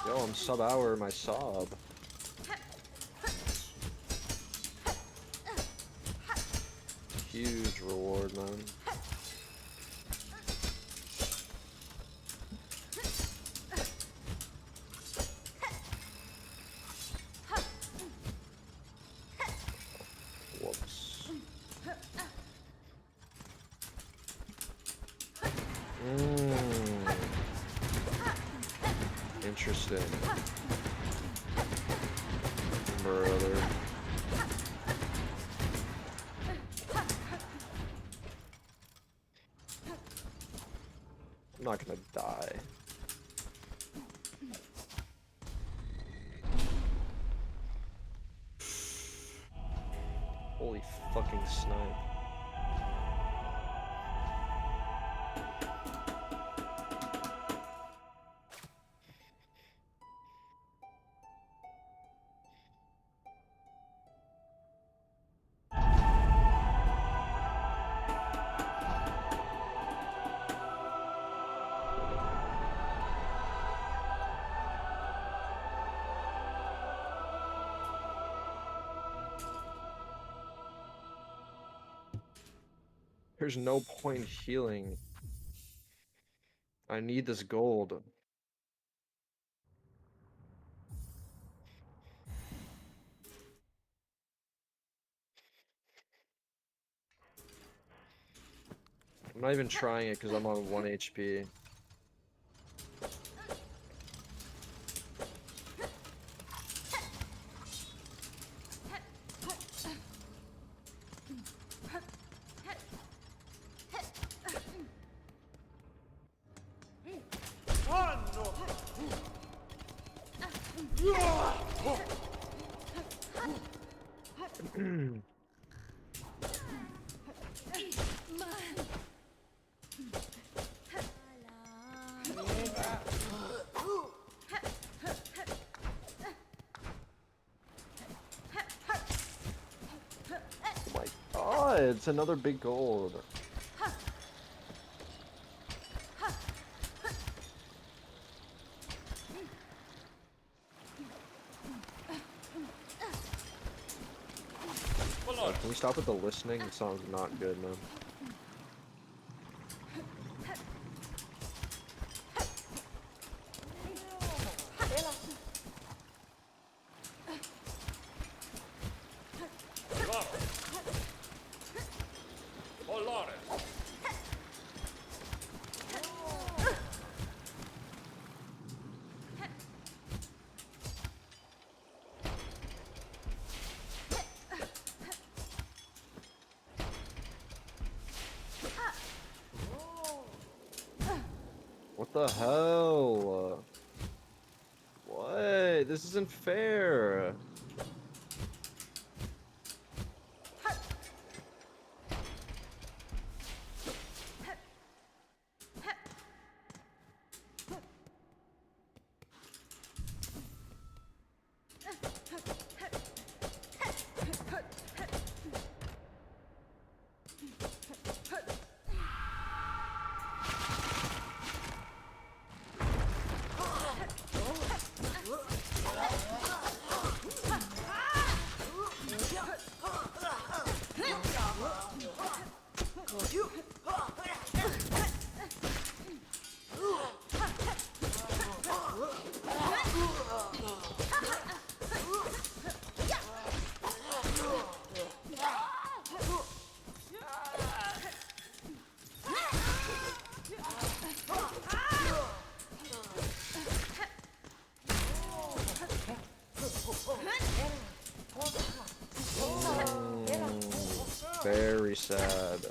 Speaker 8: Yo, I'm sub-hour my sob. Huge reward, man. Whoops. Interesting. Brother. I'm not gonna die. Holy fucking snipe. There's no point healing. I need this gold. I'm not even trying it because I'm on 1 HP. Oh my god, it's another big gold. Can we stop with the listening? It sounds not good, man. What the hell? What? This isn't fair. Very sad.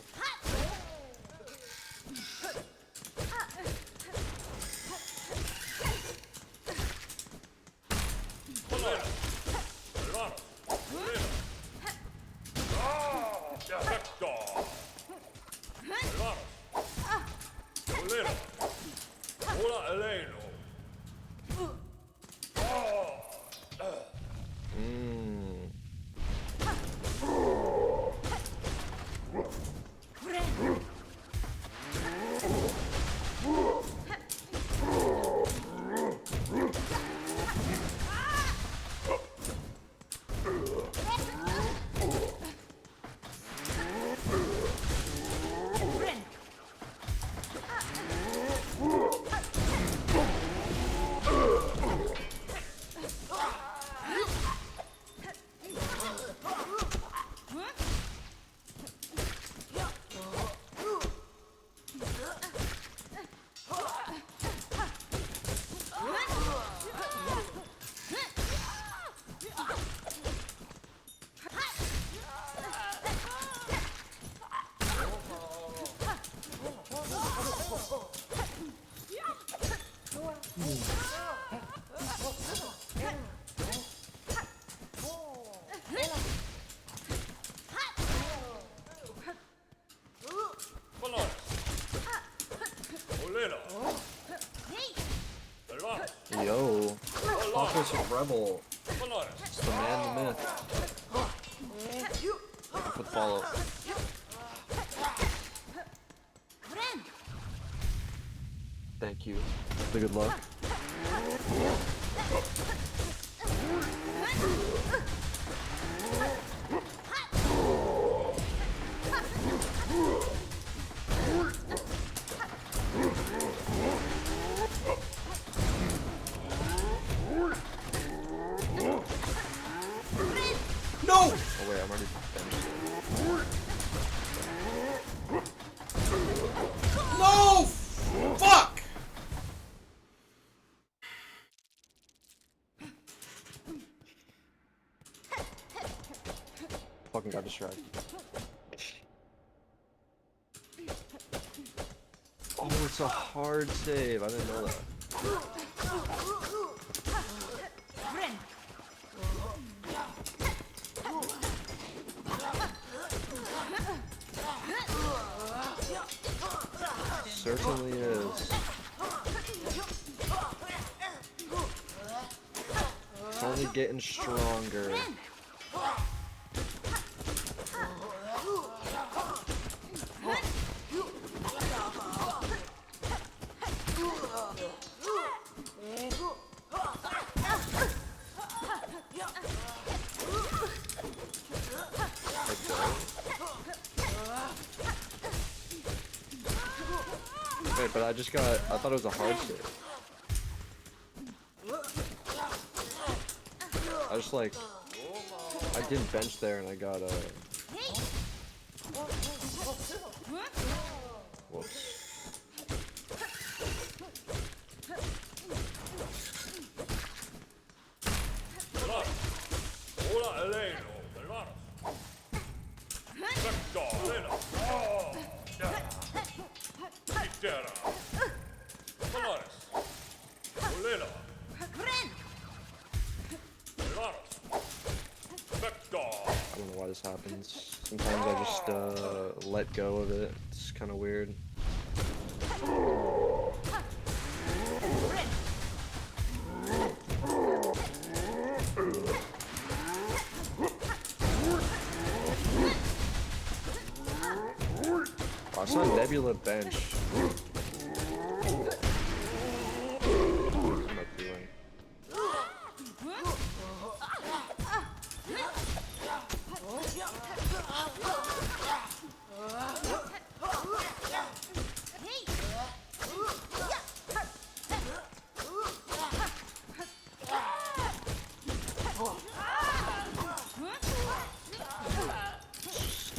Speaker 8: Yo, Paco's a rebel. It's the man, the myth. With follow. Thank you. The good luck.
Speaker 1: No!
Speaker 8: Oh wait, I'm already benched.
Speaker 1: No! Fuck!
Speaker 8: Fucking got distracted. Oh, it's a hard save. I didn't know that. Certainly is. It's only getting stronger. Wait, but I thought it was a hard save. I just like, I didn't bench there and I got whoops. happens. Sometimes I just let go of it. It's kind of weird. Oh, I saw Nebula bench. What am I doing?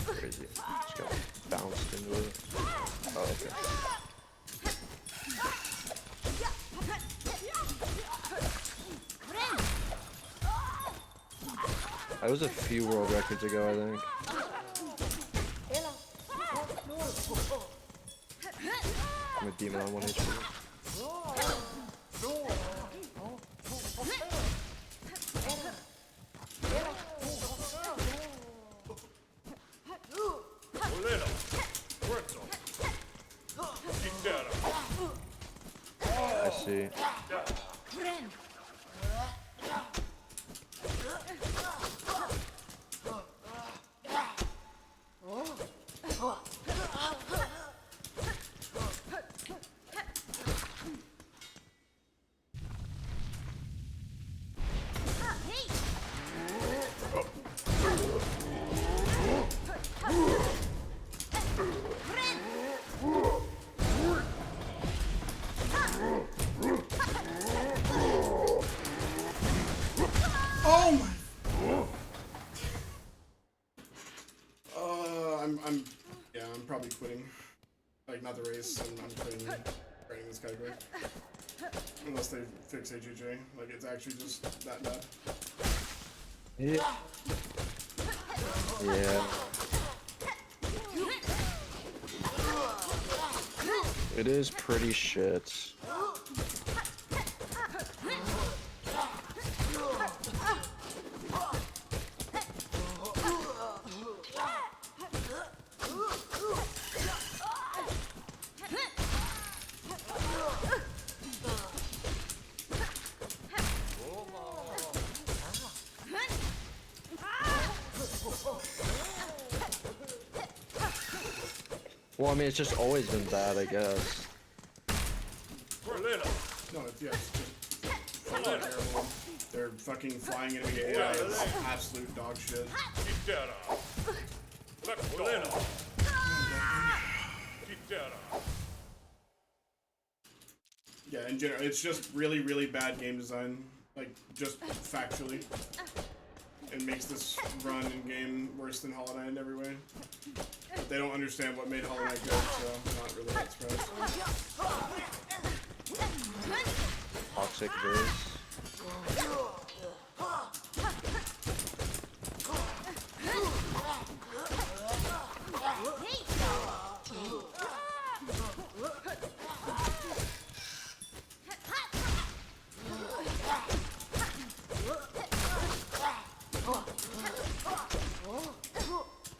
Speaker 8: Crazy. Just got bounced into it. Oh, okay. That was a few world records ago, I think. I'm a demon on 1 HP.
Speaker 7: Olena. Puerto. Quintero.
Speaker 8: I see.
Speaker 1: Oh my. I'm probably quitting. Like, not the race, I'm quitting writing this category. Unless they fix HHA. Like, it's actually just that bad.
Speaker 8: Yeah. Yeah. It is pretty shit. Well, I mean, it's just always been bad, I guess.
Speaker 7: Olena.
Speaker 1: No, it's just fucking terrible. They're fucking flying enemy AI is absolute dog shit.
Speaker 7: Quintero. Olena. Quintero.
Speaker 1: Yeah, in general, it's just really, really bad game design. Like, just factually. It makes this run in game worse than Hollow Knight in every way. But they don't understand what made Hollow Knight good, so I'm not really that surprised.
Speaker 8: Toxic verse.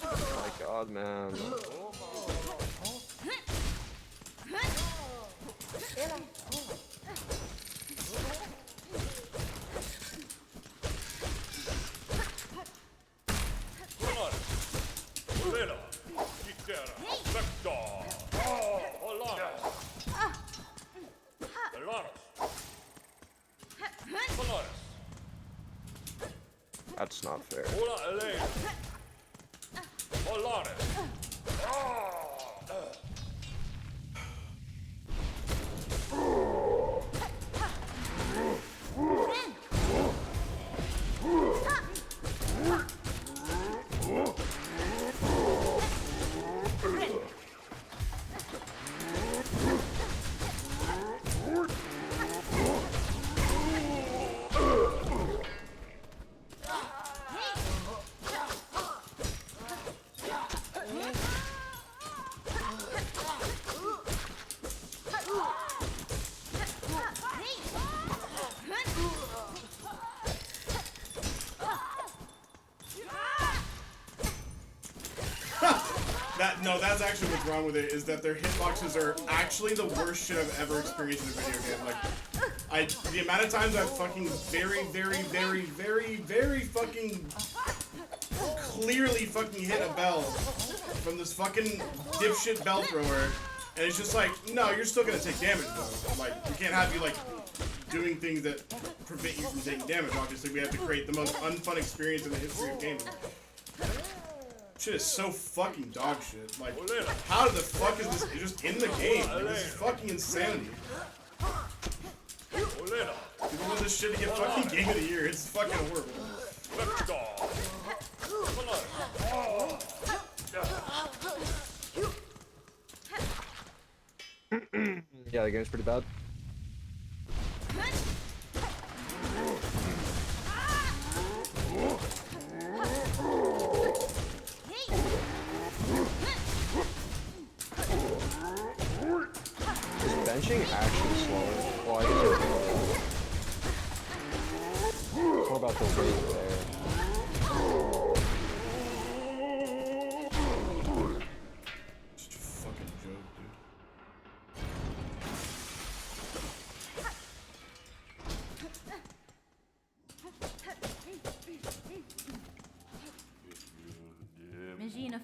Speaker 8: Oh my god, man.
Speaker 7: Olena. Quintero. Vector. Olanos. Olanos. Olanos.
Speaker 8: That's not fair.
Speaker 7: Ola Elena. Olanos.
Speaker 1: No, that's actually what's wrong with it, is that their hitboxes are actually the worst shit I've ever experienced in a video game. Like, the amount of times I've fucking very fucking clearly fucking hit a bell from this fucking dipshit bell thrower, and it's just like, no, you're still gonna take damage though. Like, we can't have you like doing things that prevent you from taking damage. Obviously, we have to create the most unfun experience in the history of gaming. Shit is so fucking dog shit. Like, how the fuck is this just in the game? Like, this is fucking insanity. People want this shit to get fucking Game of the Year. It's fucking horrible.
Speaker 8: Yeah, the game's pretty bad. Is benching actually slower? Well, I guess it's more about the weight there.
Speaker 1: Such a fucking joke, dude.
Speaker 9: Imagina.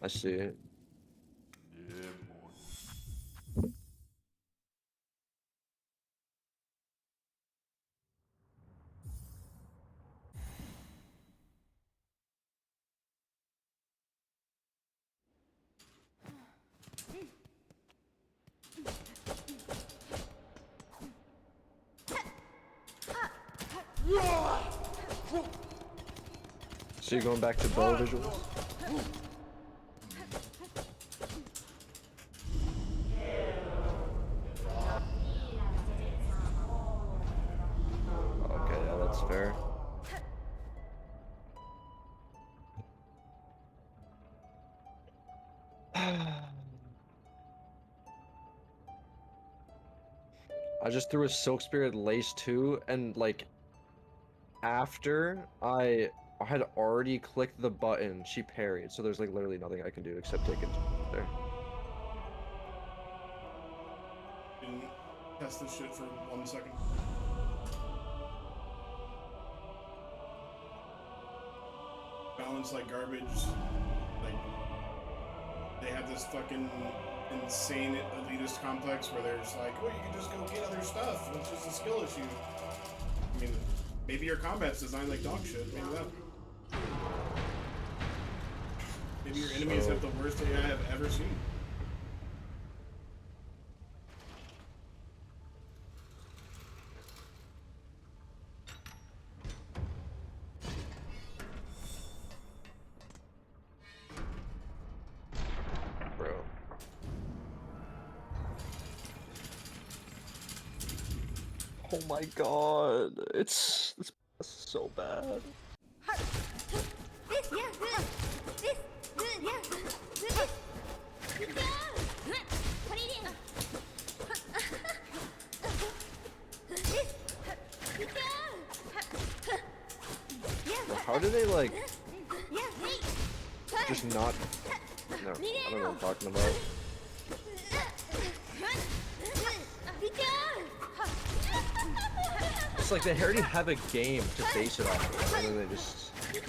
Speaker 8: I see it. So you're going back to bow visuals? Okay, yeah, that's fair. I just threw a Silk Spirit Lace 2, and like after I had already clicked the button, she parried, so there's like literally nothing I can do except take it there.
Speaker 1: Didn't test this shit for 1 second. Balance like garbage. Like, they have this fucking insane elitist complex where they're just like, oh, you can just go get other stuff. It's just a skill issue. I mean, maybe your combat's designed like dog shit. Maybe that. Maybe your enemies have the worst AI I've ever seen.
Speaker 8: Bro. Oh my god, it's so bad. How do they like just not? No, I don't know what I'm talking about. It's like they already have a game to base it off of, and then they just, you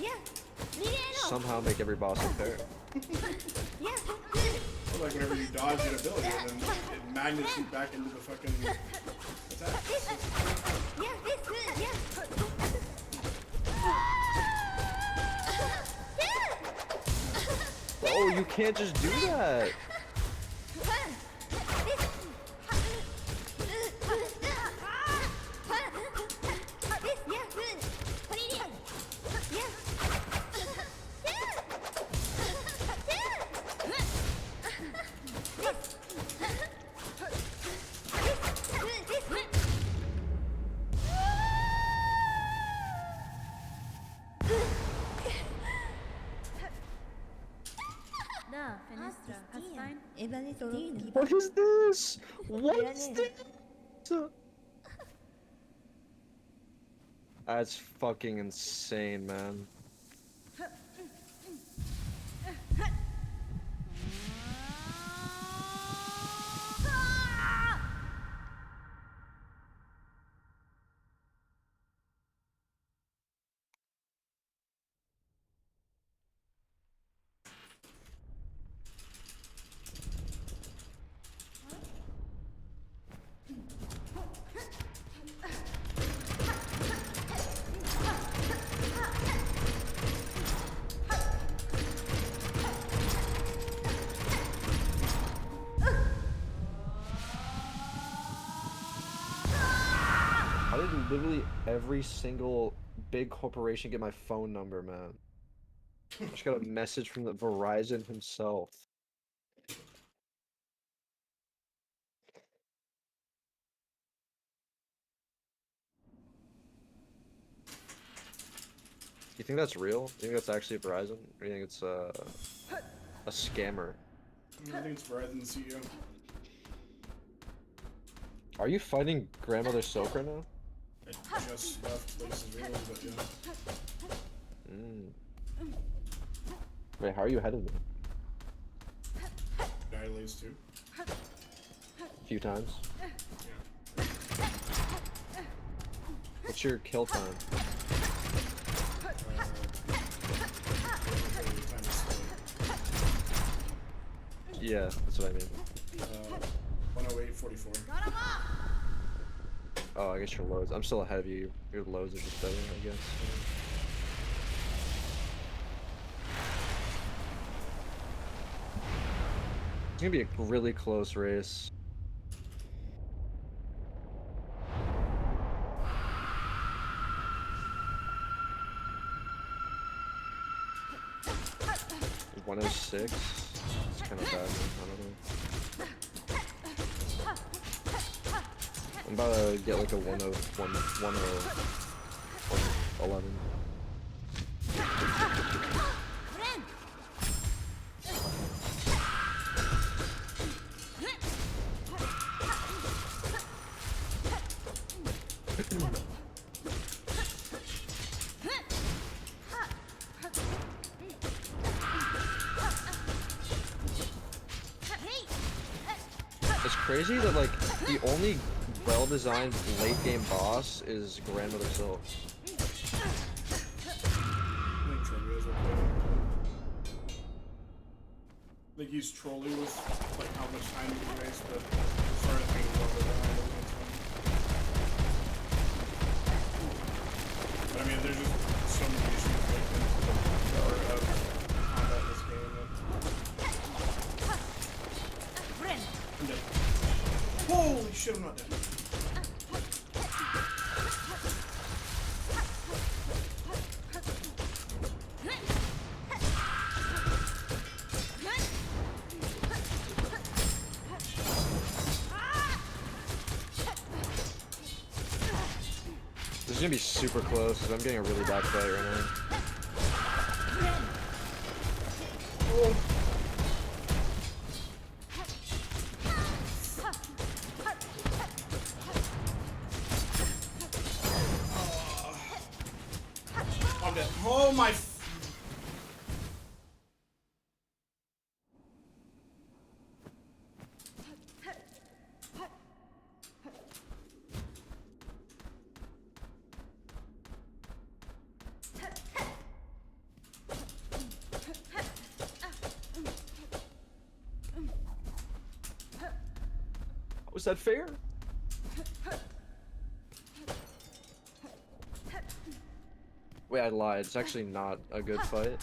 Speaker 8: know, somehow make every boss unfair.
Speaker 1: Like whenever you dodge an ability, and then it magnets you back into the fucking attack.
Speaker 8: Oh, you can't just do that. What is this? What is this? That's fucking insane, man. How did literally every single big corporation get my phone number, man? I just got a message from the Verizon himself. You think that's real? You think that's actually Verizon? Or you think it's a scammer?
Speaker 1: I think it's Verizon CEO.
Speaker 8: Are you fighting Grandmother Silk right now?
Speaker 1: I just left places really, but yeah.
Speaker 8: Wait, how are you ahead of me?
Speaker 1: Dilays too.
Speaker 8: A few times. What's your kill time? Yeah, that's what I mean.
Speaker 1: 108.44.
Speaker 8: Oh, I guess your loads. I'm still ahead of you. Your loads are just better, I guess. It's gonna be a really close race. It's 106. It's kind of bad. I don't know. I'm about to get like a 111. It's crazy that like the only well-designed late-game boss is Grandmother Silk.
Speaker 1: I think Trivia is okay. I think he's trolly with like how much time he can waste, but started thinking about it. But I mean, there's just so many issues baked into the art of combat in this game. I'm dead. Holy shit, I'm not dead.
Speaker 8: This is gonna be super close because I'm getting a really bad fight right now.
Speaker 1: Oh. I'm dead. Oh my.
Speaker 8: Was that fair? Wait, I lied. It's actually not a good fight.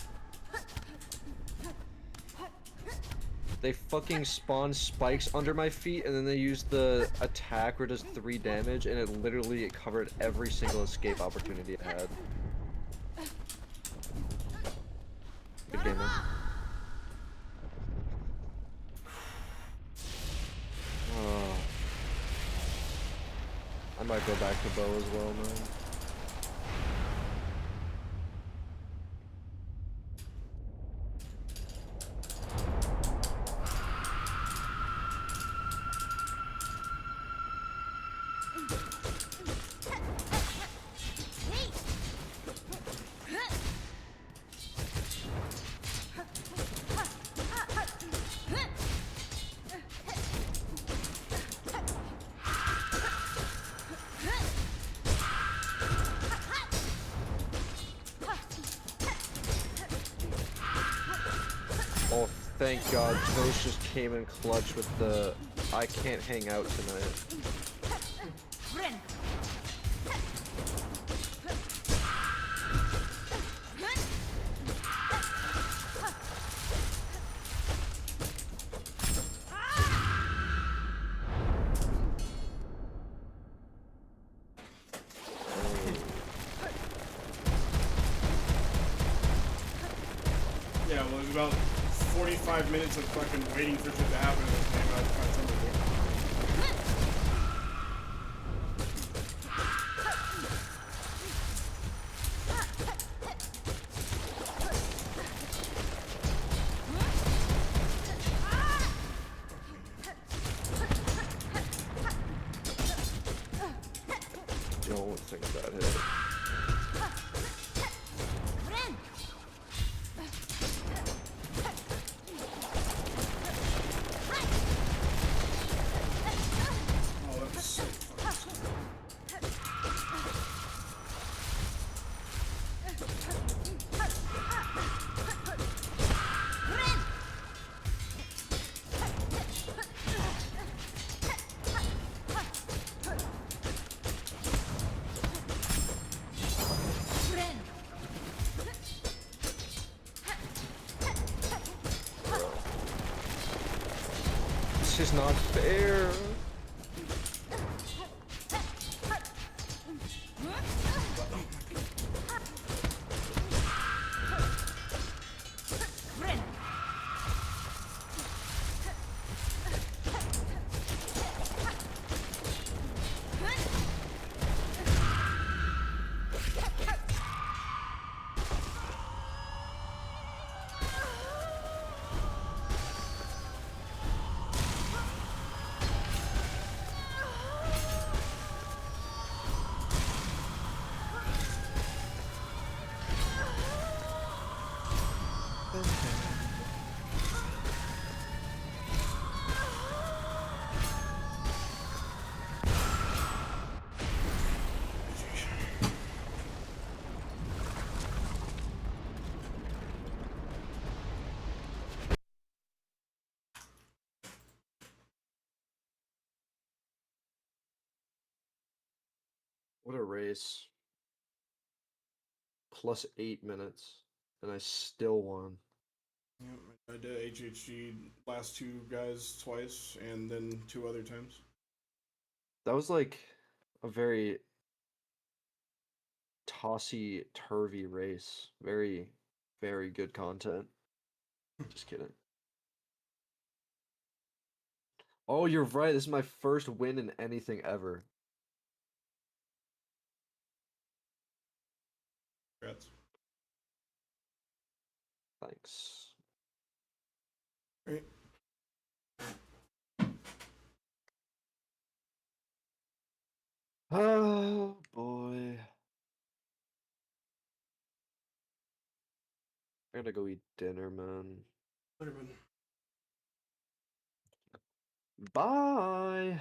Speaker 8: They fucking spawn spikes under my feet, and then they use the attack where it does 3 damage, and it literally covered every single escape opportunity I had. Good game, man. Oh. I might go back to bow as well, man. Thank God, Toast just came in clutch with the I can't hang out tonight.
Speaker 1: Yeah, well, there's about 45 minutes of fucking waiting for shit to happen in this game. I've got something to do.
Speaker 8: Don't think that hit.
Speaker 1: Oh, that was so fucking scary.
Speaker 8: This is not fair. What a race. Plus 8 minutes, and I still won.
Speaker 1: Yep, I did HHG last two guys twice, and then two other times.
Speaker 8: That was like a very tossy turvy race. Very, very good content. Just kidding. Oh, you're right. This is my first win in anything ever.
Speaker 1: Congrats.
Speaker 8: Thanks.
Speaker 1: Great.
Speaker 8: Oh boy. I gotta go eat dinner, man.
Speaker 1: Later, man.
Speaker 8: Bye.